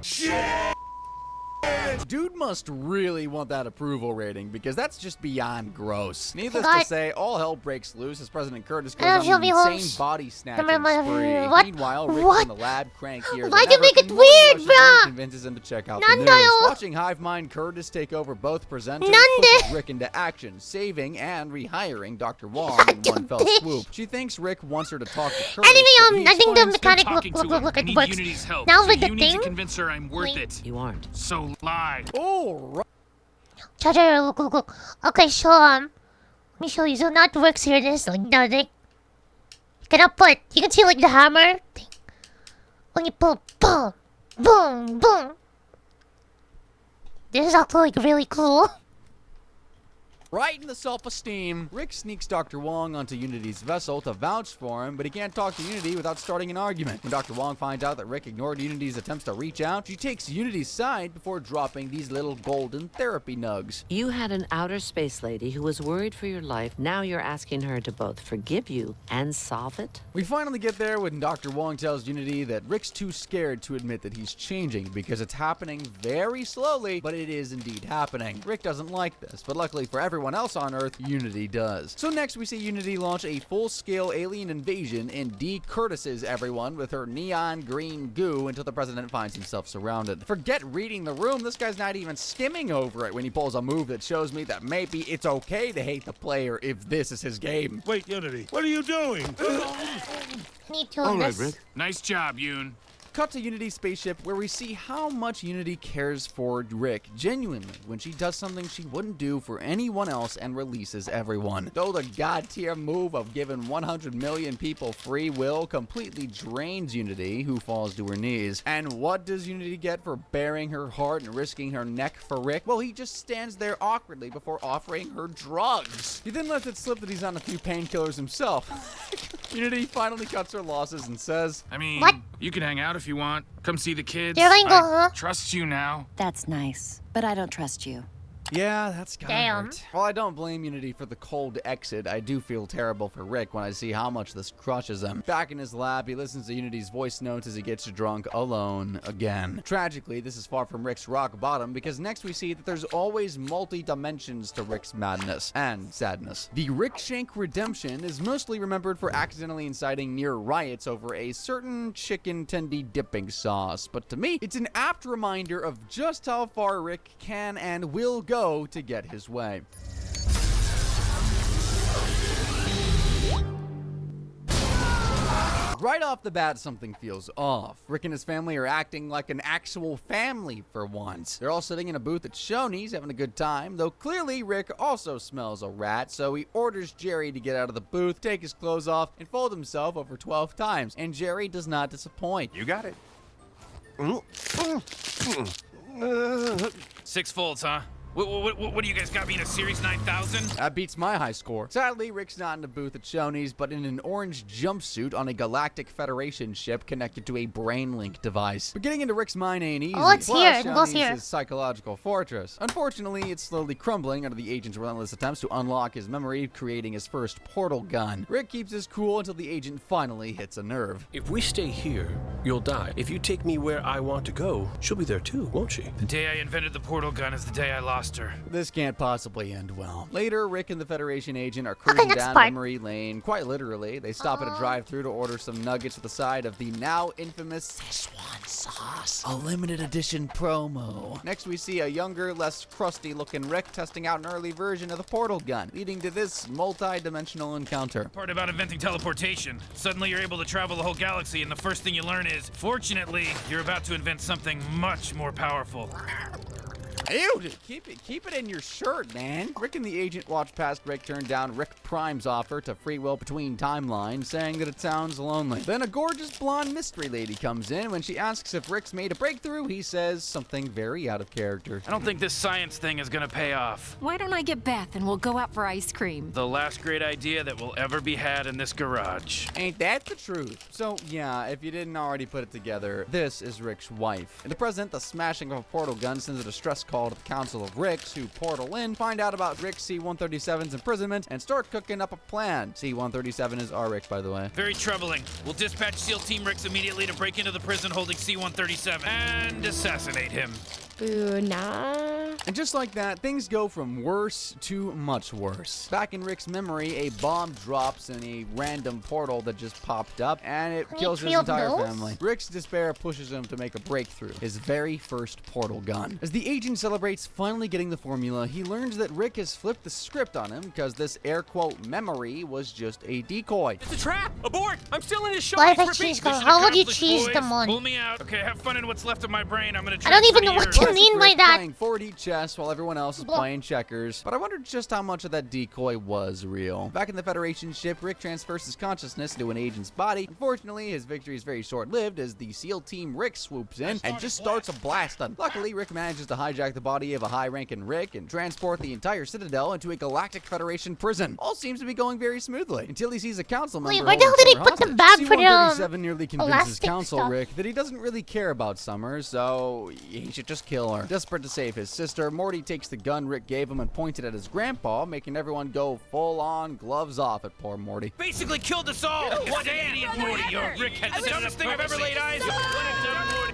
Shit! Dude must really want that approval rating because that's just beyond gross. Needless God. to say, all hell breaks loose as President Curtis goes I don't on feel an me insane homes. body snatching What? spree. Meanwhile, Rick's What? in the lab, crankier Why'd than you ever, make it and weird, rushes in and bruh? convinces him to check out the Nando. news. Watching Hive Mind Curtis take over both presenters pushes Rick into action, saving and rehiring Dr. Wong in one fell swoop. She thinks Rick wants her to talk to Curtis. but he I think the explains- mechanic Talking to her. look I it need works. Unity's help. Now so with the you need thing. to convince her I'm worth Wait. it. You aren't. So lie. Oh, right. Cha-cha, look. Okay, so, let me show you. So, not works here. This, like, nothing. You cannot put, you can see, like, the hammer thing. When you pull, boom, boom, boom. This is actually, like, really cool. Right in the self-esteem, Rick sneaks Dr. Wong onto Unity's vessel to vouch for him, but he can't talk to Unity without starting an argument. When Dr. Wong finds out that Rick ignored Unity's attempts to reach out, she takes Unity's side before dropping these little golden therapy nugs. You had an outer space lady who was worried for your life. Now you're asking her to both forgive you and solve it? We finally get there when Dr. Wong tells Unity that Rick's too scared to admit that he's changing because it's happening very slowly, but it is indeed happening. Rick doesn't like this, but luckily for everyone else on Earth, Unity does. So next we see Unity launch a full-scale alien invasion and de-Curtises everyone with her neon green goo until the president finds himself surrounded. Forget reading the room, this guy's not even skimming over it when he pulls a move that shows me that maybe it's okay to hate the player if this is his game. Wait, Unity, what are you doing? Need to All right, this. Rick. Nice job, Yoon. Cut to Unity's spaceship, where we see how much Unity cares for Rick genuinely when she does something she wouldn't do for anyone else and releases everyone. Though the god-tier move of giving 100 million people free will completely drains Unity, who falls to her knees. And what does Unity get for baring her heart and risking her neck for Rick? Well, he just stands there awkwardly before offering her drugs. He then lets it slip that he's on a few painkillers himself. Unity finally cuts her losses and says, I mean, What? you can hang out if you want. Come see the kids. There ain't go, huh? Trust you now. That's nice, but I don't trust you. yeah, that's gotta Damn. hurt. While I don't blame Unity for the cold exit, I do feel terrible for Rick when I see how much this crushes him. Back in his lab, he listens to Unity's voice notes as he gets drunk alone again. Tragically, this is far from Rick's rock bottom, because next we see that there's always multi-dimensions to Rick's madness and sadness. The Rick Shank redemption is mostly remembered for accidentally inciting near riots over a certain chicken tendy dipping sauce, but to me, it's an apt reminder of just how far Rick can and will go to get his way. Right off the bat, something feels off. Rick and his family are acting like an actual family for once. They're all sitting in a booth at Shoney's having a good time, though clearly Rick also smells a rat, so he orders Jerry to get out of the booth, take his clothes off, and fold himself over 12 times. And Jerry does not disappoint. You got it. 6 folds, huh? What do you guys got me in a Series 9000? That beats my high score. Sadly, Rick's not in the booth at Shoney's, but in an orange jumpsuit on a Galactic Federation ship connected to a BrainLink device. But getting into Rick's mind ain't easy. Oh, it's Plus, here. It goes Shoney's here. his psychological fortress. Unfortunately, it's slowly crumbling under the agent's relentless attempts to unlock his memory, creating his first portal gun. Rick keeps his cool until the agent finally hits a nerve. If we stay here, you'll die. If you take me where I want to go, she'll be there too, won't she? The day I invented the portal gun is the day I lost her. This can't possibly end well. Later, Rick and the Federation agent are cruising next down part. memory lane. Quite literally, they stop at a drive-thru to order some nuggets with the side of the now infamous Szechuan sauce, a limited edition promo. Next, we see a younger, less crusty-looking Rick testing out an early version of the portal gun, leading to this multi-dimensional encounter. Part about inventing teleportation. Suddenly you're able to travel the whole galaxy, and the first thing you learn is, fortunately, you're about to invent something much more powerful. Ew, dude, keep it in your shirt, man. Rick and the agent watch past Rick turn down Rick Prime's offer to free will between timelines, saying that it sounds lonely. Then a gorgeous blonde mystery lady comes in. When she asks if Rick's made a breakthrough, he says something very out of character. I don't think this science thing is gonna pay off. Why don't I get Beth and we'll go out for ice cream? The last great idea that will ever be had in this garage. Ain't that the truth? So, yeah, if you didn't already put it together, this is Rick's wife. In the present, the smashing of a portal gun sends a distress call to the Council of Ricks, who portal in, find out about Rick C-137's imprisonment, and start cooking up a plan. C-137 is our Rick, by the way. Very troubling. We'll dispatch SEAL Team Ricks immediately to break into the prison holding C-137 and assassinate him. Boo, nah. And just like that, things go from worse to much worse. Back in Rick's memory, a bomb drops in a random portal that just popped up, and it kills his entire family. Rick's despair pushes him to make a breakthrough, his very first portal gun. As the agent celebrates finally getting the formula, he learns that Rick has flipped the script on him because this air-quote memory was just a decoy. It's a trap! Abort! I'm still in his show. Why the cheese gun? How would you cheese them on? Pull me out. Okay, have fun in what's left of my brain. I'm gonna I don't even know what you mean by that. Playing 4D chess while everyone else is playing checkers, but I wondered just how much of that decoy was real. Back in the Federation ship, Rick transfers his consciousness into an agent's body. Unfortunately, his victory is very short-lived as the SEAL Team Rick swoops in and just starts a blast on. Luckily, Rick manages to hijack the body of a high-ranking Rick and transport the entire Citadel into a Galactic Federation prison. All seems to be going very smoothly until he sees a council member. Wait, where the hell did he put them back for C-137 nearly convinces elastic Council stuff? Rick that he doesn't really care about Summer, so he should just kill her. Desperate to save his sister, Morty takes the gun Rick gave him and points it at his grandpa, making everyone go full-on gloves off at poor Morty. Basically killed us all. What an idiot, Morty. Your Rick had the dumbest thing I've ever laid eyes on.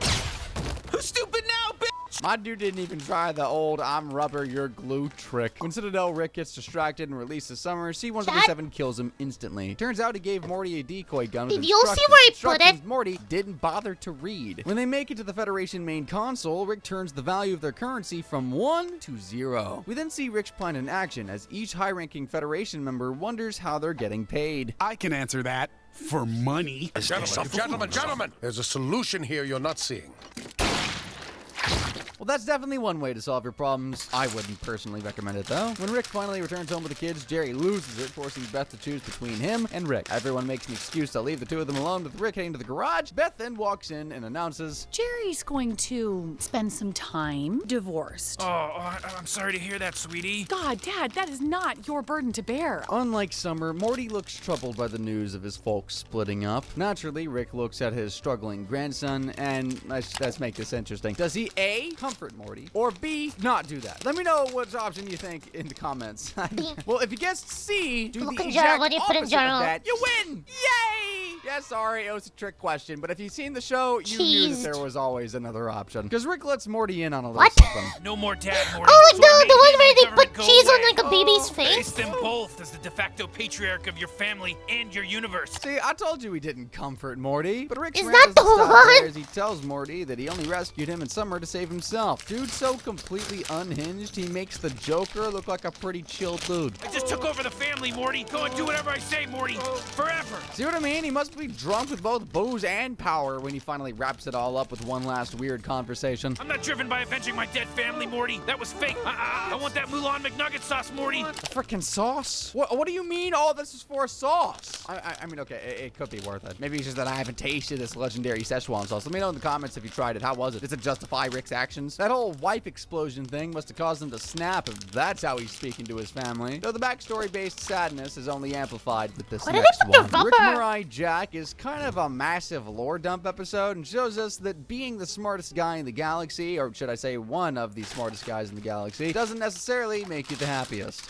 Who's stupid now, bitch? My dude didn't even try the old I'm rubber, you're glue trick. When Citadel Rick gets distracted and releases Summer, C-137 kills him instantly. Turns out he gave Morty a decoy gun with Did you see where he put it? Morty didn't bother to read. When they make it to the Federation main console, Rick turns the value of their currency from 1 to 0. We then see Rick's plan in action as each high-ranking Federation member wonders how they're getting paid. I can answer that. for money. Gentlemen, there's a solution here you're not seeing. Well, that's definitely one way to solve your problems. I wouldn't personally recommend it, though. When Rick finally returns home with the kids, Jerry loses it, forcing Beth to choose between him and Rick. Everyone makes an excuse to leave the two of them alone, with Rick heading to the garage. Beth then walks in and announces, Jerry's going to spend some time divorced. I'm sorry to hear that, sweetie. God, Dad, that is not your burden to bear. Unlike Summer, Morty looks troubled by the news of his folks splitting up. Naturally, Rick looks at his struggling grandson, and let's make this interesting. Does he A, comfort Morty, or B, not do that? Let me know which option you think in the comments. Well, if you guessed C, do the exact opposite of that, you win! Yay! Yeah, sorry, it was a trick question, but if you've seen the show, you knew that there was always another option. Because Rick lets Morty in on a little something. No more Dad, Morty. Oh, So no, I made the one him where and they government put go cheese on away. like a baby's Face face. them both as the de facto patriarch of your family and your universe. See, I told you he didn't comfort Morty, but Rick's Is rant that the doesn't stop one? there as he tells Morty that he only rescued him in Summer to save himself. Dude's so completely unhinged, he makes the Joker look like a pretty chill dude. I just took over the family, Morty. Go and do whatever I say, Morty. Forever. See what I mean? He must be drunk with both booze and power when he finally wraps it all up with one last weird conversation. I'm not driven by avenging my dead family, Morty. That was fake. I want that Mulan McNugget sauce, Morty. Frickin' sauce? What do you mean all this is for sauce? I mean, okay, it could be worth it. Maybe it's just that I haven't tasted this legendary Szechuan sauce. Let me know in the comments if you tried it. How was it? Does it justify Rick's actions? That whole wife explosion thing must have caused him to snap if that's how he's speaking to his family. Though the backstory-based sadness is only amplified with this next one. Rick Mirai Jack is kind of a massive lore dump episode and shows us that being the smartest guy in the galaxy, or should I say one of the smartest guys in the galaxy, doesn't necessarily make you the happiest.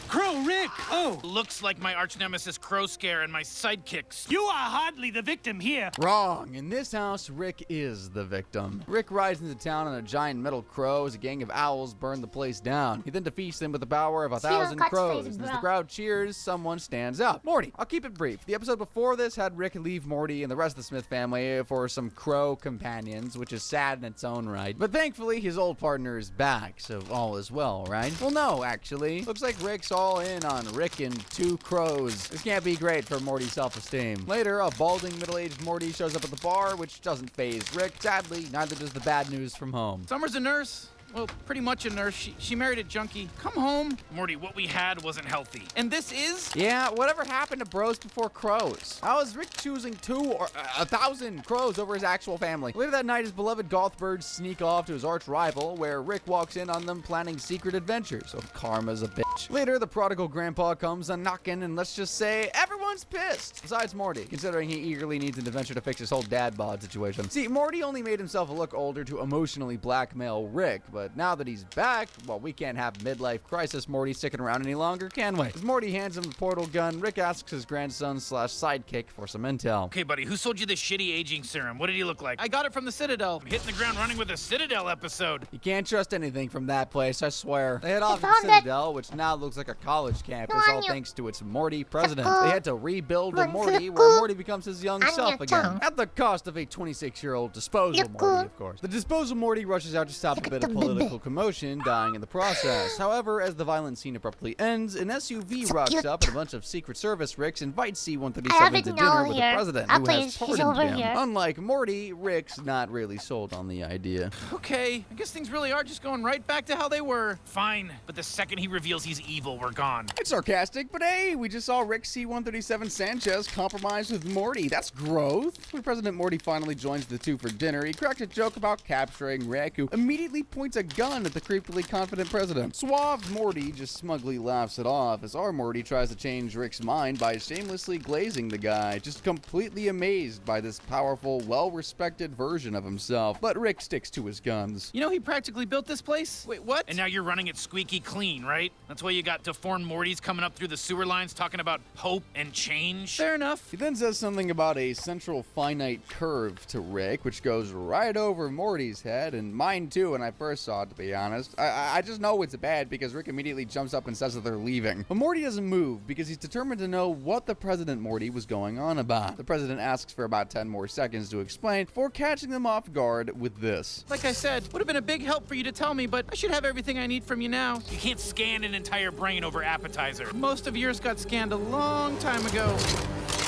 Crow, Rick! Oh! Looks like my arch nemesis Crow Scare and my sidekicks. You are hardly the victim here. Wrong. In this house, Rick is the victim. Rick rides into town on a giant metal crow as a gang of owls burn the place down. He then defeats them with the power of 1,000 crows. As the crowd cheers, someone stands up. Morty. I'll keep it brief. The episode before this had Rick leave Morty and the rest of the Smith family for some crow companions, which is sad in its own right. But thankfully, his old partner is back, so all is well, right? Well, no, actually. Looks like Rick's all in on Rick and 2 crows. This can't be great for Morty's self-esteem. Later, a balding middle-aged Morty shows up at the bar, which doesn't faze Rick. Sadly, neither does the bad news from home. Summer's a nurse. Well, pretty much a nurse. She married a junkie. Come home. Morty, what we had wasn't healthy. And this is? Yeah, whatever happened to bros before crows? How is Rick choosing 2 or 1,000 crows over his actual family? Later that night, his beloved goth birds sneak off to his arch rival, where Rick walks in on them planning secret adventures. So karma's a bitch. Later, the prodigal grandpa comes a-knocking, and let's just say everyone's pissed. Besides Morty, considering he eagerly needs an adventure to fix his whole dad bod situation. See, Morty only made himself look older to emotionally blackmail Rick, but now that he's back, well, we can't have midlife crisis Morty sticking around any longer, can we? As Morty hands him the portal gun, Rick asks his grandson/sidekick for some intel. Okay, buddy, who sold you this shitty aging serum? What did he look like? I got it from the Citadel. I'm hitting the ground running with a Citadel episode. You can't trust anything from that place, I swear. They head off to the Citadel, which now looks like a college campus, all thanks to its Morty president. They had to rebuild a Morty where Morty becomes his young self again. At the cost of a 26-year-old disposal Morty, of course. The disposal Morty rushes out to stop a bit of political commotion, dying in the process. However, as the violent scene abruptly ends, an SUV rocks up and a bunch of Secret Service Ricks invite C-137 to dinner with the president, who has pardoned him. Unlike Morty, Rick's not really sold on the idea. Okay, I guess things really are just going right back to how they were. Fine, but the second he reveals he's evil, we're gone. It's sarcastic, but hey, we just saw Rick C-137 Sanchez compromise with Morty. That's growth. When President Morty finally joins the two for dinner, he cracked a joke about capturing Rick, who immediately points a gun at the creepily confident president. Suave Morty just smugly laughs it off as our Morty tries to change Rick's mind by shamelessly glazing the guy, just completely amazed by this powerful, well-respected version of himself. But Rick sticks to his guns. You know he practically built this place? Wait, what? And now you're running it squeaky clean, right? That's why you got deformed Mortys coming up through the sewer lines talking about hope and change? Fair enough. He then says something about a central finite curve to Rick, which goes right over Morty's head, and mine too when I first saw it, to be honest. I just know it's bad because Rick immediately jumps up and says that they're leaving. But Morty doesn't move because he's determined to know what the President Morty was going on about. The President asks for about 10 more seconds to explain before catching them off guard with this. Like I said, would have been a big help for you to tell me, but I should have everything I need from you now. You can't scan an entire brain over appetizer. Most of yours got scanned a long time ago.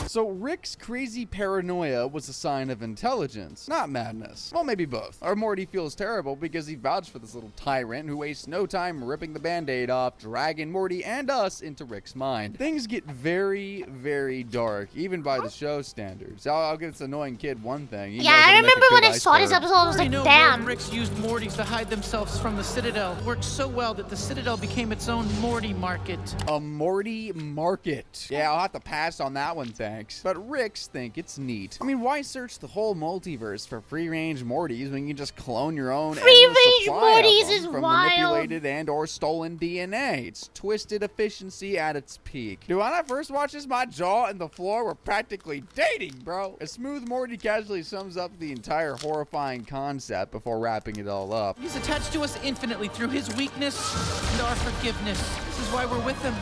So Rick's crazy paranoia was a sign of intelligence, not madness. Well, maybe both. Or Morty feels terrible because he vouched for this little tyrant who wastes no time ripping the band-aid off, dragging Morty and us into Rick's mind. Things get very, very dark, even by the show standards. I'll give this annoying kid one thing. He Yeah, I remember when I saw this iceberg. episode, I was like, damn. Ricks used Mortys to hide themselves from the Citadel. Worked so well that the Citadel became its own Morty market. A Morty market. Yeah, I'll have to pass on that one, thanks. But Ricks think it's neat. I mean, why search the whole multiverse for free-range Mortys when you can just clone your own Free-range supply of Mortys them is from wild. manipulated and or stolen DNA? It's twisted efficiency at its peak. Dude, when I first watched this, my jaw and the floor were practically dating, bro. A smooth Morty casually sums up the entire horrifying concept before wrapping it all up. He's attached to us infinitely through his weakness and our forgiveness. This is why we're with him.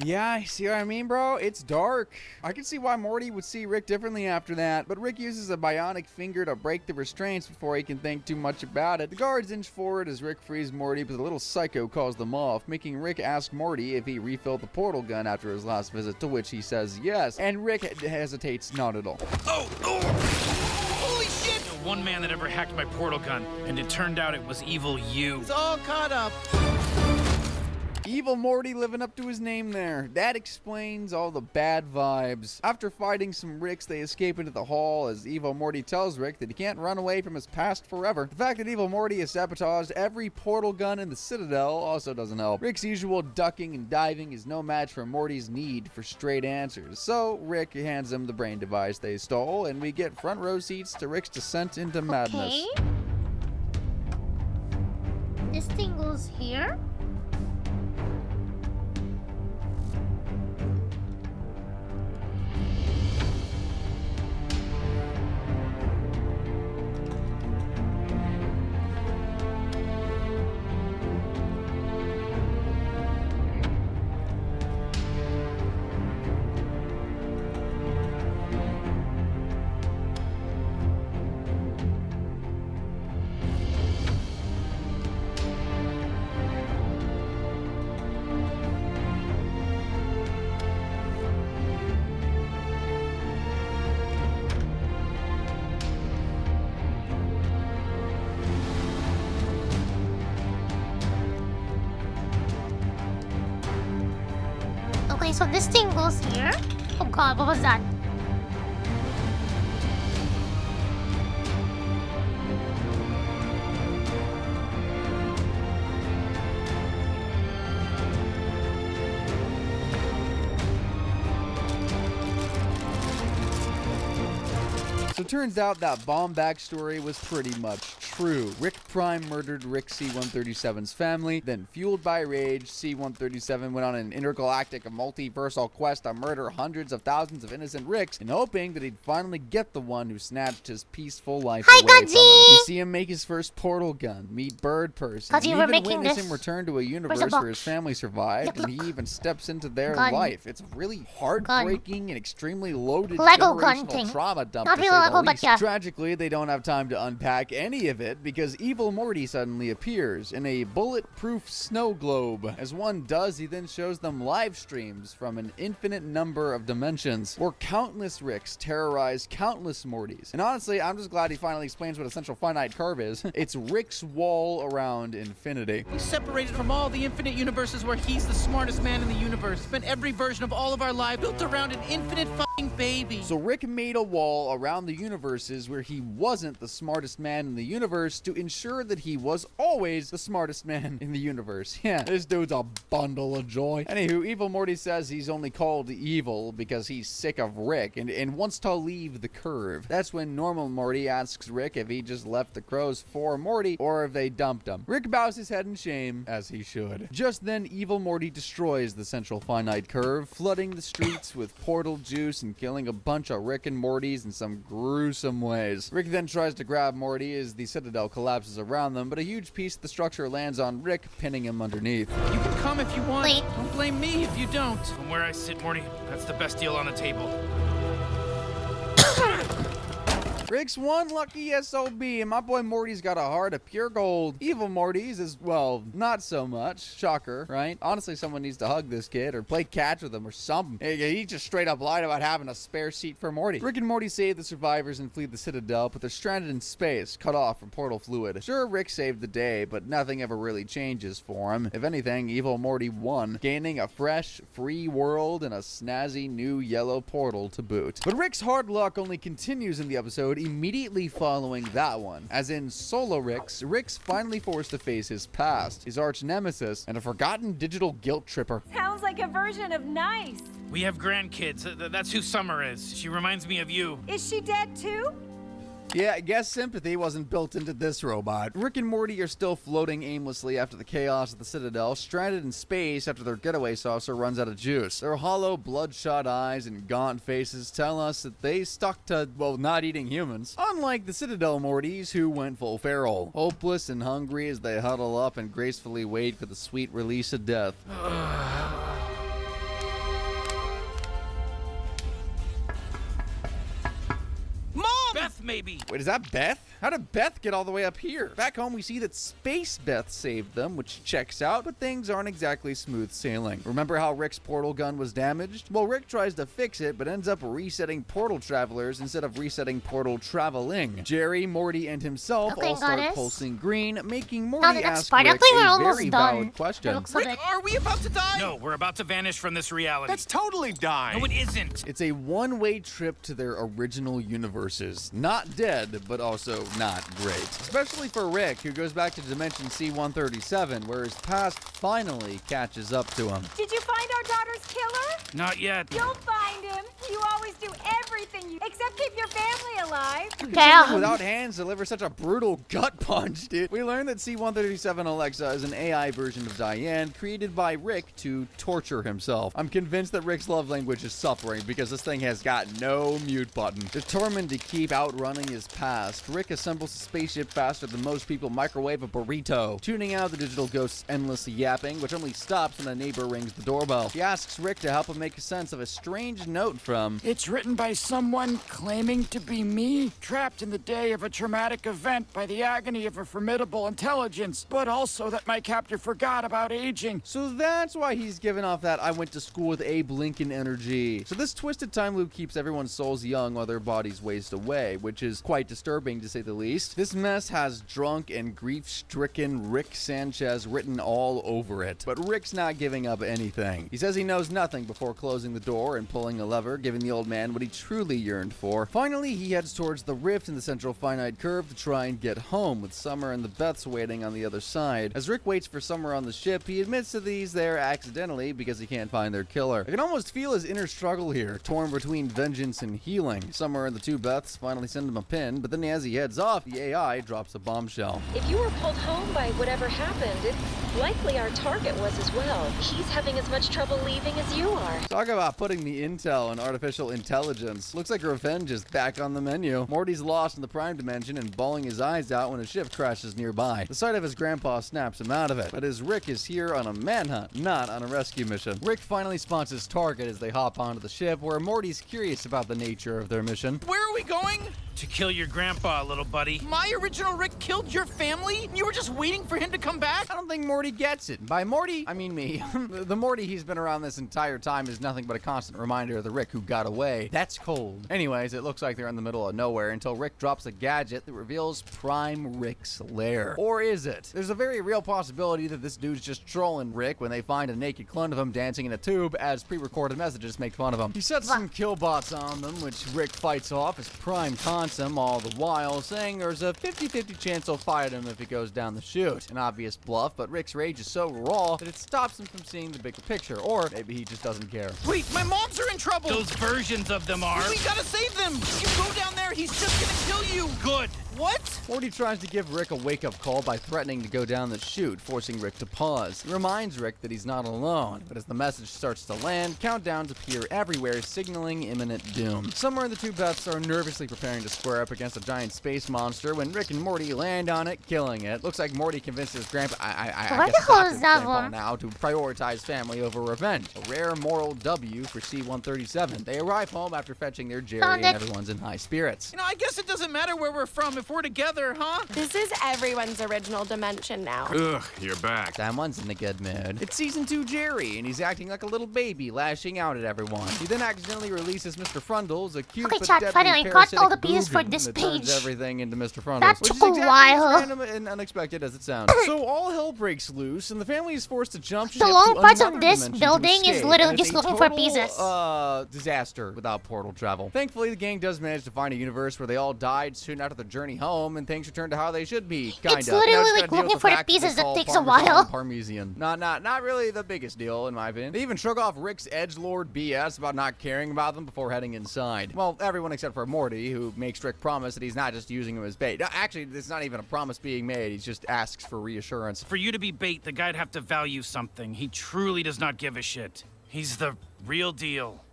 Yeah, see what I mean, bro? It's dark. I can see why Morty would see Rick differently after that, but Rick uses a bionic finger to break the restraints before he can think too much about it. The guards inch forward as Rick frees Morty, but the little psycho calls them off, making Rick ask Morty if he refilled the portal gun after his last visit, to which he says yes, and Rick hesitates not at all. Holy shit! One man that ever hacked my portal gun, and it turned out it was evil you. It's all caught up. Evil Morty living up to his name there. That explains all the bad vibes. After fighting some Ricks, they escape into the hall as Evil Morty tells Rick that he can't run away from his past forever. The fact that Evil Morty has sabotaged every portal gun in the Citadel also doesn't help. Rick's usual ducking and diving is no match for Morty's need for straight answers. So Rick hands him the brain device they stole, and we get front row seats to Rick's descent into madness. Okay. This thing goes here. Okay, so this thing goes here. Oh god, what was that? So it turns out that bomb backstory was pretty much true. Rick Prime murdered Rick C-137's family, then fueled by rage, C-137 went on an intergalactic multiversal quest to murder hundreds of thousands of innocent Ricks, in hoping that he'd finally get the one who snatched his peaceful life away from him. You see him make his first portal gun, meet Bird Person, and even witness him return to a universe where his family survived, and he even steps into their life. It's really heartbreaking and extremely loaded Lego gun generational thing. trauma dump, Not to real say Lego, the but least. yeah. Tragically, they don't have time to unpack any of it because Evil Morty suddenly appears in a bulletproof snow globe. As one does, he then shows them live streams from an infinite number of dimensions, where countless Ricks terrorize countless Mortys. And honestly, I'm just glad he finally explains what essential finite curve is. It's Rick's wall around infinity. He's separated from all the infinite universes where he's the smartest man in the universe. Spent every version of all of our lives built around an infinite fucking baby. So Rick made a wall around the universes where he wasn't the smartest man in the universe to ensure that he was always the smartest man in the universe. Yeah, this dude's a bundle of joy. Anywho, Evil Morty says he's only called evil because he's sick of Rick and wants to leave the curve. That's when normal Morty asks Rick if he just left the crows for Morty or if they dumped him. Rick bows his head in shame, as he should. Just then, Evil Morty destroys the central finite curve, flooding the streets with portal juice and killing a bunch of Rick and Mortys in some gruesome ways. Rick then tries to grab Morty as the Citadel collapses around them, but a huge piece of the structure lands on Rick, pinning him underneath. You can come if you want. Don't blame me if you don't. From where I sit, Morty, that's the best deal on the table. Rick's one lucky SOB, and my boy Morty's got a heart of pure gold. Evil Morty's is, well, not so much. Shocker, right? Honestly, someone needs to hug this kid or play catch with him or something. He just straight up lied about having a spare seat for Morty. Rick and Morty save the survivors and flee the Citadel, but they're stranded in space, cut off from portal fluid. Sure, Rick saved the day, but nothing ever really changes for him. If anything, Evil Morty won, gaining a fresh, free world and a snazzy new yellow portal to boot. But Rick's hard luck only continues in the episode immediately following that one. As in Solo Rick's finally forced to face his past, his arch nemesis, and a forgotten digital guilt tripper. Sounds like a version of nice. We have grandkids. That's who Summer is. She reminds me of you. Is she dead too? Yeah, I guess sympathy wasn't built into this robot. Rick and Morty are still floating aimlessly after the chaos of the Citadel, stranded in space after their getaway saucer runs out of juice. Their hollow, bloodshot eyes and gaunt faces tell us that they stuck to, well, not eating humans. Unlike the Citadel Mortys, who went full feral, hopeless and hungry as they huddle up and gracefully wait for the sweet release of death. Beth, maybe. Wait, is that Beth? How did Beth get all the way up here? Back home, we see that Space Beth saved them, which checks out, but things aren't exactly smooth sailing. Remember how Rick's portal gun was damaged? Well, Rick tries to fix it, but ends up resetting portal travelers instead of resetting portal traveling. Jerry, Morty, and himself all start pulsing green, making Morty ask Rick a very valid question. Rick, are we about to die? No, we're about to vanish from this reality. That's totally dying. No, it isn't. It's a one-way trip to their original universes. Not dead, but also not great. Especially for Rick, who goes back to Dimension C-137, where his past finally catches up to him. Did you find our daughter's killer? Not yet. You'll find him. You always do everything except keep your family alive. Someone without hands deliver such a brutal gut punch, dude. We learned that C-137 Alexa is an AI version of Diane, created by Rick to torture himself. I'm convinced that Rick's love language is suffering because this thing has got no mute button. Determined to keep outrunning his past, Rick assembles a spaceship faster than most people microwave a burrito, tuning out the digital ghost's endless yapping, which only stops when a neighbor rings the doorbell. He asks Rick to help him make sense of a strange note from... It's written by someone claiming to be me, trapped in the day of a traumatic event by the agony of a formidable intelligence, but also that my captor forgot about aging. So that's why he's giving off that I went to school with Abe Lincoln energy. So this twisted time loop keeps everyone's souls young while their bodies waste away, which is quite disturbing to say the least. This mess has drunk and grief-stricken Rick Sanchez written all over it. But Rick's not giving up anything. He says he knows nothing before closing the door and pulling a lever, giving the old man what he truly yearned for. Finally, he heads towards the rift in the central finite curve to try and get home, with Summer and the Beths waiting on the other side. As Rick waits for Summer on the ship, he admits to these there accidentally because he can't find their killer. I can almost feel his inner struggle here, torn between vengeance and healing. Summer and the two Beths finally send him a pin, but then as he heads off, the AI drops a bombshell. If you were pulled home by whatever happened, it's likely our target was as well. He's having as much trouble leaving as you are. Talk about putting the intel in artificial intelligence. Looks like revenge is back on the menu. Morty's lost in the prime dimension and bawling his eyes out when a ship crashes nearby. The sight of his grandpa snaps him out of it, but as Rick is here on a manhunt, not on a rescue mission. Rick finally spots his target as they hop onto the ship, where Morty's curious about the nature of their mission. Where are we going? To kill your grandpa, little buddy. My original Rick killed your family? You were just waiting for him to come back? I don't think Morty gets it. By Morty, I mean me. The Morty he's been around this entire time is nothing but a constant reminder of the Rick who got away. That's cold. Anyways, it looks like they're in the middle of nowhere until Rick drops a gadget that reveals Prime Rick's lair. Or is it? There's a very real possibility that this dude's just trolling Rick when they find a naked clone of him dancing in a tube as pre-recorded messages make fun of him. He sets some killbots on them, which Rick fights off as Prime taunts him, all the while saying there's a 50-50 chance he'll fight him if he goes down the chute. An obvious bluff, but Rick's rage is so raw that it stops him from seeing the bigger picture, or maybe he just doesn't care. Wait, my moms are in trouble! Those versions of them are. We gotta save them! You go down there, he's just gonna kill you! Good! What? Morty tries to give Rick a wake-up call by threatening to go down the chute, forcing Rick to pause. He reminds Rick that he's not alone, but as the message starts to land, countdowns appear everywhere, signaling imminent doom. Somewhere the two Beths are nervously preparing to square up against a giant space monster when Rick and Morty land on it, killing it. Looks like Morty convinced his grandpa, I guess adopted grandpa now, to prioritize family over revenge. A rare moral W for C-137. They arrive home after fetching their Jerry and everyone's in high spirits. You know, I guess it doesn't matter where we're from if we're together, huh? This is everyone's original dimension now. Ugh, you're back. Someone's in a good mood. It's season 2 Jerry, and he's acting like a little baby, lashing out at everyone. He then accidentally releases Mr. Frundles, a cute but deadly finally got all the pieces for booger this that page. turns everything into Mr. Frundles. That which took is exactly a while. as random and unexpected as it sounds. So all hell breaks loose, and the family is forced to jump ship The long to parts of another this dimension building to is escape, literally and it's just a looking for total, pieces. Disaster without portal travel. Thankfully, the gang does manage to find a universe where they all died soon after the journey home, and things return to how they should be. Kinda. It's literally like looking for the pieces that takes a while. Parmesan. Not really the biggest deal in my opinion. They even shrug off Rick's edgelord BS about not caring about them before heading inside. Well, everyone except for Morty, who makes Rick promise that he's not just using him as bait. Actually, it's not even a promise being made. He just asks for reassurance. For you to be bait, the guy'd have to value something. He truly does not give a shit. He's the real deal.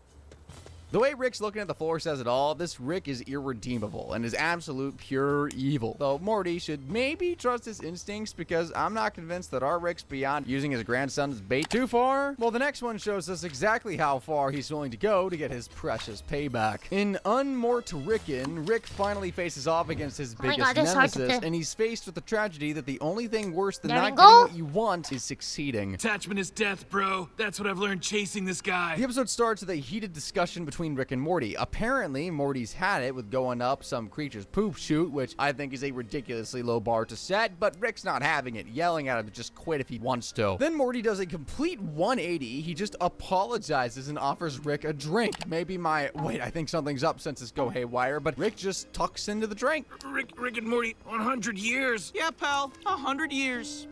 The way Rick's looking at the floor says it all. This Rick is irredeemable and is absolute pure evil. Though Morty should maybe trust his instincts because I'm not convinced that our Rick's beyond using his grandson as bait. Too far? Well, the next one shows us exactly how far he's willing to go to get his precious payback. In Unmort Rickin', Rick finally faces off against his biggest nemesis, and he's faced with the tragedy that the only thing worse than not getting what you want is succeeding. Attachment is death, bro. That's what I've learned chasing this guy. The episode starts with a heated discussion between Rick and Morty. Apparently, Morty's had it with going up some creature's poop chute, which I think is a ridiculously low bar to set, but Rick's not having it, yelling at him to just quit if he wants to. Then Morty does a complete 180. He just apologizes and offers Rick a drink. Maybe wait, I think something's up since this go haywire, but Rick just tucks into the drink. Rick and Morty, 100 years. Yeah, pal, 100 years.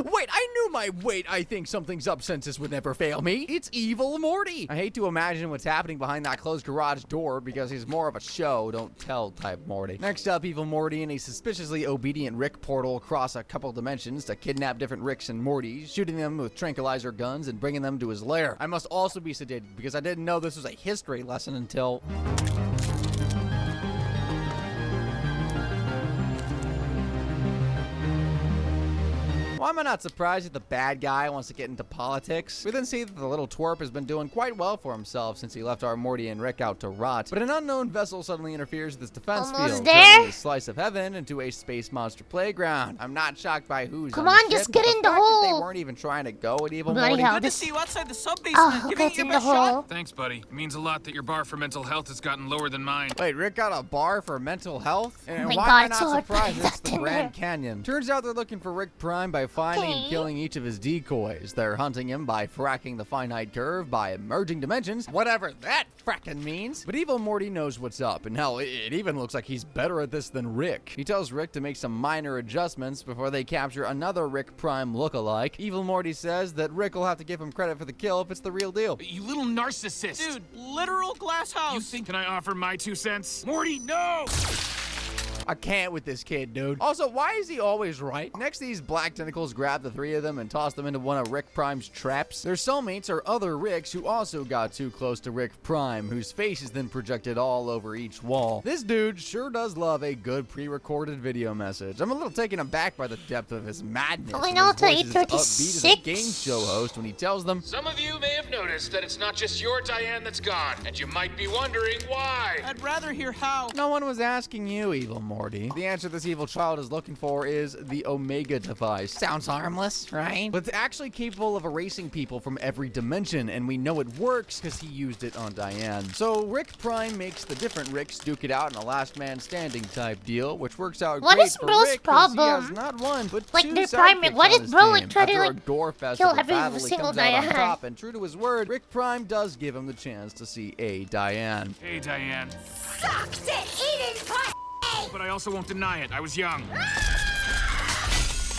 Wait, I knew my wait, I think something's up senses would never fail me. It's evil Morty. I hate to imagine what's happening behind that closed garage door because he's more of a show, don't tell type Morty. Next up, evil Morty and a suspiciously obedient Rick portal across a couple dimensions to kidnap different Ricks and Mortys, shooting them with tranquilizer guns and bringing them to his lair. I must also be sedated because I didn't know this was a history lesson until... Why am I not surprised that the bad guy wants to get into politics? We then see that the little twerp has been doing quite well for himself since he left our Morty and Rick out to rot. But an unknown vessel suddenly interferes with his defense field, turning a slice of heaven into a space monster playground. I'm not shocked by who's Come on, just get in the hole. They weren't even trying to go at evil Bloody Morty. hell, Good to see you outside the sub-basement. Oh, Give okay, me it's your in the best shot. hole. Thanks, buddy. It means a lot that your bar for mental health has gotten lower than mine. Wait, Rick got a bar for mental health? And my why God, am I not so hard surprised to it's the put that in Grand there. Canyon? Turns out they're looking for Rick Prime by finding and killing each of his decoys. They're hunting him by fracking the finite curve, by emerging dimensions, whatever that fracking means. But evil Morty knows what's up, and hell, it even looks like he's better at this than Rick. He tells Rick to make some minor adjustments before they capture another Rick Prime lookalike. Evil Morty says that Rick will have to give him credit for the kill if it's the real deal. You little narcissist. Dude, literal glass house. You think, can I offer my 2 cents? Morty, no! I can't with this kid, dude. Also, why is he always right? Next, these black tentacles grab the 3 of them and toss them into one of Rick Prime's traps. Their cellmates are other Ricks who also got too close to Rick Prime, whose face is then projected all over each wall. This dude sure does love a good pre-recorded video message. I'm a little taken aback by the depth of his madness. I know, His voice is 8:36. upbeat as a game show host when he tells them, Some of you may have noticed that it's not just your Diane that's gone, and you might be wondering why. I'd rather hear how. no one was asking you, evil Morty. The answer this evil child is looking for is the Omega device. Sounds harmless, right? But it's actually capable of erasing people from every dimension, and we know it works because he used it on Diane. So Rick Prime makes the different Ricks duke it out in a last man standing type deal, which works out What great is for Bro's Rick 'cause he has problem? not one, but Like, 2 their Prime, sidekicks what on is his Bro, like, team. trying to, After like, a gore fest kill of a every battle, he single comes out on Diane? top, and true to his word, Rick Prime does give him the chance to see a Diane. Hey, Diane. Sucks at eating pie! But I also won't deny it. I was young.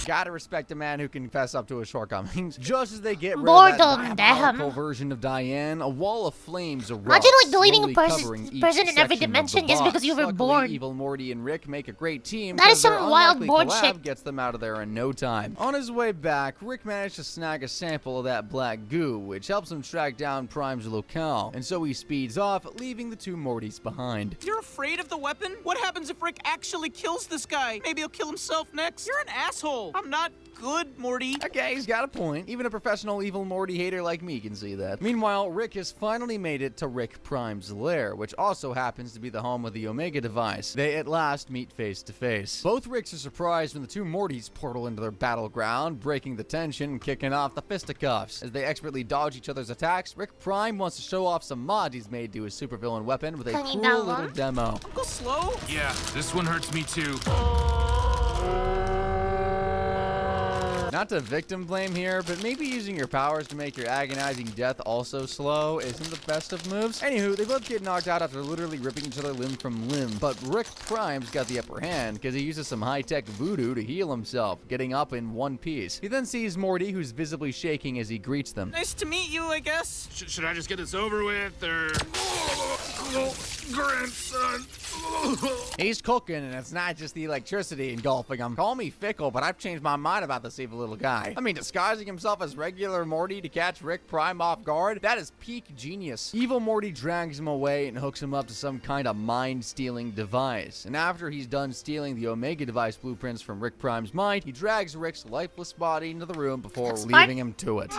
Gotta respect a man who can fess up to his shortcomings. Just as they get rid Boredom, of that diabolical damn. version of Diane, a wall of flames erupts, Imagine, like, deleting a slowly covering each person in every section of dimension the just box. because you were Luckily, bored. Evil Morty and Rick make a great team. That is 'cause their some wild unlikely bored collab shit. gets them out of there in no time. On his way back, Rick managed to snag a sample of that black goo, which helps him track down Prime's locale. And so he speeds off, leaving the two Mortys behind. You're afraid of the weapon? What happens if Rick actually kills this guy? Maybe he'll kill himself next? You're an asshole. I'm not good, Morty. Okay, he's got a point. Even a professional Evil Morty hater like me can see that. Meanwhile, Rick has finally made it to Rick Prime's lair, which also happens to be the home of the Omega device. They at last meet face to face. Both Ricks are surprised when the two Mortys portal into their battleground, breaking the tension and kicking off the fisticuffs. As they expertly dodge each other's attacks, Rick Prime wants to show off some mods he's made to his supervillain weapon with a Can you cool download? little demo. Go slow. Yeah, this one hurts me too. Not to victim blame here, but maybe using your powers to make your agonizing death also slow isn't the best of moves. Anywho, they both get knocked out after literally ripping each other limb from limb, but Rick Prime's got the upper hand because he uses some high-tech voodoo to heal himself, getting up in one piece. He then sees Morty, who's visibly shaking as he greets them. Nice to meet you, I guess. Should I just get this over with, or... grandson. He's cooking, and it's not just the electricity engulfing him. Call me fickle, but I've changed my mind about this evil little guy. I mean, disguising himself as regular Morty to catch Rick Prime off guard, that is peak genius. Evil Morty drags him away and hooks him up to some kind of mind-stealing device. And after he's done stealing the Omega device blueprints from Rick Prime's mind, he drags Rick's lifeless body into the room before leaving him to it.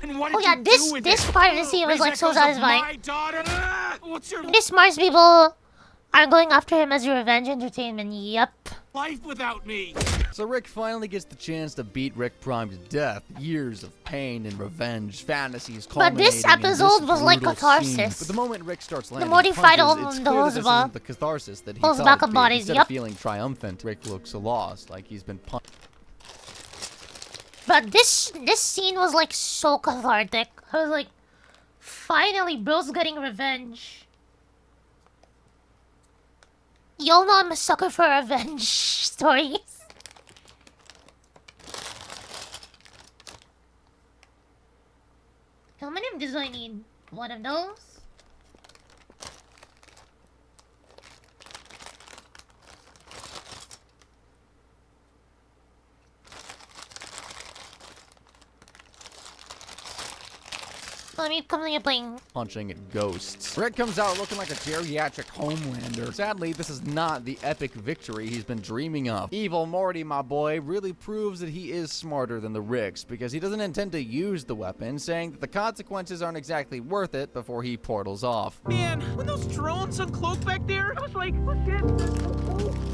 And what Oh did yeah, you this do with this it? part of the scene was Raise like so echoes of satisfying. my daughter. What's your This Mars people are going after him as revenge entertainment. Yep. life without me? So Rick finally gets the chance to beat Rick Prime to death. Years of pain and revenge, fantasies But this culminating in episode was like brutal catharsis. scene. But the moment Rick starts landing Morty fight punches, all it's the clear that hoes this about- isn't the catharsis that he Hoes thought back it'd of be. bodies, Instead yep. of feeling triumphant, Rick looks lost, like he's been punched. But this scene was like so cathartic. I was like, finally, bro's getting revenge. Y'all know I'm a sucker for revenge stories. How many of these do I need? One of those? Let me come here playing. Punching at ghosts. Rick comes out looking like a geriatric Homelander. Sadly, this is not the epic victory he's been dreaming of. Evil Morty, my boy, really proves that he is smarter than the Ricks because he doesn't intend to use the weapon, saying that the consequences aren't exactly worth it before he portals off. Man, when those drones uncloaked back there, I was like, what the?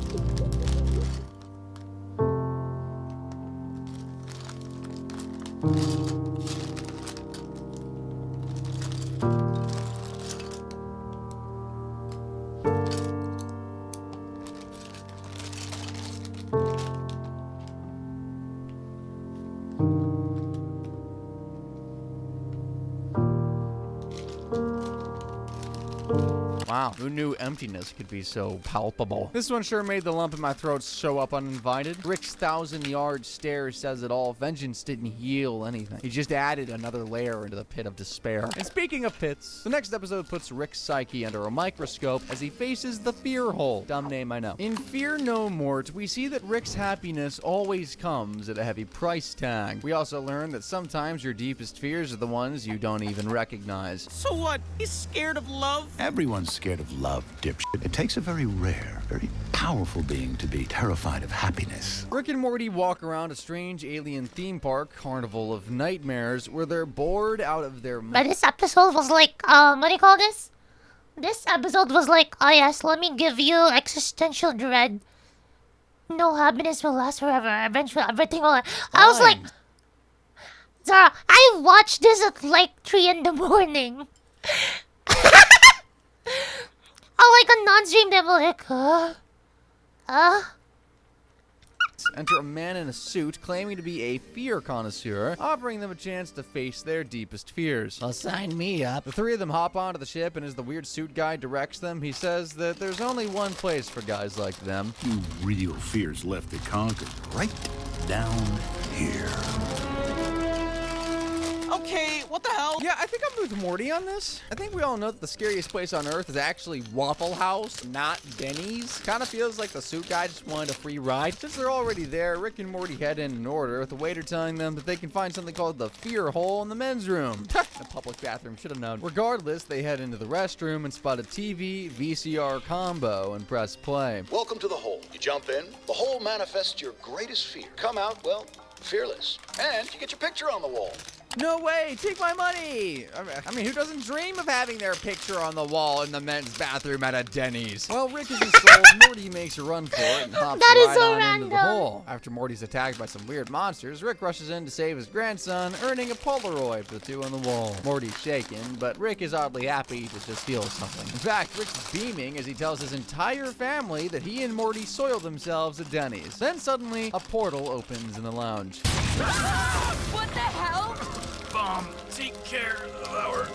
Wow, who knew emptiness could be so palpable? This one sure made the lump in my throat show up uninvited. Rick's 1,000-yard stare says it all. Vengeance didn't heal anything. He just added another layer into the pit of despair. And speaking of pits, the next episode puts Rick's psyche under a microscope as he faces the Fear Hole. Dumb name, I know. In Fear No Mort, we see that Rick's happiness always comes at a heavy price tag. We also learn that sometimes your deepest fears are the ones you don't even recognize. So what? He's scared of love? Everyone's scared of love, dipshit. It takes a very rare, very powerful being to be terrified of happiness. Rick and Morty walk around a strange alien theme park, Carnival of Nightmares, where they're bored out of their But this episode was like, what do you call this? This episode was like, oh yes, let me give you existential dread. No happiness will last forever. Eventually, everything will. I was like, Zara, I watched this at like 3 in the morning. Oh, like a non-stream demo, like, Enter a man in a suit claiming to be a fear connoisseur, offering them a chance to face their deepest fears. Well, sign me up. The three of them hop onto the ship, and as the weird suit guy directs them, he says that there's only one place for guys like them. You real fears left to conquer. Right down here. Okay, what the hell? Yeah, I think I'm with Morty on this. I think we all know that the scariest place on Earth is actually Waffle House, not Denny's. Kind of feels like the suit guy just wanted a free ride. Since they're already there, Rick and Morty head in order, with the waiter telling them that they can find something called the fear hole in the men's room. A public bathroom, should have known. Regardless, they head into the restroom and spot a TV VCR combo and press play. Welcome to the hole. You jump in, the hole manifests your greatest fear. Come out, well, fearless. And you get your picture on the wall. No way, take my money! I mean, who doesn't dream of having their picture on the wall in the men's bathroom at a Denny's? Well, Rick is installed, Morty makes a run for it and hops right on into the hole. After Morty's attacked by some weird monsters, Rick rushes in to save his grandson, earning a Polaroid for the two on the wall. Morty's shaken, but Rick is oddly happy to just feel something. In fact, Rick's beaming as he tells his entire family that he and Morty soiled themselves at Denny's. Then suddenly, a portal opens in the lounge. What the hell? Bomb, take care of our...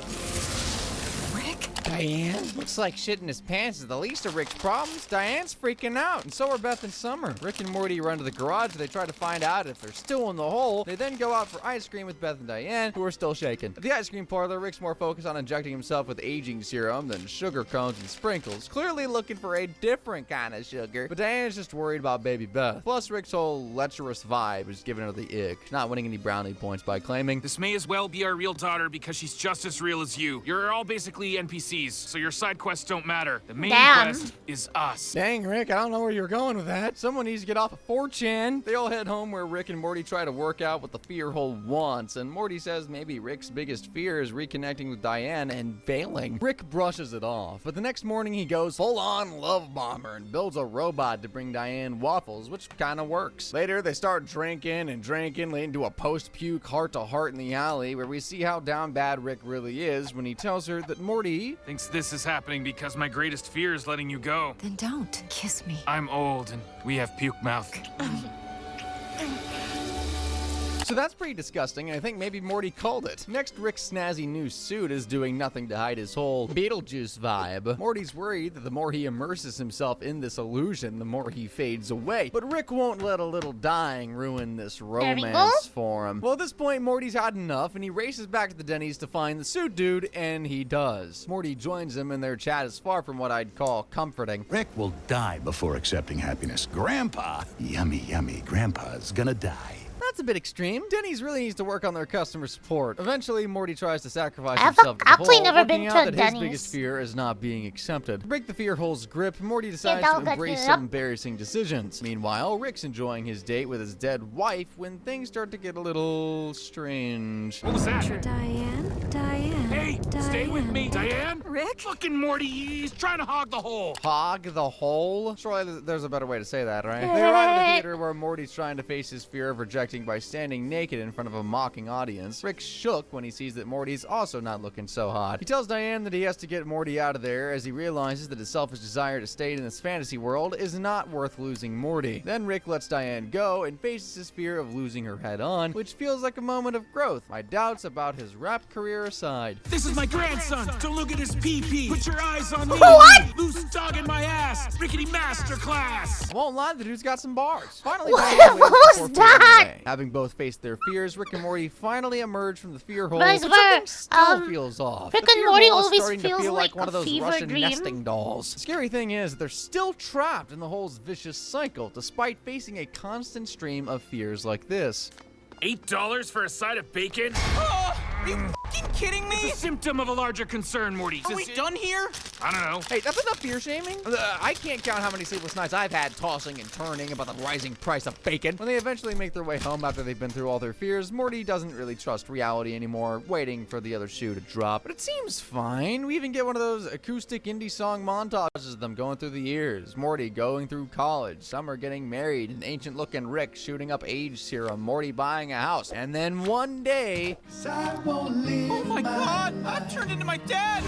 Diane? Looks like shit in his pants is the least of Rick's problems. Diane's freaking out, and so are Beth and Summer. Rick and Morty run to the garage where they try to find out if they're still in the hole. They then go out for ice cream with Beth and Diane, who are still shaken. At the ice cream parlor, Rick's more focused on injecting himself with aging serum than sugar cones and sprinkles, clearly looking for a different kind of sugar. But Diane's just worried about baby Beth. Plus, Rick's whole lecherous vibe is giving her the ick, not winning any brownie points by claiming, This may as well be our real daughter because she's just as real as you. You're all basically NPCs, so your side quests don't matter. The main quest is us. Dang, Rick, I don't know where you're going with that. Someone needs to get off of 4chan. They all head home where Rick and Morty try to work out what the fear hole wants, and Morty says maybe Rick's biggest fear is reconnecting with Diane and failing. Rick brushes it off, but the next morning he goes full-on love bomber and builds a robot to bring Diane waffles, which kind of works. Later, they start drinking, leading to a post-puke heart-to-heart in the alley, where we see how down bad Rick really is when he tells her that Morty Thinks this is happening because my greatest fear is letting you go. Then don't kiss me. I'm old and we have puke mouth. So that's pretty disgusting, and I think maybe Morty called it. Next, Rick's snazzy new suit is doing nothing to hide his whole Beetlejuice vibe. Morty's worried that the more he immerses himself in this illusion, the more he fades away. But Rick won't let a little dying ruin this romance for him. Well, at this point, Morty's had enough, and he races back to the Denny's to find the suit dude, and he does. Morty joins him, and their chat is far from what I'd call comforting. Rick will die before accepting happiness. Grandpa, yummy, yummy, Grandpa's gonna die. That's a bit extreme. Denny's really needs to work on their customer support. Eventually, Morty tries to sacrifice himself to the hole, working out that his biggest fear is not being accepted. To break the fear hole's grip, Morty decides to embrace some embarrassing decisions. Meanwhile, Rick's enjoying his date with his dead wife when things start to get a little strange. What was that? Diane. Hey, stay with me, Diane. Rick? Fucking Morty, he's trying to hog the hole. Hog the hole? Surely there's a better way to say that, right? They arrive at the theater where Morty's trying to face his fear of rejecting by standing naked in front of a mocking audience. Rick's shook when he sees that Morty's also not looking so hot. He tells Diane that he has to get Morty out of there as he realizes that his selfish desire to stay in this fantasy world is not worth losing Morty. Then Rick lets Diane go and faces his fear of losing her head on, which feels like a moment of growth. My doubts about his rap career aside. This is my grandson. Don't look at his pee-pee. Put your eyes on me. What? Loose dog in my ass. Rickety masterclass. I won't lie, the dude's got some bars. Finally, What was that? Having both faced their fears, Rick and Morty finally emerge from the fear hole, Guys, but something still feels off. Rick The and fear Morty hole is always starting to feels feel like one of a those fever Russian dream. nesting dolls. The scary thing is, they're still trapped in the hole's vicious cycle, despite facing a constant stream of fears like this. $8 for a side of bacon? Are you f***ing kidding me? It's a symptom of a larger concern, Morty. Are we done here? I don't know. Hey, that's enough fear shaming. I can't count how many sleepless nights I've had tossing and turning about the rising price of bacon. When they eventually make their way home after they've been through all their fears, Morty doesn't really trust reality anymore, waiting for the other shoe to drop. But it seems fine. We even get one of those acoustic indie song montages of them going through the years. Morty going through college, Summer getting married, an ancient-looking Rick shooting up age serum, Morty buying a house, and then one day... Oh my god! I've turned into my dad!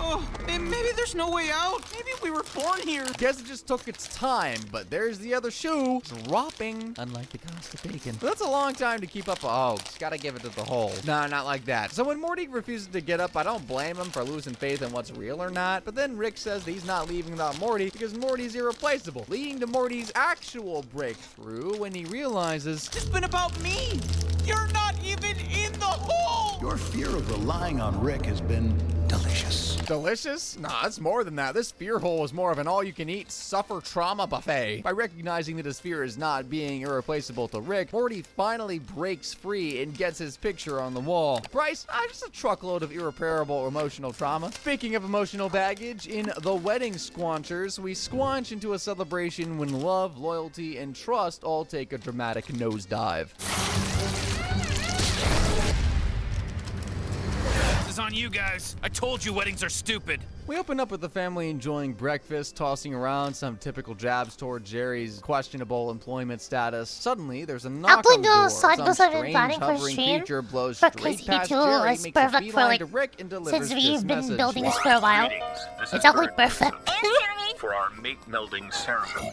Oh, maybe there's no way out. Maybe we were born here. Guess it just took its time, but there's the other shoe dropping, unlike the cost of bacon. But that's a long time to keep up. Oh, just gotta give it to the hole. No, not like that. So when Morty refuses to get up, I don't blame him for losing faith in what's real or not. But then Rick says that he's not leaving without Morty because Morty's irreplaceable, leading to Morty's actual breakthrough when he realizes it's been about me. You're not even in the hole. Your fear of relying on Rick has been delicious. Delicious? Nah, it's more than that. This fear hole is more of an all-you-can-eat suffer trauma buffet. By recognizing that his fear is not being irreplaceable to Rick, Morty finally breaks free and gets his picture on the wall. Price? Just a truckload of irreparable emotional trauma. Speaking of emotional baggage, in The Wedding Squanchers, we squanch into a celebration when love, loyalty, and trust all take a dramatic nosedive. This is on you guys. I told you weddings are stupid. We open up with the family enjoying breakfast, tossing around some typical jabs toward Jerry's questionable employment status. Suddenly, there's a knock on the door. Some strange hovering creature blows straight past Jerry, makes a beeline to Rick, and delivers since we've this been message. building this for a while. It's ugly perfect. For our mate melding ceremony.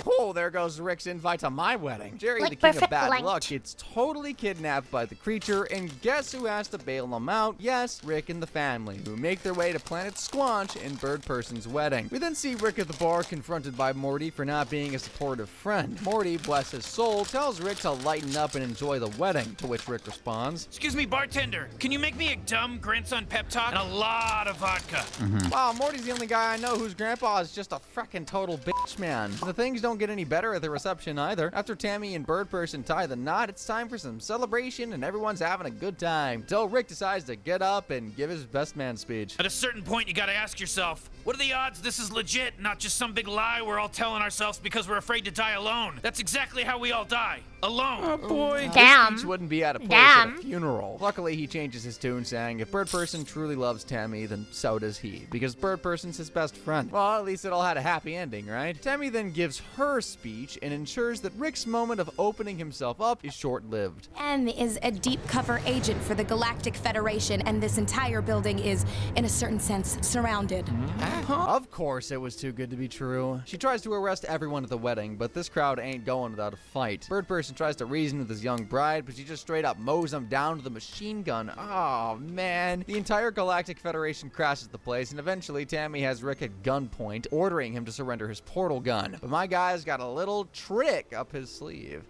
Oh, there goes Rick's invite to my wedding. Jerry, Like the king of perfect bad length. luck, gets totally kidnapped by the creature, and guess who has to bail him out? Yes, Rick and the family, who make their way to Planet Squanch and Bird Person's wedding. We then see Rick at the bar confronted by Morty for not being a supportive friend. Morty, bless his soul, tells Rick to lighten up and enjoy the wedding, to which Rick responds, Excuse me, bartender. Can you make me a dumb grandson pep talk and a lot of vodka? Wow, Morty's the only guy I know whose grandpa is just a frickin' total bitch, man. The things don't get any better at the reception either. After Tammy and Bird Person tie the knot, it's time for some celebration and everyone's having a good time. Until Rick decides to get up and give his best man speech. At a certain point, you gotta ask yourself, what are the odds this is legit, not just some big lie we're all telling ourselves because we're afraid to die alone? That's exactly how we all die. Alone. Oh boy. Damn. This speech wouldn't be out of place at a funeral. Luckily, he changes his tune saying, if Bird Person truly loves Tammy, then so does he. Because Bird Person's his best friend. Well, at least it all had a happy ending, right? Tammy then gives her speech and ensures that Rick's moment of opening himself up is short-lived. M is a deep cover agent for the Galactic Federation, and this entire building is, in a certain sense, surrounded. Of course it was too good to be true. She tries to arrest everyone at the wedding, but this crowd ain't going without a fight. Bird Person tries to reason with his young bride, but she just straight up mows him down with a machine gun. Oh, man. The entire Galactic Federation crashes the place, and eventually Tammy has Rick at gunpoint, ordering him to surrender his portal gun. But my guy's got a little trick up his sleeve.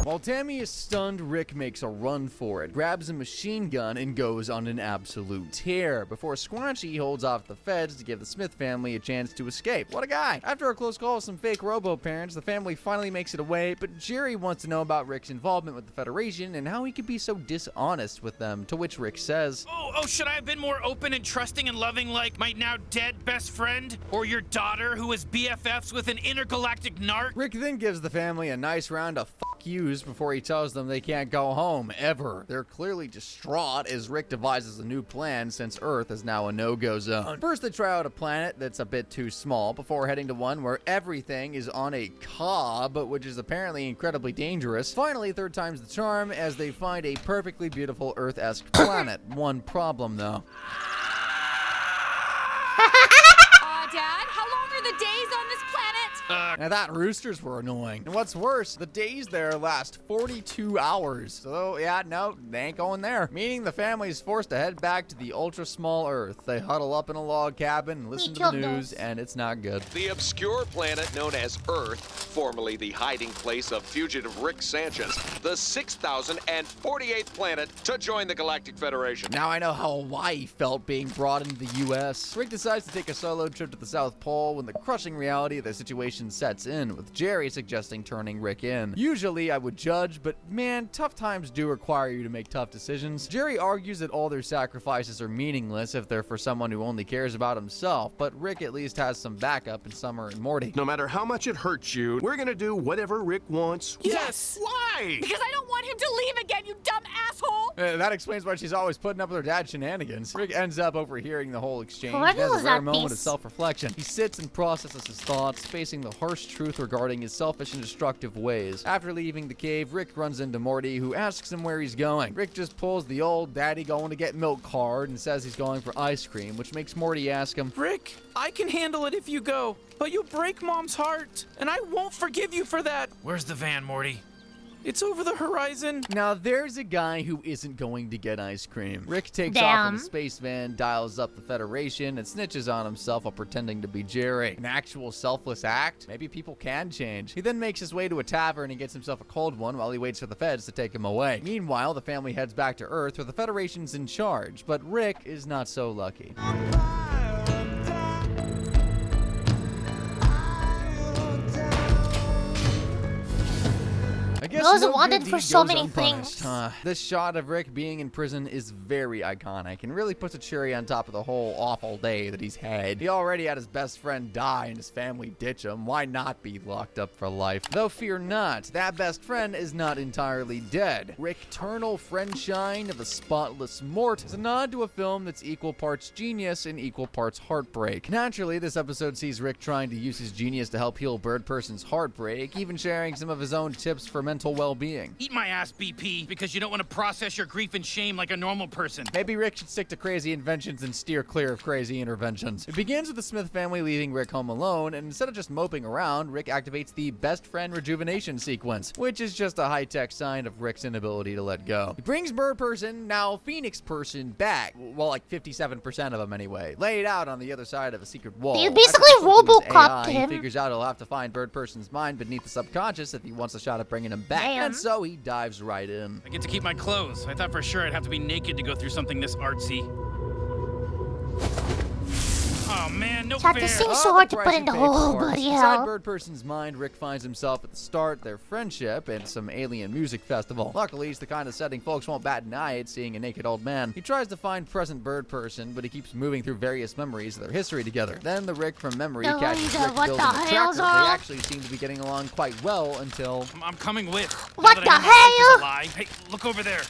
While Tammy is stunned, Rick makes a run for it, grabs a machine gun, and goes on an absolute tear, before Squanchy holds off the feds to give the Smith family a chance to escape. What a guy! After a close call with some fake robo-parents, the family finally makes it away, but Jerry wants to know about Rick's involvement with the Federation and how he could be so dishonest with them, to which Rick says, Oh, should I have been more open and trusting and loving like my now dead best friend? Or your daughter who is BFFs with an intergalactic narc? Rick then gives the family a nice round of fuck yous before he tells them they can't go home, ever. They're clearly distraught as Rick devises a new plan since Earth is now a no-go zone. First, they try out a planet that's a bit too small before heading to one where everything is on a cob, which is apparently incredibly dangerous. Finally, third time's the charm as they find a perfectly beautiful Earth-esque planet. One problem, though. Dad, how long are the days on this planet? Now that roosters were annoying. And what's worse, the days there last 42 hours. So yeah, no, they ain't going there. Meaning the family is forced to head back to the ultra small Earth. They huddle up in a log cabin and listen to the news, and it's not good. The obscure planet known as Earth, formerly the hiding place of fugitive Rick Sanchez, the 6,048th planet to join the Galactic Federation. Now I know how Hawaii felt being brought into the U.S. Rick decides to take a solo trip to the South Pole when the crushing reality of the situation sets in, with Jerry suggesting turning Rick in. Usually I would judge, but man, tough times do require you to make tough decisions. Jerry argues that all their sacrifices are meaningless if they're for someone who only cares about himself, but Rick at least has some backup in Summer and Morty. No matter how much it hurts you, we're gonna do whatever Rick wants. Yes! Why? Because I don't want him to leave again, you dumb asshole! That explains why she's always putting up with her dad's shenanigans. Rick ends up overhearing the whole exchange What and has a is rare that moment piece? of self-reflection. He sits and processes his thoughts, facing the harsh truth regarding his selfish and destructive ways. After leaving the cave, Rick runs into Morty, who asks him where he's going. Rick just pulls the old daddy going to get milk card and says he's going for ice cream, which makes Morty ask him, Rick, I can handle it if you go, but you'll break Mom's heart, and I won't forgive you for that. Where's the van, Morty? It's over the horizon. Now there's a guy who isn't going to get ice cream. Rick takes off in a space van, dials up the Federation, and snitches on himself while pretending to be Jerry. An actual selfless act? Maybe people can change. He then makes his way to a tavern and gets himself a cold one while he waits for the feds to take him away. Meanwhile, the family heads back to Earth where the Federation's in charge, but Rick is not so lucky. I guess Those wanted for so many things. This shot of Rick being in prison is very iconic and really puts a cherry on top of the whole awful day that he's had. He already had his best friend die and his family ditch him. Why not be locked up for life? Though fear not, that best friend is not entirely dead. Rick-ternal friendshine of a spotless mort is a nod to a film that's equal parts genius and equal parts heartbreak. Naturally, this episode sees Rick trying to use his genius to help heal Bird Person's heartbreak, even sharing some of his own tips for mental well-being. Eat my ass, BP, because you don't want to process your grief and shame like a normal person. Maybe Rick should stick to crazy inventions and steer clear of crazy interventions. It begins with the Smith family leaving Rick home alone, and instead of just moping around, Rick activates the best friend rejuvenation sequence, which is just a high-tech sign of Rick's inability to let go. He brings Bird Person, now Phoenix Person, back. Well, like 57% of them anyway. Laid out on the other side of a secret wall. You basically RoboCopped him. He figures out he'll have to find Bird Person's mind beneath the subconscious if he wants a shot at bringing him back. Damn. And so he dives right in. I get to keep my clothes. I thought for sure I'd have to be naked to go through something this artsy. Oh man, no fair. This seems so hard to put in the hole, buddy. Inside Bird Person's mind, Rick finds himself at the start of their friendship and some alien music festival. Luckily, it's the kind of setting folks won't bat an eye at seeing a naked old man. He tries to find present Bird Person, but he keeps moving through various memories of their history together. Then the Rick from memory catches Rick building a tractor. They actually seem to be getting along quite well until... I'm coming with. What the hell? Hey, look over there.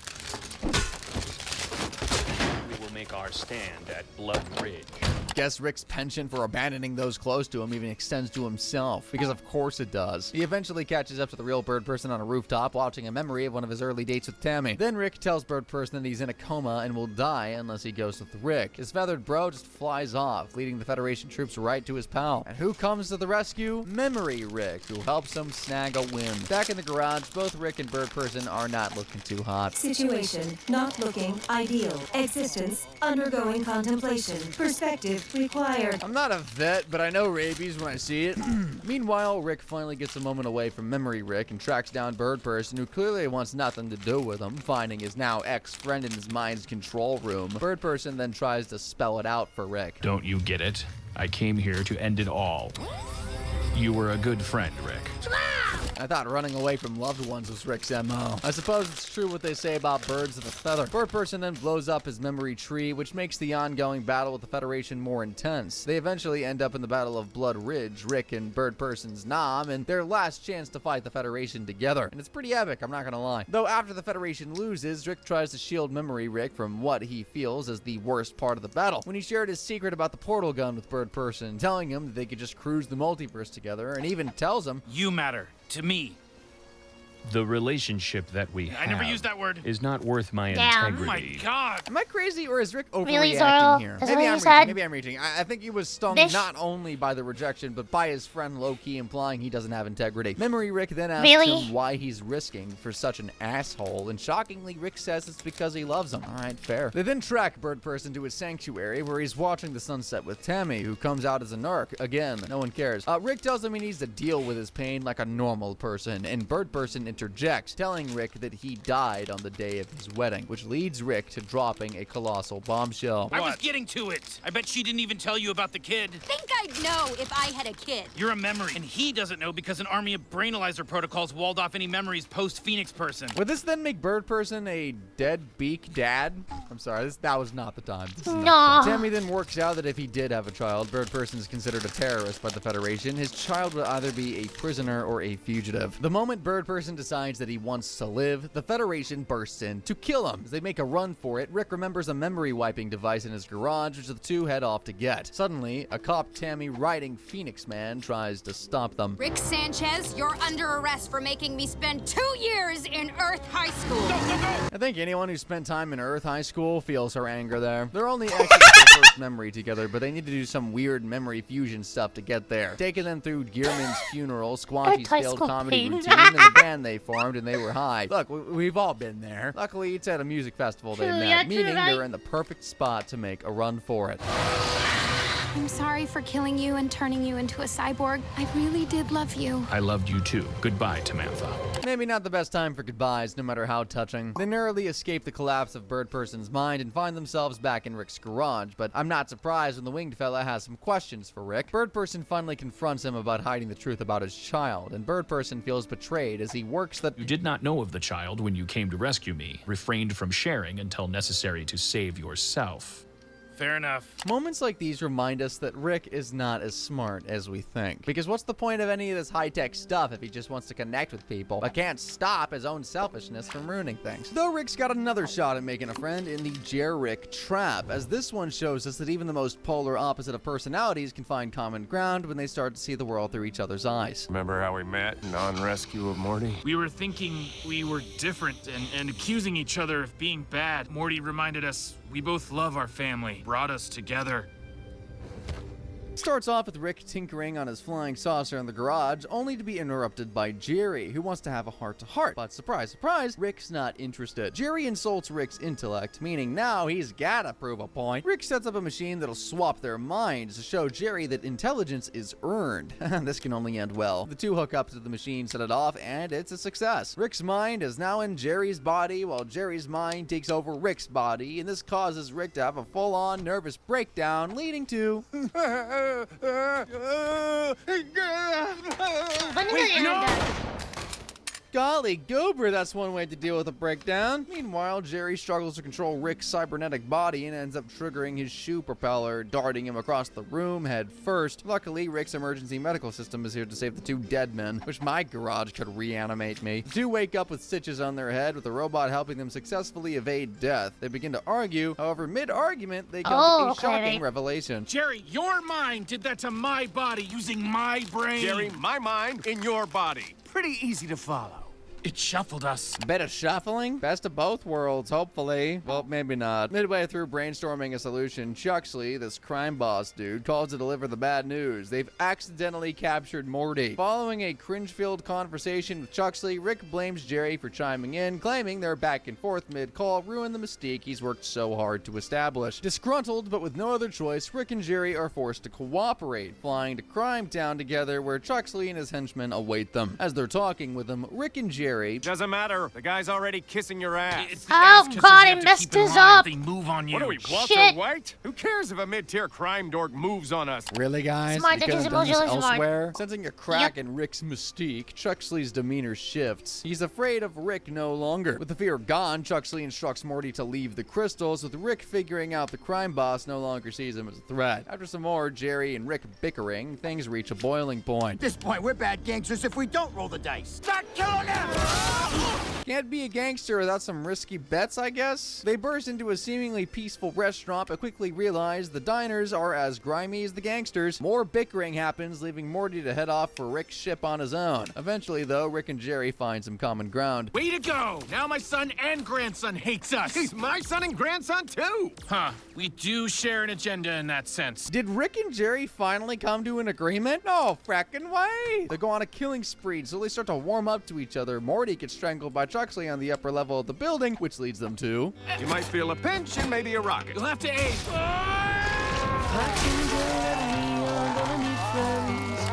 We will make our stand at Blood Ridge. Guess Rick's penchant for abandoning those close to him even extends to himself, because of course it does. He eventually catches up to the real Bird Person on a rooftop watching a memory of one of his early dates with Tammy. Then Rick tells Bird Person that he's in a coma and will die unless he goes with Rick. His feathered bro just flies off, leading the Federation troops right to his pal. And who comes to the rescue? Memory Rick, who helps him snag a win. Back in the garage, both Rick and Bird Person are not looking too hot. Situation not looking ideal. Existence undergoing contemplation. Perspective required. I'm not a vet, but I know rabies when I see it. Meanwhile, Rick finally gets a moment away from Memory Rick and tracks down Bird Person, who clearly wants nothing to do with him, finding his now ex-friend in his mind's control room. Bird Person then tries to spell it out for Rick. Don't you get it? I came here to end it all. You were a good friend, Rick. I thought running away from loved ones was Rick's MO. I suppose it's true what they say about birds of a feather. Bird Person then blows up his memory tree, which makes the ongoing battle with the Federation more intense. They eventually end up in the Battle of Blood Ridge, Rick and Bird Person's Nom, and their last chance to fight the Federation together. And it's pretty epic, I'm not gonna lie. Though after the Federation loses, Rick tries to shield Memory Rick from what he feels as the worst part of the battle, when he shared his secret about the portal gun with Bird Person, telling him that they could just cruise the multiverse together, and even tells him, "You matter to me." The relationship that we have I never used that word. is not worth my Damn. integrity. Oh my God. am I crazy or is Rick overreacting Really, Zoro? here? Is that what you said? Maybe I'm reaching. I think he was stung Bish? not only by the rejection, but by his friend low-key implying he doesn't have integrity. Memory Rick then asks Really? him why he's risking for such an asshole, and shockingly, Rick says it's because he loves him. All right, fair. They then track Bird Person to his sanctuary, where he's watching the sunset with Tammy, who comes out as a narc. Again, no one cares. Rick tells him he needs to deal with his pain like a normal person, and Bird Person interjects, telling Rick that he died on the day of his wedding, which leads Rick to dropping a colossal bombshell. I was getting to it. I bet she didn't even tell you about the kid. Think I'd know if I had a kid. You're a memory, and he doesn't know because an army of brainalyzer protocols walled off any memories post-Phoenix Person. Would this then make Bird Person a dead beak dad? I'm sorry, that was not the time. This is not No. fun. Tammy then works out that if he did have a child, Bird Person is considered a terrorist by the Federation. His child would either be a prisoner or a fugitive. The moment Bird Person decides that he wants to live, the Federation bursts in to kill him. As they make a run for it, Rick remembers a memory wiping device in his garage, which the two head off to get. Suddenly, a cop Tammy riding Phoenix Man tries to stop them. Rick Sanchez, you're under arrest for making me spend 2 years in Earth High School. I think anyone who spent time in Earth High School feels her anger there. They're only exiting their first memory together, but they need to do some weird memory fusion stuff to get there. Taking them through Gearman's funeral, Squatchy's failed comedy routine, and the band they formed, and they were high. Look, we've all been there. Luckily, it's at a music festival they met, meaning they're in the perfect spot to make a run for it. I'm sorry for killing you and turning you into a cyborg. I really did love you. I loved you too. Goodbye, Tamantha. Maybe not the best time for goodbyes, no matter how touching. They narrowly escape the collapse of Bird Person's mind and find themselves back in Rick's garage, but I'm not surprised when the winged fella has some questions for Rick. Bird Person finally confronts him about hiding the truth about his child, and Bird Person feels betrayed as he works that— You did not know of the child when you came to rescue me, refrained from sharing until necessary to save yourself. Fair enough. Moments like these remind us that Rick is not as smart as we think. Because what's the point of any of this high-tech stuff if he just wants to connect with people, but can't stop his own selfishness from ruining things? Though Rick's got another shot at making a friend in the Jer-Rick trap, as this one shows us that even the most polar opposite of personalities can find common ground when they start to see the world through each other's eyes. Remember how we met on rescue of Morty? We were thinking we were different and accusing each other of being bad. Morty reminded us we both love our family, brought us together. Starts off with Rick tinkering on his flying saucer in the garage, only to be interrupted by Jerry, who wants to have a heart-to-heart. But surprise, surprise, Rick's not interested. Jerry insults Rick's intellect, meaning now he's gotta prove a point. Rick sets up a machine that'll swap their minds to show Jerry that intelligence is earned. This can only end well. The two hook up to the machine, set it off, and it's a success. Rick's mind is now in Jerry's body, while Jerry's mind takes over Rick's body, and this causes Rick to have a full-on nervous breakdown, leading to... Wait, no! Golly goober, that's one way to deal with a breakdown. Meanwhile, Jerry struggles to control Rick's cybernetic body and ends up triggering his shoe propeller, darting him across the room head first. Luckily, Rick's emergency medical system is here to save the two dead men. Wish my garage could reanimate me. The two wake up with stitches on their head, with the robot helping them successfully evade death. They begin to argue, however, mid-argument, they come to a shocking revelation. Jerry, your mind did that to my body using my brain. Jerry, my mind in your body. Pretty easy to follow. It shuffled us. Bit of shuffling? Best of both worlds, hopefully. Well, maybe not. Midway through brainstorming a solution, Chuxley, this crime boss dude, calls to deliver the bad news. They've accidentally captured Morty. Following a cringe-filled conversation with Chuxley, Rick blames Jerry for chiming in, claiming their back and forth mid-call ruined the mystique he's worked so hard to establish. Disgruntled, but with no other choice, Rick and Jerry are forced to cooperate, flying to Crime Town together where Chuxley and his henchmen await them. As they're talking with them, Rick and Jerry... Doesn't matter. The guy's already kissing your ass. Oh God, I messed this up. They move on you. What are we, Walter Shit. White? Who cares if a mid-tier crime dork moves on us? Really, guys? Smart, You that could is have done this emotional smart. elsewhere? Sensing a crack in Rick's mystique, Chuxley's demeanor shifts. He's afraid of Rick no longer. With the fear gone, Chuxley instructs Morty to leave the crystals, with Rick figuring out the crime boss no longer sees him as a threat. After some more Jerry and Rick bickering, things reach a boiling point. At this point, we're bad gangsters if we don't roll the dice. Start killing them! Can't be a gangster without some risky bets, I guess? They burst into a seemingly peaceful restaurant, but quickly realize the diners are as grimy as the gangsters. More bickering happens, leaving Morty to head off for Rick's ship on his own. Eventually, though, Rick and Jerry find some common ground. Way to go! Now my son and grandson hates us. He's my son and grandson, too. Huh. We do share an agenda in that sense. Did Rick and Jerry finally come to an agreement? No frackin' way! They go on a killing spree, so they start to warm up to each other. Morty gets strangled by Chuxley on the upper level of the building, which leads them to... You might feel a pinch and maybe a rocket. You'll have to aim.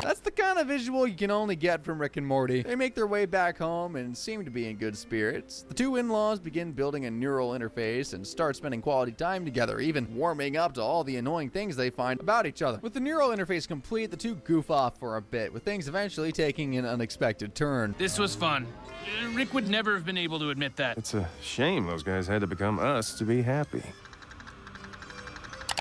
That's the kind of visual you can only get from Rick and Morty. They make their way back home and seem to be in good spirits. The two in-laws begin building a neural interface and start spending quality time together, even warming up to all the annoying things they find about each other. With the neural interface complete, the two goof off for a bit, with things eventually taking an unexpected turn. This was fun. Rick would never have been able to admit that. It's a shame those guys had to become us to be happy.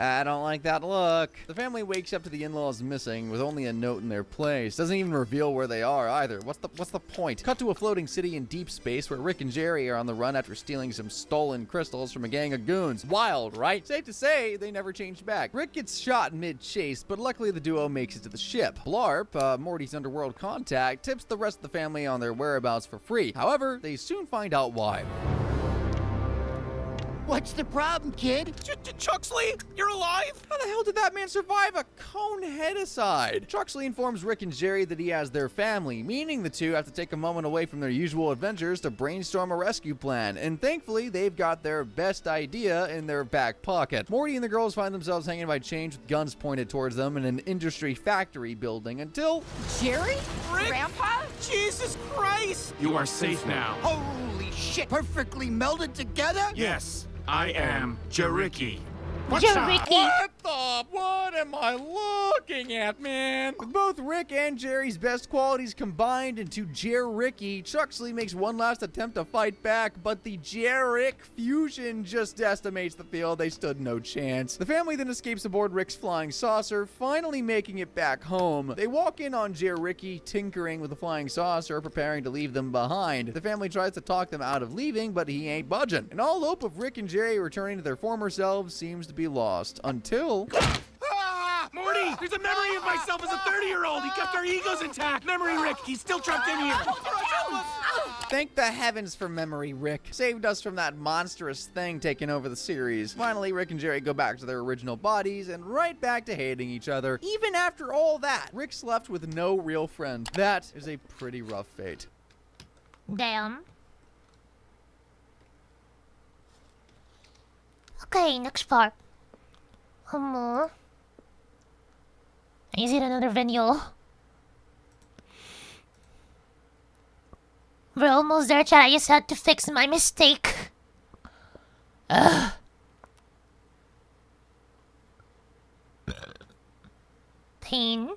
I don't like that look. The family wakes up to the in-laws missing with only a note in their place. Doesn't even reveal where they are either. What's the point? Cut to a floating city in deep space where Rick and Jerry are on the run after stealing some stolen crystals from a gang of goons. Wild, right? Safe to say, they never changed back. Rick gets shot mid-chase, but luckily the duo makes it to the ship. Blarp, Morty's underworld contact, tips the rest of the family on their whereabouts for free. However, they soon find out why. What's the problem, kid? Chuxley, you're alive? How the hell did that man survive a cone head-aside? Chuxley informs Rick and Jerry that he has their family, meaning the two have to take a moment away from their usual adventures to brainstorm a rescue plan, and thankfully, they've got their best idea in their back pocket. Morty and the girls find themselves hanging by chains with guns pointed towards them in an industry factory building until... Jerry? Rick? Grandpa? Jesus Christ! You are safe now. Holy shit! Perfectly melded together? Yes, I am Jerricky. What am I looking at, man? With both Rick and Jerry's best qualities combined into Jerricky, Chuxley makes one last attempt to fight back, but the Jerrick fusion just decimates the field. They stood no chance. The family then escapes aboard Rick's flying saucer, finally making it back home. They walk in on Jerricky tinkering with the flying saucer, preparing to leave them behind. The family tries to talk them out of leaving, but he ain't budging. And all hope of Rick and Jerry returning to their former selves seems to be lost until... Morty, there's a memory of myself as a 30-year-old. He kept our egos intact. Memory Rick, he's still trapped in here. Thank the heavens for Memory Rick. Saved us from that monstrous thing taking over the series. Finally, Rick and Jerry go back to their original bodies and right back to hating each other. Even after all that, Rick's left with no real friend. That is a pretty rough fate. Damn. Okay, next part. Is it another video? We're almost there, chat. I just had to fix my mistake. Ugh. Pain.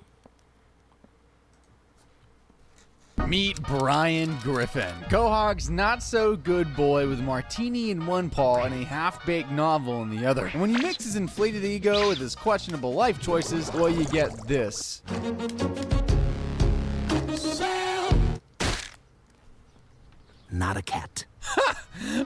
Meet Brian Griffin, Quahog's not-so-good boy with martini in one paw and a half-baked novel in the other. And when you mix his inflated ego with his questionable life choices, well, you get this. Not a cat.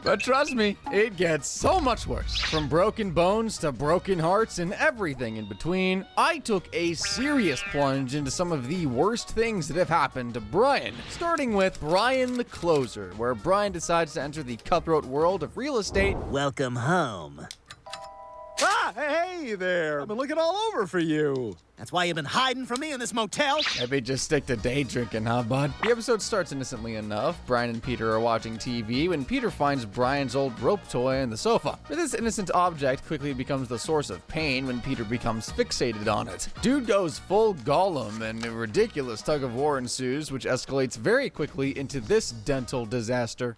But trust me, it gets so much worse. From broken bones to broken hearts and everything in between, I took a serious plunge into some of the worst things that have happened to Brian. Starting with Brian the Closer, where Brian decides to enter the cutthroat world of real estate. Welcome home. Ah, hey there. I've been looking all over for you. That's why you've been hiding from me in this motel? Maybe just stick to day drinking, huh, bud? The episode starts innocently enough. Brian and Peter are watching TV when Peter finds Brian's old rope toy on the sofa. But this innocent object quickly becomes the source of pain when Peter becomes fixated on it. Dude goes full Gollum and a ridiculous tug of war ensues, which escalates very quickly into this dental disaster.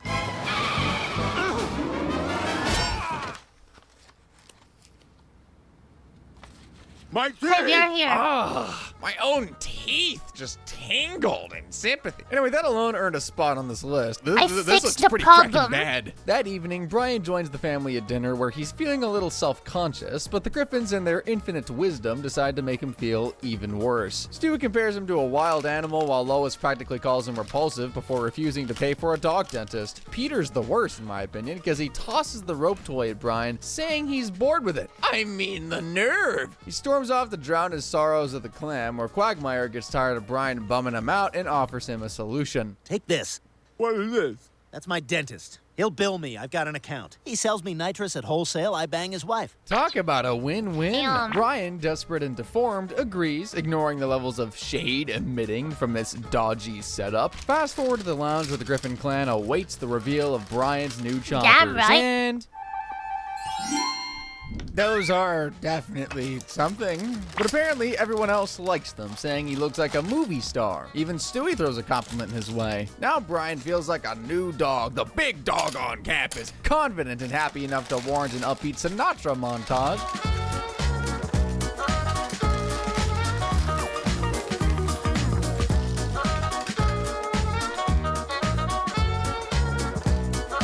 My teeth! My own teeth just tingled in sympathy. Anyway, that alone earned a spot on this list. This looks pretty freaking bad. That evening, Brian joins the family at dinner where he's feeling a little self-conscious, but the Griffins in their infinite wisdom decide to make him feel even worse. Stu compares him to a wild animal while Lois practically calls him repulsive before refusing to pay for a dog dentist. Peter's the worst in my opinion because he tosses the rope toy at Brian, saying he's bored with it. I mean, the nerve! He storms off to drown his sorrows at the clam, where Quagmire gets tired of Brian bumming him out and offers him a solution. Take this. What is this? That's my dentist. He'll bill me. I've got an account. He sells me nitrous at wholesale. I bang his wife. Talk about a win-win. Damn. Brian, desperate and deformed, agrees, ignoring the levels of shade emitting from this dodgy setup. Fast forward to the lounge where the Griffin clan awaits the reveal of Brian's new chompers. Damn right. And those are definitely something. But apparently everyone else likes them, saying he looks like a movie star. Even Stewie throws a compliment his way. Now Brian feels like a new dog, the big dog on campus, confident and happy enough to warrant an upbeat Sinatra montage.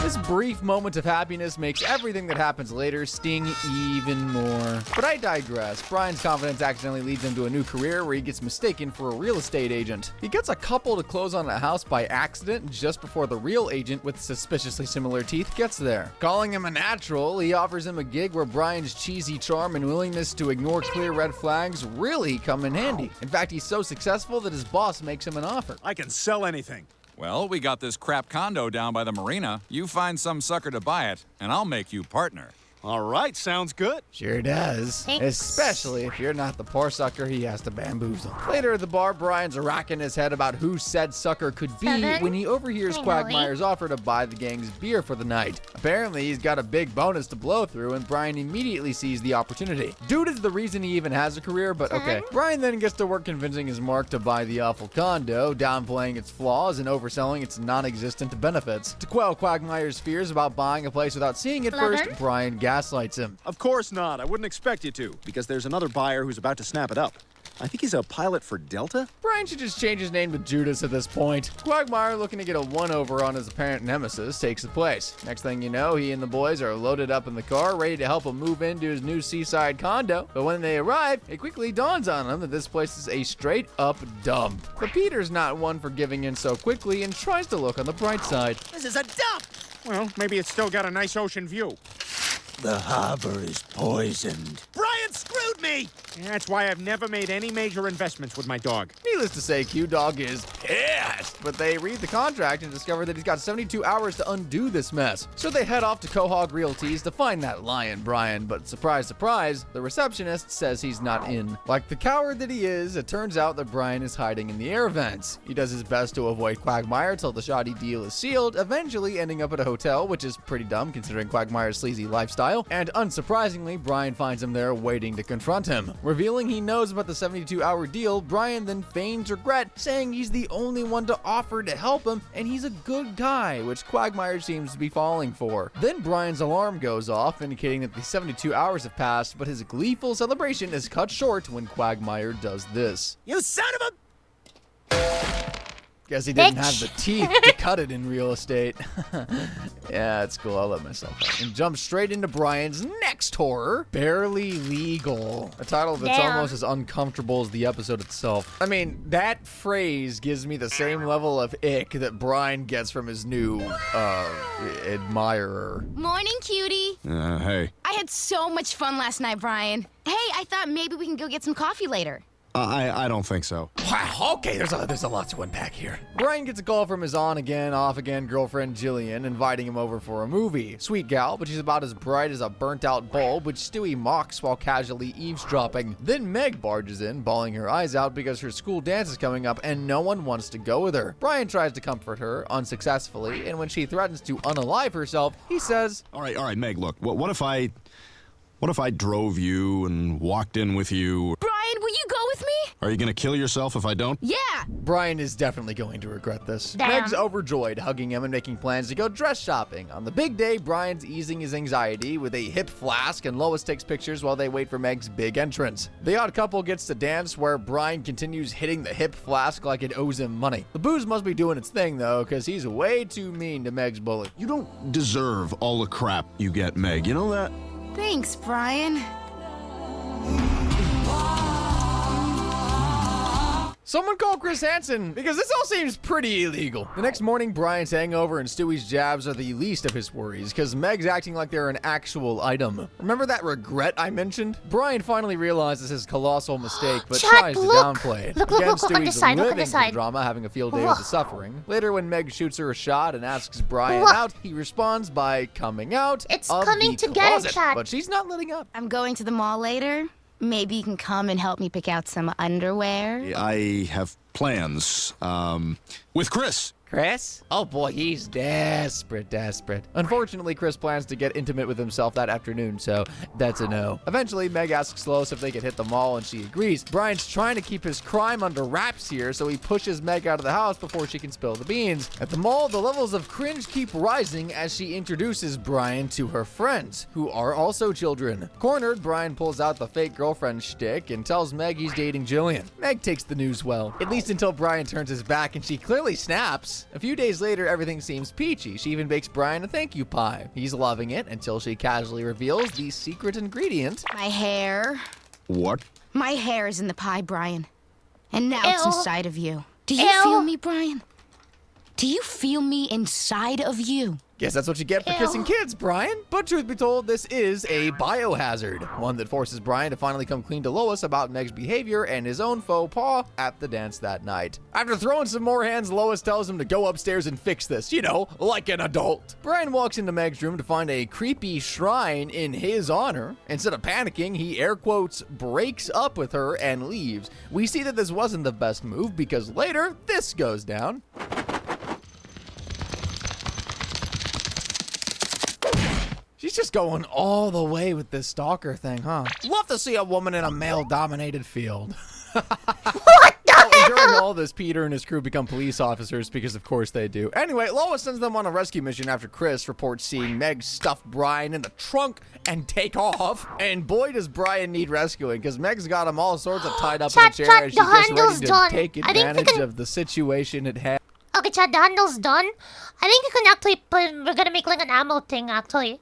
This brief moment of happiness makes everything that happens later sting even more. But I digress. Brian's confidence accidentally leads him to a new career where he gets mistaken for a real estate agent. He gets a couple to close on a house by accident just before the real agent with suspiciously similar teeth gets there. Calling him a natural, he offers him a gig where Brian's cheesy charm and willingness to ignore clear red flags really come in handy. In fact, he's so successful that his boss makes him an offer. I can sell anything. Well, we got this crap condo down by the marina. You find some sucker to buy it, and I'll make you partner. All right, sounds good. Sure does. Thanks. Especially if you're not the poor sucker he has to bamboozle. Later at the bar, Brian's racking his head about who said sucker could be when he overhears Quagmire's offer to buy the gang's beer for the night. Apparently, he's got a big bonus to blow through, and Brian immediately sees the opportunity. Dude is the reason he even has a career, but okay. Brian then gets to work convincing his mark to buy the awful condo, downplaying its flaws and overselling its non-existent benefits. To quell Quagmire's fears about buying a place without seeing it first, Brian gaslights him. Of course not. I wouldn't expect you to, because there's another buyer who's about to snap it up. I think he's a pilot for Delta? Brian should just change his name to Judas at this point. Quagmire, looking to get a one-over on his apparent nemesis, takes the place. Next thing you know, he and the boys are loaded up in the car, ready to help him move into his new seaside condo. But when they arrive, it quickly dawns on them that this place is a straight-up dump. But Peter's not one for giving in so quickly and tries to look on the bright side. This is a dump! Well, maybe it's still got a nice ocean view. The harbor is poisoned. Brian screwed me! That's why I've never made any major investments with my dog. Needless to say, Q-Dog is pissed. But they read the contract and discover that he's got 72 hours to undo this mess. So they head off to Quahog Realties to find that lion, Brian. But surprise, surprise, the receptionist says he's not in. Like the coward that he is, it turns out that Brian is hiding in the air vents. He does his best to avoid Quagmire till the shoddy deal is sealed, eventually ending up at a hotel, which is pretty dumb considering Quagmire's sleazy lifestyle. And unsurprisingly, Brian finds him there waiting to confront him. Revealing he knows about the 72-hour deal, Brian then feigns regret, saying he's the only one to offer to help him, and he's a good guy, which Quagmire seems to be falling for. Then Brian's alarm goes off, indicating that the 72 hours have passed, but his gleeful celebration is cut short when Quagmire does this. You son of a... Guess he didn't have the teeth to cut it in real estate. Yeah, it's cool. I'll let myself out. And jump straight into Brian's next horror, Barely Legal. A title that's almost as uncomfortable as the episode itself. I mean, that phrase gives me the same level of ick that Brian gets from his new, admirer. Morning, cutie. Hey. I had so much fun last night, Brian. Hey, I thought maybe we can go get some coffee later. I don't think so. Wow, okay, there's a lot to unpack here. Brian gets a call from his on-again, off-again girlfriend Jillian, inviting him over for a movie. Sweet gal, but she's about as bright as a burnt-out bulb, which Stewie mocks while casually eavesdropping. Then Meg barges in, bawling her eyes out because her school dance is coming up and no one wants to go with her. Brian tries to comfort her, unsuccessfully, and when she threatens to unalive herself, he says, All right, Meg, look, what if I drove you and walked in with you? Brian, will you go with me? Are you gonna kill yourself if I don't? Yeah. Brian is definitely going to regret this. Damn. Meg's overjoyed, hugging him and making plans to go dress shopping. On the big day, Brian's easing his anxiety with a hip flask, and Lois takes pictures while they wait for Meg's big entrance. The odd couple gets to dance where Brian continues hitting the hip flask like it owes him money. The booze must be doing its thing, though, because he's way too mean to Meg's bully. You don't deserve all the crap you get, Meg. You know that? Thanks, Brian. Someone call Chris Hansen, because this all seems pretty illegal. The next morning, Brian's hangover and Stewie's jabs are the least of his worries, because Meg's acting like they're an actual item. Remember that regret I mentioned? Brian finally realizes his colossal mistake, but tries to downplay it. Look, Again, on the Stewie's side, look on living the for the side. drama, having a field day with the suffering. Later, when Meg shoots her a shot and asks Brian What? out, he responds by coming out It's of coming the to get closet. it, Chad. But she's not letting up. I'm going to the mall later. Maybe you can come and help me pick out some underwear. I have plans, with Chris. Chris? Oh boy, he's desperate. Unfortunately, Chris plans to get intimate with himself that afternoon, so that's a no. Eventually, Meg asks Lois if they could hit the mall, and she agrees. Brian's trying to keep his crime under wraps here, so he pushes Meg out of the house before she can spill the beans. At the mall, the levels of cringe keep rising as she introduces Brian to her friends, who are also children. Cornered, Brian pulls out the fake girlfriend shtick and tells Meg he's dating Jillian. Meg takes the news well, at least until Brian turns his back and she clearly snaps. Lois. A few days later, everything seems peachy. She even bakes Brian a thank you pie. He's loving it until she casually reveals the secret ingredient. My hair. What? My hair is in the pie, Brian. And now it's Ew. inside of you. Do you Ew. feel me, Brian? Do you feel me inside of you? Guess that's what you get for kissing kids, Brian. But truth be told, this is a biohazard. One that forces Brian to finally come clean to Lois about Meg's behavior and his own faux pas at the dance that night. After throwing some more hands, Lois tells him to go upstairs and fix this, you know, like an adult. Brian walks into Meg's room to find a creepy shrine in his honor. Instead of panicking, he air quotes breaks up with her and leaves. We see that this wasn't the best move because later, this goes down. She's just going all the way with this stalker thing, huh? Love to see a woman in a male-dominated field. What the hell? During all this, Peter and his crew become police officers because of course they do. Anyway, Lois sends them on a rescue mission after Chris reports seeing Meg stuff Brian in the trunk and take off. And boy, does Brian need rescuing because Meg's got him all sorts of tied up in a chair and she's just ready to take advantage of the situation at hand. Okay, Chad, the handle's done. I think you can actually we're gonna make like an ammo thing, actually.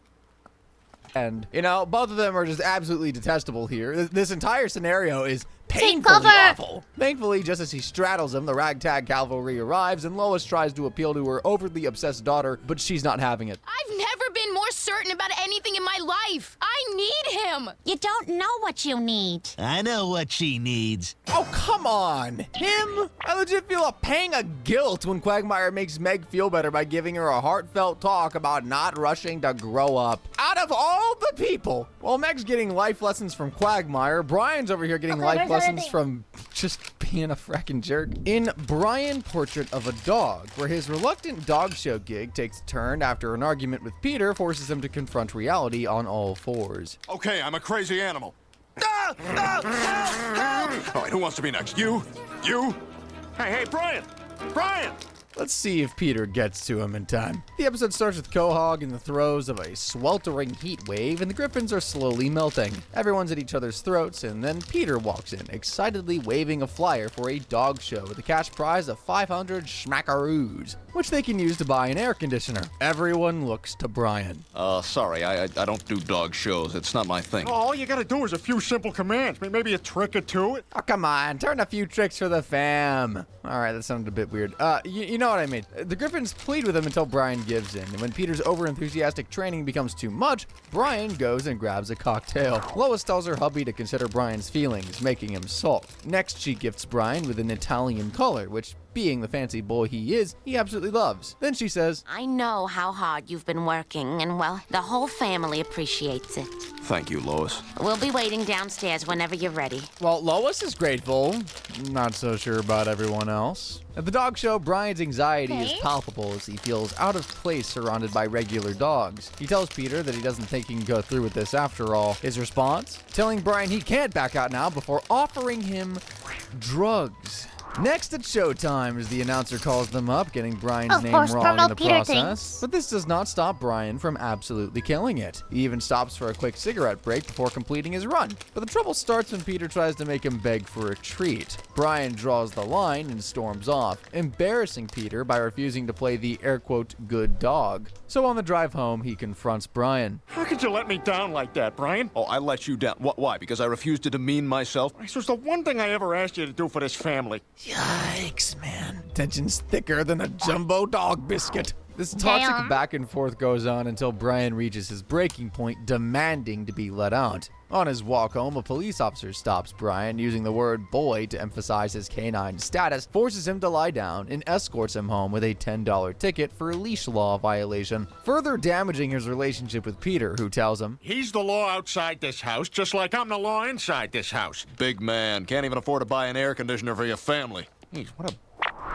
And, you know, both of them are just absolutely detestable here. This entire scenario is Take painfully cover. awful. Thankfully, just as he straddles him, the ragtag cavalry arrives, and Lois tries to appeal to her overly obsessed daughter, but she's not having it. I've never been more certain about anything in my life. I need him. You don't know what you need. I know what she needs. Oh, come on. Him? I legit feel a pang of guilt when Quagmire makes Meg feel better by giving her a heartfelt talk about not rushing to grow up. Out of all the people, while Meg's getting life lessons from Quagmire, Brian's over here getting life lessons from just being a fracking jerk. In Brian Portrait of a Dog, where his reluctant dog show gig takes a turn after an argument with Peter forces him to confront reality on all fours. Okay, I'm a crazy animal. All right, who wants to be next? You? You? Hey, Brian! Brian! Let's see if Peter gets to him in time. The episode starts with Quahog in the throes of a sweltering heat wave, and the griffins are slowly melting. Everyone's at each other's throats, and then Peter walks in, excitedly waving a flyer for a dog show with a cash prize of 500 schmackaroos, which they can use to buy an air conditioner. Everyone looks to Brian. Sorry, I don't do dog shows. It's not my thing. Oh, all you gotta do is a few simple commands. Maybe a trick or two. Oh, come on, turn a few tricks for the fam. All right, that sounded a bit weird. You know what I mean. The Griffins plead with him until Brian gives in, and when Peter's overenthusiastic training becomes too much, Brian goes and grabs a cocktail. Lois tells her hubby to consider Brian's feelings, making him sulk. Next, she gifts Brian with an Italian collar, which, being the fancy boy he is, he absolutely loves. Then she says, I know how hard you've been working, and well, the whole family appreciates it. Thank you, Lois. We'll be waiting downstairs whenever you're ready. Well, Lois is grateful. Not so sure about everyone else. At the dog show, Brian's anxiety is palpable as he feels out of place surrounded by regular dogs. He tells Peter that he doesn't think he can go through with this after all. His response? Telling Brian he can't back out now before offering him drugs. Next at showtime, as the announcer calls them up, getting Brian's name wrong in the process. But this does not stop Brian from absolutely killing it. He even stops for a quick cigarette break before completing his run. But the trouble starts when Peter tries to make him beg for a treat. Brian draws the line and storms off, embarrassing Peter by refusing to play the air quote good dog. So on the drive home, he confronts Brian. How could you let me down like that, Brian? Oh, I let you down. Why? Because I refused to demean myself? This was the one thing I ever asked you to do for this family. Yikes, man. Tension's thicker than a jumbo dog biscuit. This toxic back and forth goes on until Brian reaches his breaking point, demanding to be let out. On his walk home, a police officer stops Brian, using the word boy to emphasize his canine status, forces him to lie down, and escorts him home with a $10 ticket for a leash law violation, further damaging his relationship with Peter, who tells him, He's the law outside this house, just like I'm the law inside this house. Big man. Can't even afford to buy an air conditioner for your family. Jeez, what a...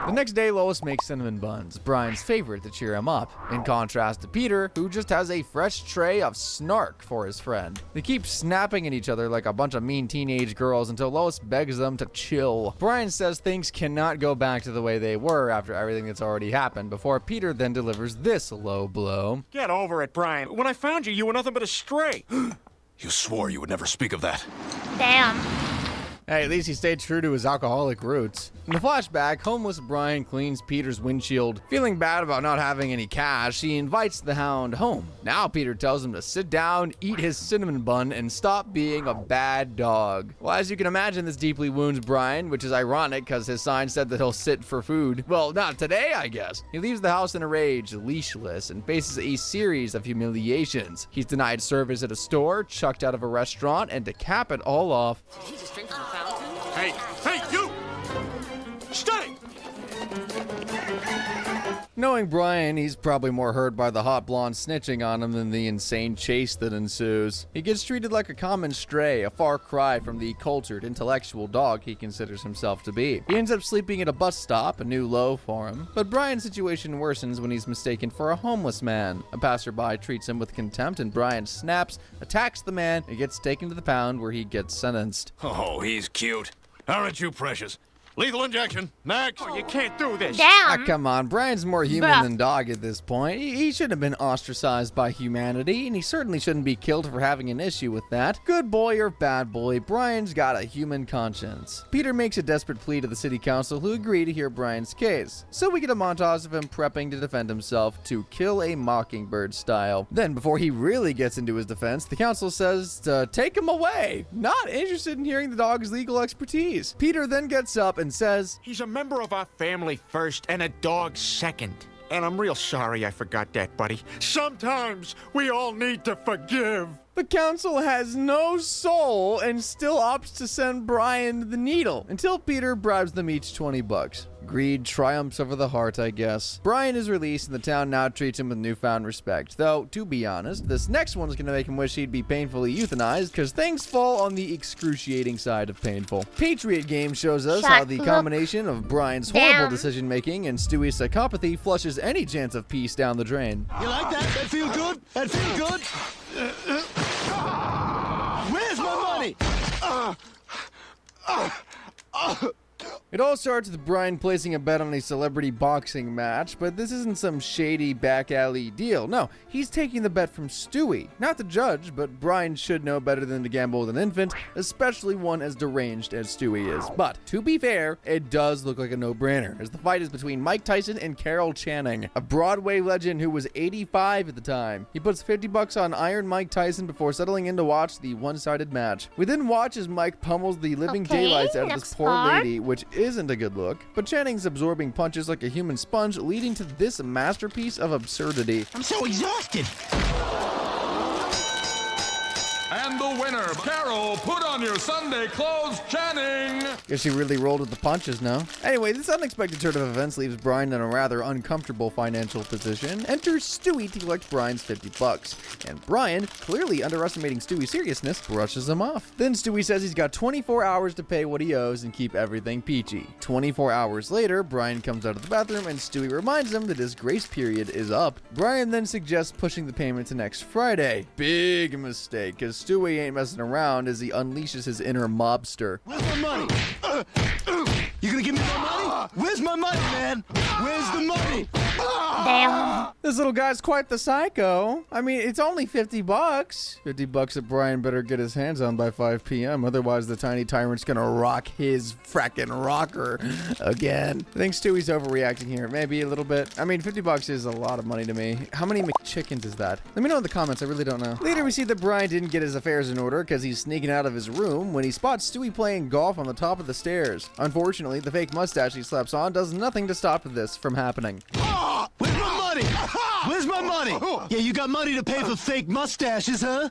The next day, Lois makes cinnamon buns, Brian's favorite, to cheer him up, in contrast to Peter, who just has a fresh tray of snark for his friend. They keep snapping at each other like a bunch of mean teenage girls until Lois begs them to chill. Brian says things cannot go back to the way they were after everything that's already happened, before Peter then delivers this low blow. Get over it, Brian. When I found you, you were nothing but a stray. You swore you would never speak of that. Damn. Hey, at least he stayed true to his alcoholic roots. In the flashback, homeless Brian cleans Peter's windshield. Feeling bad about not having any cash, he invites the Hound home. Now Peter tells him to sit down, eat his cinnamon bun, and stop being a bad dog. Well, as you can imagine, this deeply wounds Brian, which is ironic because his sign said that he'll sit for food. Well, not today, I guess. He leaves the house in a rage, leashless, and faces a series of humiliations. He's denied service at a store, chucked out of a restaurant, and to cap it all off, Hey, you! Stay! knowing Brian, he's probably more hurt by the hot blonde snitching on him than the insane chase that ensues. He gets treated like a common stray, a far cry from the cultured, intellectual dog he considers himself to be. He ends up sleeping at a bus stop, a new low for him. But Brian's situation worsens when he's mistaken for a homeless man. A passerby treats him with contempt, and Brian snaps, attacks the man, and gets taken to the pound where he gets sentenced. Oh, he's cute. Aren't you precious? Lethal injection. Next. Oh, you can't do this. Damn. Come on, Brian's more human than dog at this point. He shouldn't have been ostracized by humanity, and he certainly shouldn't be killed for having an issue with that. Good boy or bad boy, Brian's got a human conscience. Peter makes a desperate plea to the city council, who agree to hear Brian's case. So we get a montage of him prepping to defend himself, to kill a mockingbird style. Then, before he really gets into his defense, the council says to take him away. Not interested in hearing the dog's legal expertise. Peter then gets up and says, He's a member of our family first and a dog second. And I'm real sorry I forgot that, buddy. Sometimes we all need to forgive. The council has no soul and still opts to send Brian the needle until Peter bribes them each $20. Greed triumphs over the heart, I guess. Brian is released and the town now treats him with newfound respect. Though, to be honest, this next one is going to make him wish he'd be painfully euthanized because things fall on the excruciating side of painful. Patriot Game shows us how the combination of Brian's horrible decision-making and Stewie's psychopathy flushes any chance of peace down the drain. You like that? That feel good? That feel good? Where's my money? It all starts with Brian placing a bet on a celebrity boxing match, but this isn't some shady back alley deal. No, he's taking the bet from Stewie. Not the judge, but Brian should know better than to gamble with an infant, especially one as deranged as Stewie is. But, to be fair, it does look like a no-brainer, as the fight is between Mike Tyson and Carol Channing, a Broadway legend who was 85 at the time. He puts $50 on Iron Mike Tyson before settling in to watch the one-sided match. We then watch as Mike pummels the living daylights out of this poor lady, which isn't a good look, but Channing's absorbing punches like a human sponge, leading to this masterpiece of absurdity. I'm so exhausted. And the winner, Carol, put on your Sunday clothes, Channing! Guess she really rolled with the punches, no? Anyway, this unexpected turn of events leaves Brian in a rather uncomfortable financial position. Enters Stewie to collect Brian's $50. And Brian, clearly underestimating Stewie's seriousness, brushes him off. Then Stewie says he's got 24 hours to pay what he owes and keep everything peachy. 24 hours later, Brian comes out of the bathroom and Stewie reminds him that his grace period is up. Brian then suggests pushing the payment to next Friday. Big mistake, because Stewie ain't messing around as he unleashes his inner mobster. Where's my money? You gonna give me my money? Where's my money, man? Where's the money? Damn. This little guy's quite the psycho. I mean, it's only $50. $50 that Brian better get his hands on by 5 p.m. Otherwise, the tiny tyrant's gonna rock his frackin' rocker again. I think Stewie's overreacting here. Maybe a little bit. I mean, $50 is a lot of money to me. How many McChickens is that? Let me know in the comments. I really don't know. Later, we see that Brian didn't get his affairs in order because he's sneaking out of his room when he spots Stewie playing golf on the top of the stairs. Unfortunately, the fake mustache he slaps on does nothing to stop this from happening. Where's my money? Where's my money? Yeah, you got money to pay for fake mustaches, huh?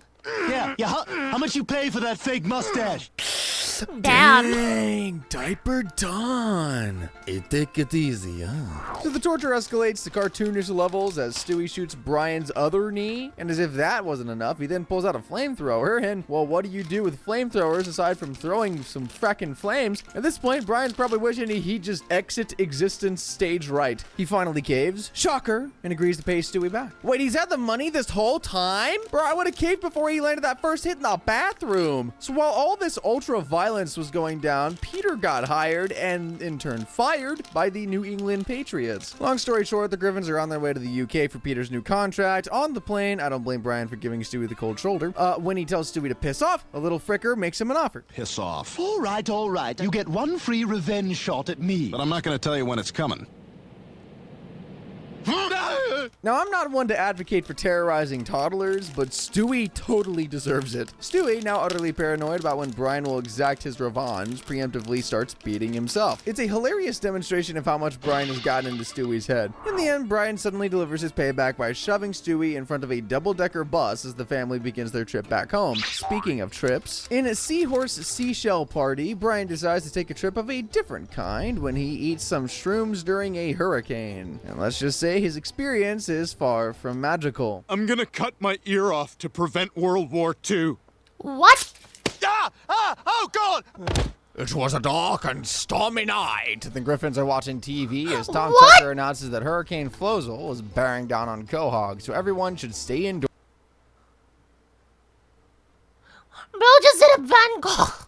Yeah. How much you pay for that fake mustache? Dang, diaper done. Take it easy, huh? So the torture escalates to cartoonish levels as Stewie shoots Brian's other knee, and as if that wasn't enough, he then pulls out a flamethrower, and, well, what do you do with flamethrowers aside from throwing some frackin' flames? At this point, Brian's probably wishing he'd just exit existence stage right. He finally caves, shocker, and agrees to pay Stewie back. Wait, he's had the money this whole time? Bro, I would have caved before he landed that first hit in the bathroom. So while all this ultra-violent violence was going down, Peter got hired and in turn fired by the New England Patriots. Long story short, the Griffins are on their way to the UK for Peter's new contract. On the plane, I don't blame Brian for giving Stewie the cold shoulder. When he tells Stewie to piss off, a little fricker makes him an offer. Piss off. All right. You get one free revenge shot at me. But I'm not going to tell you when it's coming. Now, I'm not one to advocate for terrorizing toddlers, but Stewie totally deserves it. Stewie, now utterly paranoid about when Brian will exact his revenge, preemptively starts beating himself. It's a hilarious demonstration of how much Brian has gotten into Stewie's head. In the end, Brian suddenly delivers his payback by shoving Stewie in front of a double-decker bus as the family begins their trip back home. Speaking of trips, in a Seahorse Seashell Party, Brian decides to take a trip of a different kind when he eats some shrooms during a hurricane. And let's just say his experience is far from magical. I'm gonna cut my ear off to prevent World War II. What? Oh God! It was a dark and stormy night. The Griffins are watching TV as Tom What? Tucker announces that Hurricane Flozell was bearing down on Quahog, so everyone should stay indoors. Bro just did a Van Gogh.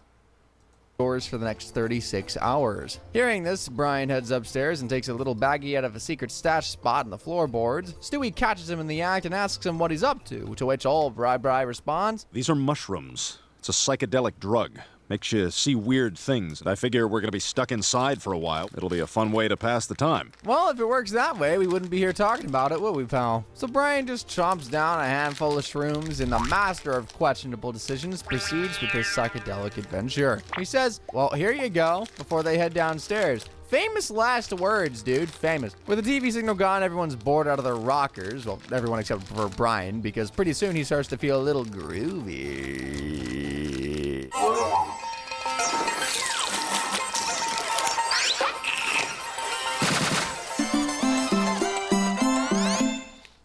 For the next 36 hours. Hearing this, Brian heads upstairs and takes a little baggie out of a secret stash spot in the floorboards. Stewie catches him in the act and asks him what he's up to which old Bri responds, These are mushrooms. It's a psychedelic drug. Makes you see weird things. And I figure we're gonna be stuck inside for a while. It'll be a fun way to pass the time. Well, if it works that way, we wouldn't be here talking about it, would we, pal? So Brian just chomps down a handful of shrooms, and the master of questionable decisions proceeds with his psychedelic adventure. He says, well, here you go, before they head downstairs. Famous last words, dude. Famous. With the TV signal gone, everyone's bored out of their rockers. Well, everyone except for Brian, because pretty soon he starts to feel a little groovy.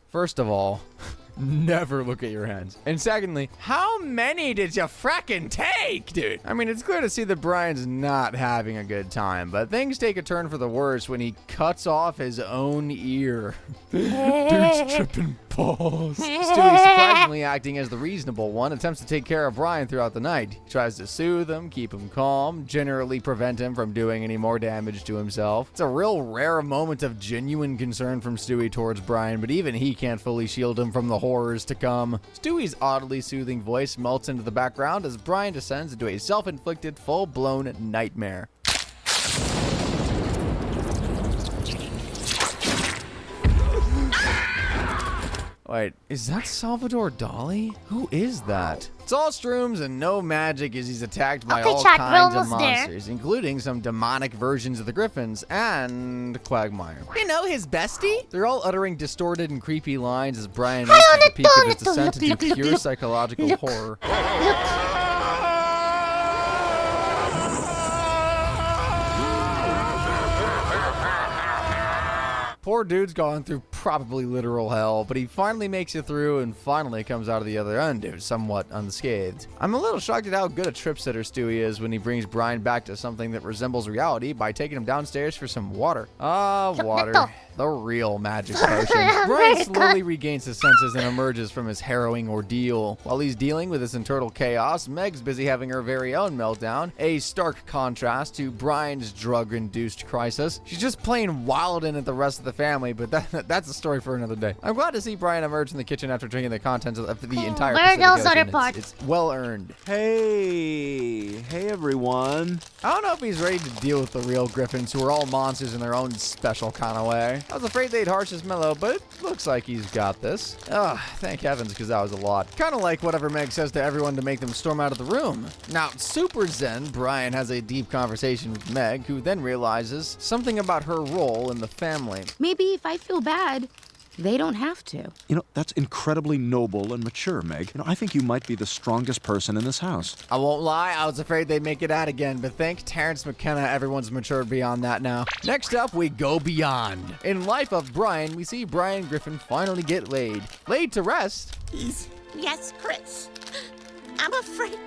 First of all, never look at your hands. And secondly, how many did you fracking take, dude? I mean, it's clear to see that Brian's not having a good time, but things take a turn for the worse when he cuts off his own ear. Dude's tripping balls. Stewie, surprisingly acting as the reasonable one, attempts to take care of Brian throughout the night. He tries to soothe him, keep him calm, generally prevent him from doing any more damage to himself. It's a real rare moment of genuine concern from Stewie towards Brian, but even he can't fully shield him from the horrors to come. Stewie's oddly soothing voice melts into the background as Brian descends into a self-inflicted, full-blown nightmare. Wait, is that Salvador Dali? Who is that? It's all shrooms and no magic as he's attacked by all kinds of monsters, including some demonic versions of the Griffins and Quagmire. You know, his bestie? They're all uttering distorted and creepy lines as Brian reaches the peak of his descent into pure psychological horror. Poor dude's gone through probably literal hell, but he finally makes it through and finally comes out of the other end, somewhat unscathed. I'm a little shocked at how good a trip sitter Stewie is when he brings Brian back to something that resembles reality by taking him downstairs for some water. Water. The real magic potion. Brian slowly regains his senses and emerges from his harrowing ordeal. While he's dealing with this internal chaos, Meg's busy having her very own meltdown, a stark contrast to Brian's drug-induced crisis. She's just plain wildin' at the rest of the family, but that's a story for another day. I'm glad to see Brian emerge in the kitchen after drinking the contents of the entire Pacific Ocean. It's well earned. Hey everyone. I don't know if he's ready to deal with the real Griffins, who are all monsters in their own special kind of way. I was afraid they'd harsh his mellow, but it looks like he's got this. Thank heavens, because that was a lot. Kind of like whatever Meg says to everyone to make them storm out of the room. Now, super zen, Brian has a deep conversation with Meg, who then realizes something about her role in the family. Maybe if I feel bad, they don't have to. You know, that's incredibly noble and mature, Meg. You know, I think you might be the strongest person in this house. I won't lie, I was afraid they'd make it out again, but thank Terrence McKenna, everyone's matured beyond that now. Next up, we go beyond. In Life of Brian, we see Brian Griffin finally get laid. Laid to rest. Yes, Chris. I'm afraid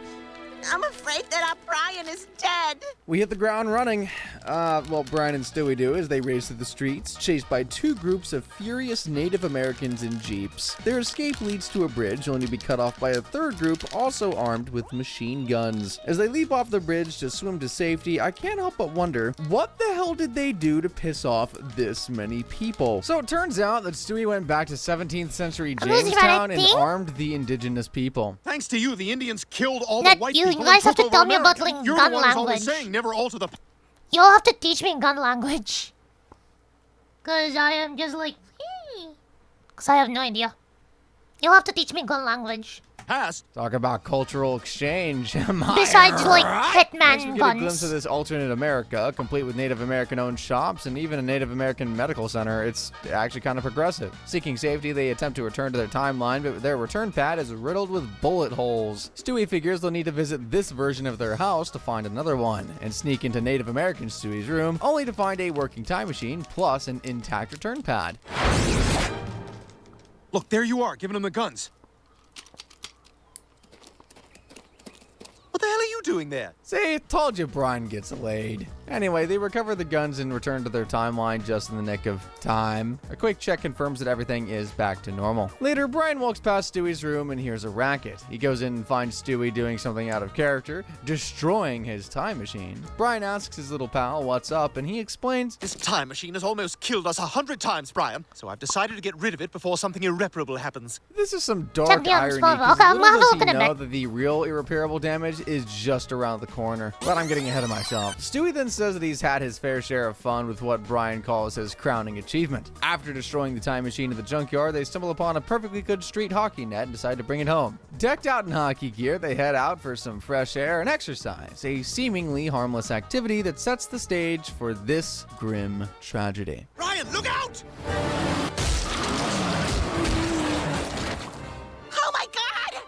I'm afraid that our Brian is dead. We hit the ground running. Well, Brian and Stewie do as they race through the streets, chased by two groups of furious Native Americans in jeeps. Their escape leads to a bridge, only to be cut off by a third group, also armed with machine guns. As they leap off the bridge to swim to safety, I can't help but wonder, what the hell did they do to piss off this many people? So it turns out that Stewie went back to 17th century Jamestown and armed the indigenous people. Thanks to you, the Indians killed all the white people. You guys have to tell me about You're gun the one who's language. always saying never alter the... You'll have to teach me gun language. Cause I am just like, cause I have no idea. You'll have to teach me gun language. Talk about cultural exchange. Besides, like, Hitman Makes me get a guns. glimpse of this alternate America, complete with Native American-owned shops and even a Native American medical center. It's actually kind of progressive. Seeking safety, they attempt to return to their timeline, but their return pad is riddled with bullet holes. Stewie figures they'll need to visit this version of their house to find another one, and sneak into Native American Stewie's room, only to find a working time machine plus an intact return pad. Look, there you are, giving them the guns. What the hell are you doing there? See, told you Brian gets laid. Anyway, they recover the guns and return to their timeline just in the nick of time. A quick check confirms that everything is back to normal. Later, Brian walks past Stewie's room and hears a racket. He goes in and finds Stewie doing something out of character, destroying his time machine. Brian asks his little pal what's up, and he explains, This time machine has almost killed us 100 times, Brian. So I've decided to get rid of it before something irreparable happens. This is some dark irony, because little does he know that the real irreparable damage is just around the corner. But I'm getting ahead of myself. Stewie then says that he's had his fair share of fun with what Brian calls his crowning achievement. After destroying the time machine at the junkyard, they stumble upon a perfectly good street hockey net and decide to bring it home. Decked out in hockey gear, they head out for some fresh air and exercise, a seemingly harmless activity that sets the stage for this grim tragedy. Brian, look out! Oh my God!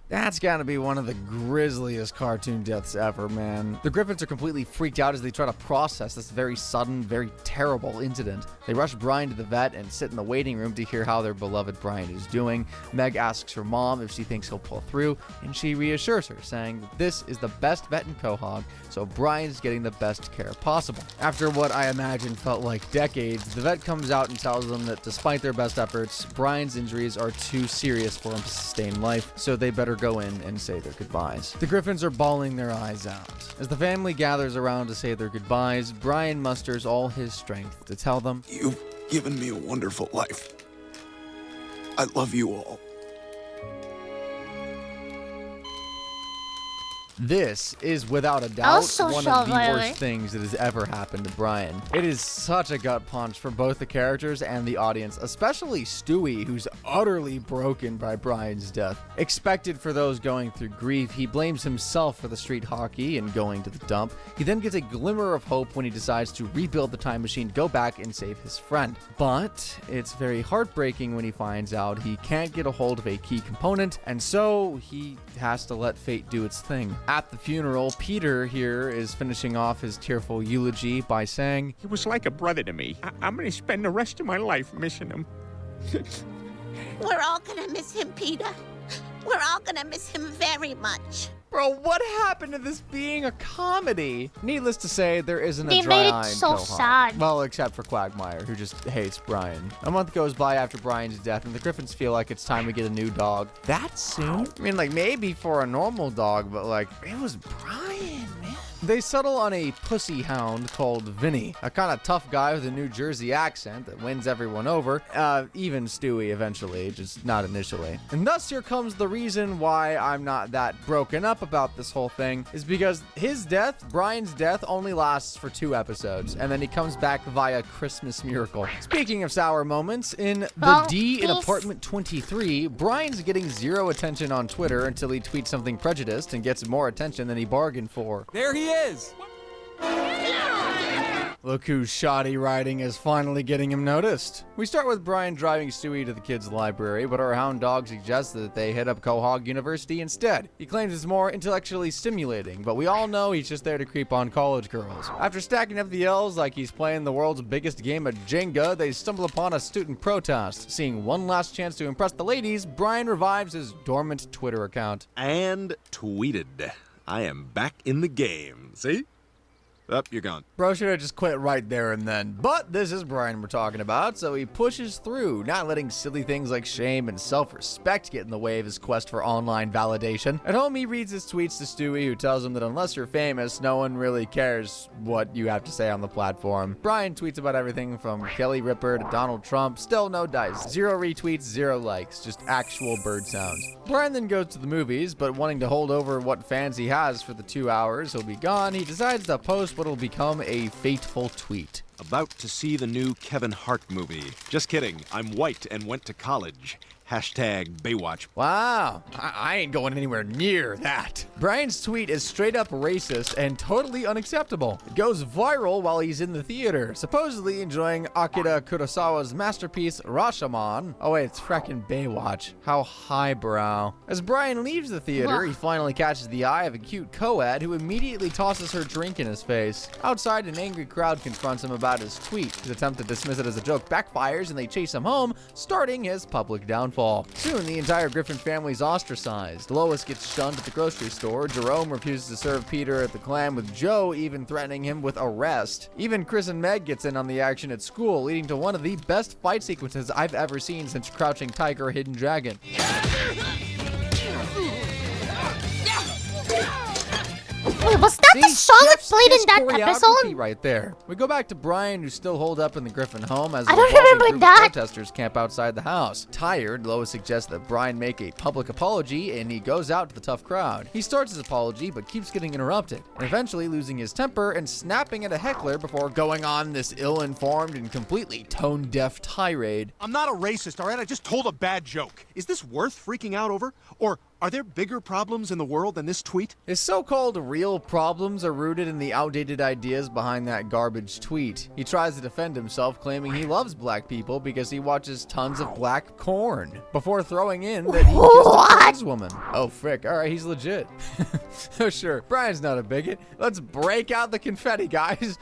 That's gotta be one of the grisliest cartoon deaths ever, man. The Griffins are completely freaked out as they try to process this very sudden, very terrible incident. They rush Brian to the vet and sit in the waiting room to hear how their beloved Brian is doing. Meg asks her mom if she thinks he'll pull through, and she reassures her, saying that this is the best vet in Quahog, so Brian's getting the best care possible. After what I imagine felt like decades, the vet comes out and tells them that despite their best efforts, Brian's injuries are too serious for him to sustain life, so they better go in and say their goodbyes. The Griffins are bawling their eyes out. As the family gathers around to say their goodbyes, Brian musters all his strength to tell them, You've given me a wonderful life. I love you all. This is, without a doubt, so one of the worst things that has ever happened to Brian. It is such a gut punch for both the characters and the audience, especially Stewie, who's utterly broken by Brian's death. Expected for those going through grief, he blames himself for the street hockey and going to the dump. He then gets a glimmer of hope when he decides to rebuild the time machine, go back and save his friend. But it's very heartbreaking when he finds out he can't get a hold of a key component, and so he has to let fate do its thing. At the funeral, Peter here is finishing off his tearful eulogy by saying, He was like a brother to me. I'm gonna spend the rest of my life missing him. We're all gonna miss him, Peter. We're all gonna miss him very much. Bro, what happened to this being a comedy? Needless to say, there isn't a They dry made it eye in so Quahog. sad. Well, except for Quagmire, who just hates Brian. A month goes by after Brian's death, and the Griffins feel like it's time to get a new dog. That soon? I mean, like, maybe for a normal dog, but, like, it was Brian, man. They settle on a pussy hound called Vinny, a kind of tough guy with a New Jersey accent that wins everyone over, even Stewie eventually, just not initially. And thus here comes the reason why I'm not that broken up about this whole thing, is because his death, Brian's death, only lasts for 2 episodes, and then he comes back via Christmas Miracle. Speaking of sour moments, in the D in Apartment 23, Brian's getting 0 attention on Twitter until he tweets something prejudiced and gets more attention than he bargained for. There he is! Look whose shoddy writing is finally getting him noticed. We start with Brian driving Stewie to the kids' library, but our hound dog suggests that they hit up Quahog University instead. He claims it's more intellectually stimulating, but we all know he's just there to creep on college girls. After stacking up the L's like he's playing the world's biggest game of Jenga, they stumble upon a student protest. Seeing one last chance to impress the ladies, Brian revives his dormant Twitter account. And tweeted, I am back in the game. See? Up, you're gone. Bro should have just quit right there and then. But this is Brian we're talking about, so he pushes through, not letting silly things like shame and self-respect get in the way of his quest for online validation. At home, he reads his tweets to Stewie, who tells him that unless you're famous, no one really cares what you have to say on the platform. Brian tweets about everything from Kelly Ripa to Donald Trump, still no dice. 0 retweets, 0 likes, just actual bird sounds. Brian then goes to the movies, but wanting to hold over what fans he has for the 2 hours he'll be gone, he decides to post what will become a fateful tweet. About to see the new Kevin Hart movie. Just kidding. I'm white and went to college. Hashtag Baywatch. Wow, I ain't going anywhere near that. Brian's tweet is straight up racist and totally unacceptable. It goes viral while he's in the theater, supposedly enjoying Akira Kurosawa's masterpiece Rashomon. Oh wait, it's fracking Baywatch. How highbrow. As Brian leaves the theater, he finally catches the eye of a cute co-ed who immediately tosses her drink in his face. Outside, an angry crowd confronts him about his tweet. His attempt to dismiss it as a joke backfires and they chase him home, starting his public downfall. Soon, the entire Griffin family's ostracized. Lois gets shunned at the grocery store. Jerome refuses to serve Peter at the clam, with Joe even threatening him with arrest. Even Chris and Meg gets in on the action at school, leading to one of the best fight sequences I've ever seen since Crouching Tiger, Hidden Dragon. Wait, was that the song that played in that episode? Right there. We go back to Brian, who's still holed up in the Griffin home as I don't remember that. Protesters camp outside the house. Tired, Lois suggests that Brian make a public apology, and he goes out to the tough crowd. He starts his apology, but keeps getting interrupted, and eventually losing his temper and snapping at a heckler before going on this ill-informed and completely tone-deaf tirade. I'm not a racist, all right? I just told a bad joke. Is this worth freaking out over? Or are there bigger problems in the world than this tweet? His so-called real problems are rooted in the outdated ideas behind that garbage tweet. He tries to defend himself, claiming he loves black people because he watches tons of black corn, before throwing in that he kissed a trans woman. Oh, frick. All right, he's legit. Oh, sure. Brian's not a bigot. Let's break out the confetti, guys.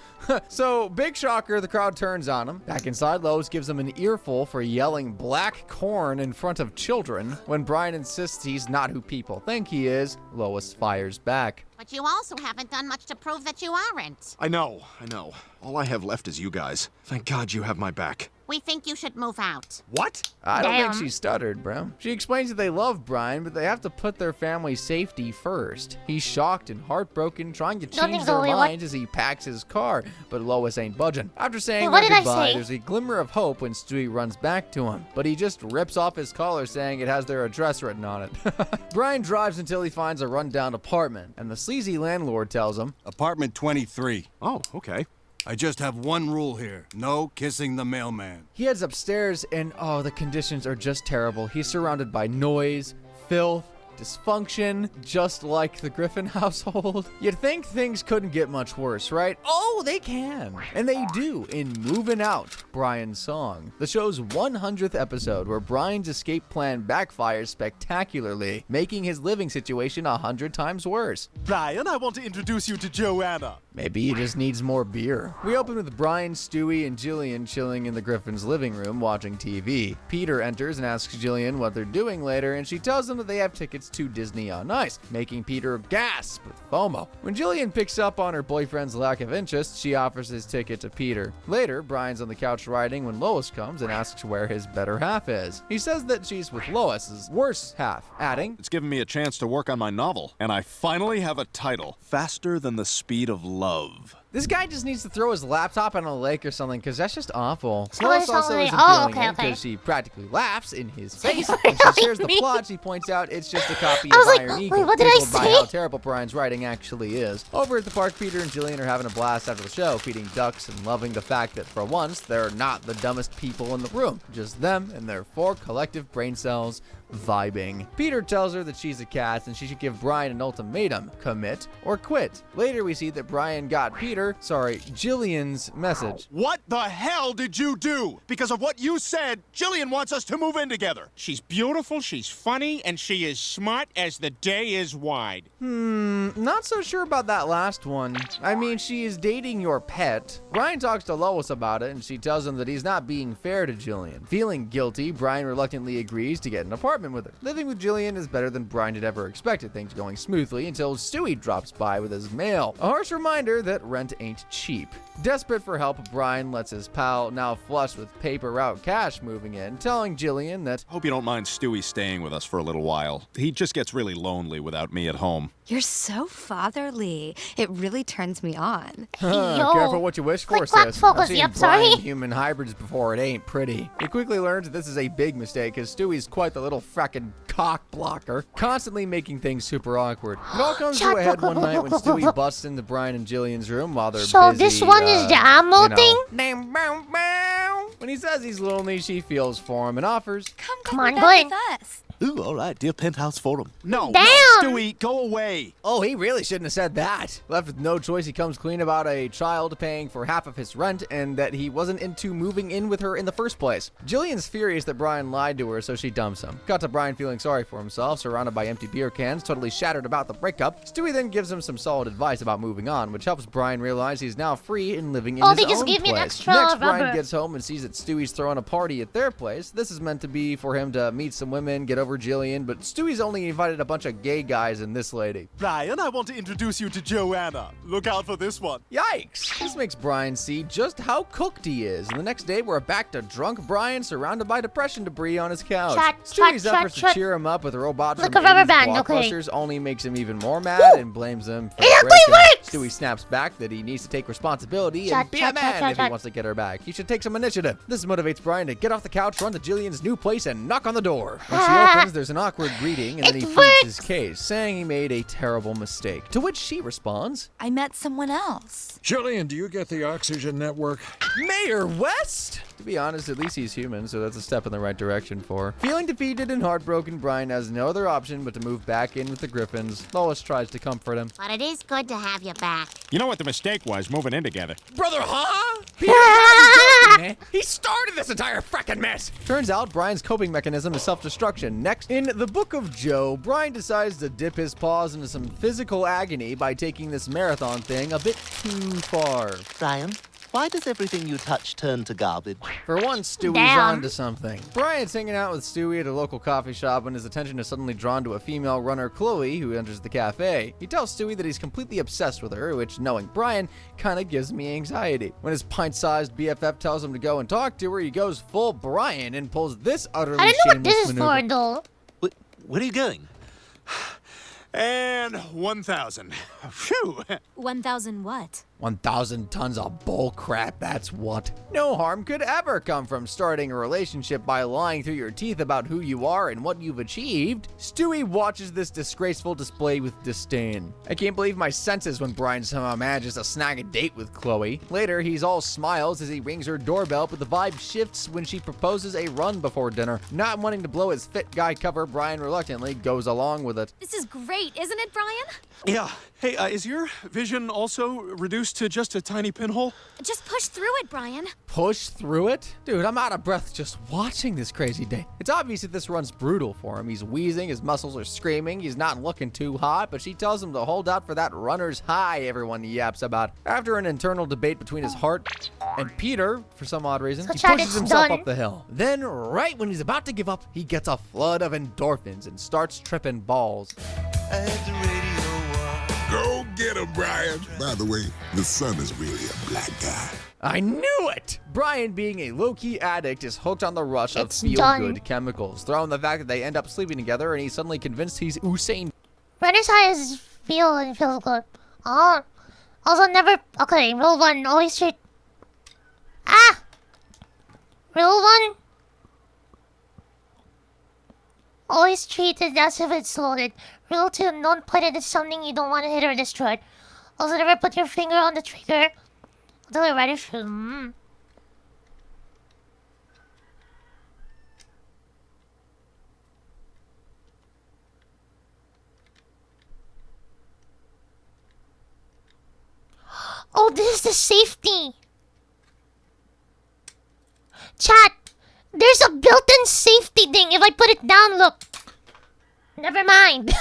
So, big shocker, the crowd turns on him. Back inside, Lois gives him an earful for yelling black corn in front of children. When Brian insists he's not who people think he is, Lois fires back. But you also haven't done much to prove that you aren't. I know. All I have left is you guys. Thank God you have my back. We think you should move out. What? I don't think she stuttered, bro. She explains that they love Brian, but they have to put their family's safety first. He's shocked and heartbroken, trying to change their minds as he packs his car, but Lois ain't budging. After saying goodbye, there's a glimmer of hope when Stewie runs back to him, but he just rips off his collar saying it has their address written on it. Brian drives until he finds a rundown apartment, and the sleazy landlord tells him, Apartment 23. Oh, okay. I just have one rule here. No kissing the mailman. He heads upstairs and, oh, the conditions are just terrible. He's surrounded by noise, filth, dysfunction, just like the Griffin household. You'd think things couldn't get much worse, right? Oh, they can. And they do in Moving Out, Brian's song. The show's 100th episode, where Brian's escape plan backfires spectacularly, making his living situation 100 times worse. Brian, I want to introduce you to Joanna. Maybe he just needs more beer. We open with Brian, Stewie, and Jillian chilling in the Griffin's living room watching TV. Peter enters and asks Jillian what they're doing later, and she tells him that they have tickets to Disney on Ice, making Peter gasp with FOMO. When Jillian picks up on her boyfriend's lack of interest, she offers his ticket to Peter. Later, Brian's on the couch writing when Lois comes and asks where his better half is. He says that she's with Lois's worse half, adding, It's given me a chance to work on my novel, and I finally have a title, Faster Than the Speed of Love. This guy just needs to throw his laptop in a lake or something, because that's just awful. Oh, Lois also isn't feeling it because she practically laughs in his face. When she shares the plot, she points out it's just a copy of Iron Eagle, what did I by say? how terrible Brian's writing actually is. Over at the park, Peter and Jillian are having a blast after the show, feeding ducks and loving the fact that for once, they're not the dumbest people in the room. Just them and their 4 collective brain cells vibing. Peter tells her that she's a cat and she should give Brian an ultimatum: commit or quit. Later we see that Brian got Peter hear, Jillian's message. What the hell did you do? Because of what you said, Jillian wants us to move in together. She's beautiful, she's funny, and she is smart as the day is wide. Not so sure about that last one. I mean, she is dating your pet. Brian talks to Lois about it, and she tells him that he's not being fair to Jillian. Feeling guilty, Brian reluctantly agrees to get an apartment with her. Living with Jillian is better than Brian had ever expected, things going smoothly until Stewie drops by with his mail. A harsh reminder that rent ain't cheap. Desperate for help, Brian lets his pal, now flush with paper route cash, moving in, telling Jillian that, Hope you don't mind Stewie staying with us for a little while. He just gets really lonely without me at home. You're so fatherly. It really turns me on. Careful what you wish for, sis. I've seen Brian human hybrids before. It ain't pretty. He quickly learns that this is a big mistake, because Stewie's quite the little frackin' cock blocker, constantly making things super awkward. It all comes to a head one night when Stewie busts into Brian and Jillian's room while they're busy. So this one is the ammo thing? When he says he's lonely, she feels for him and offers, Come on, go ahead. Ooh, all right, dear penthouse forum. No, Damn! Stewie, go away. Oh, he really shouldn't have said that. Left with no choice, he comes clean about a child paying for half of his rent and that he wasn't into moving in with her in the first place. Jillian's furious that Brian lied to her, so she dumps him. Cut to Brian feeling sorry for himself, surrounded by empty beer cans, totally shattered about the breakup. Stewie then gives him some solid advice about moving on, which helps Brian realize he's now free and living in his they own just gave me an place. extra Next, rubber. Brian gets home and sees that Stewie's throwing a party at their place. This is meant to be for him to meet some women, get over Jillian, but Stewie's only invited a bunch of gay guys and this lady. Brian, I want to introduce you to Joanna. Look out for this one. Yikes! This makes Brian see just how cooked he is. And the next day, we're back to drunk Brian surrounded by depression debris on his couch. Stewie's efforts to cheer him up with robots Like from a rubber 80s band, okay. blockbusters only makes him even more mad and blames them for the breakup. Stewie snaps back that he needs to take responsibility and be a man if he wants to get her back. He should take some initiative. This motivates Brian to get off the couch, run to Jillian's new place, and knock on the door. When she opens, there's an awkward greeting, and then he pleads his case, saying he made a terrible mistake. To which she responds, I met someone else. Jillian, do you get the oxygen network? Mayor West? To be honest, at least he's human, so that's a step in the right direction for her. Feeling defeated and heartbroken, Brian has no other option but to move back in with the Griffins. Lois tries to comfort him. But it is good to have you back. You know what the mistake was, moving in together? Brother, huh? He started this entire frickin' mess. Turns out Brian's coping mechanism is self-destruction. Next, in the Book of Joe, Brian decides to dip his paws into some physical agony by taking this marathon thing a bit too far. Brian, why does everything you touch turn to garbage? For once, Stewie's onto something. Brian's hanging out with Stewie at a local coffee shop when his attention is suddenly drawn to a female runner, Chloe, who enters the cafe. He tells Stewie that he's completely obsessed with her, which, knowing Brian, kind of gives me anxiety. When his pint-sized BFF tells him to go and talk to her, he goes full Brian and pulls this utterly I don't know what shameless this is maneuver. for, though. Where are you going? And 1,000. Phew. 1,000 what? 1,000 tons of bull crap, that's what. No harm could ever come from starting a relationship by lying through your teeth about who you are and what you've achieved. Stewie watches this disgraceful display with disdain. I can't believe my senses when Brian somehow manages to snag a date with Chloe. Later, he's all smiles as he rings her doorbell, but the vibe shifts when she proposes a run before dinner. Not wanting to blow his fit guy cover, Brian reluctantly goes along with it. This is great, isn't it, Brian? Yeah. Hey, is your vision also reduced to just a tiny pinhole? Just push through it, Brian. Push through it? Dude, I'm out of breath just watching this crazy day. It's obvious that this run's brutal for him. He's wheezing, his muscles are screaming, he's not looking too hot, but she tells him to hold out for that runner's high everyone yaps about. After an internal debate between his heart and Peter, for some odd reason, he pushes himself up the hill. Then, right when he's about to give up, he gets a flood of endorphins and starts tripping balls. Go get him, Brian. By the way, the sun is really a black guy. I knew it! Brian, being a low-key addict, is hooked on the rush of feel-good chemicals. Throw in the fact that they end up sleeping together and he's suddenly convinced he's Usain. Runner's high is feels good. Oh. Also never... Okay, rule 1. Always treat... Ah! Rule 1. Always treat it as if it's loaded. Rule 2. Don't put it as something you don't want to hit or destroy. Also never put your finger on the trigger until you're ready to... Oh, this the safety? Chat, there's a built-in safety thing. If I put it down, look. Never mind.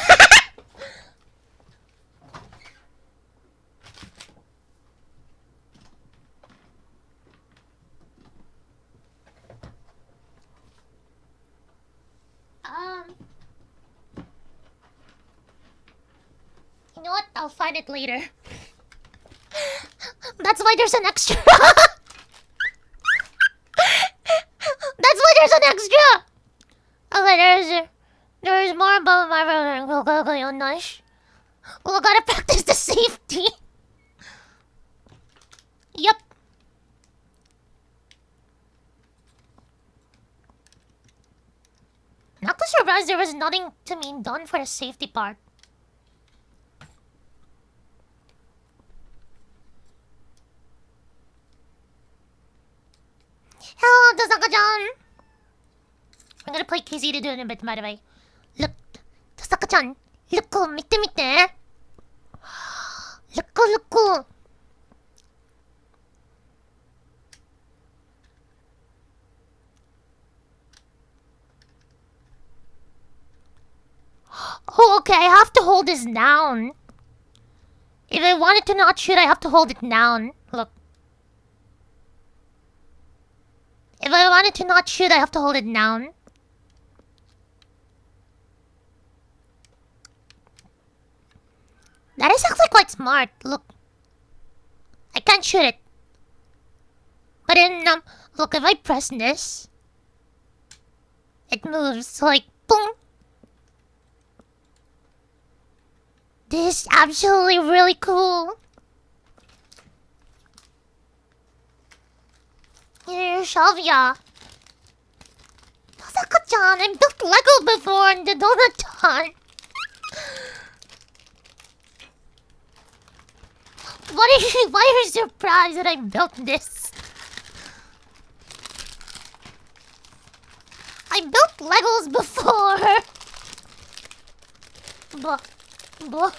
You know what? I'll find it later. That's why there's an extra. That's why there's an extra. Okay, there's more above my nice. Well, I gotta practice the safety. Yep. Not too surprised there was nothing to me done for the safety part. Hello, Tasaka-chan! I'm gonna play Kizzy to do it in a bit, by the way. Look, Tasaka-chan! Look, mite mite! Look. Oh, okay, I have to hold this down. If I wanted to not shoot, I have to hold it down. Look. If I wanted to not shoot, I have to hold it down. That is actually quite smart. Look. I can't shoot it. But then, look, if I press this, it moves like, boom. This is absolutely really cool. Shelvia. Tasaka-chan, I built Lego before in the Donaton. Why are you surprised that I built this? I built Legos before. Blah.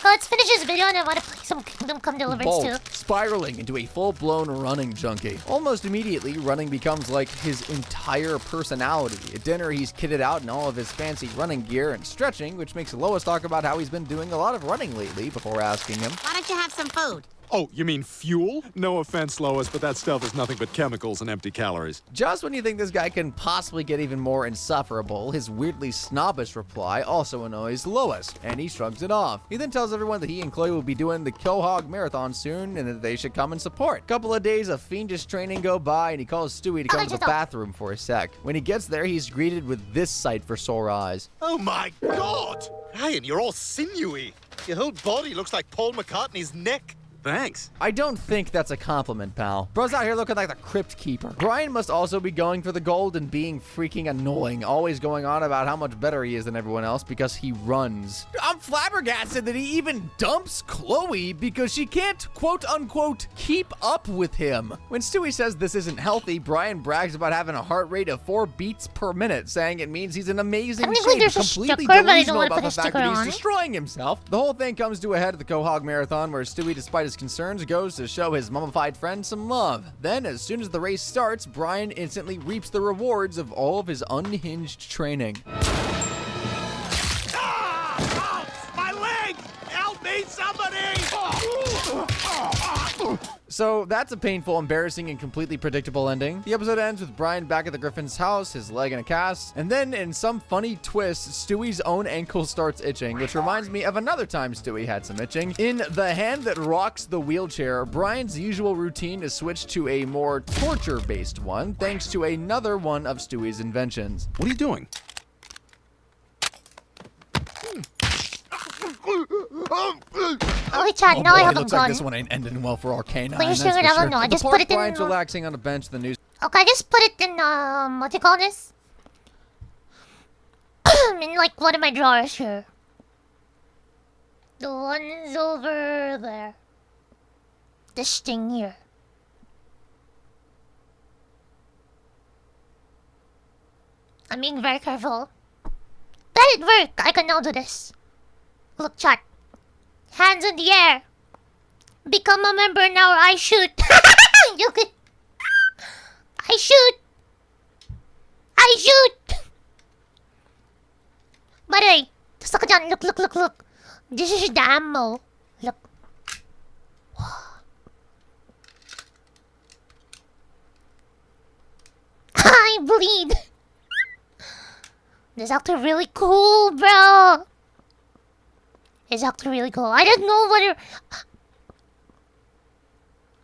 Let's finish this video and I want to play some Kingdom Come Deliverance too. Spiraling into a full-blown running junkie. Almost immediately, running becomes like his entire personality. At dinner, he's kitted out in all of his fancy running gear and stretching, which makes Lois talk about how he's been doing a lot of running lately before asking him, Why don't you have some food? Oh, you mean fuel? No offense, Lois, but that stuff is nothing but chemicals and empty calories. just when you think this guy can possibly get even more insufferable, his weirdly snobbish reply also annoys Lois, and he shrugs it off. He then tells everyone that he and Chloe will be doing the Quahog Marathon soon, and that they should come and support. Couple of days of fiendish training go by, and he calls Stewie to come to the bathroom for a sec. When he gets there, he's greeted with this sight for sore eyes. Oh my god! Ryan, you're all sinewy. Your whole body looks like Paul McCartney's neck. Thanks. I don't think that's a compliment, pal. Bro's out here looking like the Crypt Keeper. Brian must also be going for the gold and being freaking annoying, always going on about how much better he is than everyone else because he runs. I'm flabbergasted that he even dumps Chloe because she can't, quote-unquote, keep up with him. When Stewie says this isn't healthy, Brian brags about having a heart rate of 4 beats per minute, saying it means he's in amazing shape, completely delusional about the fact that he's destroying himself. The whole thing comes to a head at the Quahog Marathon, where Stewie, despite his concerns, goes to show his mummified friend some love. Then, as soon as the race starts, Brian instantly reaps the rewards of all of his unhinged training. Ah! Oh, my leg! Help me, somebody! So that's a painful, embarrassing, and completely predictable ending. The episode ends with Brian back at the Griffin's house, his leg in a cast, and then in some funny twist, Stewie's own ankle starts itching, which reminds me of another time Stewie had some itching. In The Hand That Rocks the Wheelchair, Brian's usual routine is switched to a more torture-based one, thanks to another one of Stewie's inventions. What are you doing? Oh, chat, now I have a looks gun. like this one ain't ending well for our canine. Please that's sure for it sure. no, I At the just park, put it in. Brian's relaxing on a bench. The news. Okay, I just put it in, what do you call this? In, like, one of my drawers here. The one's over there. This thing here. I'm being very careful. That it worked! I can now do this. Look, chat. Hands in the air. Become a member now or I shoot. You could... I shoot. I shoot. By the way, just look at look, look, look, look. This is the ammo. Look. I bleed. This is actually really cool, bro. It's actually really cool. I don't know whether...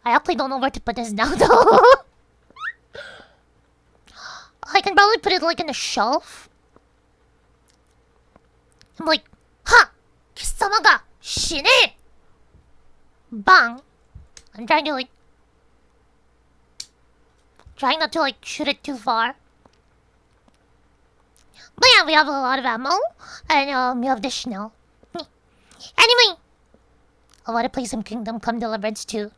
I actually don't know where to put this now, though. I can probably put it like in a shelf. I'm like, ha! Kisama ga shine! Bang! I'm trying to like... Trying not to like shoot it too far. But yeah, we have a lot of ammo. And we have this now. Anyway! I want to play some Kingdom Come Deliverance too.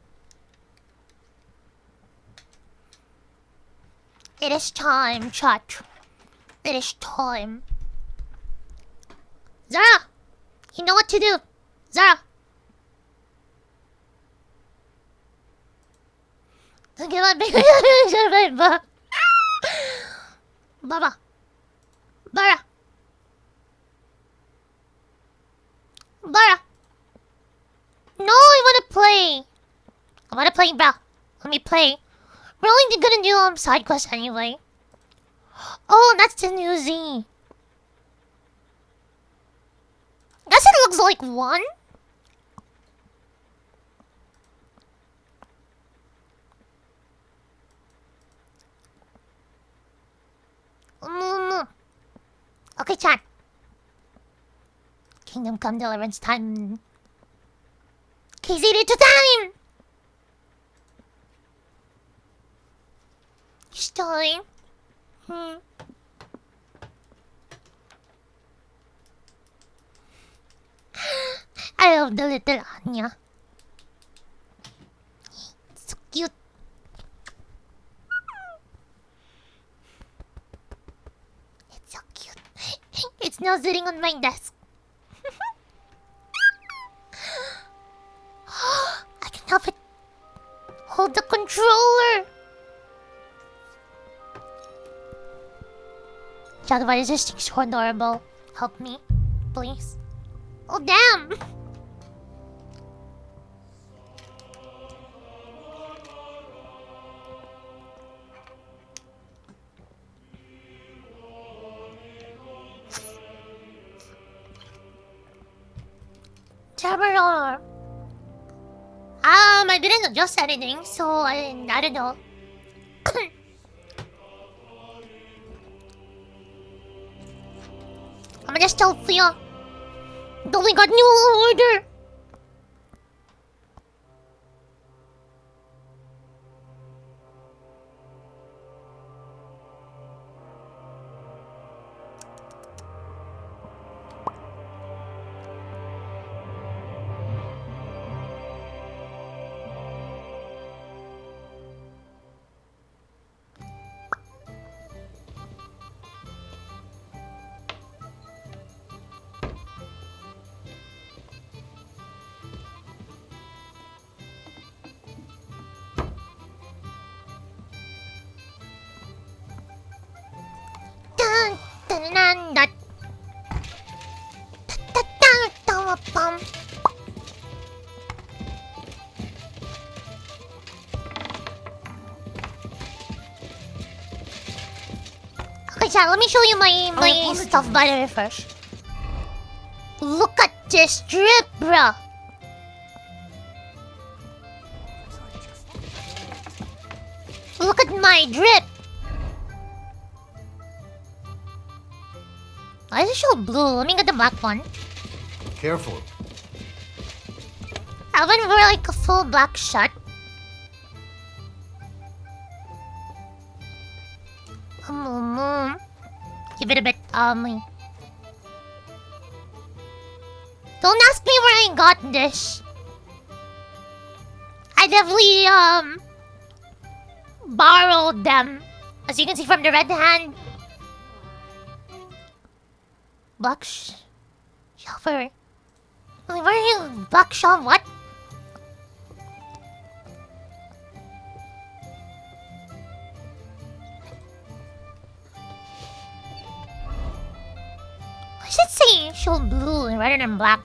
It is time, chat. It is time. Zara! You know what to do. Zara! Look at my big Baba. Bara. Bara. No, I wanna play. I wanna play, bro. Let me play. We're only gonna do side quests anyway. Oh, that's the new Z. Guess it looks like one. Okay, chat. Kingdom Come Deliverance time. KZ to time. It's time. I love the little Anya. It's so cute. It's so cute. It's now sitting on my desk. I can help it hold the controller. Chat, why is this thing so adorable? Help me, please. Oh, damn! Terminal. I didn't adjust anything, so I don't know. I'm gonna stealth for you. Only got new order. Okay, chat, let me show you my stuff by the way first. Look at this drip, bruh. Look at my drip. Why is it so blue? Let me get the black one. Careful. I wouldn't wear like a full black shirt. Give it a bit, Don't ask me where I got this. I definitely, borrowed them. As you can see from the red hand. Black shelfer. Where are you, Black Shaw? What? I should say show blue rather than black.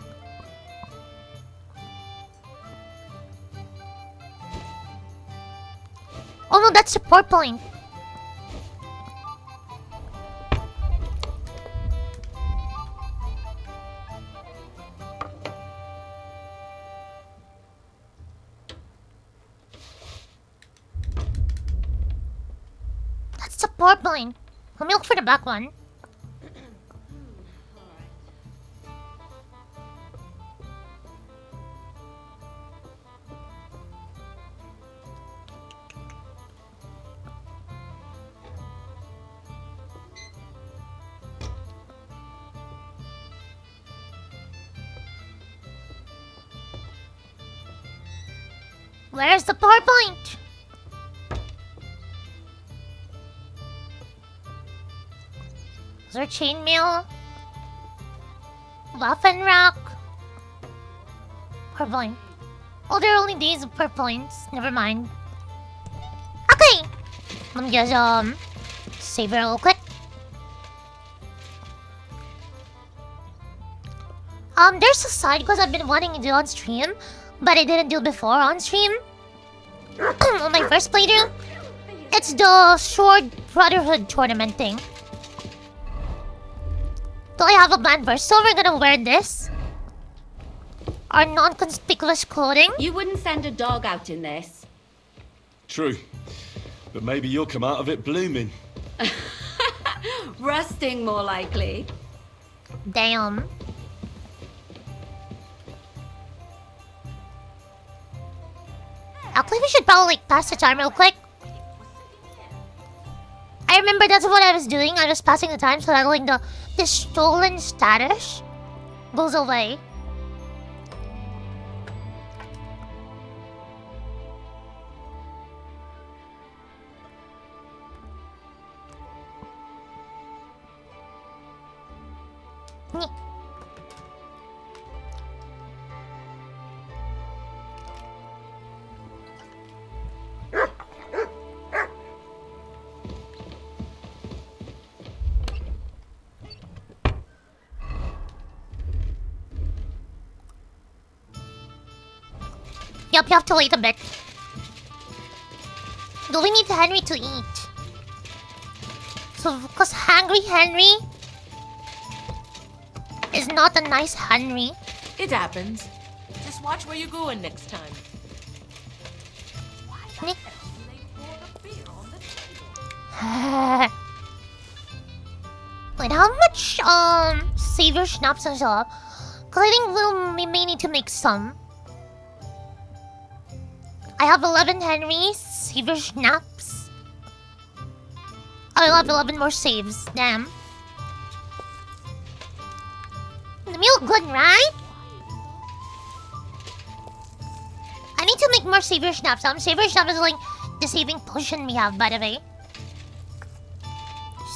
Oh no, that's the purple. That's the purple. Let me look for the black one. Where's the PowerPoint? Is there chainmail? Waffenrock? PowerPoint. Oh, there are only these PowerPoints. Never mind. Okay! Let me just, save it real quick. There's a side quest I've been wanting to do on stream, but I didn't do before on stream. On my first playthrough. It's the Sword Brotherhood tournament thing. Do I have a plan first? So we're gonna wear this. Our non-conspicuous clothing. You wouldn't send a dog out in this. True. But maybe you'll come out of it blooming. Rusting, more likely. Damn. Actually, we should probably pass the time real quick. I remember that's what I was doing. I was passing the time so that like the stolen status goes away. Yep, you have to wait a bit. Do we need Henry to eat? So, because Hungry Henry is not a nice Henry. It happens. Just watch where you're going next time. Wait, how much Savior Schnapps is up? Because I think we may need to make some. I have 11 Henrys, Savior Schnapps. I'll have 11 more saves, damn. The meal good, right? I need to make more Savior Schnapps. Savior Schnapps is like the saving potion we have, by the way.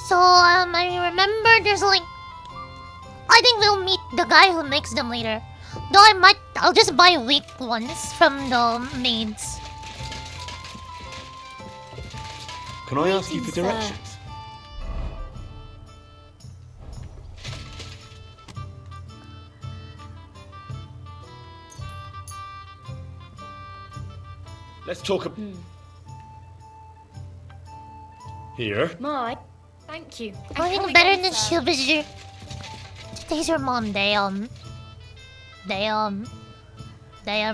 So, I remember there's like... I think we'll meet the guy who makes them later. Though I'll just buy weak ones from the maids. Can I ask you for directions? Let's talk Here. Maud, thank you. I think better than Shield Visitor. Today's your mom, damn. Damn,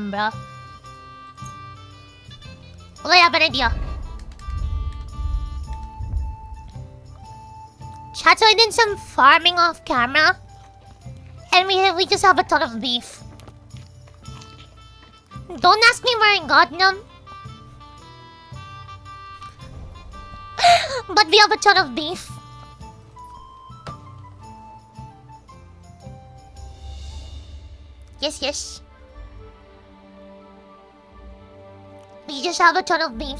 bro. Well, I have an idea. Chat, so I did some farming off camera. And we just have a ton of beef. Don't ask me where I got them. But we have a ton of beef. Yes. We just have a ton of beef.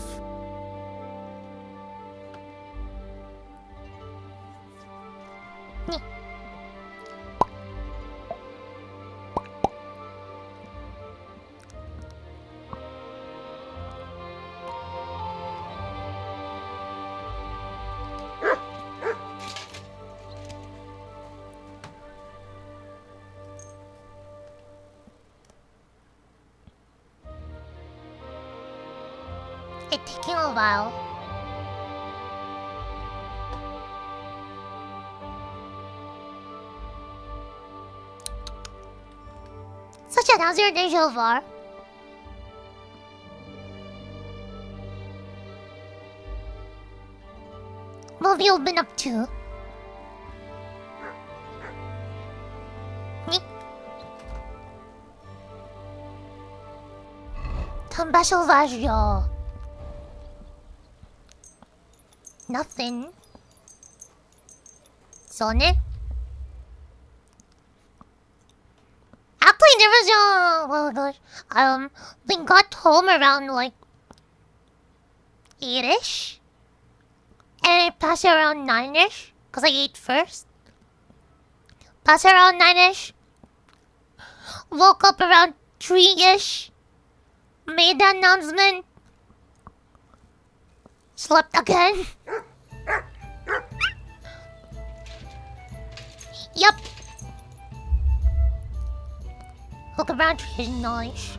It's taking a while. Such a how's your day so far? What have you been up to? Tamba Sauvaggio. Nothing. Sonic? Actually, there was a... Oh gosh. We got home around like 8-ish. And I passed around 9-ish. Because I ate first. Passed around 9-ish. Woke up around 3-ish. Made the announcement. Slept again. Yup. Look around, is nice.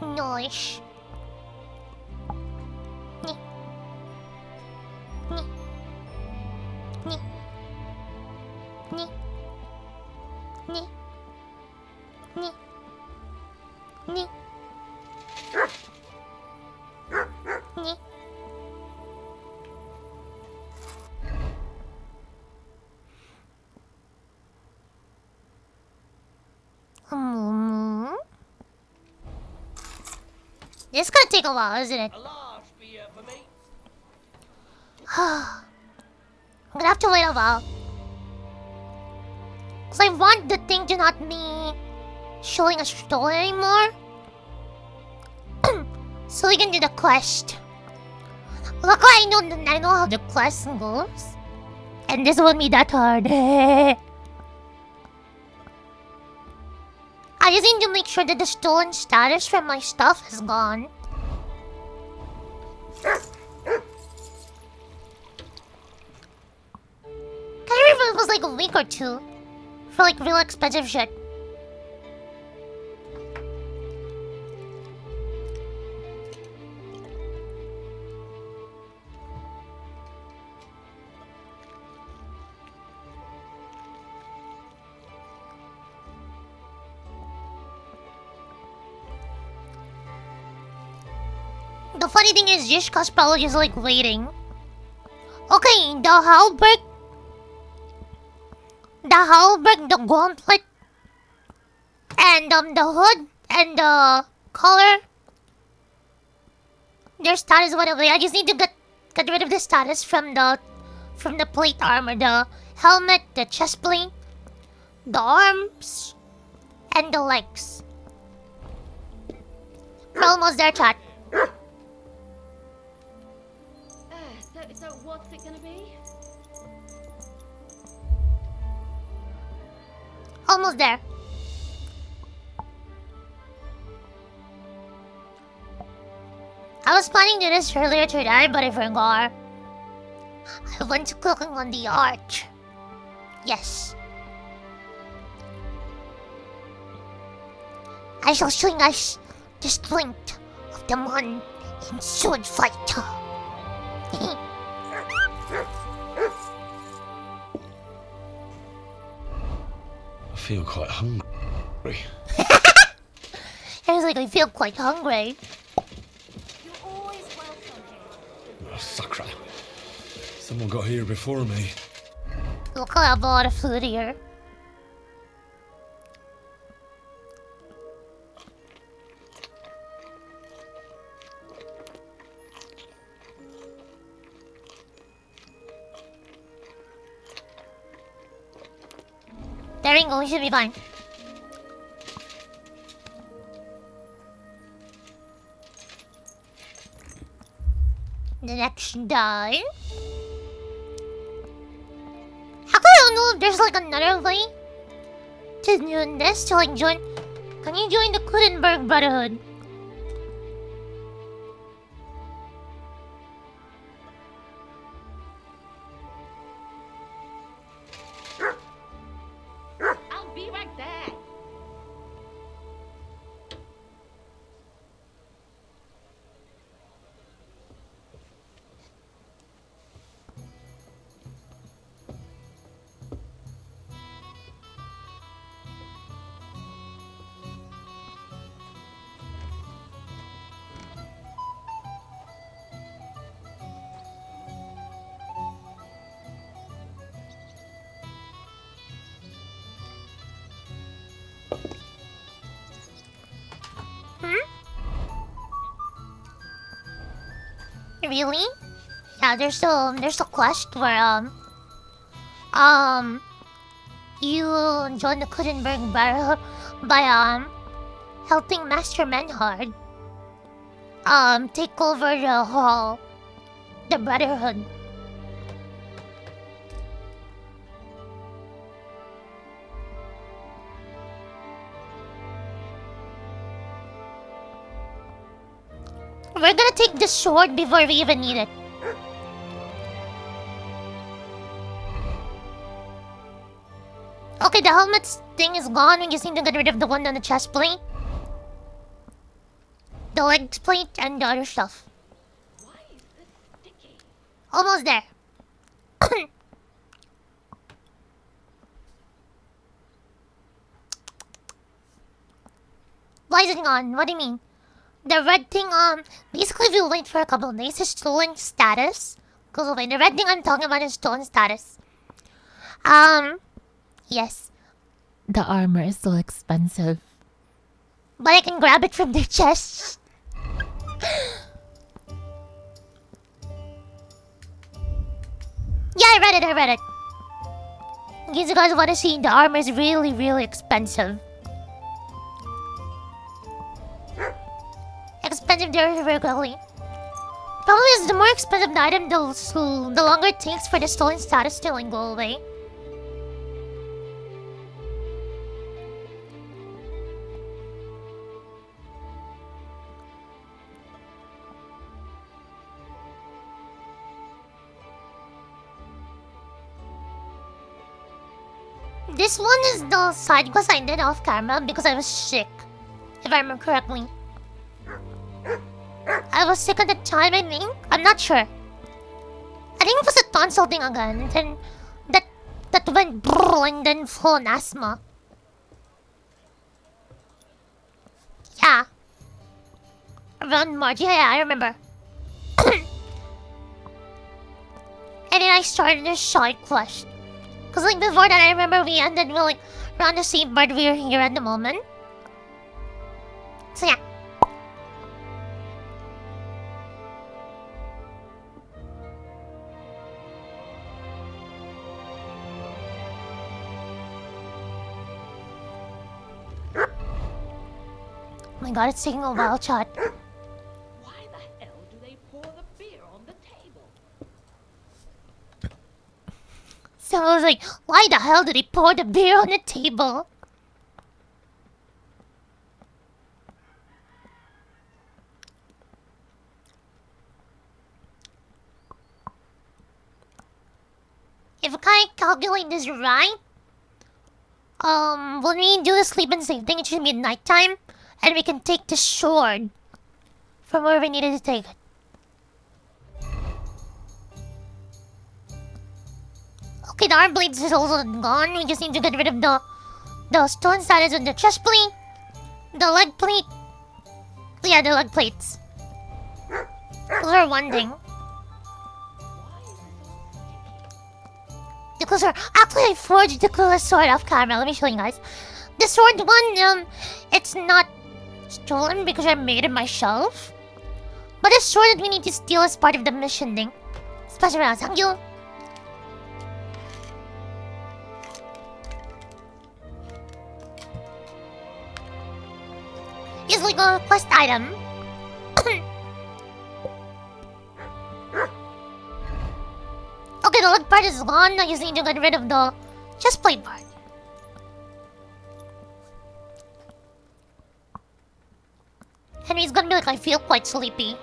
Nice. This is gonna take a while, isn't it? I'm gonna have to wait a while. Cause I want the thing to not be showing a story anymore. So we can do the quest. Look, I know how the quest goes. And this won't be that hard. I just need to make sure that the stolen status from my stuff is gone. Can't remember if it was like a week or two for like real expensive shit. The funny thing is, Yishka's probably just like waiting. Okay, the halberd, the gauntlet, and the hood and the collar. Their status went away. I just need to get rid of the status from the plate armor, the helmet, the chest plate, the arms, and the legs. We're almost there, chat. So what's it gonna be? Almost there. I was planning to do this earlier today, but I forgot. I went to cooking on the arch. Yes. I shall show you guys the strength of the man in sword fight. I feel quite hungry. I was like, I feel quite hungry. Oh, sacre. Someone got here before me. Look, I have a lot of food here. There we go, we should be fine. The next die. How come I don't know if there's like another way to do this, to like join? Can you join the Kudenberg Brotherhood? I'll be right there. Really? Yeah, there's a quest where you join the Kuttenberg Brotherhood by helping Master Menhard take over the Brotherhood. We're gonna take the sword before we even need it. Okay, the helmet's thing is gone. We just need to get rid of the one on the chest plate, the legs plate, and the other stuff. Almost there. Why is it gone? What do you mean? The red thing, basically if you wait for a couple of days, it's stolen status goes away. The red thing I'm talking about is stolen status. Yes. The armor is so expensive. But I can grab it from their chest. Yeah, I read it. In case you guys want to see, the armor is really, really expensive. Expensive there very quickly. Probably is the more expensive the item, the longer it takes for the stolen status to like go away. This one is the side quest I did off camera because I was sick, if I remember correctly. I was sick at the time, I think. I'm not sure. I think it was a tonsil thing again. And then that went brrr and then full on asthma. Yeah. Around March. Yeah, I remember. And then I started this side quest. Cause like before that I remember we ended with like around the same part we're here at the moment. So yeah. Oh my god, it's taking a while, chat. Why the hell do they pour the beer on the table? So I was like, why the hell did he pour the beer on the table? If I calculate this right, when we do the sleep and save thing, it should be nighttime, and we can take the sword from where we needed to take it. Okay, the arm blades is also gone. We just need to get rid of the stone status on the chest plate, the leg plate. Yeah, the leg plates. Those are one thing. The closer. Actually, I forged the coolest sword off camera. Let me show you guys. The sword one, it's not stolen because I made it myself. But the sword that we need to steal is part of the mission thing. Special rounds. Thank you. It's like a quest item. Okay, the leg part is gone. I just need to get rid of the chest plate part. And he's gonna be like, I feel quite sleepy.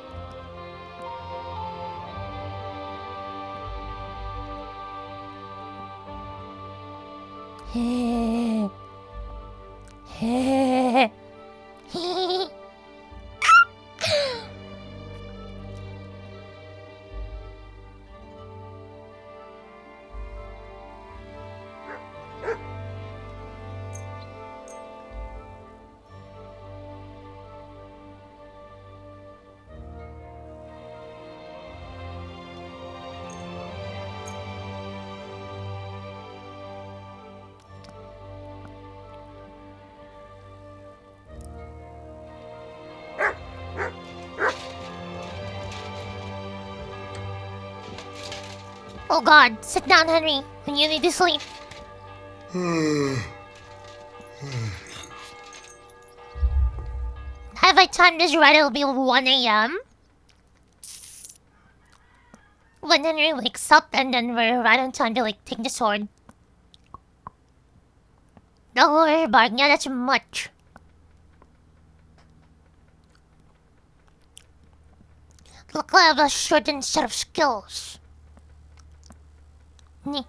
Oh god, sit down, Henry, when you need to sleep. Have I timed this right? It'll be 1 a.m. When Henry wakes up, and then we're right on time to like take the sword. Don't worry about it. Yeah, that's much. Look, I have a certain set of skills. Nee.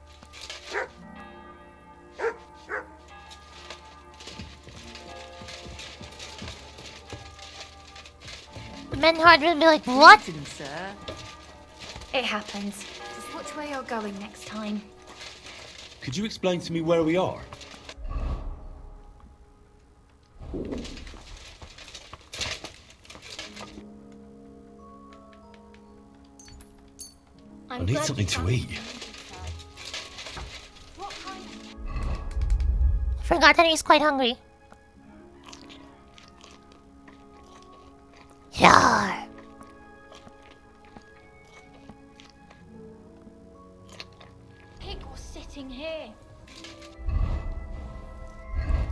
Menhard will be like, what? Sir. It happens. Just watch where you're going next time. Could you explain to me where we are? I need something to eat. Forgot that he's quite hungry. Yeah. Pig was sitting here.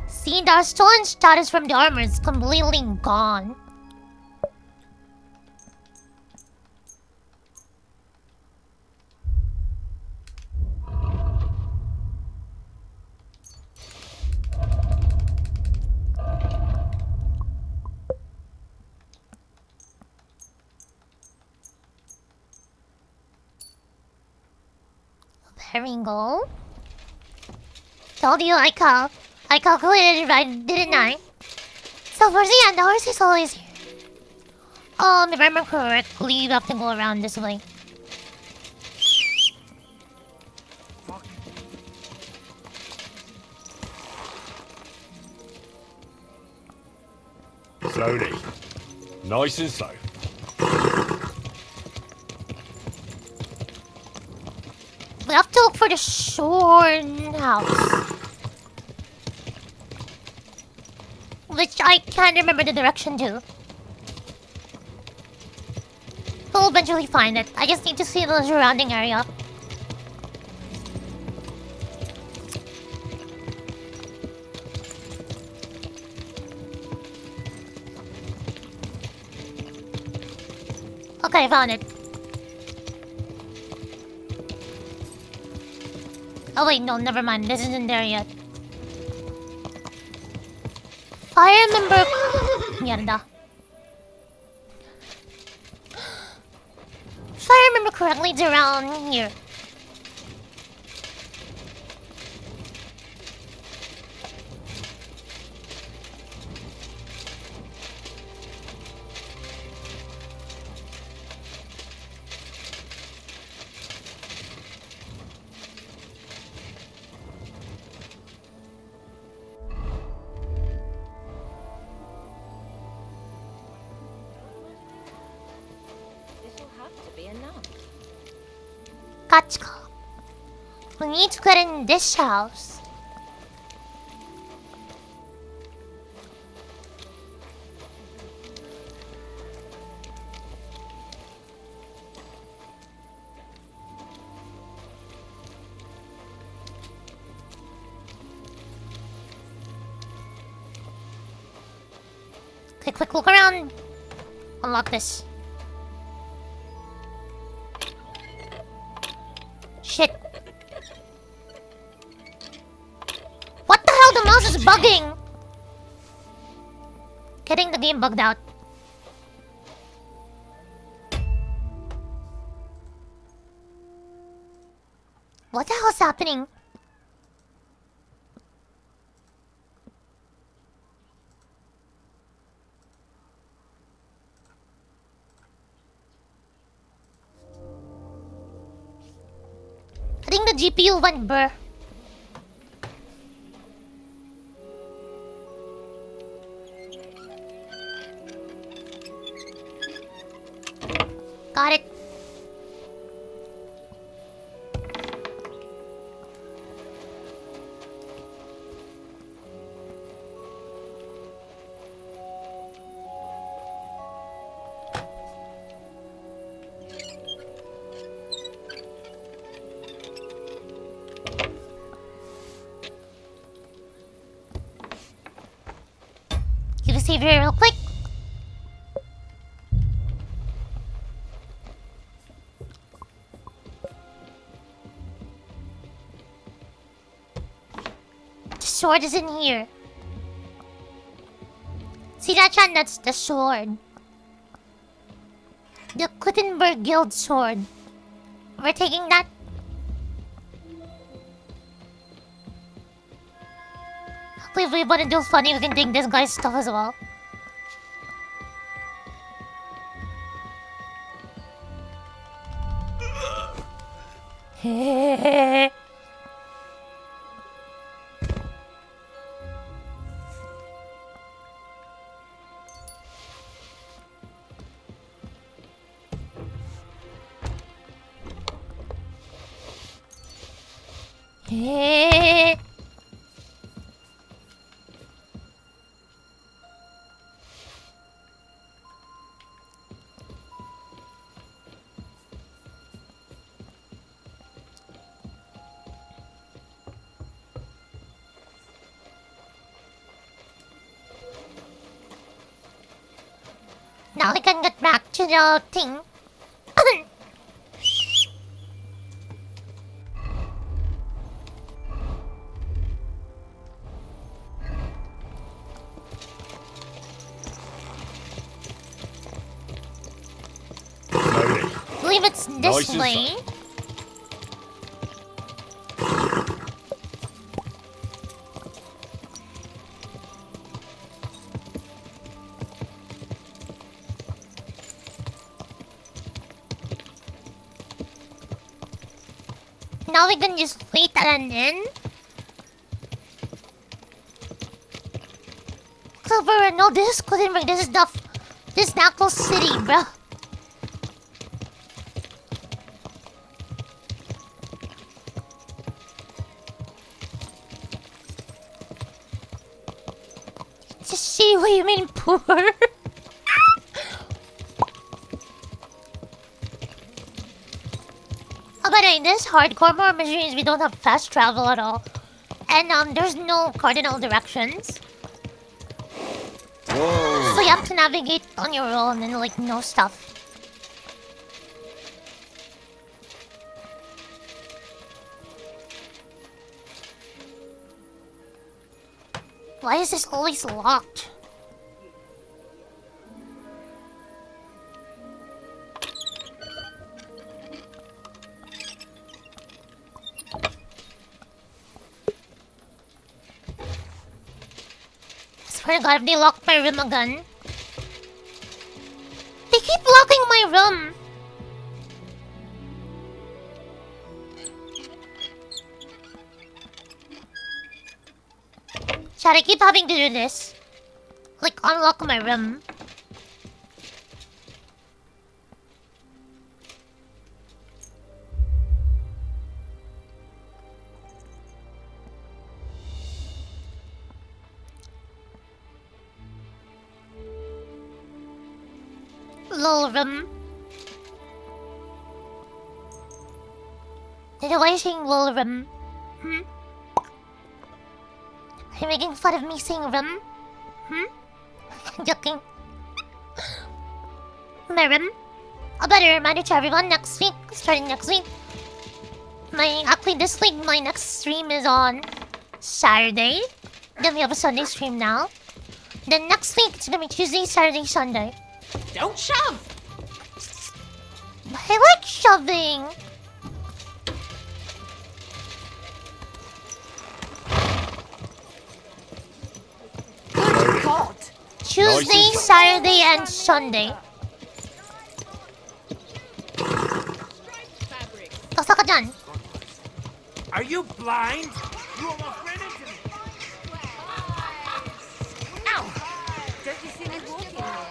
See, the stolen status from the armor is completely gone. There we go. Told you I calculated it right, didn't I? So for the end, the horse is always here. If I remember correctly, you have to go around this way. Slowly. Nice and slow. We have to look for the Shorn house. Which I can't remember the direction to. We'll eventually find it. I just need to see the surrounding area. Okay, I found it. Oh wait, no, never mind. This isn't there yet. If I remember... Mierda. If I remember correctly, it's around here. Gotcha. We need to get in this house. Okay, quick look around. Unlock this. Shit. What the hell? The mouse is bugging. Getting the game bugged out. What the hell's happening? I think the GPU went burr. Got it. TV real quick. The sword is in here. See that, Chan? That's the sword. The Gutenberg Guild sword. We're taking that. If we want to do funny, we can take this guy's stuff as well. Now we can get back to the thing. I believe it's this way. Now we can just wait and then. Clover, no, this is Gutenberg. This is Knuckles City, bro. Just see what you mean, poor. Oh, by the way, this hardcore more machines, we don't have fast travel at all. And there's no cardinal directions. Whoa. So you have to navigate on your own and like know stuff. Why is this always locked? Swear to God, if they lock my room again. They keep locking my room. Chad, I keep having to do this. Like, unlock my room. Little room. Why are you saying little room? Hmm? Are you making fun of me saying room? Hmm? Joking. My room? A better reminder to everyone next week, starting next week. Actually this week my next stream is on Saturday. Then we have a Sunday stream now. Then next week it's gonna be Tuesday, Saturday, Sunday. Don't shove! I like shoving! Good God! Tuesday, Saturday, and Sunday. Basta ka dyan. Are you blind? You almost ran into me. Ow! Don't you see me walking here?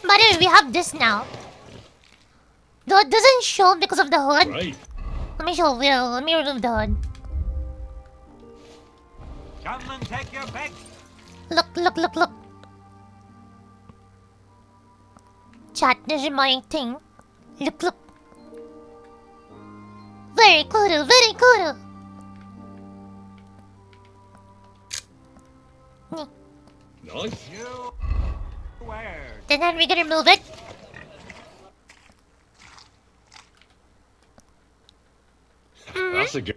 By the way, we have this now. Though it doesn't show because of the hood. Right. Let me show Will. Let me remove the hood. Come and take your pick. Look, look, look, look. Chat, this is my thing. Look, look. Very cool, very cool. Nice. Then how are we gonna move it? That's a good.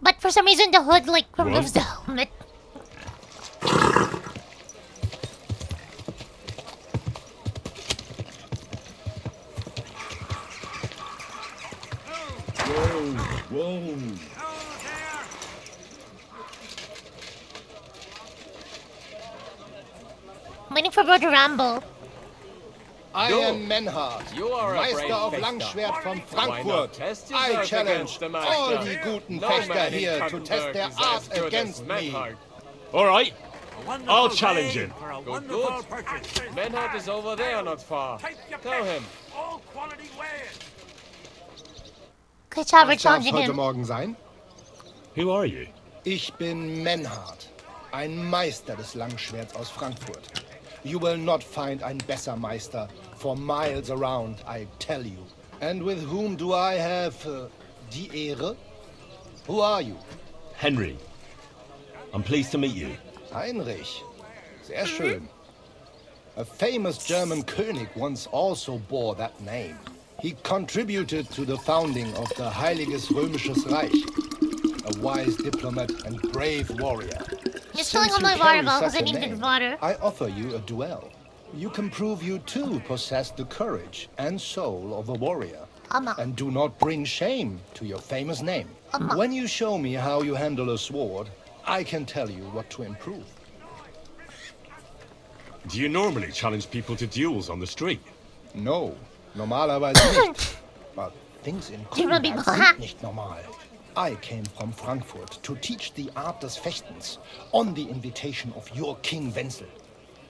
But for some reason the hood like What? removes the helmet. Whoa. Waiting for Brother Rambo. I am Menhard, You are a Meister brave of fechter. Langschwert from Why not Frankfurt. test I yourself challenge against the master? all the guten No Fechter man in here to test Kuttenberg their is art as good as against me. Menhard. All right. I'll challenge him. Good. Menhard is over there, not far. Tell him. Good job, we're Was darf challenging heute him. Morgen sein? Who are you? Ich bin Menhard, ein Meister des Langschwerts aus Frankfurt. You will not find ein besser Meister for miles around, I tell you. And with whom do I have die Ehre? Who are you? Henry. I'm pleased to meet you. Heinrich. Sehr schön. A famous German König once also bore that name. He contributed to the founding of the Heiliges Römisches Reich. A wise diplomat and brave warrior. You're stealing all Since my you water carry bottles, such I a need name, good water. I offer you a duel. You can prove you too possess the courage and soul of a warrior. And do not bring shame to your famous name. When you show me how you handle a sword, I can tell you what to improve. Do you normally challenge people to duels on the street? No, normalerweise nicht. But things in Courtyard sind nicht normal. I came from Frankfurt to teach the art des Fechtens on the invitation of your King Wenzel.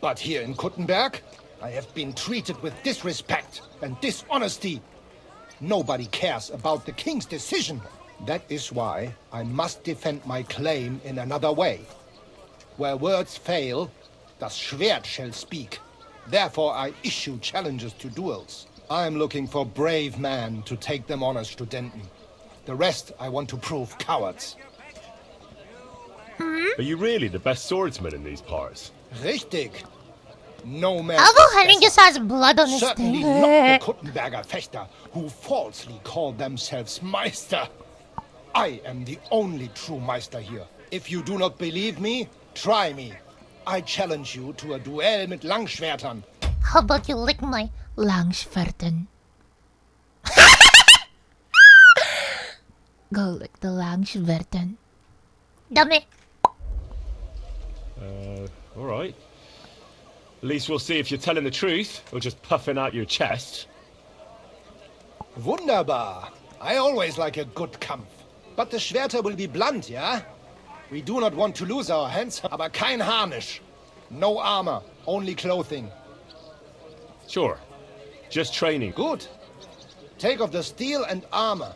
But here in Kuttenberg, I have been treated with disrespect and dishonesty. Nobody cares about the king's decision. That is why I must defend my claim in another way. Where words fail, das Schwert shall speak. Therefore I issue challenges to duels. I am looking for brave men to take them on as Studenten. The rest I want to prove cowards. Are you really the best swordsman in these parts? Richtig. No man. Although Henry just has blood on his Certainly thing. not the Kuttenberger Fechter who falsely call themselves Meister. I am the only true Meister here. If you do not believe me, try me. I challenge you to a duel mit Langschwertern. How about you lick my Langschwerten. Go lick the Langschwerten. dummy? All right. At least we'll see if you're telling the truth or just puffing out your chest. Wunderbar. I always like a good Kampf. But the Schwerter will be blunt, yeah? We do not want to lose our hands, aber kein Harnisch. No armor, only clothing. Sure. Just training. Good. Take off the steel and armor.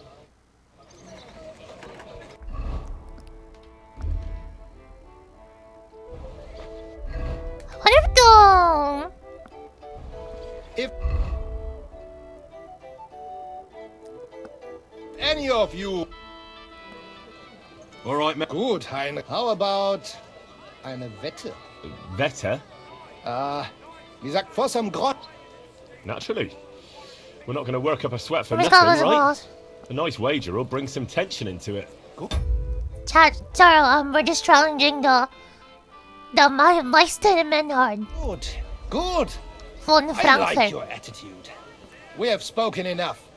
What if the... If any of you... All right, man. Gut, Heinrich. How about eine Wette? Wette? Wie sagt Voss am Grott? Naturally. We're not going to work up a sweat for What do you nothing, call those right? balls? A nice wager will bring some tension into it. Sorry, we're just challenging the Meister and Menhard Good. Good. von I like Frankfurt. your attitude. We have spoken enough.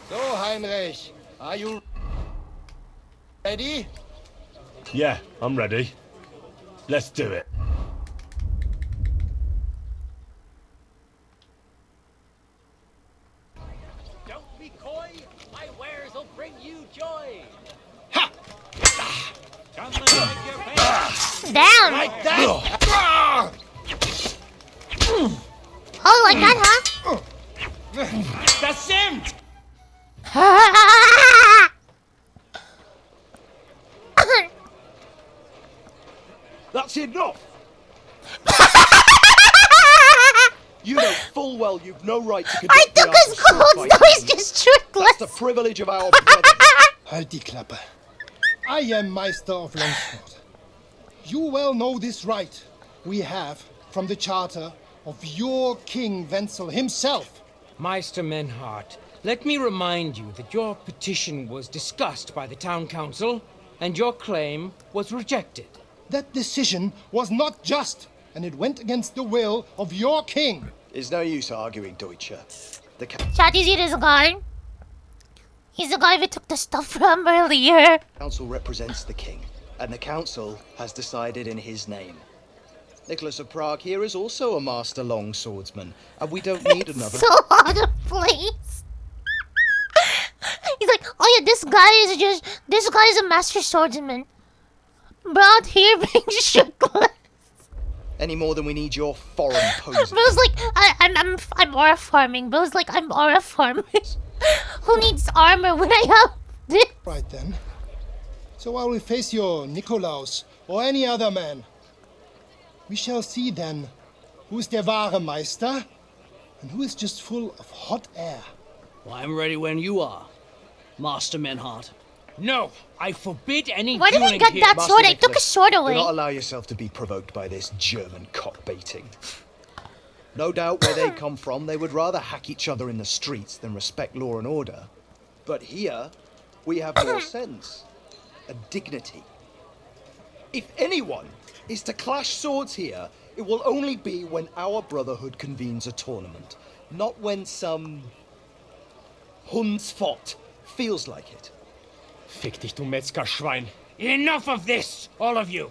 So, Heinrich, are you ready? Yeah, I'm ready. Let's do it. Don't be coy. My wares will bring you joy. Come and make your pay. Damn! Like that? Oh, like that, huh? That's him. That's enough! You know full well you've no right to conduct I the took art his of sword clothes, now fighting. he's just shirtless. That's the privilege of our brothers. Halt die Klappe. I am Meister of Longsword. You well know this right we have from the charter of your King Wenzel himself. Meister Menhart, let me remind you that your petition was discussed by the town council, and your claim was rejected. That decision was not just, and it went against the will of your king. It's no use arguing, Deutscher. Chat, you see this guy? He's the guy we took the stuff from earlier. Council represents the king, and the council has decided in his name. Nicholas of Prague here is also a master longswordsman, and we don't need another. So out of place. He's like, oh yeah, this guy is a master swordsman. Brought here being shirtless. Any more than we need your foreign poses. Bro's like, I'm aura farming. Bro's like, I'm aura farming. Who needs armor when I have this? Right then. So while we face your Nikolaus or any other man, we shall see then who is der wahre Meister and who is just full of hot air. Well, I'm ready when you are, Master Menhart. No, I forbid any Why did he get that sword? I took his sword away. Do not allow yourself to be provoked by this German cockbaiting. No doubt where they come from, they would rather hack each other in the streets than respect law and order. But here, we have more sense. A dignity. If anyone is to clash swords here, it will only be when our brotherhood convenes a tournament, not when some Hundsfott feels like it. Fick dich, du Metzgerschwein. Enough of this, all of you.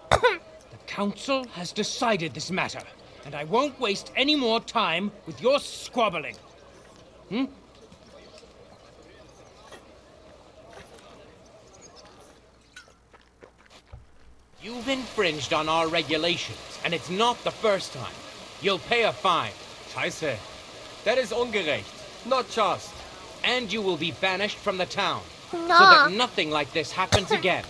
The council has decided this matter, and I won't waste any more time with your squabbling. You've infringed on our regulations, and it's not the first time. You'll pay a fine. Scheiße. That is ungerecht. Not just. And you will be banished from the town. No. So that nothing like this happens again.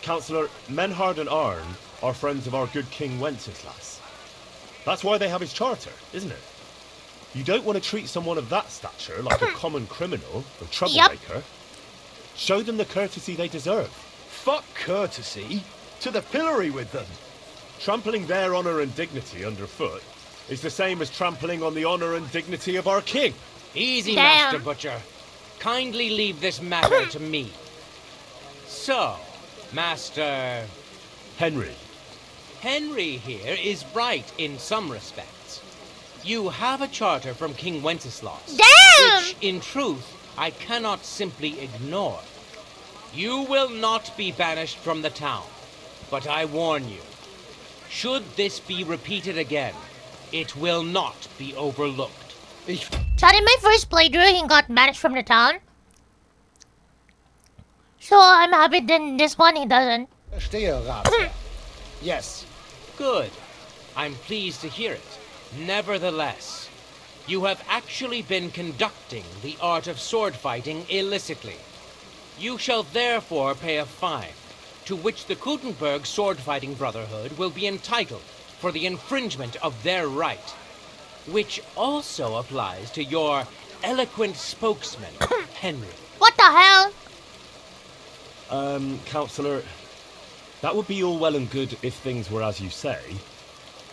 Councillor, Menhard and Arn are friends of our good King Wenceslas. That's why they have his charter, isn't it? You don't want to treat someone of that stature like a common criminal or troublemaker. Yep. Show them the courtesy they deserve. Fuck courtesy. To the pillory with them. Trampling their honour and dignity underfoot is the same as trampling on the honour and dignity of our king. Easy, Master Butcher. Kindly leave this matter to me. So, Master... Henry. Henry here is right in some respects. You have a charter from King Wenceslas. Damn! Which, in truth, I cannot simply ignore. You will not be banished from the town. But I warn you, should this be repeated again, it will not be overlooked. Chat, in my first playthrough, he got banished from the town. So I'm happy then this one he doesn't. Verstehe, Ratsherr. Yes. Good. I'm pleased to hear it. Nevertheless, you have actually been conducting the art of sword fighting illicitly. You shall therefore pay a fine, to which the Kuttenberg Sword Fighting Brotherhood will be entitled for the infringement of their right, which also applies to your eloquent spokesman, Henry. What the hell? Councillor, that would be all well and good if things were as you say.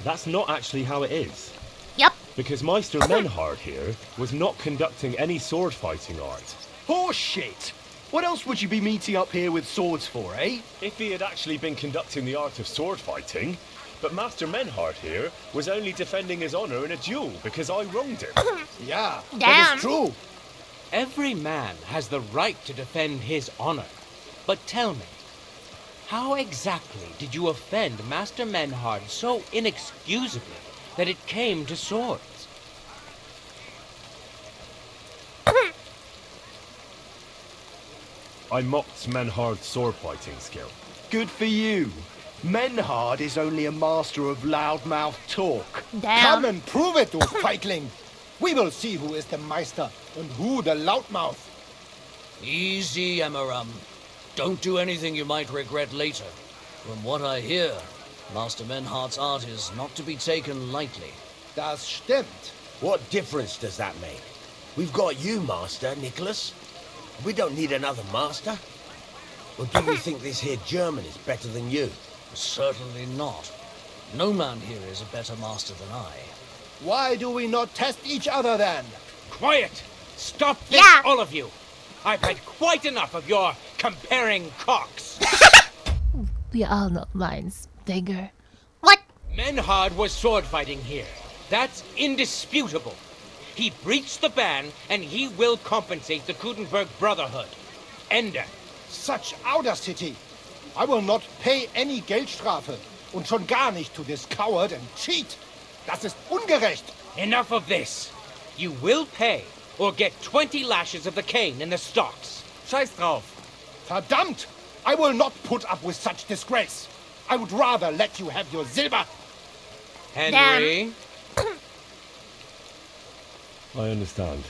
That's not actually how it is. Yep. Because Meister Menhard here was not conducting any sword fighting art. Horseshit! What else would you be meeting up here with swords for, eh? If he had actually been conducting the art of sword fighting, but Master Menhard here was only defending his honor in a duel because I wronged him. Yeah, damn. That is true. Every man has the right to defend his honor. But tell me, how exactly did you offend Master Menhard so inexcusably that it came to swords? I mocked Menhard's sword fighting skill. Good for you. Menhard is only a master of loudmouth talk. Damn. Come and prove it, you feigling. We will see who is the Meister and who the loudmouth. Easy, Emmeram. Don't do anything you might regret later. From what I hear, Master Menhard's art is not to be taken lightly. Das stimmt. What difference does that make? We've got you, Master, Nicholas. We don't need another master. Or do you think this here German is better than you? Certainly not. No man here is a better master than I. Why do we not test each other then? Quiet! Stop this, all of you! I've had quite enough of your comparing cocks. We all know mine's bigger. What? Menhard was sword fighting here. That's indisputable. He breached the ban, and he will compensate the Kudenberg Brotherhood. Ende. Such audacity! I will not pay any Geldstrafe. Und schon gar nicht to this coward and cheat. Das ist ungerecht. Enough of this. You will pay, or get 20 lashes of the cane in the stocks. Scheiß drauf. Verdammt! I will not put up with such disgrace. I would rather let you have your silver. Henry? I understand.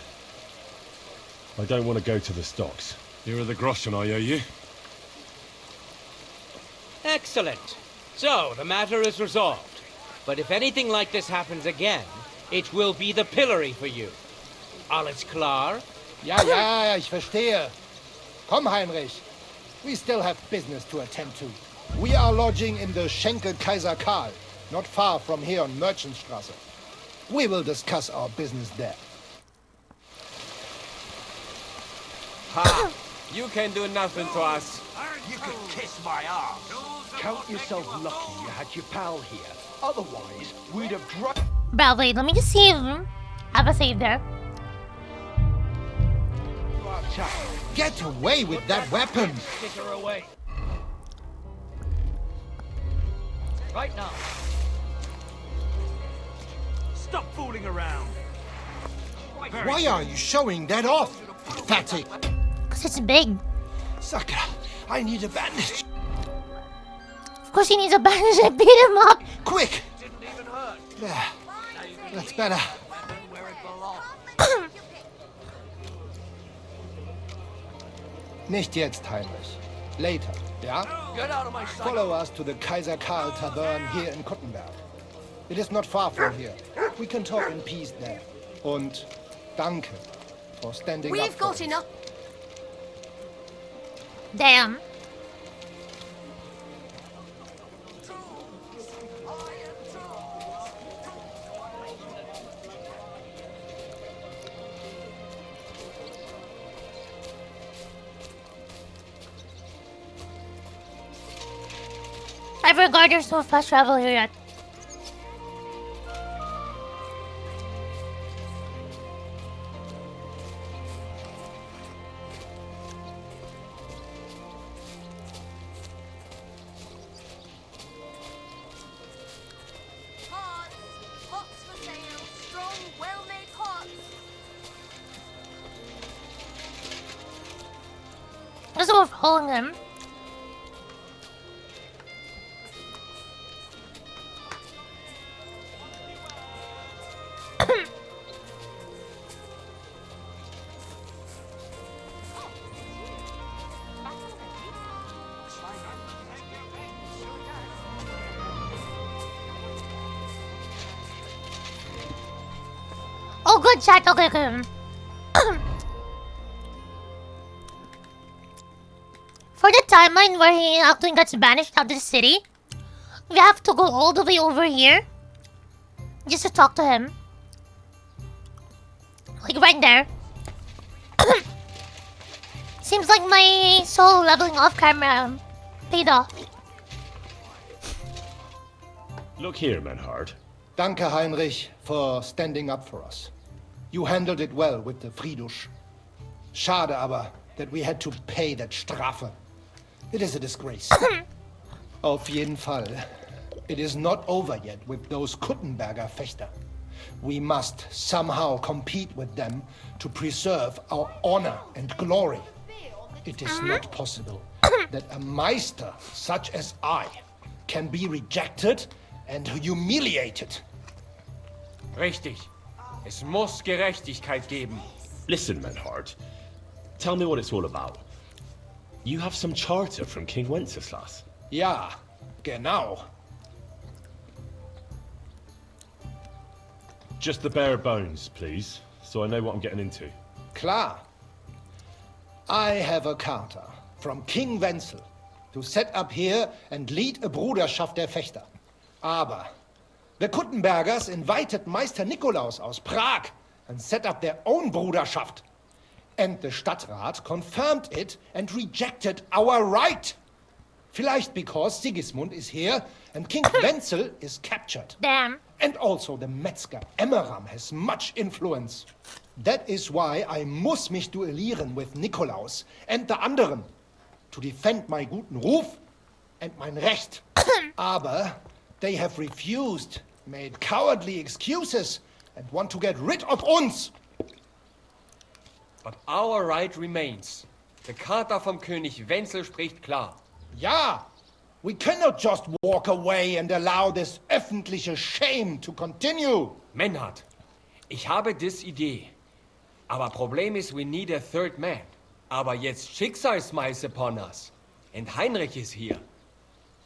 I don't want to go to the stocks. You're the Groschen, are you? Excellent. So, the matter is resolved. But if anything like this happens again, it will be the pillory for you. Alles klar? Ja, ich verstehe. Komm, Heinrich. We still have business to attend to. We are lodging in the Schenkel Kaiser Karl, not far from here on Merchantstrasse. We will discuss our business there. Ha! You can do nothing to us. You could kiss my ass. Count yourself lucky you had your pal here. Otherwise, we'd have drugged... Bro, wait, let me just save. I have a save there. Get away with that weapon! Kick her away. Right now. Stop fooling around. Why are you showing that off? Pathetic. Because it's big. Sucker, I need a bandage. Of course he needs a bandage. I beat him up. Quick! There. That's better. Nicht jetzt, Heinrich. Later, ja? Get out of my sight. Follow us to the Kaiser Karl Tavern here in Kuttenberg. It is not far from here. We can talk in peace there. Und danke for standing up. We've got enough. Damn. I forgot there's no fast travel here yet. Pots for sale. Strong, well-made pots. That's what we're following him. Oh, good chat. Okay. For the timeline where he actually gets banished out of the city, we have to go all the way over here just to talk to him. Like right there. Seems like my soul leveling off camera paid off. Look here, Menhard. Danke, Heinrich, for standing up for us. You handled it well with the Friedusch. Schade aber, that we had to pay that Strafe. It is a disgrace. Auf jeden Fall. It is not over yet with those Kuttenberger Fechter. We must somehow compete with them to preserve our honor and glory. It is not possible that a Meister such as I can be rejected and humiliated. Richtig. Es muss Gerechtigkeit geben. Listen, Menhard. Tell me what it's all about. You have some charter from King Wenceslas. Ja, genau. Just the bare bones, please, so I know what I'm getting into. Klar. I have a charter from King Wenzel to set up here and lead a Bruderschaft der Fechter. Aber the Kuttenbergers invited Meister Nikolaus aus Prague and set up their own Bruderschaft. And the Stadtrat confirmed it and rejected our right. Vielleicht because Sigismund is here and King Wenzel is captured. Damn. And also the Metzger Emmeram has much influence. That is why I muss mich duellieren with Nikolaus and the anderen to defend my guten Ruf and mein Recht. Aber they have refused, made cowardly excuses and want to get rid of uns. But our right remains. The Charta vom König Wenzel spricht klar. Ja, we cannot just walk away and allow this öffentliche shame to continue. Menhard, ich habe dis Idee. Aber Problem ist, we need a third man. Aber jetzt Schicksalsschmeiß upon us. And Heinrich ist hier.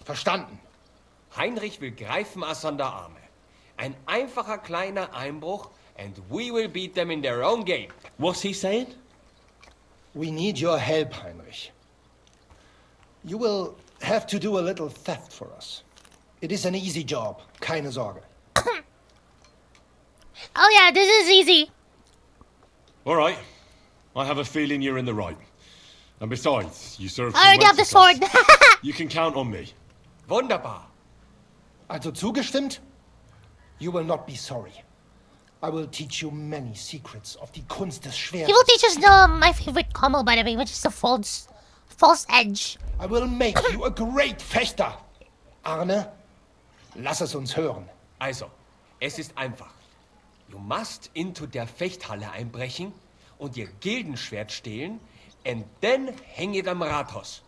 Verstanden. Heinrich will greifen us an der Arme. Ein einfacher kleiner Einbruch and we will beat them in their own game. What's he saying? We need your help, Heinrich. You will have to do a little theft for us. It is an easy job, keine Sorge. Oh yeah, this is easy. All right. I have a feeling you're in the right. And besides, you serve. I already have the sword. You can count on me. Wunderbar. Also zugestimmt? You will not be sorry. I will teach you many secrets of die Kunst des Schwertes. He will teach us my favorite combo, by the way, which is the false edge. I will make you a great Fechter. Arne, lass es uns hören. Also, es ist einfach. You must into der Fechthalle einbrechen und ihr Gildenschwert stehlen and then hang it am Rathaus.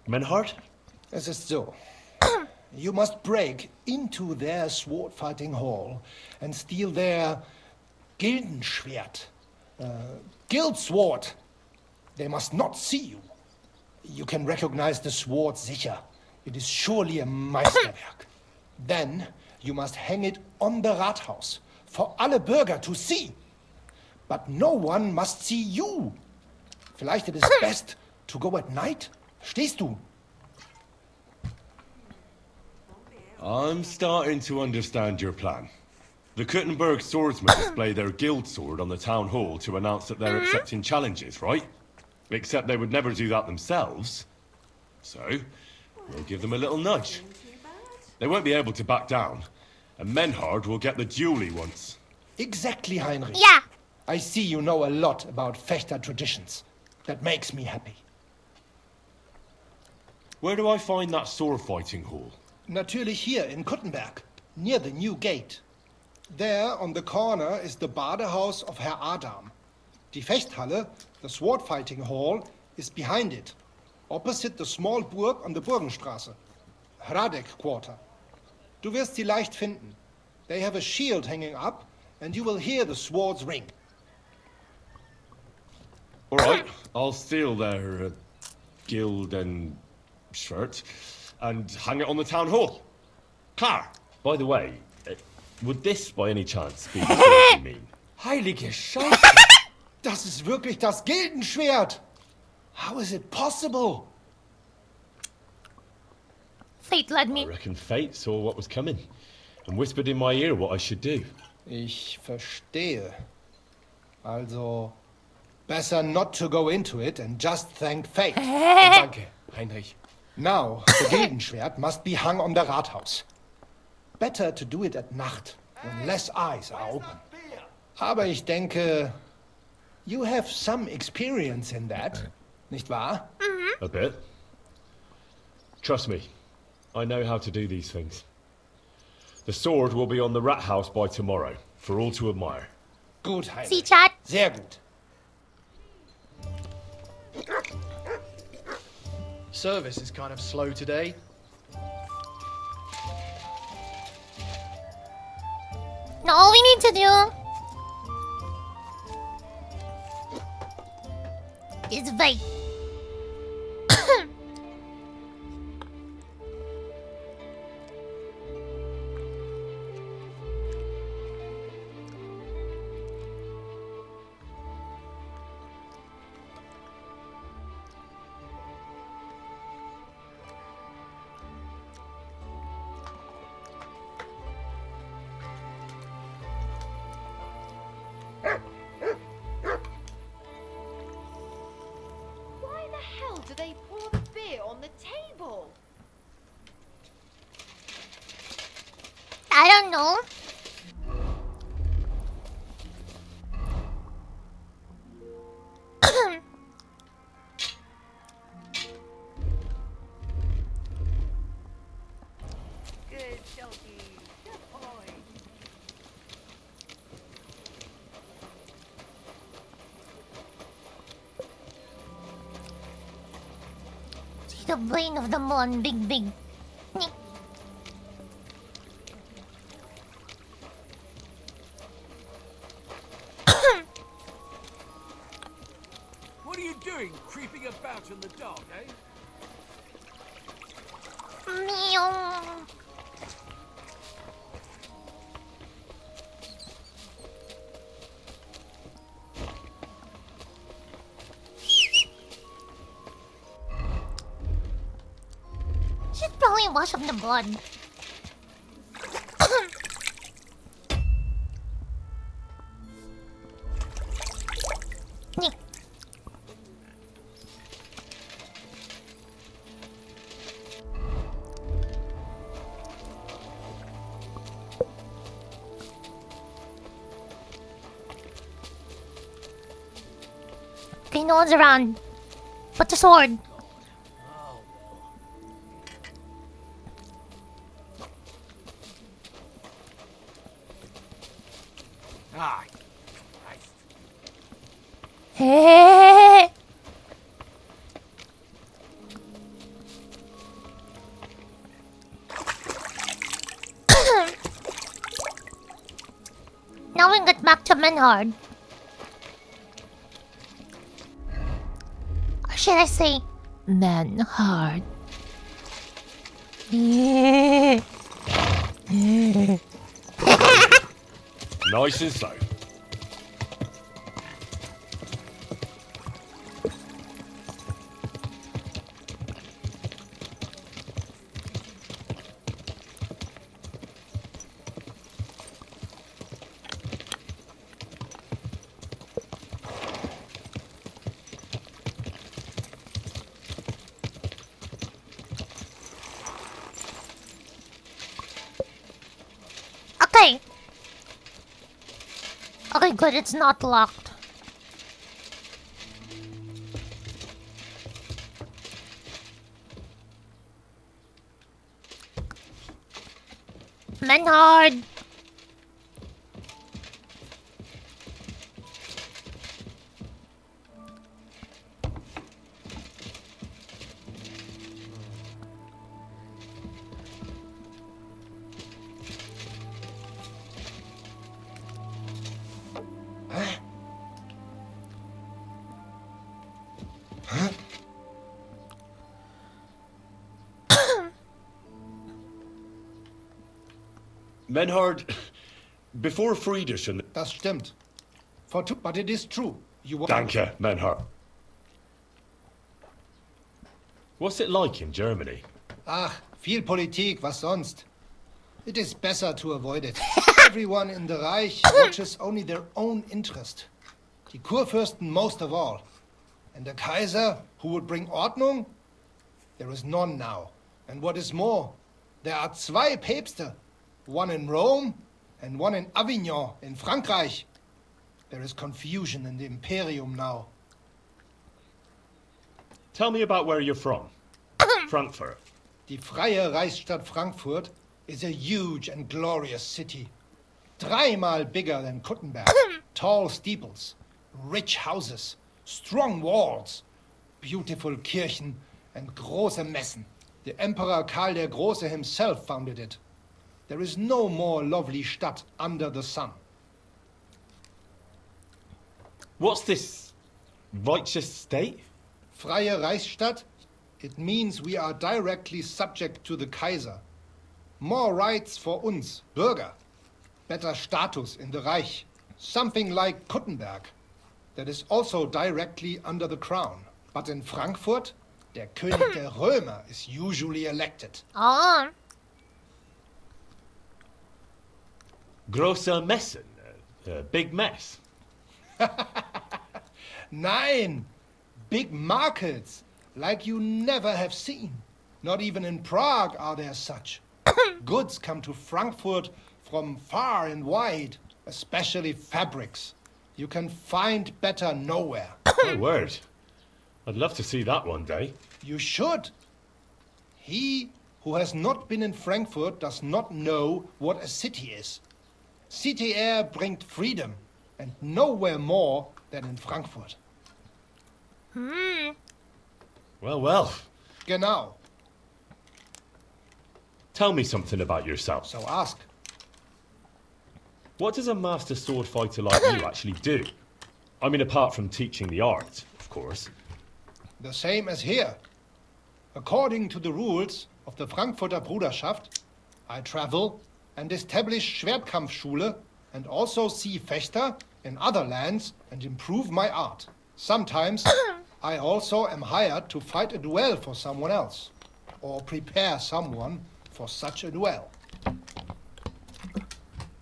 Menhard? Es ist so. You must break into their sword fighting hall and steal their Gildenschwert. Guild sword. They must not see you. You can recognize the sword sicher. It is surely a Meisterwerk. Then you must hang it on the Rathaus for alle Bürger to see. But no one must see you. Vielleicht it is best to go at night. Verstehst du? I'm starting to understand your plan. The Kuttenberg swordsmen display their guild sword on the town hall to announce that they're accepting challenges, right? Except they would never do that themselves. So, we'll give them a little nudge. They won't be able to back down, and Menhard will get the duel he wants. Exactly, Heinrich. Yeah. I see you know a lot about Fechter traditions. That makes me happy. Where do I find that sword fighting hall? Natürlich hier in Kuttenberg, near the new gate. There, on the corner, is the Badehaus of Herr Adam. Die Fechthalle, the sword fighting hall, is behind it, opposite the small Burg on the Burgenstraße. Hradek Quarter. Du wirst sie leicht finden. They have a shield hanging up, and you will hear the swords ring. All right, I'll steal their guild and shirt and hang it on the town hall. Klar. By the way, would this by any chance be the sword you mean? Heilige Scheiße! Das ist wirklich das Gildenschwert! How is it possible? Fate led me. I reckon fate saw what was coming and whispered in my ear what I should do. Ich verstehe. Also, better not to go into it and just thank fate. Danke, Heinrich. Now, the Gildenschwert must be hung on the Rathaus. Better to do it at Nacht, when less eyes are open. Aber ich denke, you have some experience in that, nicht wahr? A bit. Trust me, I know how to do these things. The sword will be on the rat house by tomorrow, for all to admire. Gut, Heinrich. See, chat. Sehr gut. Service is kind of slow today. No, all we need to do is wait. don't know. Good doggy. Good boy. See the brain of the mon, big. What are you doing, creeping about in the dark, eh? Meow. Should probably wash up the blood. Okay, no one's around. Put the sword. Ah, Hey. Now we get back to Menhard. Or should I say Menhard. Nice and slow. Okay. Okay, good, it's not locked. Menhard. Menhard, before Friedrich. Das stimmt. But it is true. You Danke, Menhard. What's it like in Germany? Ach, viel Politik, was sonst? It is better to avoid it. Everyone in the Reich watches only their own interest. Die Kurfürsten most of all. And the Kaiser, who would bring Ordnung? There is none now. And what is more, there are zwei Päpste. One in Rome and one in Avignon in Frankreich. There is confusion in the Imperium now. Tell me about where you're from. Frankfurt. Die freie Reichsstadt Frankfurt is a huge and glorious city. Dreimal bigger than Kuttenberg. Tall steeples, rich houses, strong walls, beautiful Kirchen and große Messen. The Emperor Karl der Große himself founded it. There is no more lovely Stadt under the sun. What's this righteous state? Freie Reichsstadt? It means we are directly subject to the Kaiser. More rights for uns, Bürger. Better status in the Reich. Something like Kuttenberg. That is also directly under the crown. But in Frankfurt, der König der Römer is usually elected. Oh. Große Messen. Big mess. Nein! Big markets, like you never have seen. Not even in Prague are there such. Goods come to Frankfurt from far and wide, especially fabrics. You can find better nowhere. My word. I'd love to see that one day. You should. He who has not been in Frankfurt does not know what a city is. City air brings freedom, and nowhere more than in Frankfurt. Well, well. Genau. Tell me something about yourself. So ask. What does a master sword fighter like you actually do? I mean, apart from teaching the art, of course. The same as here. According to the rules of the Frankfurter Bruderschaft, I travel and establish Schwertkampfschule and also see Fechter in other lands and improve my art. Sometimes I also am hired to fight a duel for someone else or prepare someone for such a duel.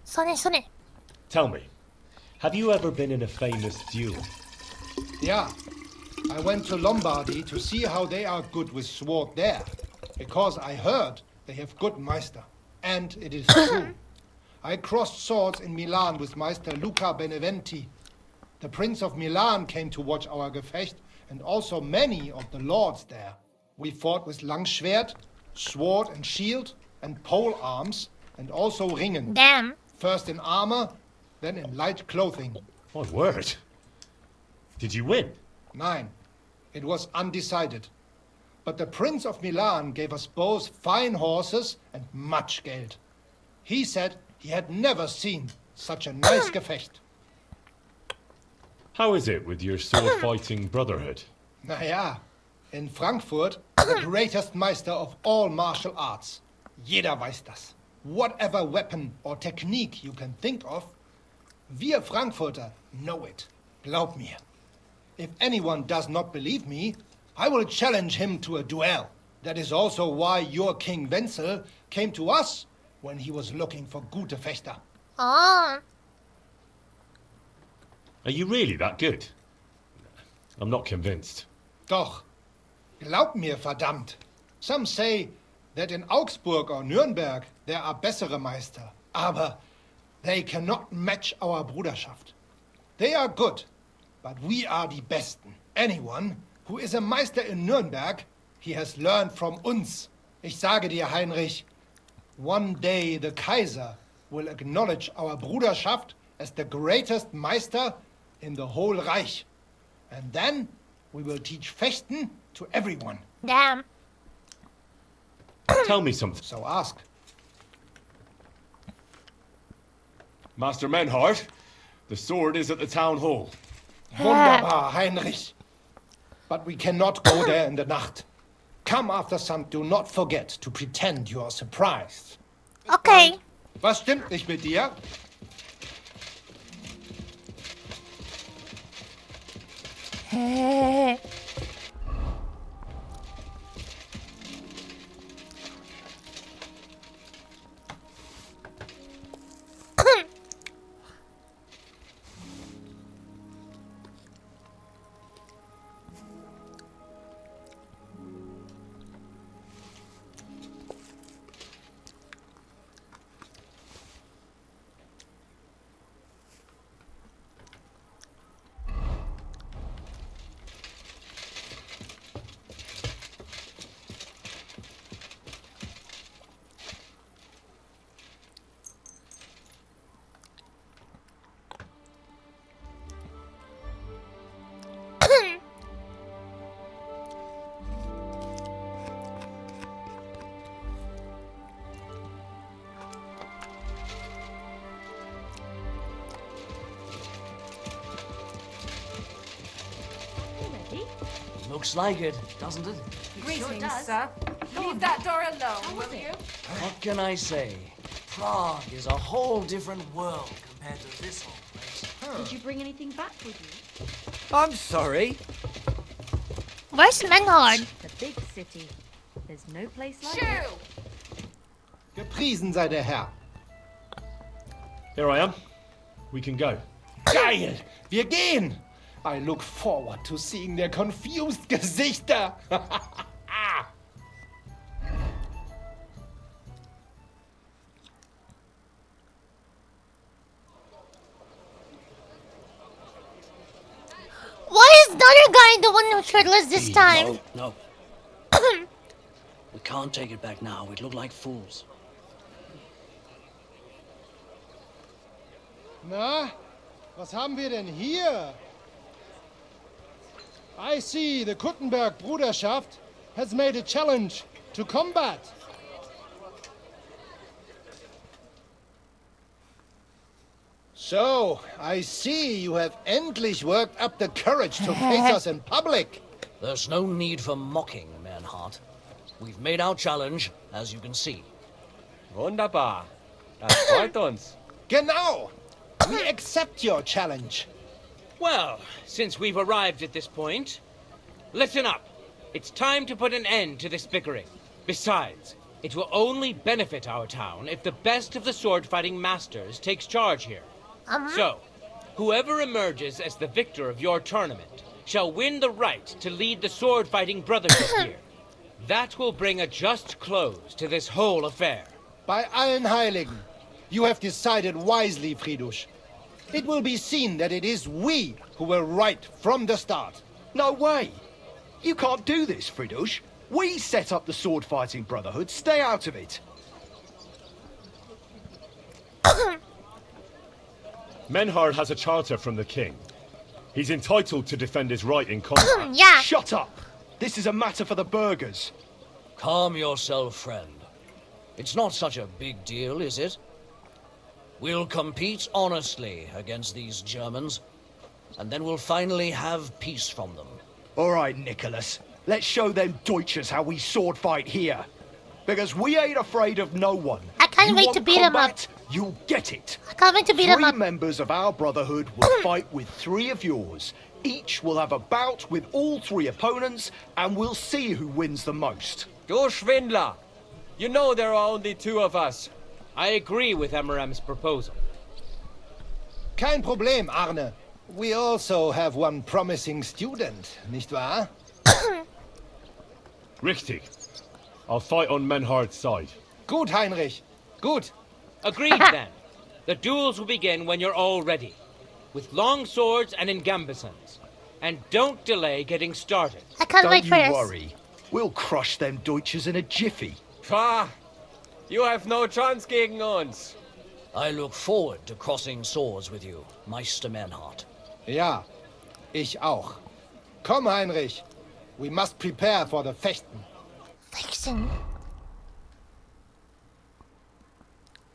それそれ。 Tell me, have you ever been in a famous duel? Yeah, I went to Lombardy to see how they are good with sword there, because I heard they have good Meister. And it is true. I crossed swords in Milan with Meister Luca Beneventi. The Prince of Milan came to watch our Gefecht, and also many of the lords there. We fought with Langschwert, sword and shield, and pole arms, and also Ringen. Damn. First in armor, then in light clothing. My word. Did you win? Nein, it was undecided. But the Prince of Milan gave us both fine horses and much Geld. He said he had never seen such a nice Gefecht. How is it with your sword-fighting brotherhood? Naja, in Frankfurt, the greatest Meister of all martial arts. Jeder weiß das. Whatever weapon or technique you can think of, wir Frankfurter know it. Glaub mir. If anyone does not believe me, I will challenge him to a duel. That is also why your King Wenzel came to us when he was looking for gute Fechter. Oh. Are you really that good? I'm not convinced. Doch. Glaub mir, verdammt. Some say that in Augsburg or Nürnberg there are bessere Meister. Aber they cannot match our Bruderschaft. They are good, but we are die Besten. Anyone who is a Meister in Nürnberg, he has learned from uns. Ich sage dir, Heinrich, one day the Kaiser will acknowledge our Bruderschaft as the greatest Meister in the whole Reich. And then we will teach Fechten to everyone. Damn. Tell me something. So ask. Master Menhart, the sword is at the town hall. Wunderbar, Heinrich. But we cannot go there in the Nacht. Come after sun. Do not forget to pretend you are surprised. Okay. Was stimmt nicht mit dir? Looks like it, doesn't it? Greetings, sir. Leave that door alone, will you? What can I say? Prague is a whole different world compared to this old place. Did you bring anything back with you? I'm sorry. Where's Menhard? The big city. There's no place like Shoo! it. Gepriesen sei der Herr. Here I am. We can go. Geil! Wir gehen! I look forward to seeing their confused Gesichter. the one who's shirtless this time. No. We can't take it back now. We'd look like fools. Na, was haben wir denn hier? I see the Kuttenberg Bruderschaft has made a challenge to combat. So, I see you have endlich worked up the courage to face us in public. There's no need for mocking, Manhart. We've made our challenge, as you can see. Wunderbar. Das freut uns. Genau. We accept your challenge. Well, since we've arrived at this point, listen up. It's time to put an end to this bickering. Besides, it will only benefit our town if the best of the sword-fighting masters takes charge here. So, whoever emerges as the victor of your tournament shall win the right to lead the sword-fighting brotherhood here. That will bring a just close to this whole affair. Bei allen Heiligen, you have decided wisely, Fridush. It will be seen that it is we who were right from the start. No way! You can't do this, Fridush. We set up the sword-fighting brotherhood. Stay out of it. Menhard has a charter from the king. He's entitled to defend his right in combat. Yeah. Shut up! This is a matter for the burghers. Calm yourself, friend. It's not such a big deal, is it? We'll compete honestly against these Germans, and then we'll finally have peace from them. All right, Nicholas. Let's show them Deutschers how we sword fight here. Because we ain't afraid of no one. I can't wait to beat him up. You'll get it. I can't wait to beat him up. 3 members of our brotherhood will fight with 3 of yours. Each will have a bout with all 3 opponents, and we'll see who wins the most. Du Schwindler! You know there are only 2 of us. I agree with Emeram's proposal. Kein Problem, Arne. We also have one promising student, nicht wahr? Richtig. I'll fight on Menhard's side. Gut, Heinrich. Gut. Agreed, then. The duels will begin when you're all ready, with long swords and in gambesons. And don't delay getting started. I can't wait for Don't you this. worry. We'll crush them Deutschers in a jiffy. Pah! You have no chance gegen uns. I look forward to crossing swords with you, Meister Manhart. Ja, ich auch. Komm, Heinrich. We must prepare for the Fechten. Fechten.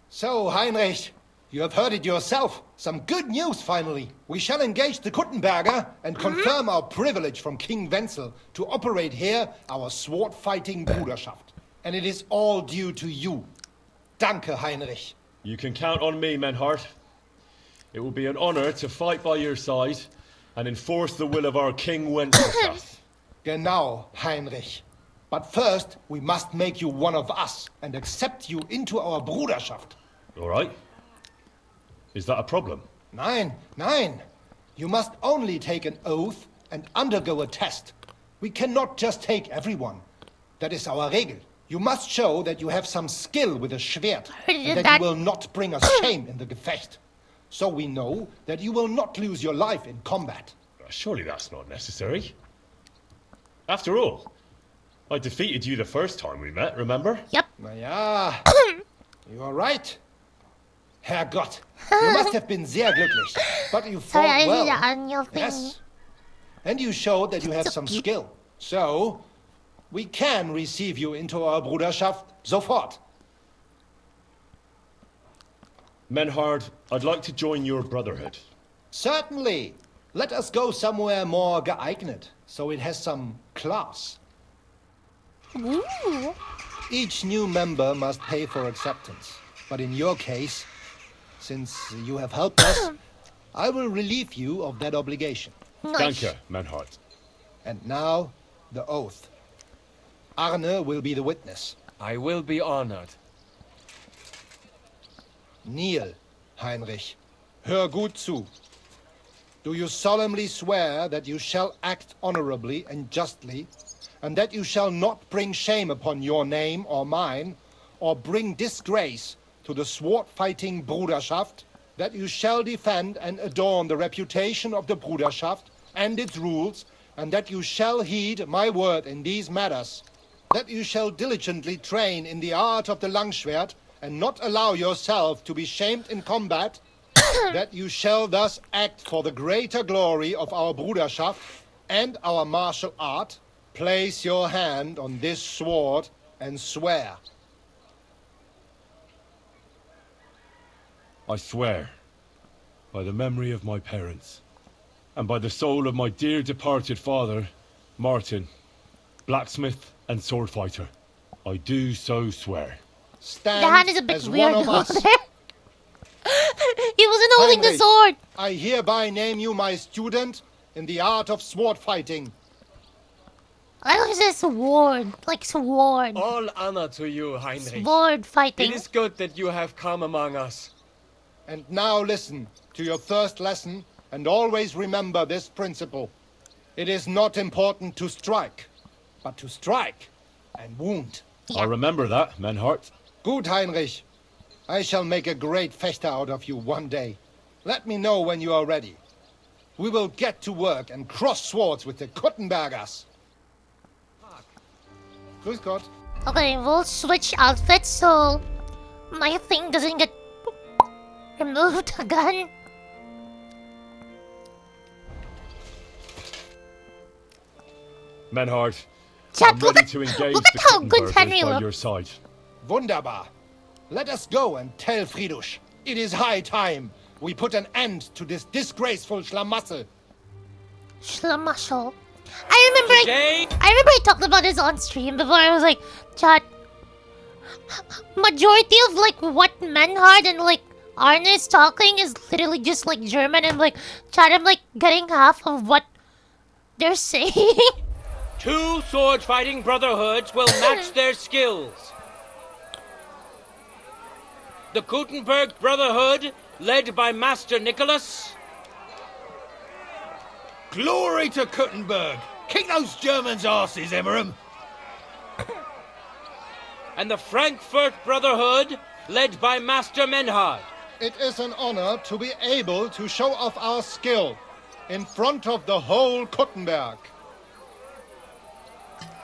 So, Heinrich, you have heard it yourself. Some good news, finally. We shall engage the Kuttenberger and confirm our privilege from King Wenzel to operate here our sword-fighting Bruderschaft. And it is all due to you. Danke, Heinrich. You can count on me, Menhard. It will be an honor to fight by your side and enforce the will of our King Wenceslaus. Genau, Heinrich. But first, we must make you one of us and accept you into our Bruderschaft. All right. Is that a problem? Nein, nein. You must only take an oath and undergo a test. We cannot just take everyone. That is our Regel. You must show that you have some skill with a Schwert and that you will not bring us shame in the Gefecht. So we know that you will not lose your life in combat. Surely that's not necessary. After all, I defeated you the first time we met, remember? Yep. Na ja, you are right. Herrgott, you must have been sehr glücklich, but you Sorry, I fought did well. it on your thing. Yes. And you showed that you have some skill. So, we can receive you into our Bruderschaft sofort. Menhard, I'd like to join your brotherhood. Certainly. Let us go somewhere more geeignet, so it has some class. Ooh. Each new member must pay for acceptance. But in your case, since you have helped us, I will relieve you of that obligation. Nice. Danke, Menhard. And now, the oath. Arne will be the witness. I will be honored. Kneel, Heinrich. Hör gut zu. Do you solemnly swear that you shall act honorably and justly, and that you shall not bring shame upon your name or mine, or bring disgrace to the sword-fighting Bruderschaft, that you shall defend and adorn the reputation of the Bruderschaft and its rules and that you shall heed my word in these matters, that you shall diligently train in the art of the Langschwert, and not allow yourself to be shamed in combat, that you shall thus act for the greater glory of our Bruderschaft and our martial art, place your hand on this sword and swear. I swear, by the memory of my parents, and by the soul of my dear departed father, Martin, blacksmith and sword fighter, I do so swear. Stand the hand is a bit as weird one of us. He wasn't holding the Heinrich, sword. I hereby name you my student in the art of sword fighting. I like this sword, like sword. All honor to you, Heinrich. Sword fighting. It is good that you have come among us. And now listen to your first lesson, and always remember this principle. It is not important to strike, but to strike and wound. I remember that, Menhart. Good, Heinrich. I shall make a great fechter out of you one day. Let me know when you are ready. We will get to work and cross swords with the Kuttenbergers. Grüß Gott. Okay, we'll switch outfits so my thing doesn't get removed again. Menhart, Chat, I'm ready to engage look the at how good Kuttenbergers Henry by look. your side. Wunderbar. Let us go and tell Friedrich. It is high time we put an end to this disgraceful schlamassel. Schlamassel. I remember I talked about this on stream before. I was like, chat, majority of like what Menhard and like Arne is talking is literally just like German, and like chat, I'm like getting half of what they're saying. 2 sword-fighting brotherhoods will match their skills. The Gutenberg Brotherhood, led by Master Nicholas. Glory to Kuttenberg! Kick those Germans' asses, Emmeram! And the Frankfurt Brotherhood, led by Master Menhard. It is an honor to be able to show off our skill in front of the whole Kuttenberg.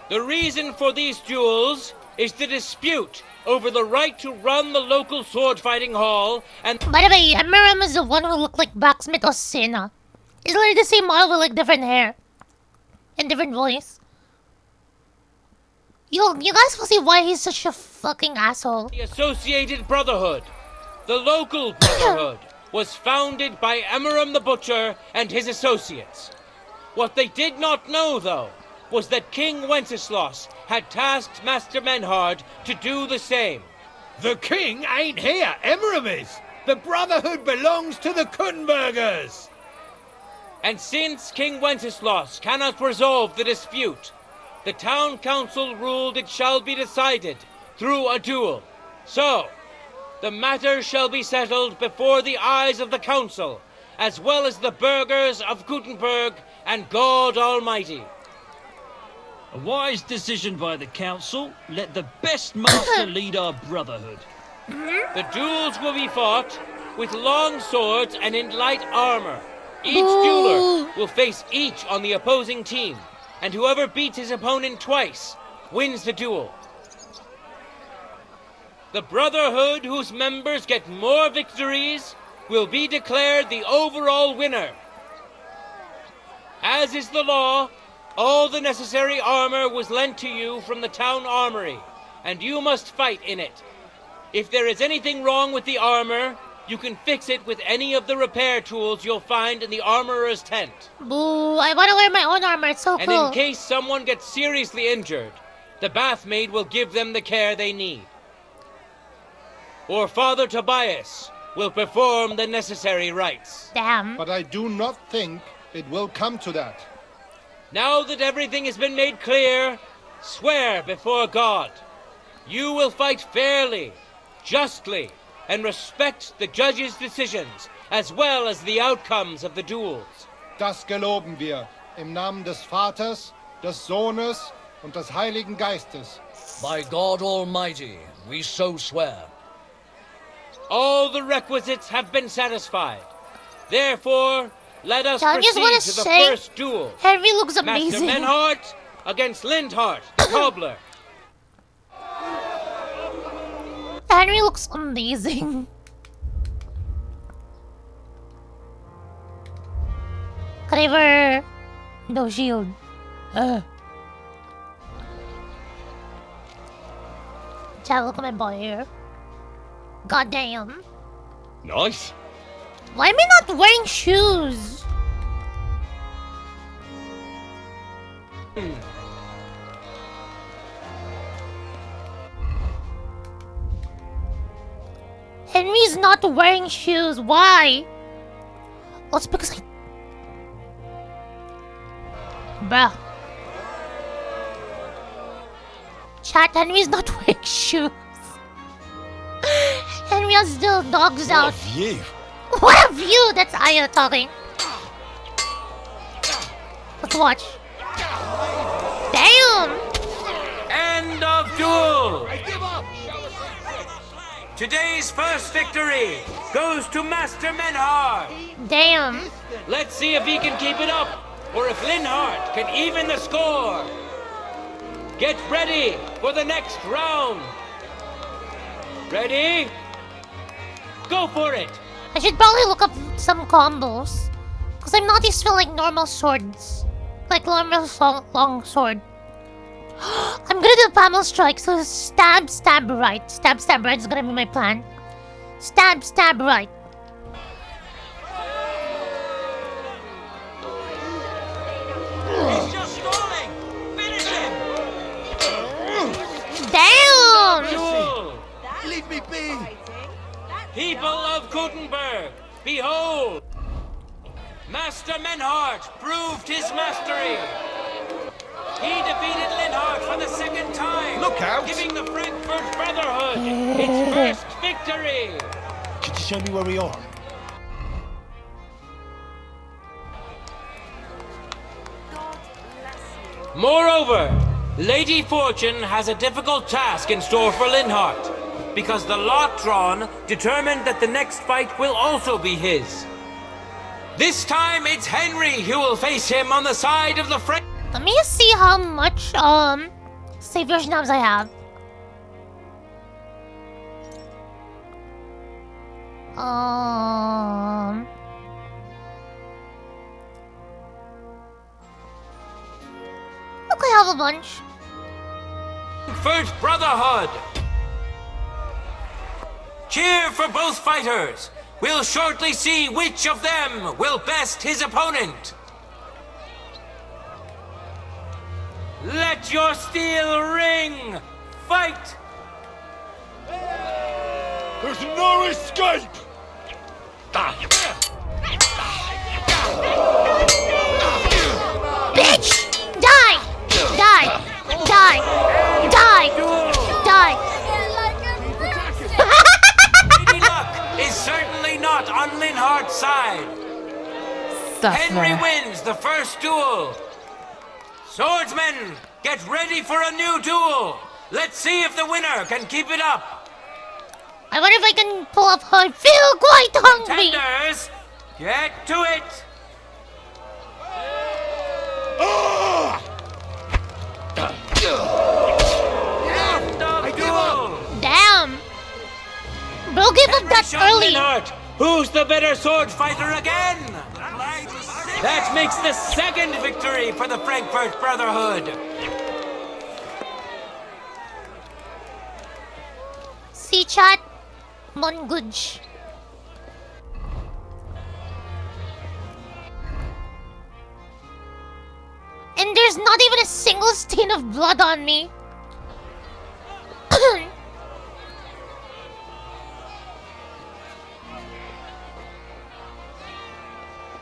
The reason for these duels is the dispute over the right to run the local sword-fighting hall, and... By the way, Emiram is the one who looked like Blacksmith Osina. It's literally the same model with like different hair. And different voice. You guys will see why he's such a fucking asshole. The Associated Brotherhood, the local brotherhood, was founded by Emmeram the Butcher and his associates. What they did not know, though, was that King Wenceslas had tasked Master Menhard to do the same. The king ain't here, Emmeram is! The Brotherhood belongs to the Kuttenbergers! And since King Wenceslas cannot resolve the dispute, the town council ruled it shall be decided through a duel. So, the matter shall be settled before the eyes of the council, as well as the burghers of Gutenberg and God Almighty. A wise decision by the council. Let the best master lead our brotherhood. The duels will be fought with long swords and in light armor. Each dueler will face each on the opposing team, and whoever beats his opponent twice wins the duel. The brotherhood whose members get more victories will be declared the overall winner. As is the law, all the necessary armor was lent to you from the town armory, and you must fight in it. If there is anything wrong with the armor, you can fix it with any of the repair tools you'll find in the armorer's tent. Boo, I want to wear my own armor, it's so And cool. in case someone gets seriously injured, the bathmaid will give them the care they need. Or Father Tobias will perform the necessary rites. Damn. But I do not think it will come to that. Now that everything has been made clear, swear before God. You will fight fairly, justly, and respect the judge's decisions, as well as the outcomes of the duels. Das geloben wir, im Namen des Vaters, des Sohnes und des Heiligen Geistes. By God Almighty, we so swear. All the requisites have been satisfied. Therefore, Let us I just proceed wanna to the say, first duel. Henry looks amazing. Master Menhart against Lindhart, the cobbler. Henry looks amazing. Craver, no shield. Chad, look at my boy here. Goddamn. Nice. Why am I not wearing shoes? Henry's not wearing shoes. Why? Oh, it's because I... Bruh. Chat, Henry's not wearing shoes. Henry has still dogs out. What a view. What a view! That's Aya talking. Let's watch. Damn! End of duel! Today's first victory goes to Master Menhart. Damn. Let's see if he can keep it up, or if Lindhart can even the score. Get ready for the next round. Ready? Go for it. I should probably look up some combos. Because I'm not used to like normal swords. Like normal long sword. I'm gonna do Pummel Strike, so stab, stab right. Stab, stab right is gonna be my plan. Stab, stab right. He's just stalling. Finish him. Damn! Leave me be. People of Gutenberg, behold! Master Menhart proved his mastery. He defeated Lindhart for the second time. Look out! Giving the Frankfurt Brotherhood its first victory. Could you show me where we are? Moreover, Lady Fortune has a difficult task in store for Lindhart, because the lot drawn determined that the next fight will also be his. This time it's Henry who will face him on the side of the French. Let me see how much savior schnapps I have. Look, I have a bunch. First Brotherhood. Cheer for both fighters. We'll shortly see which of them will best his opponent. Let your steel ring. Fight. There's no escape. Bitch! Die! Die! Die! Die! Die! Lady Luck is certainly not on Lindhart's side. Henry wins the first duel. Swordsmen, get ready for a new duel. Let's see if the winner can keep it up. I wonder if I can pull up her. I feel quite hungry. Contenders, get to it. End of duel. Damn. Bro, give up that early. Lindhart, who's the better sword fighter again? That makes the second victory for the Frankfurt Brotherhood. See chat. Monguj. And there's not even a single stain of blood on me.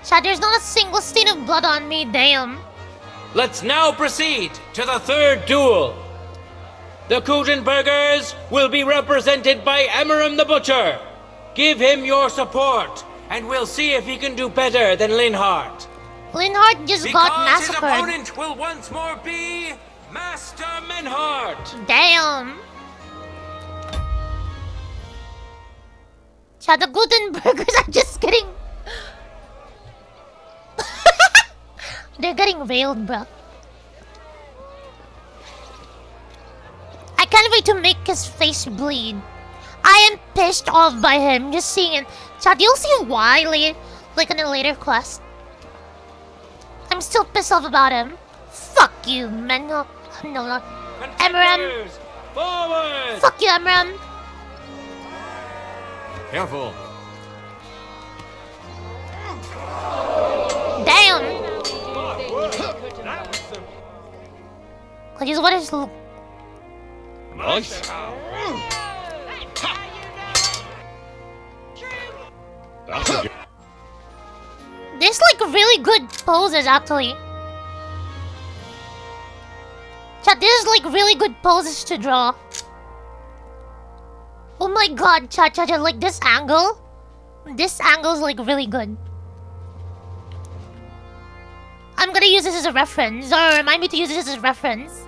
Chat, there's not a single stain of blood on me, damn. Let's now proceed to the third duel. The Kutenbergers will be represented by Emmeram the Butcher. Give him your support, and we'll see if he can do better than Lindhart. Lindhart just got Because his massacred. opponent will once more be Master Menhart. Damn. Chat, the Gutenbergers are just getting They're getting railed, bro. I can't wait to make his face bleed. I am pissed off by him, just seeing it. Chad, you'll see why later, like in a later quest. I'm still pissed off about him. Fuck you, man. No, no. Emram. Forward! Fuck you, Emram. Careful. Damn. I just want to. Nice. That's a good. There's like really good poses actually. Chat, there's like really good poses to draw. Oh my god, chat, like this angle. This angle's like really good. I'm gonna use this as a reference, or remind me to use this as a reference.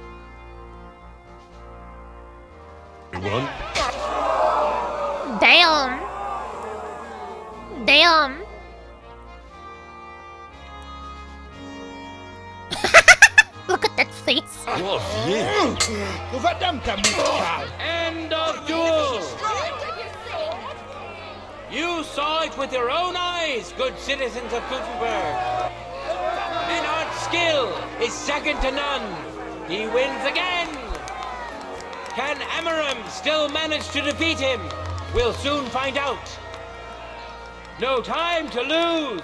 One. Damn. Damn. Look at that face. What view? End of duel! You saw it with your own eyes, good citizens of Gutenberg. Menard's skill is second to none. He wins again. Can Amaram still manage to defeat him? We'll soon find out. No time to lose.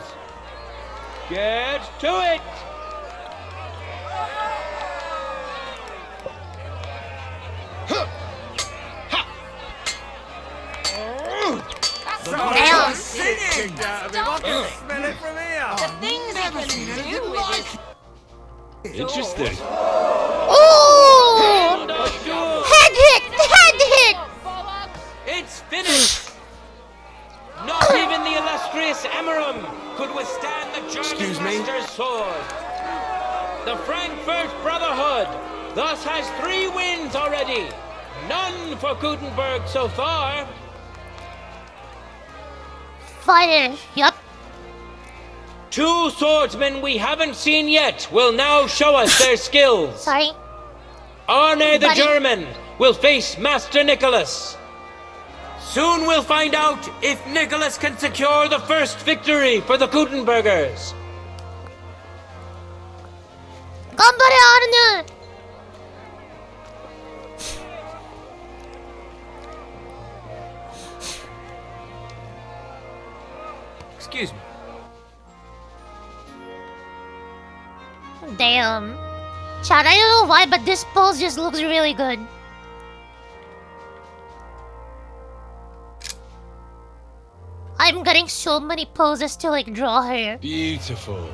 Get to it. Damn. Smell it from here. The things I can do with it. Interesting. Ooh! Head hit! Head hit! It's finished. Not even the illustrious Amaram could withstand the German master's sword. The Frankfurt Brotherhood thus has 3 wins already. None for Gutenberg so far. Fire. Yup. 2 swordsmen we haven't seen yet will now show us their skills. Sorry. Arne the Buddy. German will face Master Nicholas. Soon we'll find out if Nicholas can secure the first victory for the Gutenbergers. Ganbare Arne. Excuse me. Damn. Chad, I don't know why, but this pose just looks really good. I'm getting so many poses to like draw here. Beautiful.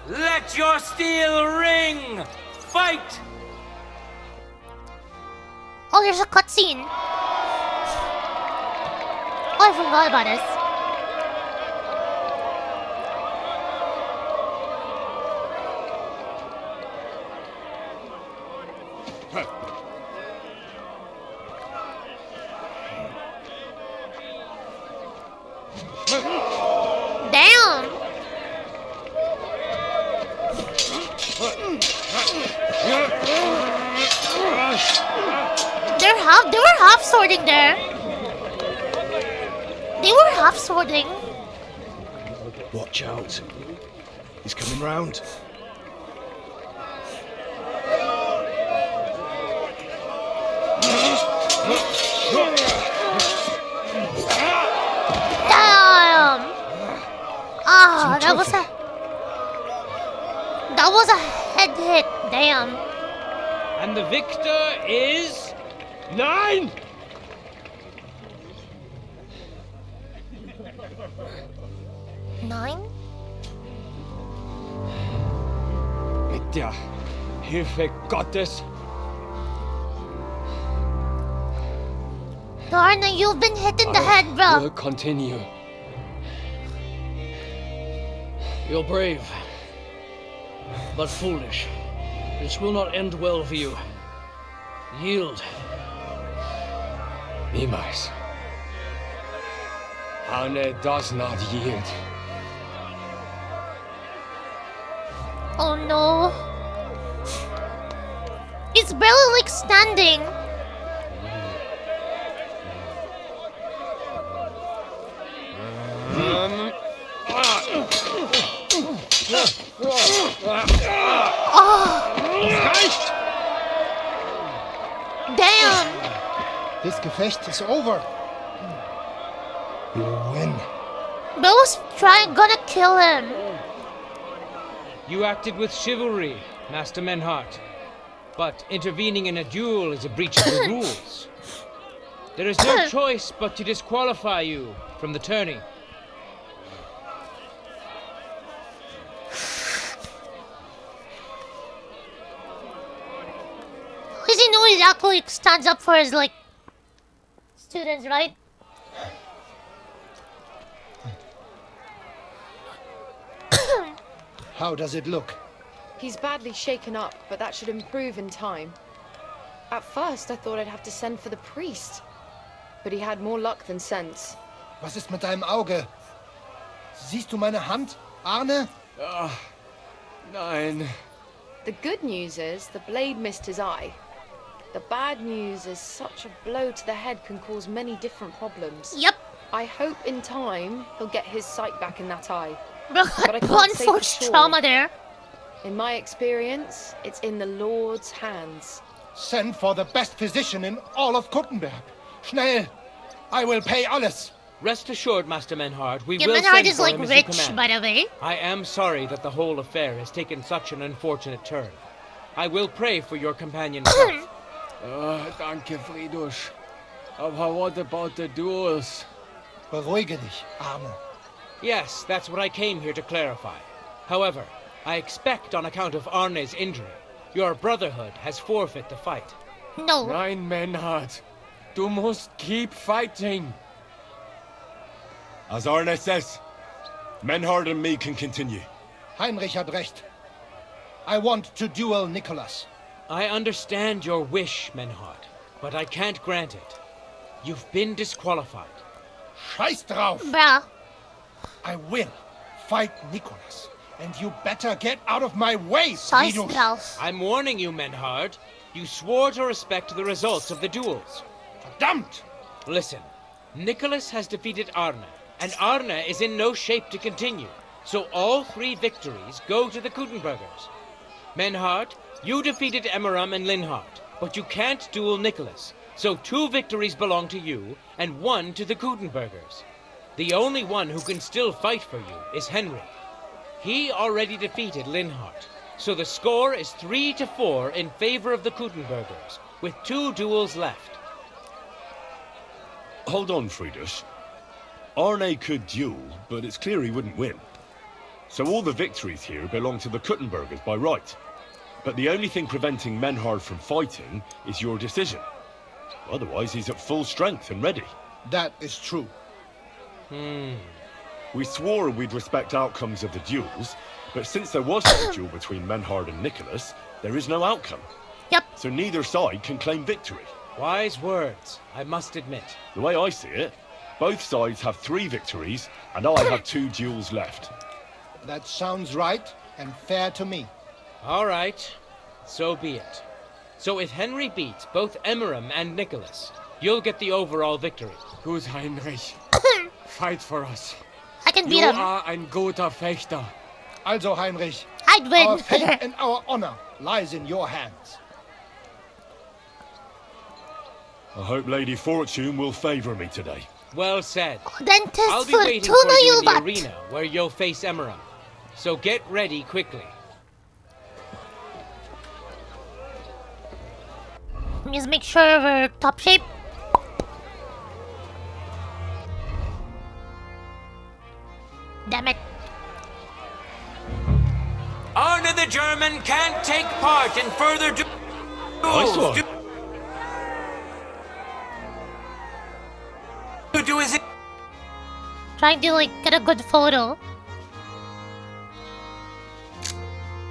Let your steel ring! Fight! Oh, there's a cutscene. Oh, I forgot about this. Damn! They were half swording there. They were half swording. Watch out. He's coming round. Damn! Ah, that was a head hit. Damn. And the victor is... 9! Nine? Mit der Hilfe Gottes. Darna, you've been hit in the head, bro. We'll continue. You're brave, but foolish. This will not end well for you. Yield. Niemals. Arne does not yield. Oh no. He's barely like standing. Damn. This Gefecht is over. You win. Bill's gonna kill him. You acted with chivalry, Master Menhart. But intervening in a duel is a breach of the rules. There is no choice but to disqualify you from the tourney. At least he knows he actually stands up for his, like, students, right? How does it look? He's badly shaken up, but that should improve in time. At first, I thought I'd have to send for the priest. But he had more luck than sense. Was ist mit deinem Auge? Siehst du meine Hand, Arne? Nein. The good news is the blade missed his eye. The bad news is such a blow to the head can cause many different problems. Yep. I hope in time he'll get his sight back in that eye. Bro, But I can't one say for for sure. trauma there. In my experience, it's in the Lord's hands. Send for the best physician in all of Kuttenberg. Schnell! I will pay alles. Rest assured, Master Menhart, we Yeah, will Menhart send is for like him as you rich, command. by the way. I am sorry that the whole affair has taken such an unfortunate turn. I will pray for your companion's health. Danke, Friedrich. Aber what about the duels? Beruhige dich, Arne. Yes, that's what I came here to clarify. However, I expect on account of Arne's injury, your brotherhood has forfeit the fight. No. Nein, Menhart. Du musst keep fighting. As Arne says, Menhard and me can continue. Heinrich had recht. I want to duel Nicholas. I understand your wish, Menhard, but I can't grant it. You've been disqualified. Scheiß drauf! Bruh. I will fight Nicholas. And you better get out of my way, Scheiß Friedrich. drauf. I'm warning you, Menhard. You swore to respect the results of the duels. Verdammt! Listen, Nicholas has defeated Arne, and Arne is in no shape to continue. So all 3 victories go to the Kuttenbergers. Menhard, you defeated Emmeram and Linhart, but you can't duel Nicholas. So 2 victories belong to you, and 1 to the Kuttenbergers. The only one who can still fight for you is Henry. He already defeated Linhart, so the score is 3-4 in favor of the Kuttenbergers, with 2 duels left. Hold on, Friedrich. Arne could duel, but it's clear he wouldn't win. So all the victories here belong to the Kuttenbergers by right. But the only thing preventing Menhard from fighting is your decision. Otherwise, he's at full strength and ready. That is true. We swore we'd respect outcomes of the duels, but since there wasn't a duel between Menhard and Nicholas, there is no outcome. Yep. So neither side can claim victory. Wise words, I must admit. The way I see it, both sides have 3 victories, and I have 2 duels left. That sounds right and fair to me. All right, so be it. So if Henry beats both Emmeram and Nicholas, you'll get the overall victory. Gut, Heinrich. Fight for us. I can beat You him. are ein guter Fechter. Also, Heinrich, I'd win. our fate and our honor lies in your hands. I hope Lady Fortune will favor me today. Well said. Then I'll test be for waiting for Tuna you in the Yuvat. arena where you'll face Emmeram. So get ready quickly. Just make sure we're top shape. Damn it. Arne the German can't take part in further duels. Nice one. Do is it? Trying to like get a good photo.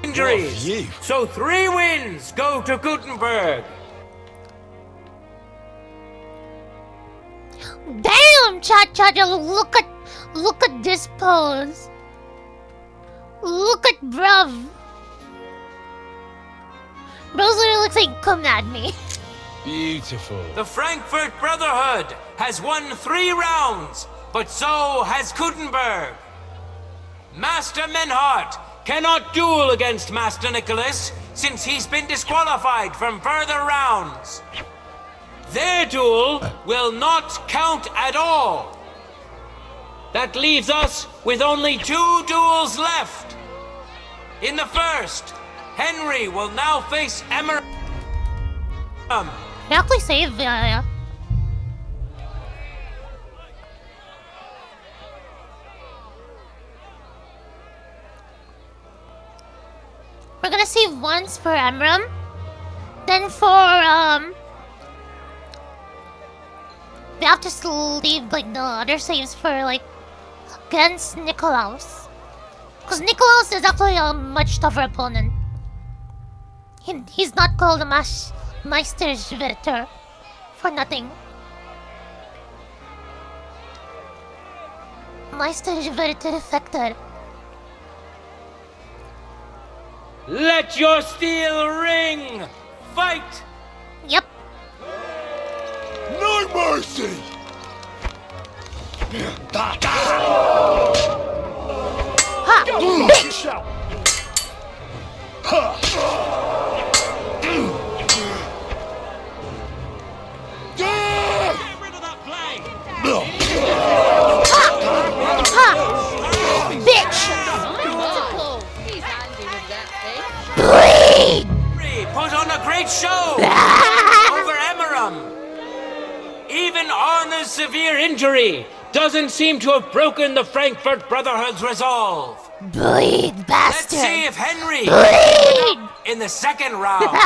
Injuries. you. So 3 wins go to Gutenberg. Damn, Cha-Cha, look at this pose. Look at bruv. Bro's literally looks like, come at me. Beautiful. The Frankfurt Brotherhood has won 3 rounds, but so has Kuttenberg. Master Menhart cannot duel against Master Nicholas since he's been disqualified from further rounds. Their duel will not count at all. That leaves us with only 2 duels left. In the first, Henry will now face Emmer. Actually save, yeah. We're gonna save once for Emram. Then for, we have to leave, like, the other saves for, like, against Nikolaus. Because Nikolaus is actually a much tougher opponent. He's not called a Meisterschwerter for nothing. Meisterschwerter Effector. Let your steel ring! Fight! Yep. No mercy! Ha! Bitch! Bleed! Put on a great show over Emmeram. Even Arna's severe injury doesn't seem to have broken the Frankfurt Brotherhood's resolve. Bleed, bastard! Let's see if Henry Bleed! in the second round.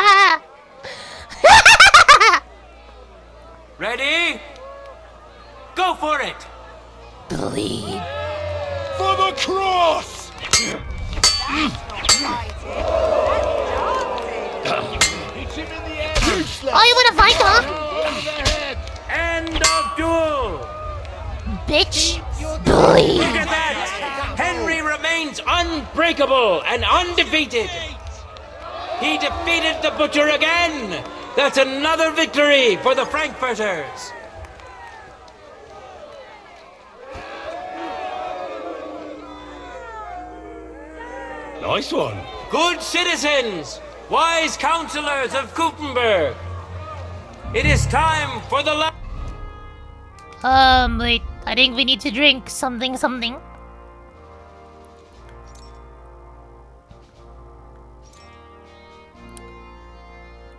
Ready? Go for it. Bleed. For the cross! Oh, you wanna fight, huh? End of duel. Bitch. Bleed. Look at that. Henry remains unbreakable and undefeated. He defeated the Butcher again. That's another victory for the Frankfurters. Nice one. Good citizens, wise counselors of Kuttenberg. It is time for the Wait. I think we need to drink something.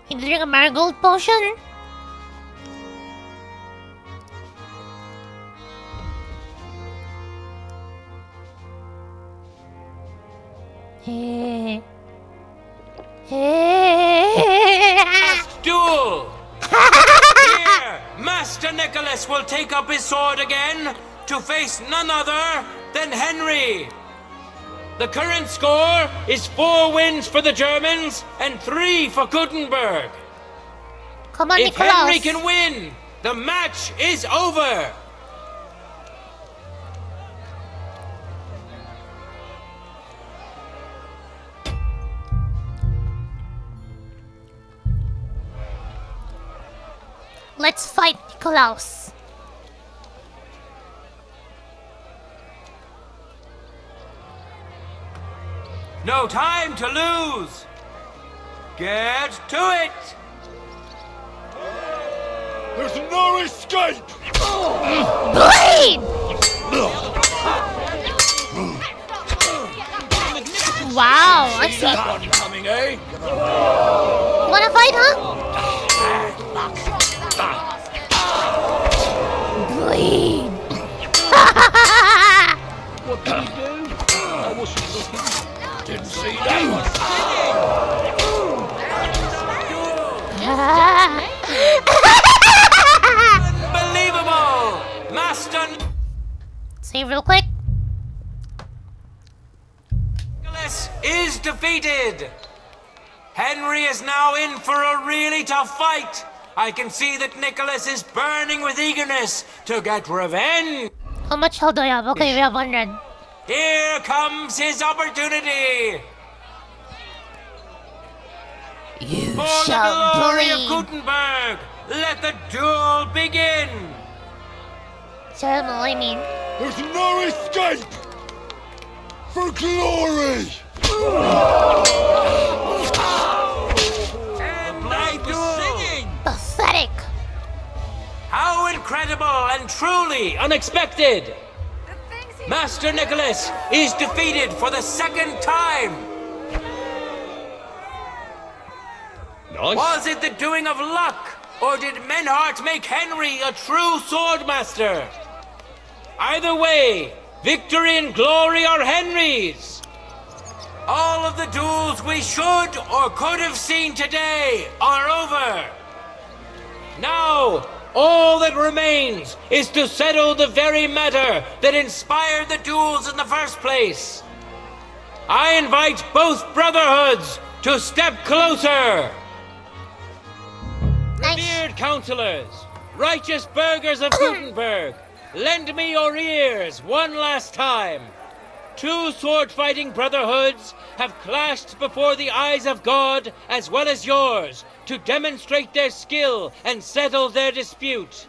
Need to drink a marigold potion? last duel. Here, Master Nicholas will take up his sword again to face none other than Henry. The current score is 4 wins for the Germans and 3 for Kuttenberg. Come on, if Nicholas. Henry can win, the match is over. Let's fight Nikolaus. No time to lose. Get to it. There's no escape. Bleed! Wow, I see. One coming, eh? Wanna fight, huh? Bleed! What did you do? I wasn't looking. Didn't see that Unbelievable! Master Save real quick. Nicholas is defeated. Henry is now in for a really tough fight I can see that Nicholas is burning with eagerness to get revenge. How much health do I have? Okay, we have 100. Here comes his opportunity. You For shall the glory bleed. of Gutenberg, let the duel begin. Ceremony, I mean. There's no escape! For glory! And now the singing. Pathetic. How incredible and truly unexpected! Master Nicholas is defeated for the second time! Nice. Was it the doing of luck, or did Menhart make Henry a true swordmaster? Either way, victory and glory are Henry's! All of the duels we should or could have seen today are over! Now, all that remains is to settle the very matter that inspired the duels in the first place. I invite both brotherhoods to step closer. Revered counselors, righteous burghers of Gutenberg, lend me your ears one last time. Two sword-fighting brotherhoods have clashed before the eyes of God as well as yours to demonstrate their skill and settle their dispute.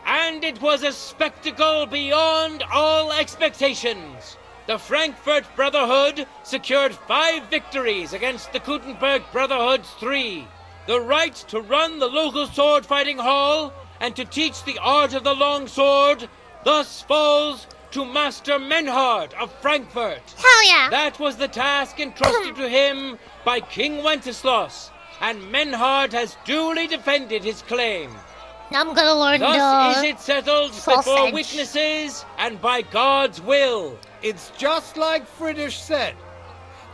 And it was a spectacle beyond all expectations. The Frankfurt Brotherhood secured 5 victories against the Gutenberg Brotherhood's 3. The right to run the local sword-fighting hall and to teach the art of the long sword thus falls to Master Menhard of Frankfurt. Hell yeah! That was the task entrusted to him by King Wenceslas, and Menhard has duly defended his claim. Now I'm gonna learn Thus the is it settled sausage. before witnesses and by God's will. It's just like Friedrich said.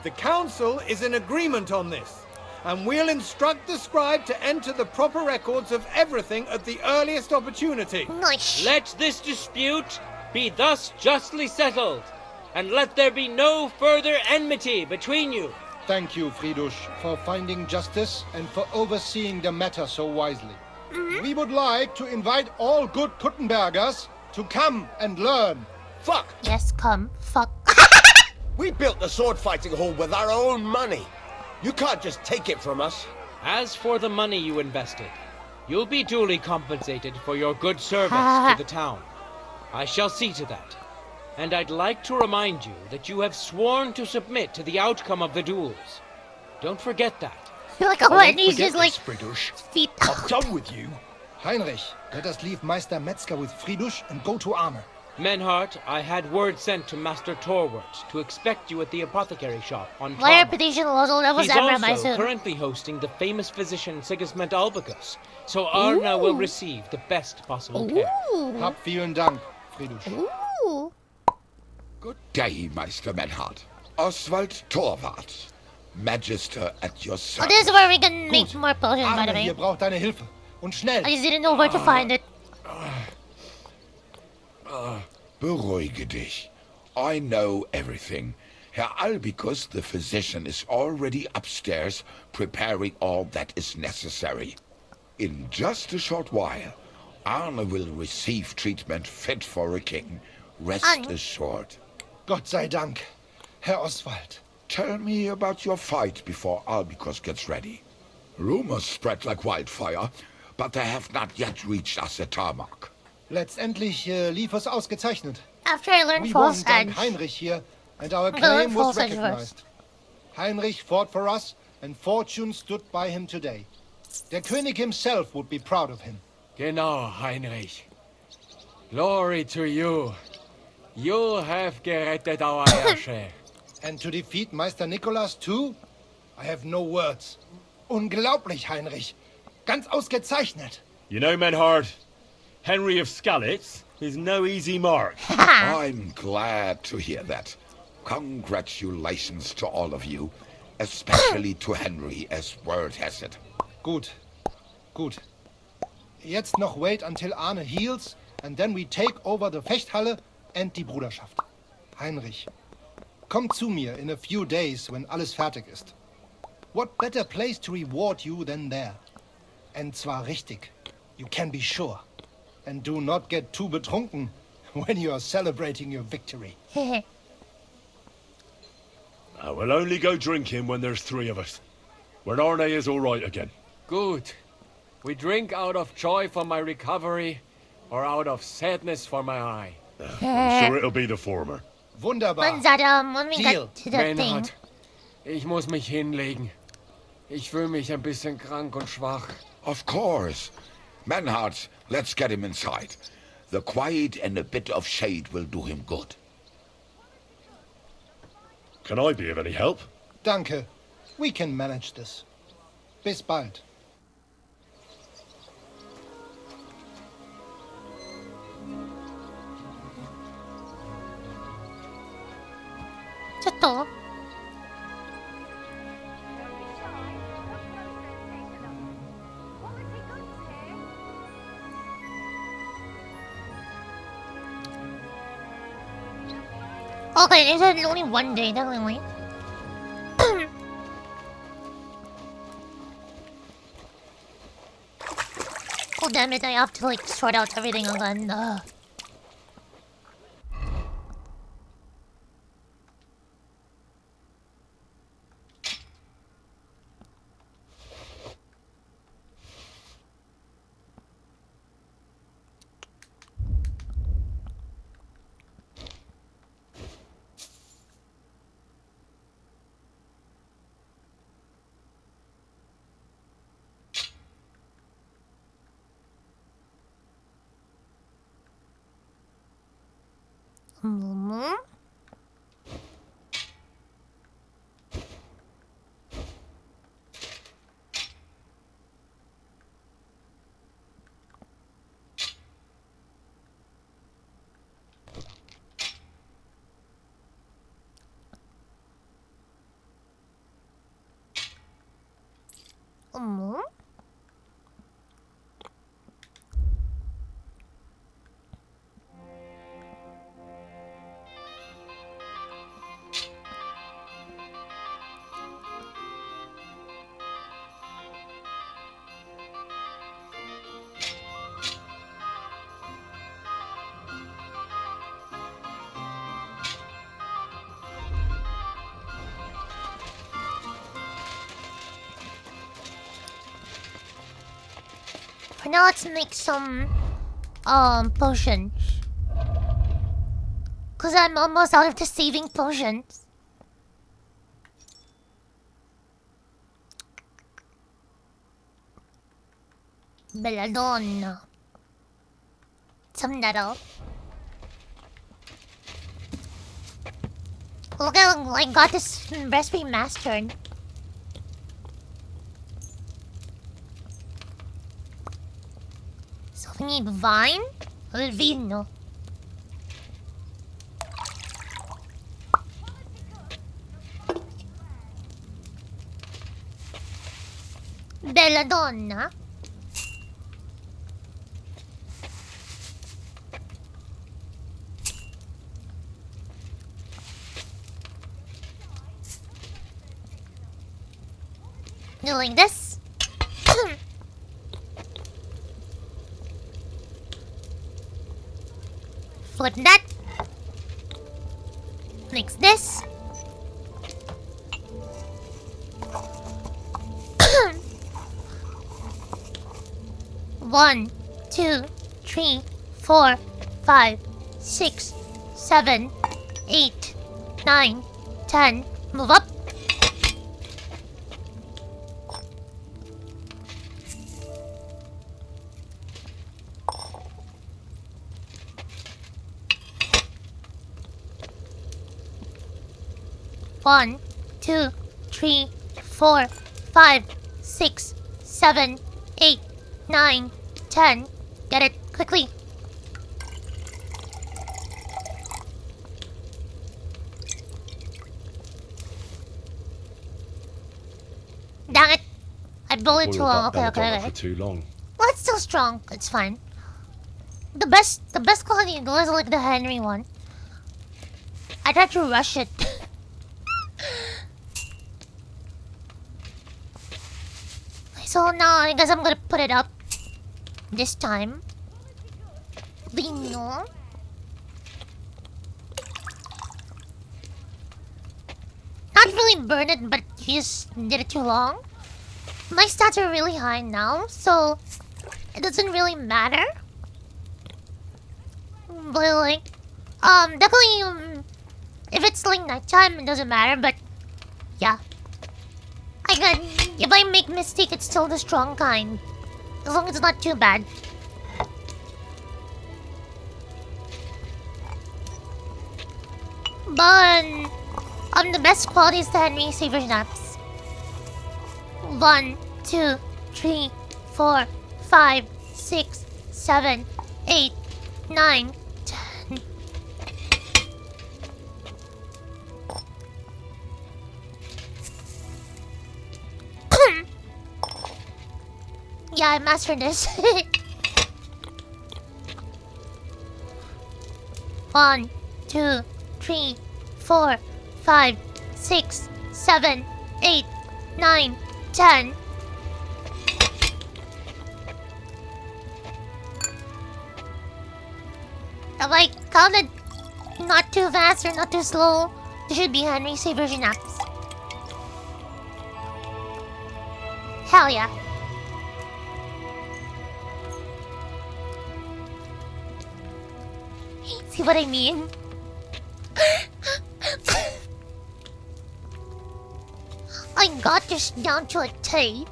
The council is in agreement on this, and we'll instruct the scribe to enter the proper records of everything at the earliest opportunity. Nice. Let this dispute be thus justly settled, and let there be no further enmity between you. Thank you, Friedrich, for finding justice and for overseeing the matter so wisely. We would like to invite all good Kuttenbergers to come and learn. Fuck! Yes, come. Fuck. We built the sword fighting hall with our own money. You can't just take it from us. As for the money you invested, you'll be duly compensated for your good service to the town. I shall see to that. And I'd like to remind you that you have sworn to submit to the outcome of the duels. Don't forget that. You're like, oh, and he's just like, feet. I'm done with you. Heinrich, let us leave Meister Metzger with Friedrich and go to armor. Menhart, I had word sent to Master Torwart to expect you at the apothecary shop on my Tom. reputation was He's ever my also soon. currently hosting the famous physician Sigismund Albicus, so Arna will receive the best possible care. Hab vielen Dank, Friedrich. Ooh. Good day, Meister Menhard. Oswald Torwart, Magister at your Oh, service. this is where we can make more potions, by the Arne way. hier braucht deine Hilfe. Und schnell. I just didn't know where to find it. Beruhige dich. I know everything. Herr Albicus, the physician, is already upstairs preparing all that is necessary. In just a short while, Arne will receive treatment fit for a king. Rest assured. Gott sei Dank, Herr Oswald. Tell me about your fight before Albicus gets ready. Rumors spread like wildfire, but they have not yet reached us at Tarmac. Letztendlich lief es ausgezeichnet. After I learned We won false dank edge. Heinrich here, and our I'm gonna learn claim was false edge recognized. Heinrich fought for us, and fortune stood by him today. Der König himself would be proud of him. Genau, Heinrich. Glory to you. You have gerettet our Herrscher. And to defeat Meister Nicholas too? I have no words. Unglaublich, Heinrich. Ganz ausgezeichnet. You know, Menhard, Henry of Skalitz is no easy mark. I'm glad to hear that. Congratulations to all of you, especially to Henry, as word has it. Gut. Gut. Jetzt noch wait until Arne heals, and then we take over the Fechthalle and die Bruderschaft. Heinrich, komm zu mir in a few days when alles fertig ist. What better place to reward you than there? And zwar richtig. You can be sure. And do not get too betrunken when you are celebrating your victory. I will only go drinking when there's 3 of us. When Arne is all right again. Good. We drink out of joy for my recovery, or out of sadness for my eye. I'm sure it'll be the former. Wunderbar. When we Deal. get to the thing. Maynard, ich muss mich hinlegen. Ich fühle mich ein bisschen krank und schwach. Of course. Manhart, let's get him inside. The quiet and a bit of shade will do him good. Can I be of any help? Danke. We can manage this. Bis bald. Ito. Okay, is it only one day, definitely. Oh damn it, I have to like sort out everything again. For now, let's make some potions. Cause I'm almost out of the saving potions. Belladonna. Some nettle. Look at I got this recipe mastered. So we need vine or vino. Belladonna. Doing this. Flip that. Mix this. One, 2, 3, 4, 5, 6, 7, 8, 9, 10. Move up. One, 2, 3, 4, 5, 6, 7, 8, 9, 10. Get it quickly. Dang it! I blew it too long. Okay, okay, For okay. too long. Well, it's still strong. It's fine. The best quality glue is like the Henry one. I tried to rush it. So now I guess I'm gonna put it up this time. Lino. Not really burn it, but you just did it too long. My stats are really high now, so it doesn't really matter. But like, definitely, if it's like nighttime, it doesn't matter. But yeah, if I make mistake, it's still the strong kind, as long as it's not too bad. But the best quality is the Henry Saver Snaps. 1, 2, 3, 4, 5, 6, 7, 8, 9, 10. Yeah, I mastered this. 1, 2, 3, 4, 5, 6, 7, 8, 9, 10. If I counted not too fast or not too slow, there should be Henry Saver Snaps. Hell yeah. See what I mean? I got this down to a T.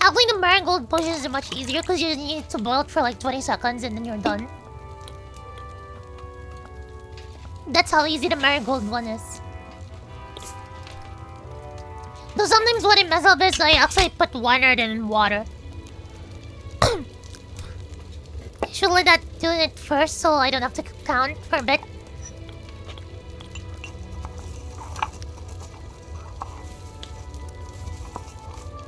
Actually, the marigold pushes are much easier because you need to boil it for like 20 seconds and then you're done. That's how easy the marigold one is. Though sometimes what I mess up is I actually put one earth in water. Should let that do it first so I don't have to count for a bit.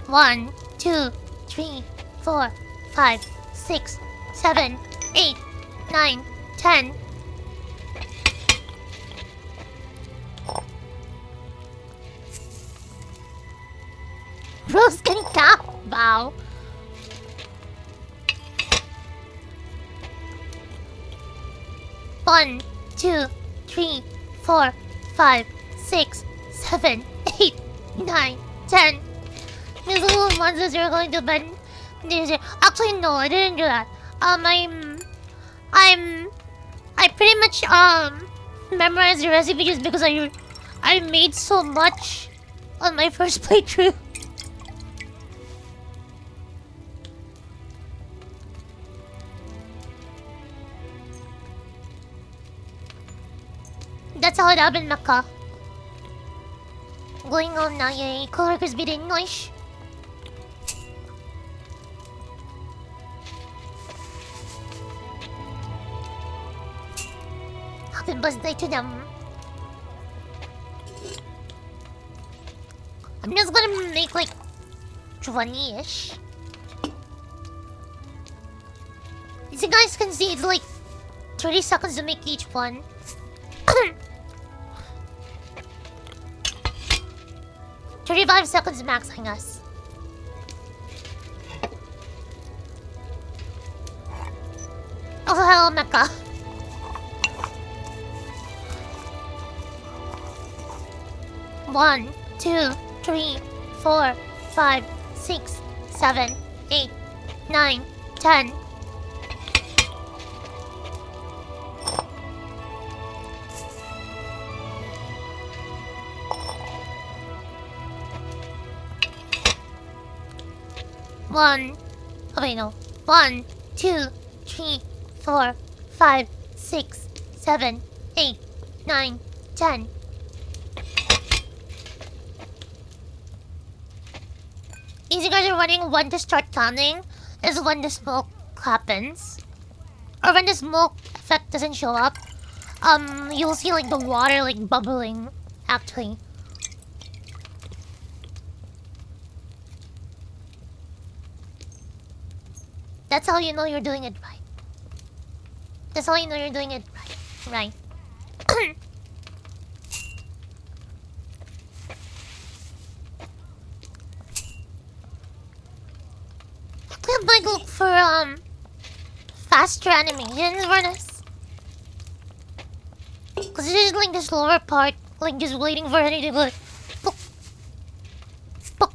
One, 2, 3, 4, 5, 6, 7, 8, 9, 10. Rose can count. Wow. One, 2, 3, 4, 5, 6, 7, 8, 9, 10. These little monsters are going to bend. Actually, no, I didn't do that. I pretty much memorized the recipe just because I made so much on my first playthrough. That's how it happened, Maka. Going on na yay, coworkers be English. Happy birthday to them. I'm just gonna make like 20-ish. As you guys can see, it's like 30 seconds to make each one. 35 seconds max, I guess. Oh, hello, Mecha. One, 2, 3, 4, 5, 6, 7, 8, 9, 10. One, oh wait, no. 1, 2, 3, 4, 5, 6, 7, 8, 9, 10. Easy guys are running when to start counting is when the smoke happens. Or when the smoke effect doesn't show up. You'll see like the water like bubbling actually. That's how you know you're doing it right. That's how you know you're doing it right. Right. I might look for faster animations for this. Cause this is like the slower part, like just waiting for anything to like book. Book.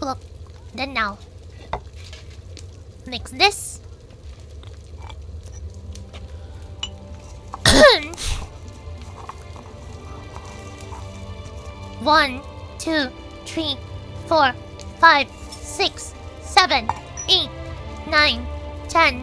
Look, then now. Mix this. 1, 2, 3, 4, 5, 6, 7, 8, 9, 10.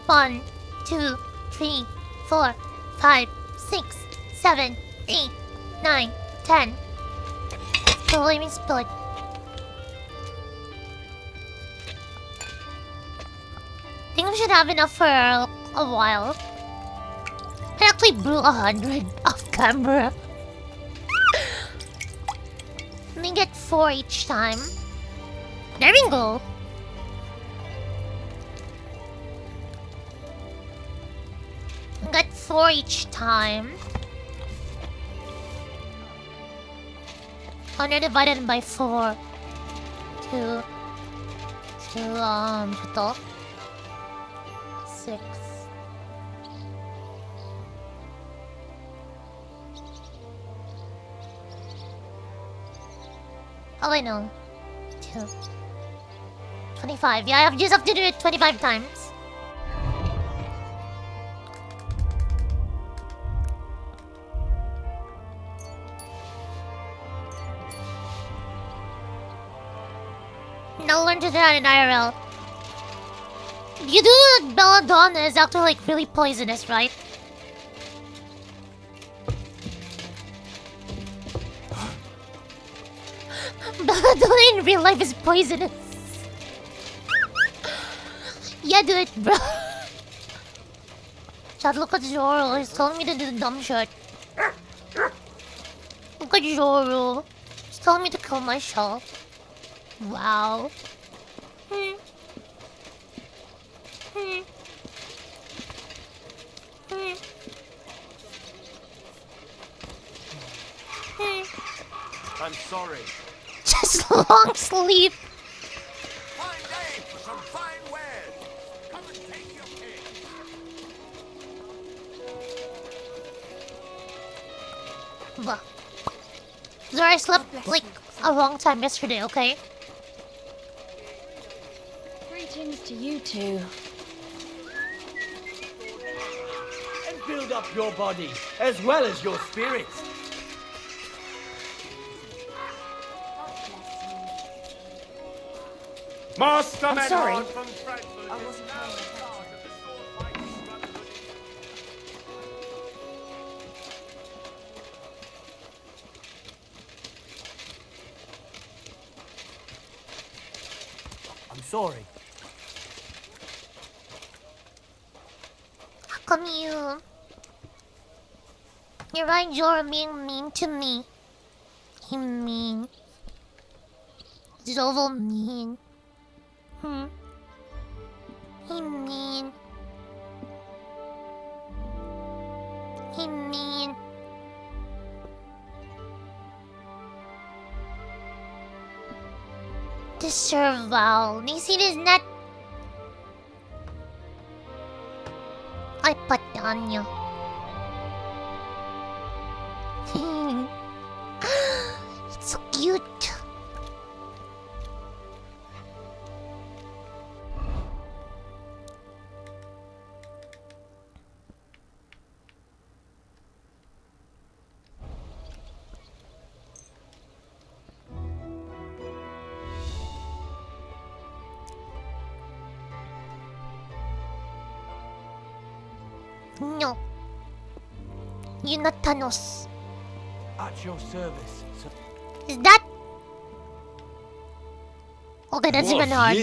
One, 2, 3, 4, 5, 6, 7, 8, 9, 10. Let me spill it. I think we should have enough for a while. I actually brew 100 off camera. Let me get 4 each time. There we go. Got 4 each time. 100 divided by 4. 2. 6. Oh, I know. 2. 25. Yeah, I just have to do it 25 times. Now learn to do that in IRL. You do like belladonna is actually like really poisonous, right? Belladonna in real life is poisonous. Yeah, do it, bro. Chad, look at Zoro. He's telling me to do the dumb shit. Look at Zoro. He's telling me to kill myself. Wow. I'm sorry. Just long sleep. Fine day for some fine wares. Come and take your pick. Blah. Zoro, I slept like a long time yesterday, okay? Greetings to you two. And build up your body as well as your spirit. Master I'm sorry. Menard from Frankfurt is now in charge of the sword fighting brotherhood. I'm sorry. How come you're right, you're being mean to me. He mean. Zoro mean. He mean. He mean. Deserve Val. You see this net? I put on you. It's so cute. No. You're not Thanos. At your service. Is that? Okay, that's even hard.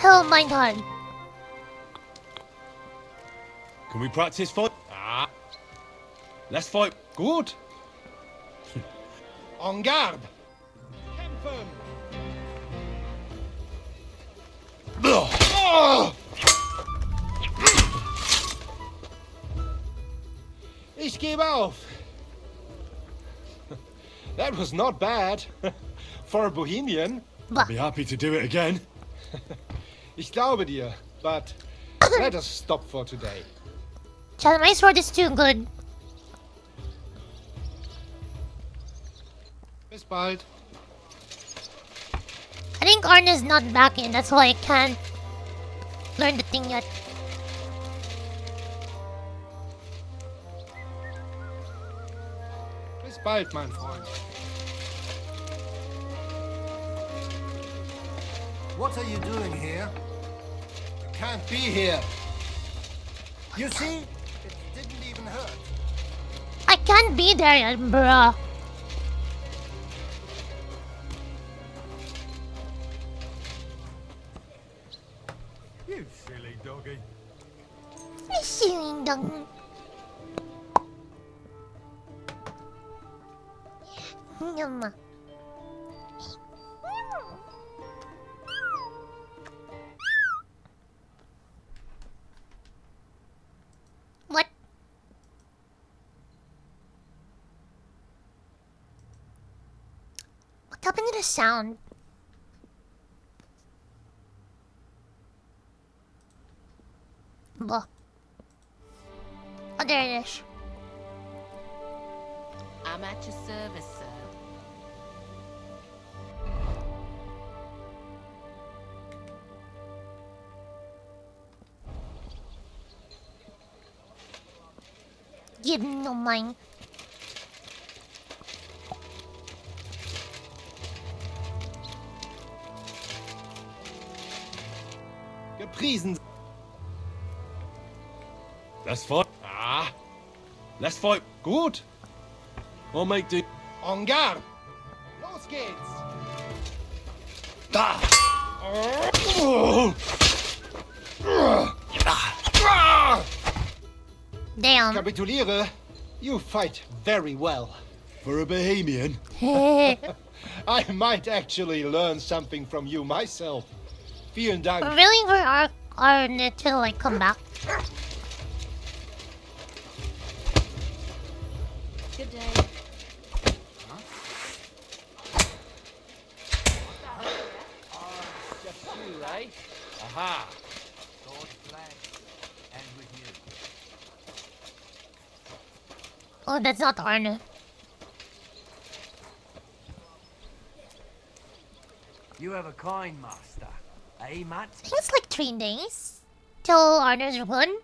Tell Meinhard. Can we practice fight? Let's fight. Gut. En garde. Kämpfen. Ich gebe auf. That was not bad. For a Bohemian. I'd be happy to do it again. Ich glaube dir, but let us stop for today. Chad, my sword is too good. Bis bald. I think Arna's not back in, that's why I can't learn the thing yet. Bis bald, mein Freund. What are you doing here? You can't be here. You see? It didn't even hurt. I can't be there yet, bruh. You silly doggy. Silly dog. Yum. What? What happened to the sound? Blah. Oh, there it is. I'm at your service, sir. Give no mind. Gepriesen. Let's fight. Let's fight. Gut. I'll make do. En garde. Los geht's. Da! Damn. Kapituliere. You fight very well. For a Bohemian. I might actually learn something from you myself. Vielen Dank. Really, for Arna to like come back. Good day. Just you, eh? Aha. Oh, that's not Arna. You have a kind master, eh, Matt? I think it's like 3 days till Arna's run.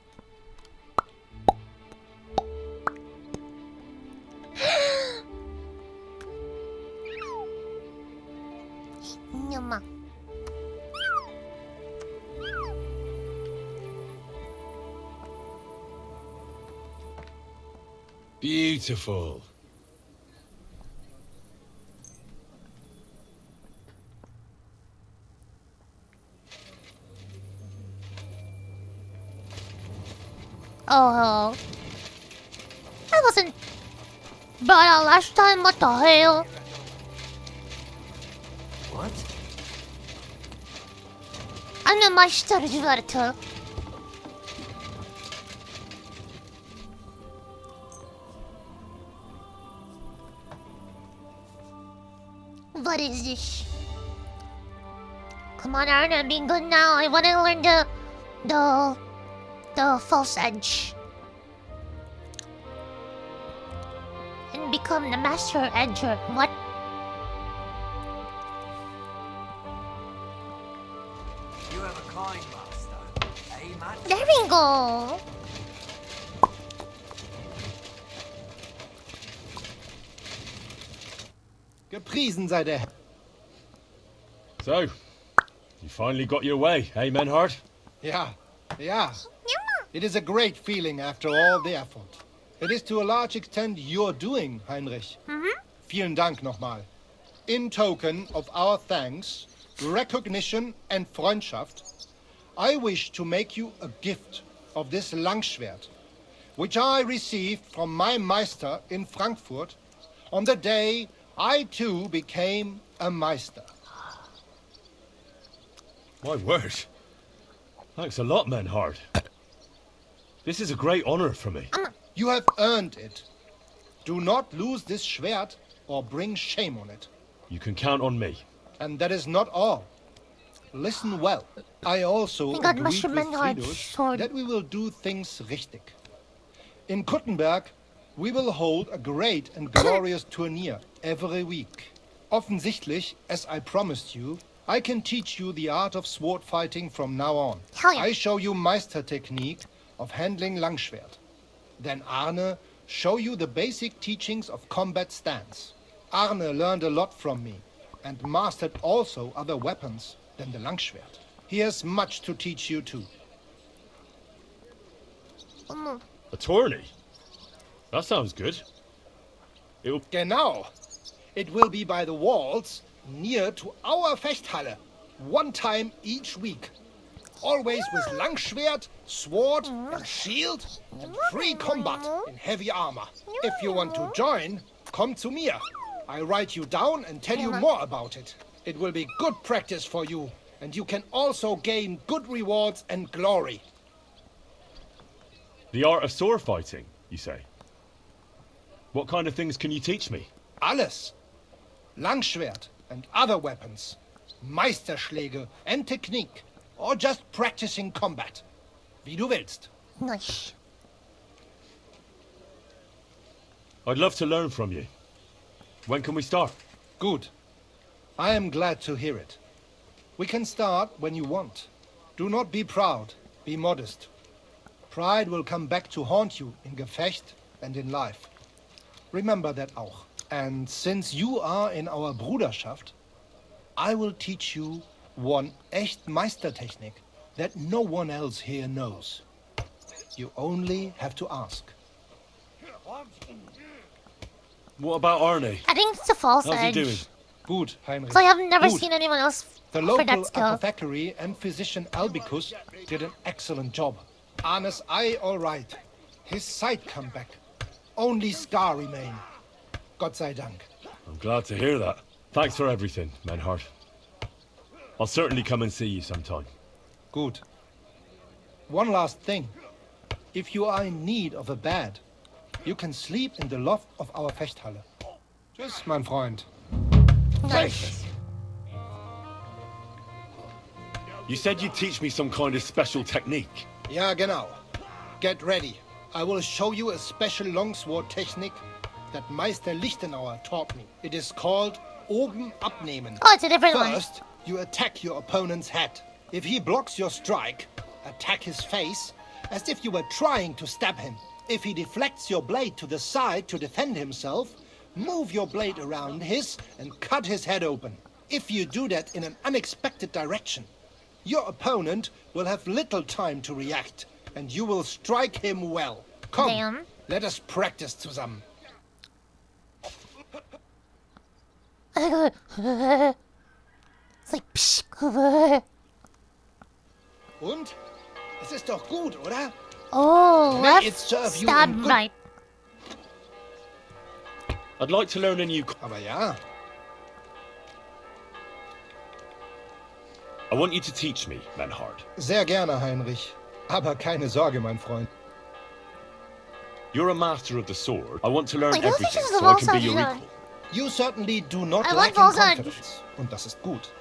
Yumma. Beautiful. Oh, I wasn't brought out last time. What the hell? What? I'm the master Juvarta. What is this? Come on, Arna, be good now. I want to learn the false edge and become the master edger. What? You have a kind master, eh, Matt? There we go. Gepriesen sei der. So, you finally got your way, eh, Menhard? Yeah. It is a great feeling after all the effort. It is to a large extent your doing, Heinrich. Vielen Dank nochmal. In token of our thanks, recognition and Freundschaft, I wish to make you a gift of this Langschwert, which I received from my Meister in Frankfurt on the day I too became a Meister. My word. Thanks a lot, Menhard. This is a great honor for me. You have earned it. Do not lose this Schwert or bring shame on it. You can count on me. And that is not all. Listen well. I also agreed with Fridus that we will do things richtig. In Kuttenberg, we will hold a great and glorious tourney every week. Offensichtlich, as I promised you, I can teach you the art of sword fighting from now on. I show you Meister technique of handling Langschwert. Then Arne show you the basic teachings of combat stance. Arne learned a lot from me and mastered also other weapons than the Langschwert. He has much to teach you too. A tourney? That sounds good. Genau. It will be by the walls near to our Fechthalle, one time each week. Always with Langschwert, sword and shield and free combat in heavy armor. If you want to join, come to me. I write you down and tell you more about it. It will be good practice for you, and you can also gain good rewards and glory. The art of sword fighting, you say? What kind of things can you teach me? Alles. Langschwert and other weapons. Meisterschläge and technique. Or just practicing combat. Wie du willst. Nice. I'd love to learn from you. When can we start? Good. I am glad to hear it. We can start when you want. Do not be proud. Be modest. Pride will come back to haunt you in Gefecht and in life. Remember that auch. And since you are in our Bruderschaft, I will teach you one echt Meistertechnik that no one else here knows. You only have to ask. What about Arne? I think it's a false How's he edge. doing? Good, Heinrich. So I have never Good. seen anyone else The for local that skill. apothecary and physician Albicus did an excellent job. Arne's eye all right. His sight come back. Only scar remain. Gott sei Dank. I'm glad to hear that. Thanks for everything, Menhard. I'll certainly come and see you sometime. Good. One last thing. If you are in need of a bed, you can sleep in the loft of our Fechthalle. Tschüss, mein Freund. Nice. You said you'd teach me some kind of special technique. Ja, genau. Get ready. I will show you a special longsword technique that Meister Lichtenauer taught me. It is called Oben abnehmen. Oh, it's a different one. First, you attack your opponent's head. If he blocks your strike, attack his face as if you were trying to stab him. If he deflects your blade to the side to defend himself, move your blade around his and cut his head open. If you do that in an unexpected direction, your opponent will have little time to react, and you will strike him well. Come, let us practice zusammen. It's like psh. Und? Es ist doch gut, oder? Oh, May it left serve you stab in good- right. I'd like to learn a new... Aber ja. I want you to teach me, Menhard. Sehr gerne, Heinrich. Aber keine Sorge, mein Freund. You're a master of the sword. I want to learn I don't think everything this is so I the can be boss your idea. equal. You certainly do not I lack want in False Edge. confidence. Und das ist gut.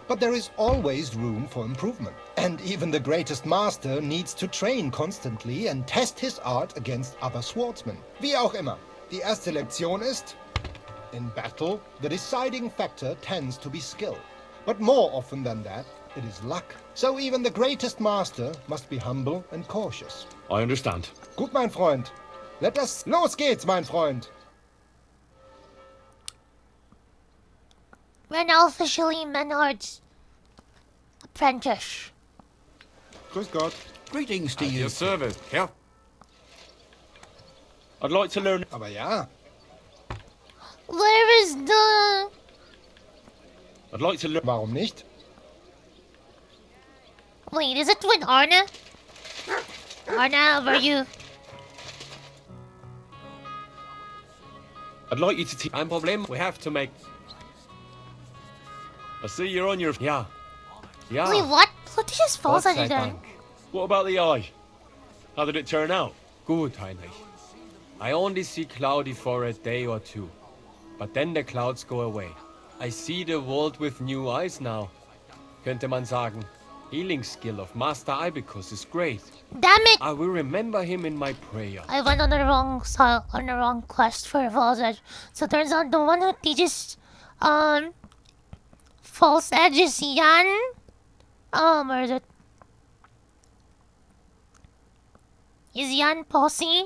But there is always room for improvement. And even the greatest master needs to train constantly and test his art against other swordsmen. Wie auch immer. Die erste Lektion ist, in battle, the deciding factor tends to be skill. But more often than that, it is luck. So even the greatest master must be humble and cautious. I understand. Gut, mein Freund. Los geht's, mein Freund. We're now officially Menhard's apprentice. Grüß Gott. Greetings to you. Your service, Herr. I'd like to learn... Aber ja. Where is the... I'd like to learn... Warum nicht? Wait, is it with Arna? Arna, were you? I'd like you to teach. Ein Problem. We have to make. I see you're on your. Yeah. Yeah. Wait, what? What did just fall Gott on sei you then? Dank. What about the eye? How did it turn out? Gut, Heinrich. I only see cloudy for a day or two. But then the clouds go away. I see the world with new eyes now. Könnte man sagen. Healing skill of Master Ibicus is great. Damn it! I will remember him in my prayer. I went on the wrong quest for False Edge. So turns out the one who teaches False Edge is Yan. Where is it? Is Yan Posse?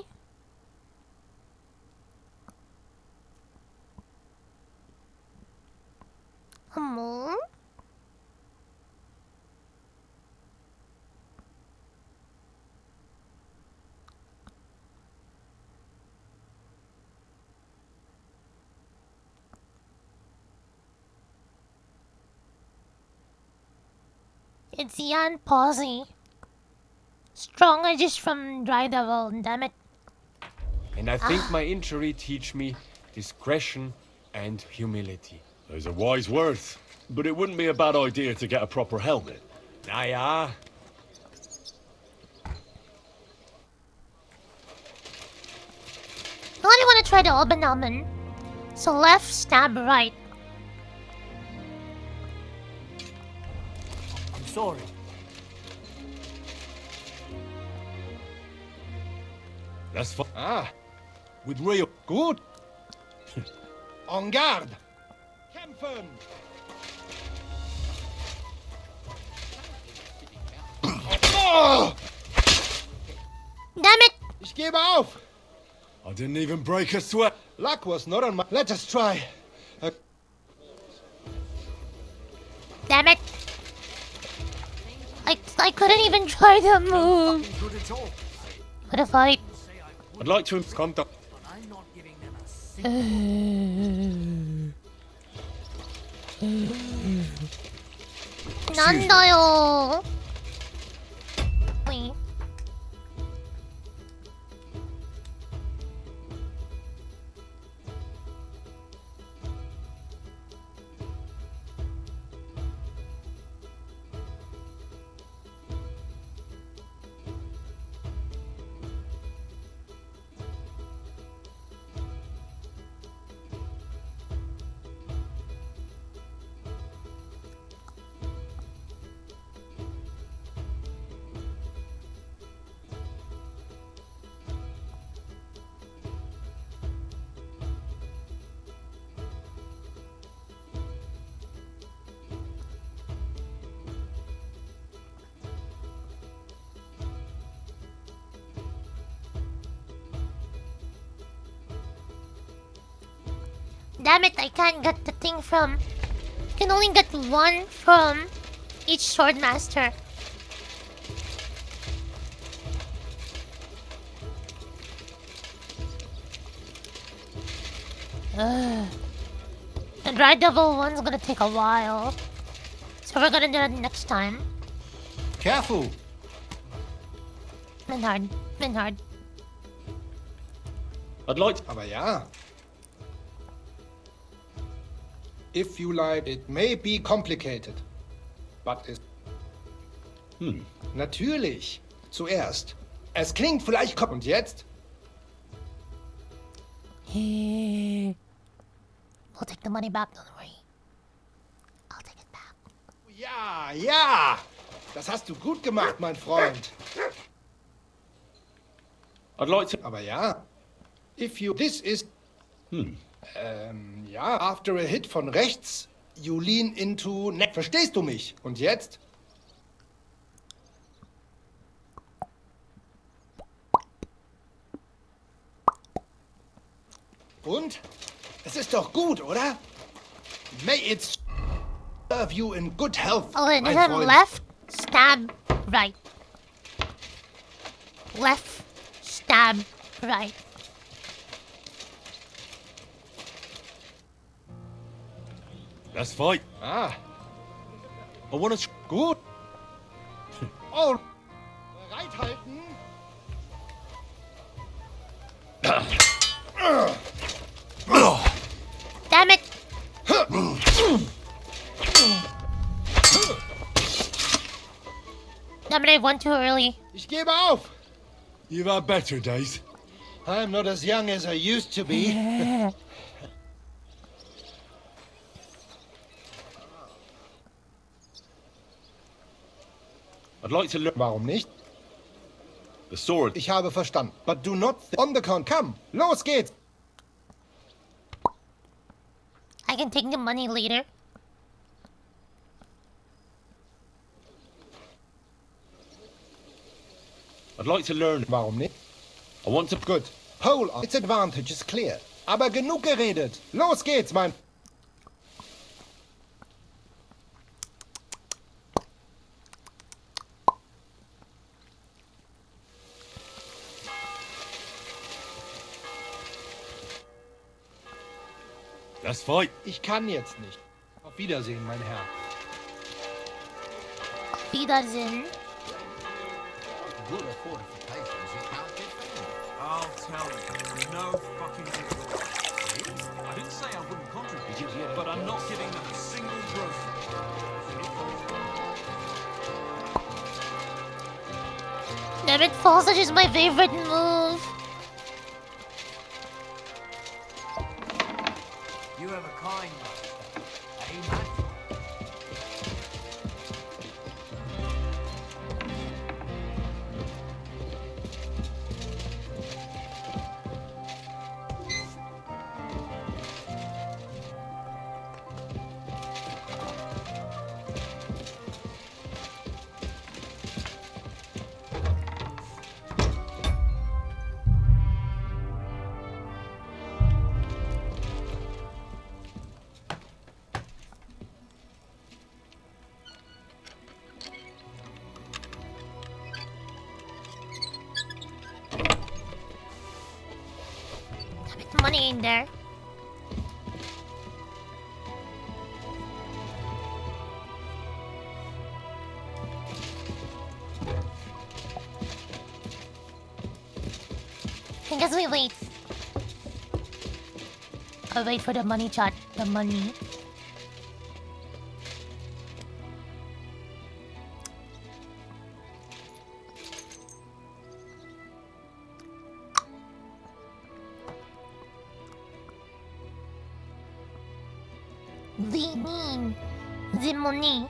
It's Yan Posse. Strong edges from Dry Devil, damn it. And I think my injury teach me discretion and humility. Those are wise words. But it wouldn't be a bad idea to get a proper helmet. Naja. I only want to try the Obenamen. So left, stab right. I'm sorry. That's fine. Ah, With real. gut. En garde. Kämpfen. Oh! Damn it! Ich gebe auf. I didn't even break a sweat. Luck was not on my... Let us try. Damn it! I couldn't even try the move. What a fight. I'd like to contact. 난다요. Wait. Damn it, I can't get the thing from... You can only get one from each swordmaster. The Dry Devil one's gonna take a while. So we're gonna do it next time. Careful. Minhard. I'd like to... Aber ja. If you like, it may be complicated. But it... Natürlich. Zuerst. Es klingt vielleicht... Und jetzt? We'll take the money back, don't worry. I'll take it back. Ja, ja. Das hast du gut gemacht, mein Freund. I'd like to... Aber ja. If you... This is... Ja, after a hit von rechts, you lean into... Verstehst du mich? Und jetzt? Und? Es ist doch gut, oder? May it serve you in good health, Oh, it mein is Freund. left, stab, right. Left, stab, right. Let's fight. Ah. I want to... Gut. All bereithalten. Damn it! Damn it, I went too early. Ich gebe auf. You've had better days. I'm not as young as I used to be. I'd like to learn. Warum nicht? The sword. Ich habe verstanden. But do not... On the con, come. Los geht's. I can take the money later. I'd like to learn. Warum nicht? I want to. Good. Pole on. Its advantage is clear. Aber genug geredet. Los geht's, mein... Let's fight. Ich kann jetzt nicht. Auf Wiedersehen, mein Herr. Wiedersehen. I'll tell you, no fucking disorder. I didn't say I wouldn't contribute, but I'm not giving them a single grocery. Damn it, Falsage is my favorite move. You have a kind master. Amen. Money in there. I guess we wait. I'll wait for the money chat. The money. The money.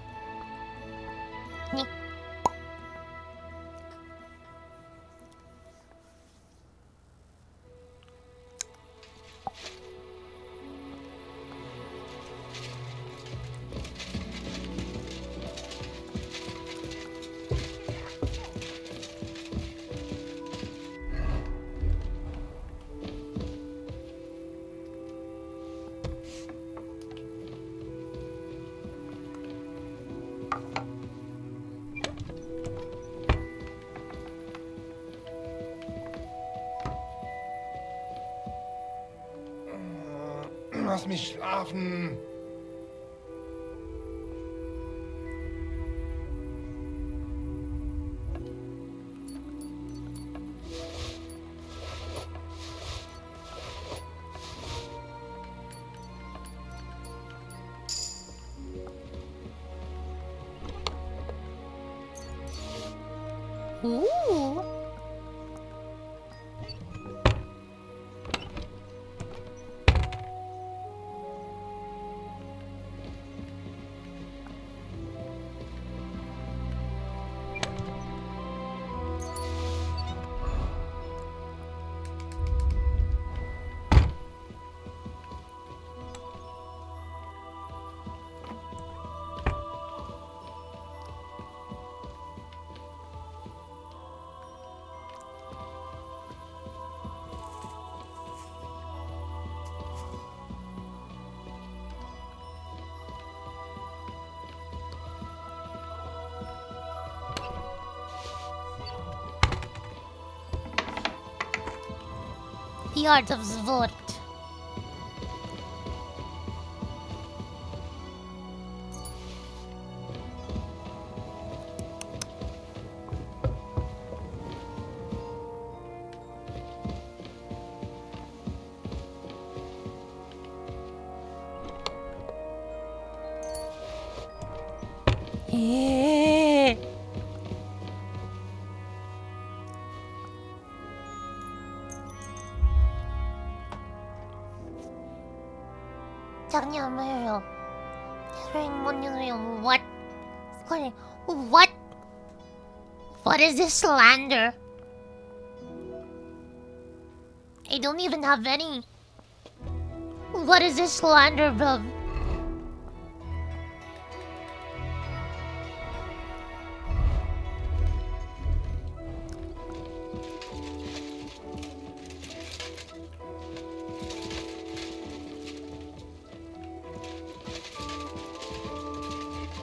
Lass mich schlafen. Ooh. The art of Svort. 장님을요. What? What? What is this slander? I don't even have any. What is this slander, bro?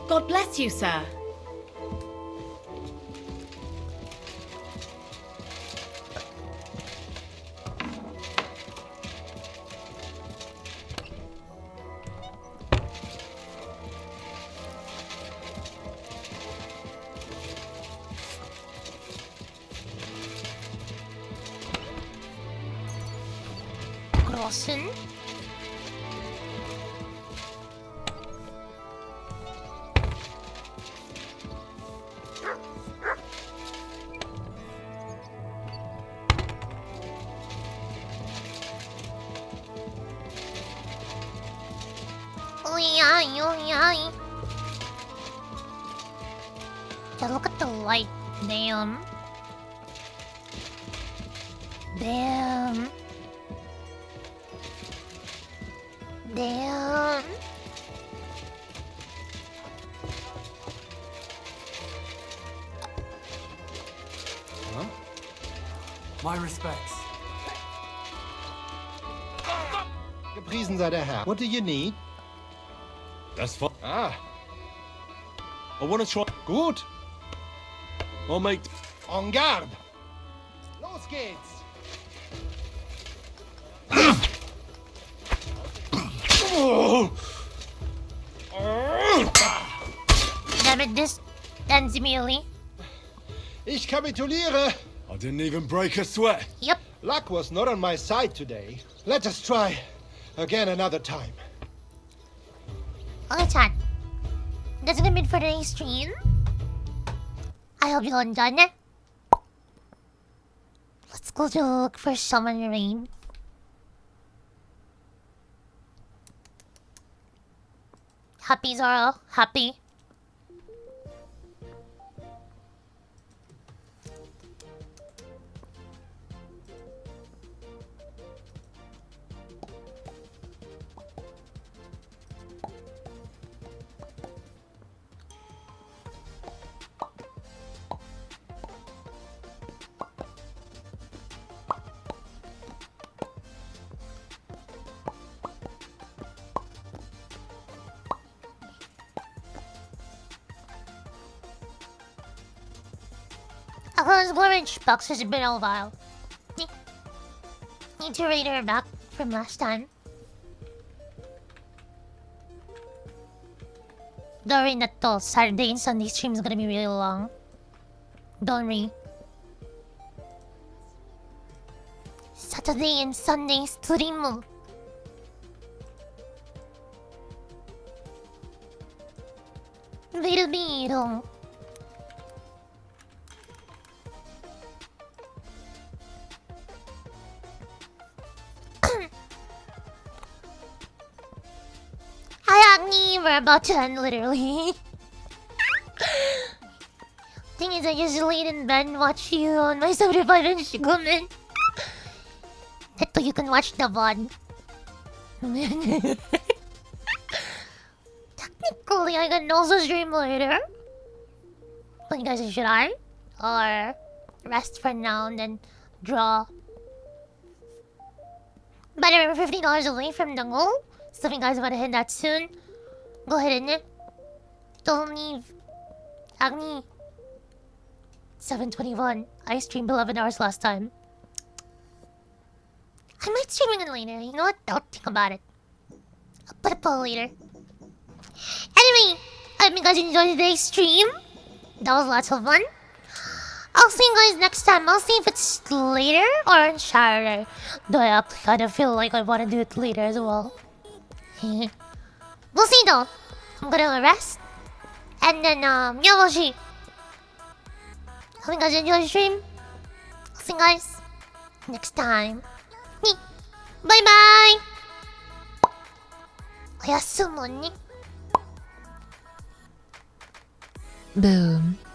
God bless you, sir. Grossen? Yeah, look at the light. Damn. Damn. Damn. Huh? My respects. Gepriesen sei der Herr. What do you need? That's fine. Ah. I want to try. Gut. I'll make. En garde. Los geht's. Damn it, this ends immediately. Ich kapituliere. I didn't even break a sweat. Yep. Luck was not on my side today. Let us try again another time. Okay, chat. That's gonna be it for today's stream. I hope you all enjoyed it. Let's go to look for Summon Rain. Happy, Zoro. Happy. How's Orange Box? Has been a while. Need to read her back from last time. Don't worry, Nato. Saturday and Sunday stream is gonna be really long. Don't worry. Saturday and Sunday stream. Will be long. Hi, Agni. We're about to end, literally. Thing is, I just laid in bed and watch you on my 75-inch comment. That you can watch the VOD. Technically, I can also stream later. But you guys, should I? Or rest for now and then draw? But I'm $50 away from the goal. So if you guys want to hit that soon, go ahead and don't leave. Agni. 7:21. I streamed 11 hours last time. I might stream again later. You know what? I'll think about it. I'll put a poll later. Anyway, I hope you guys enjoyed today's stream. That was lots of fun. I'll see you guys next time. I'll see if it's later or on Saturday. Though I actually kind of feel like I want to do it later as well. We'll see though. I'm gonna rest. And then, yeah, we'll see. Hope you guys enjoy the stream. I'll see you guys next time. Bye bye. 休むに Boom.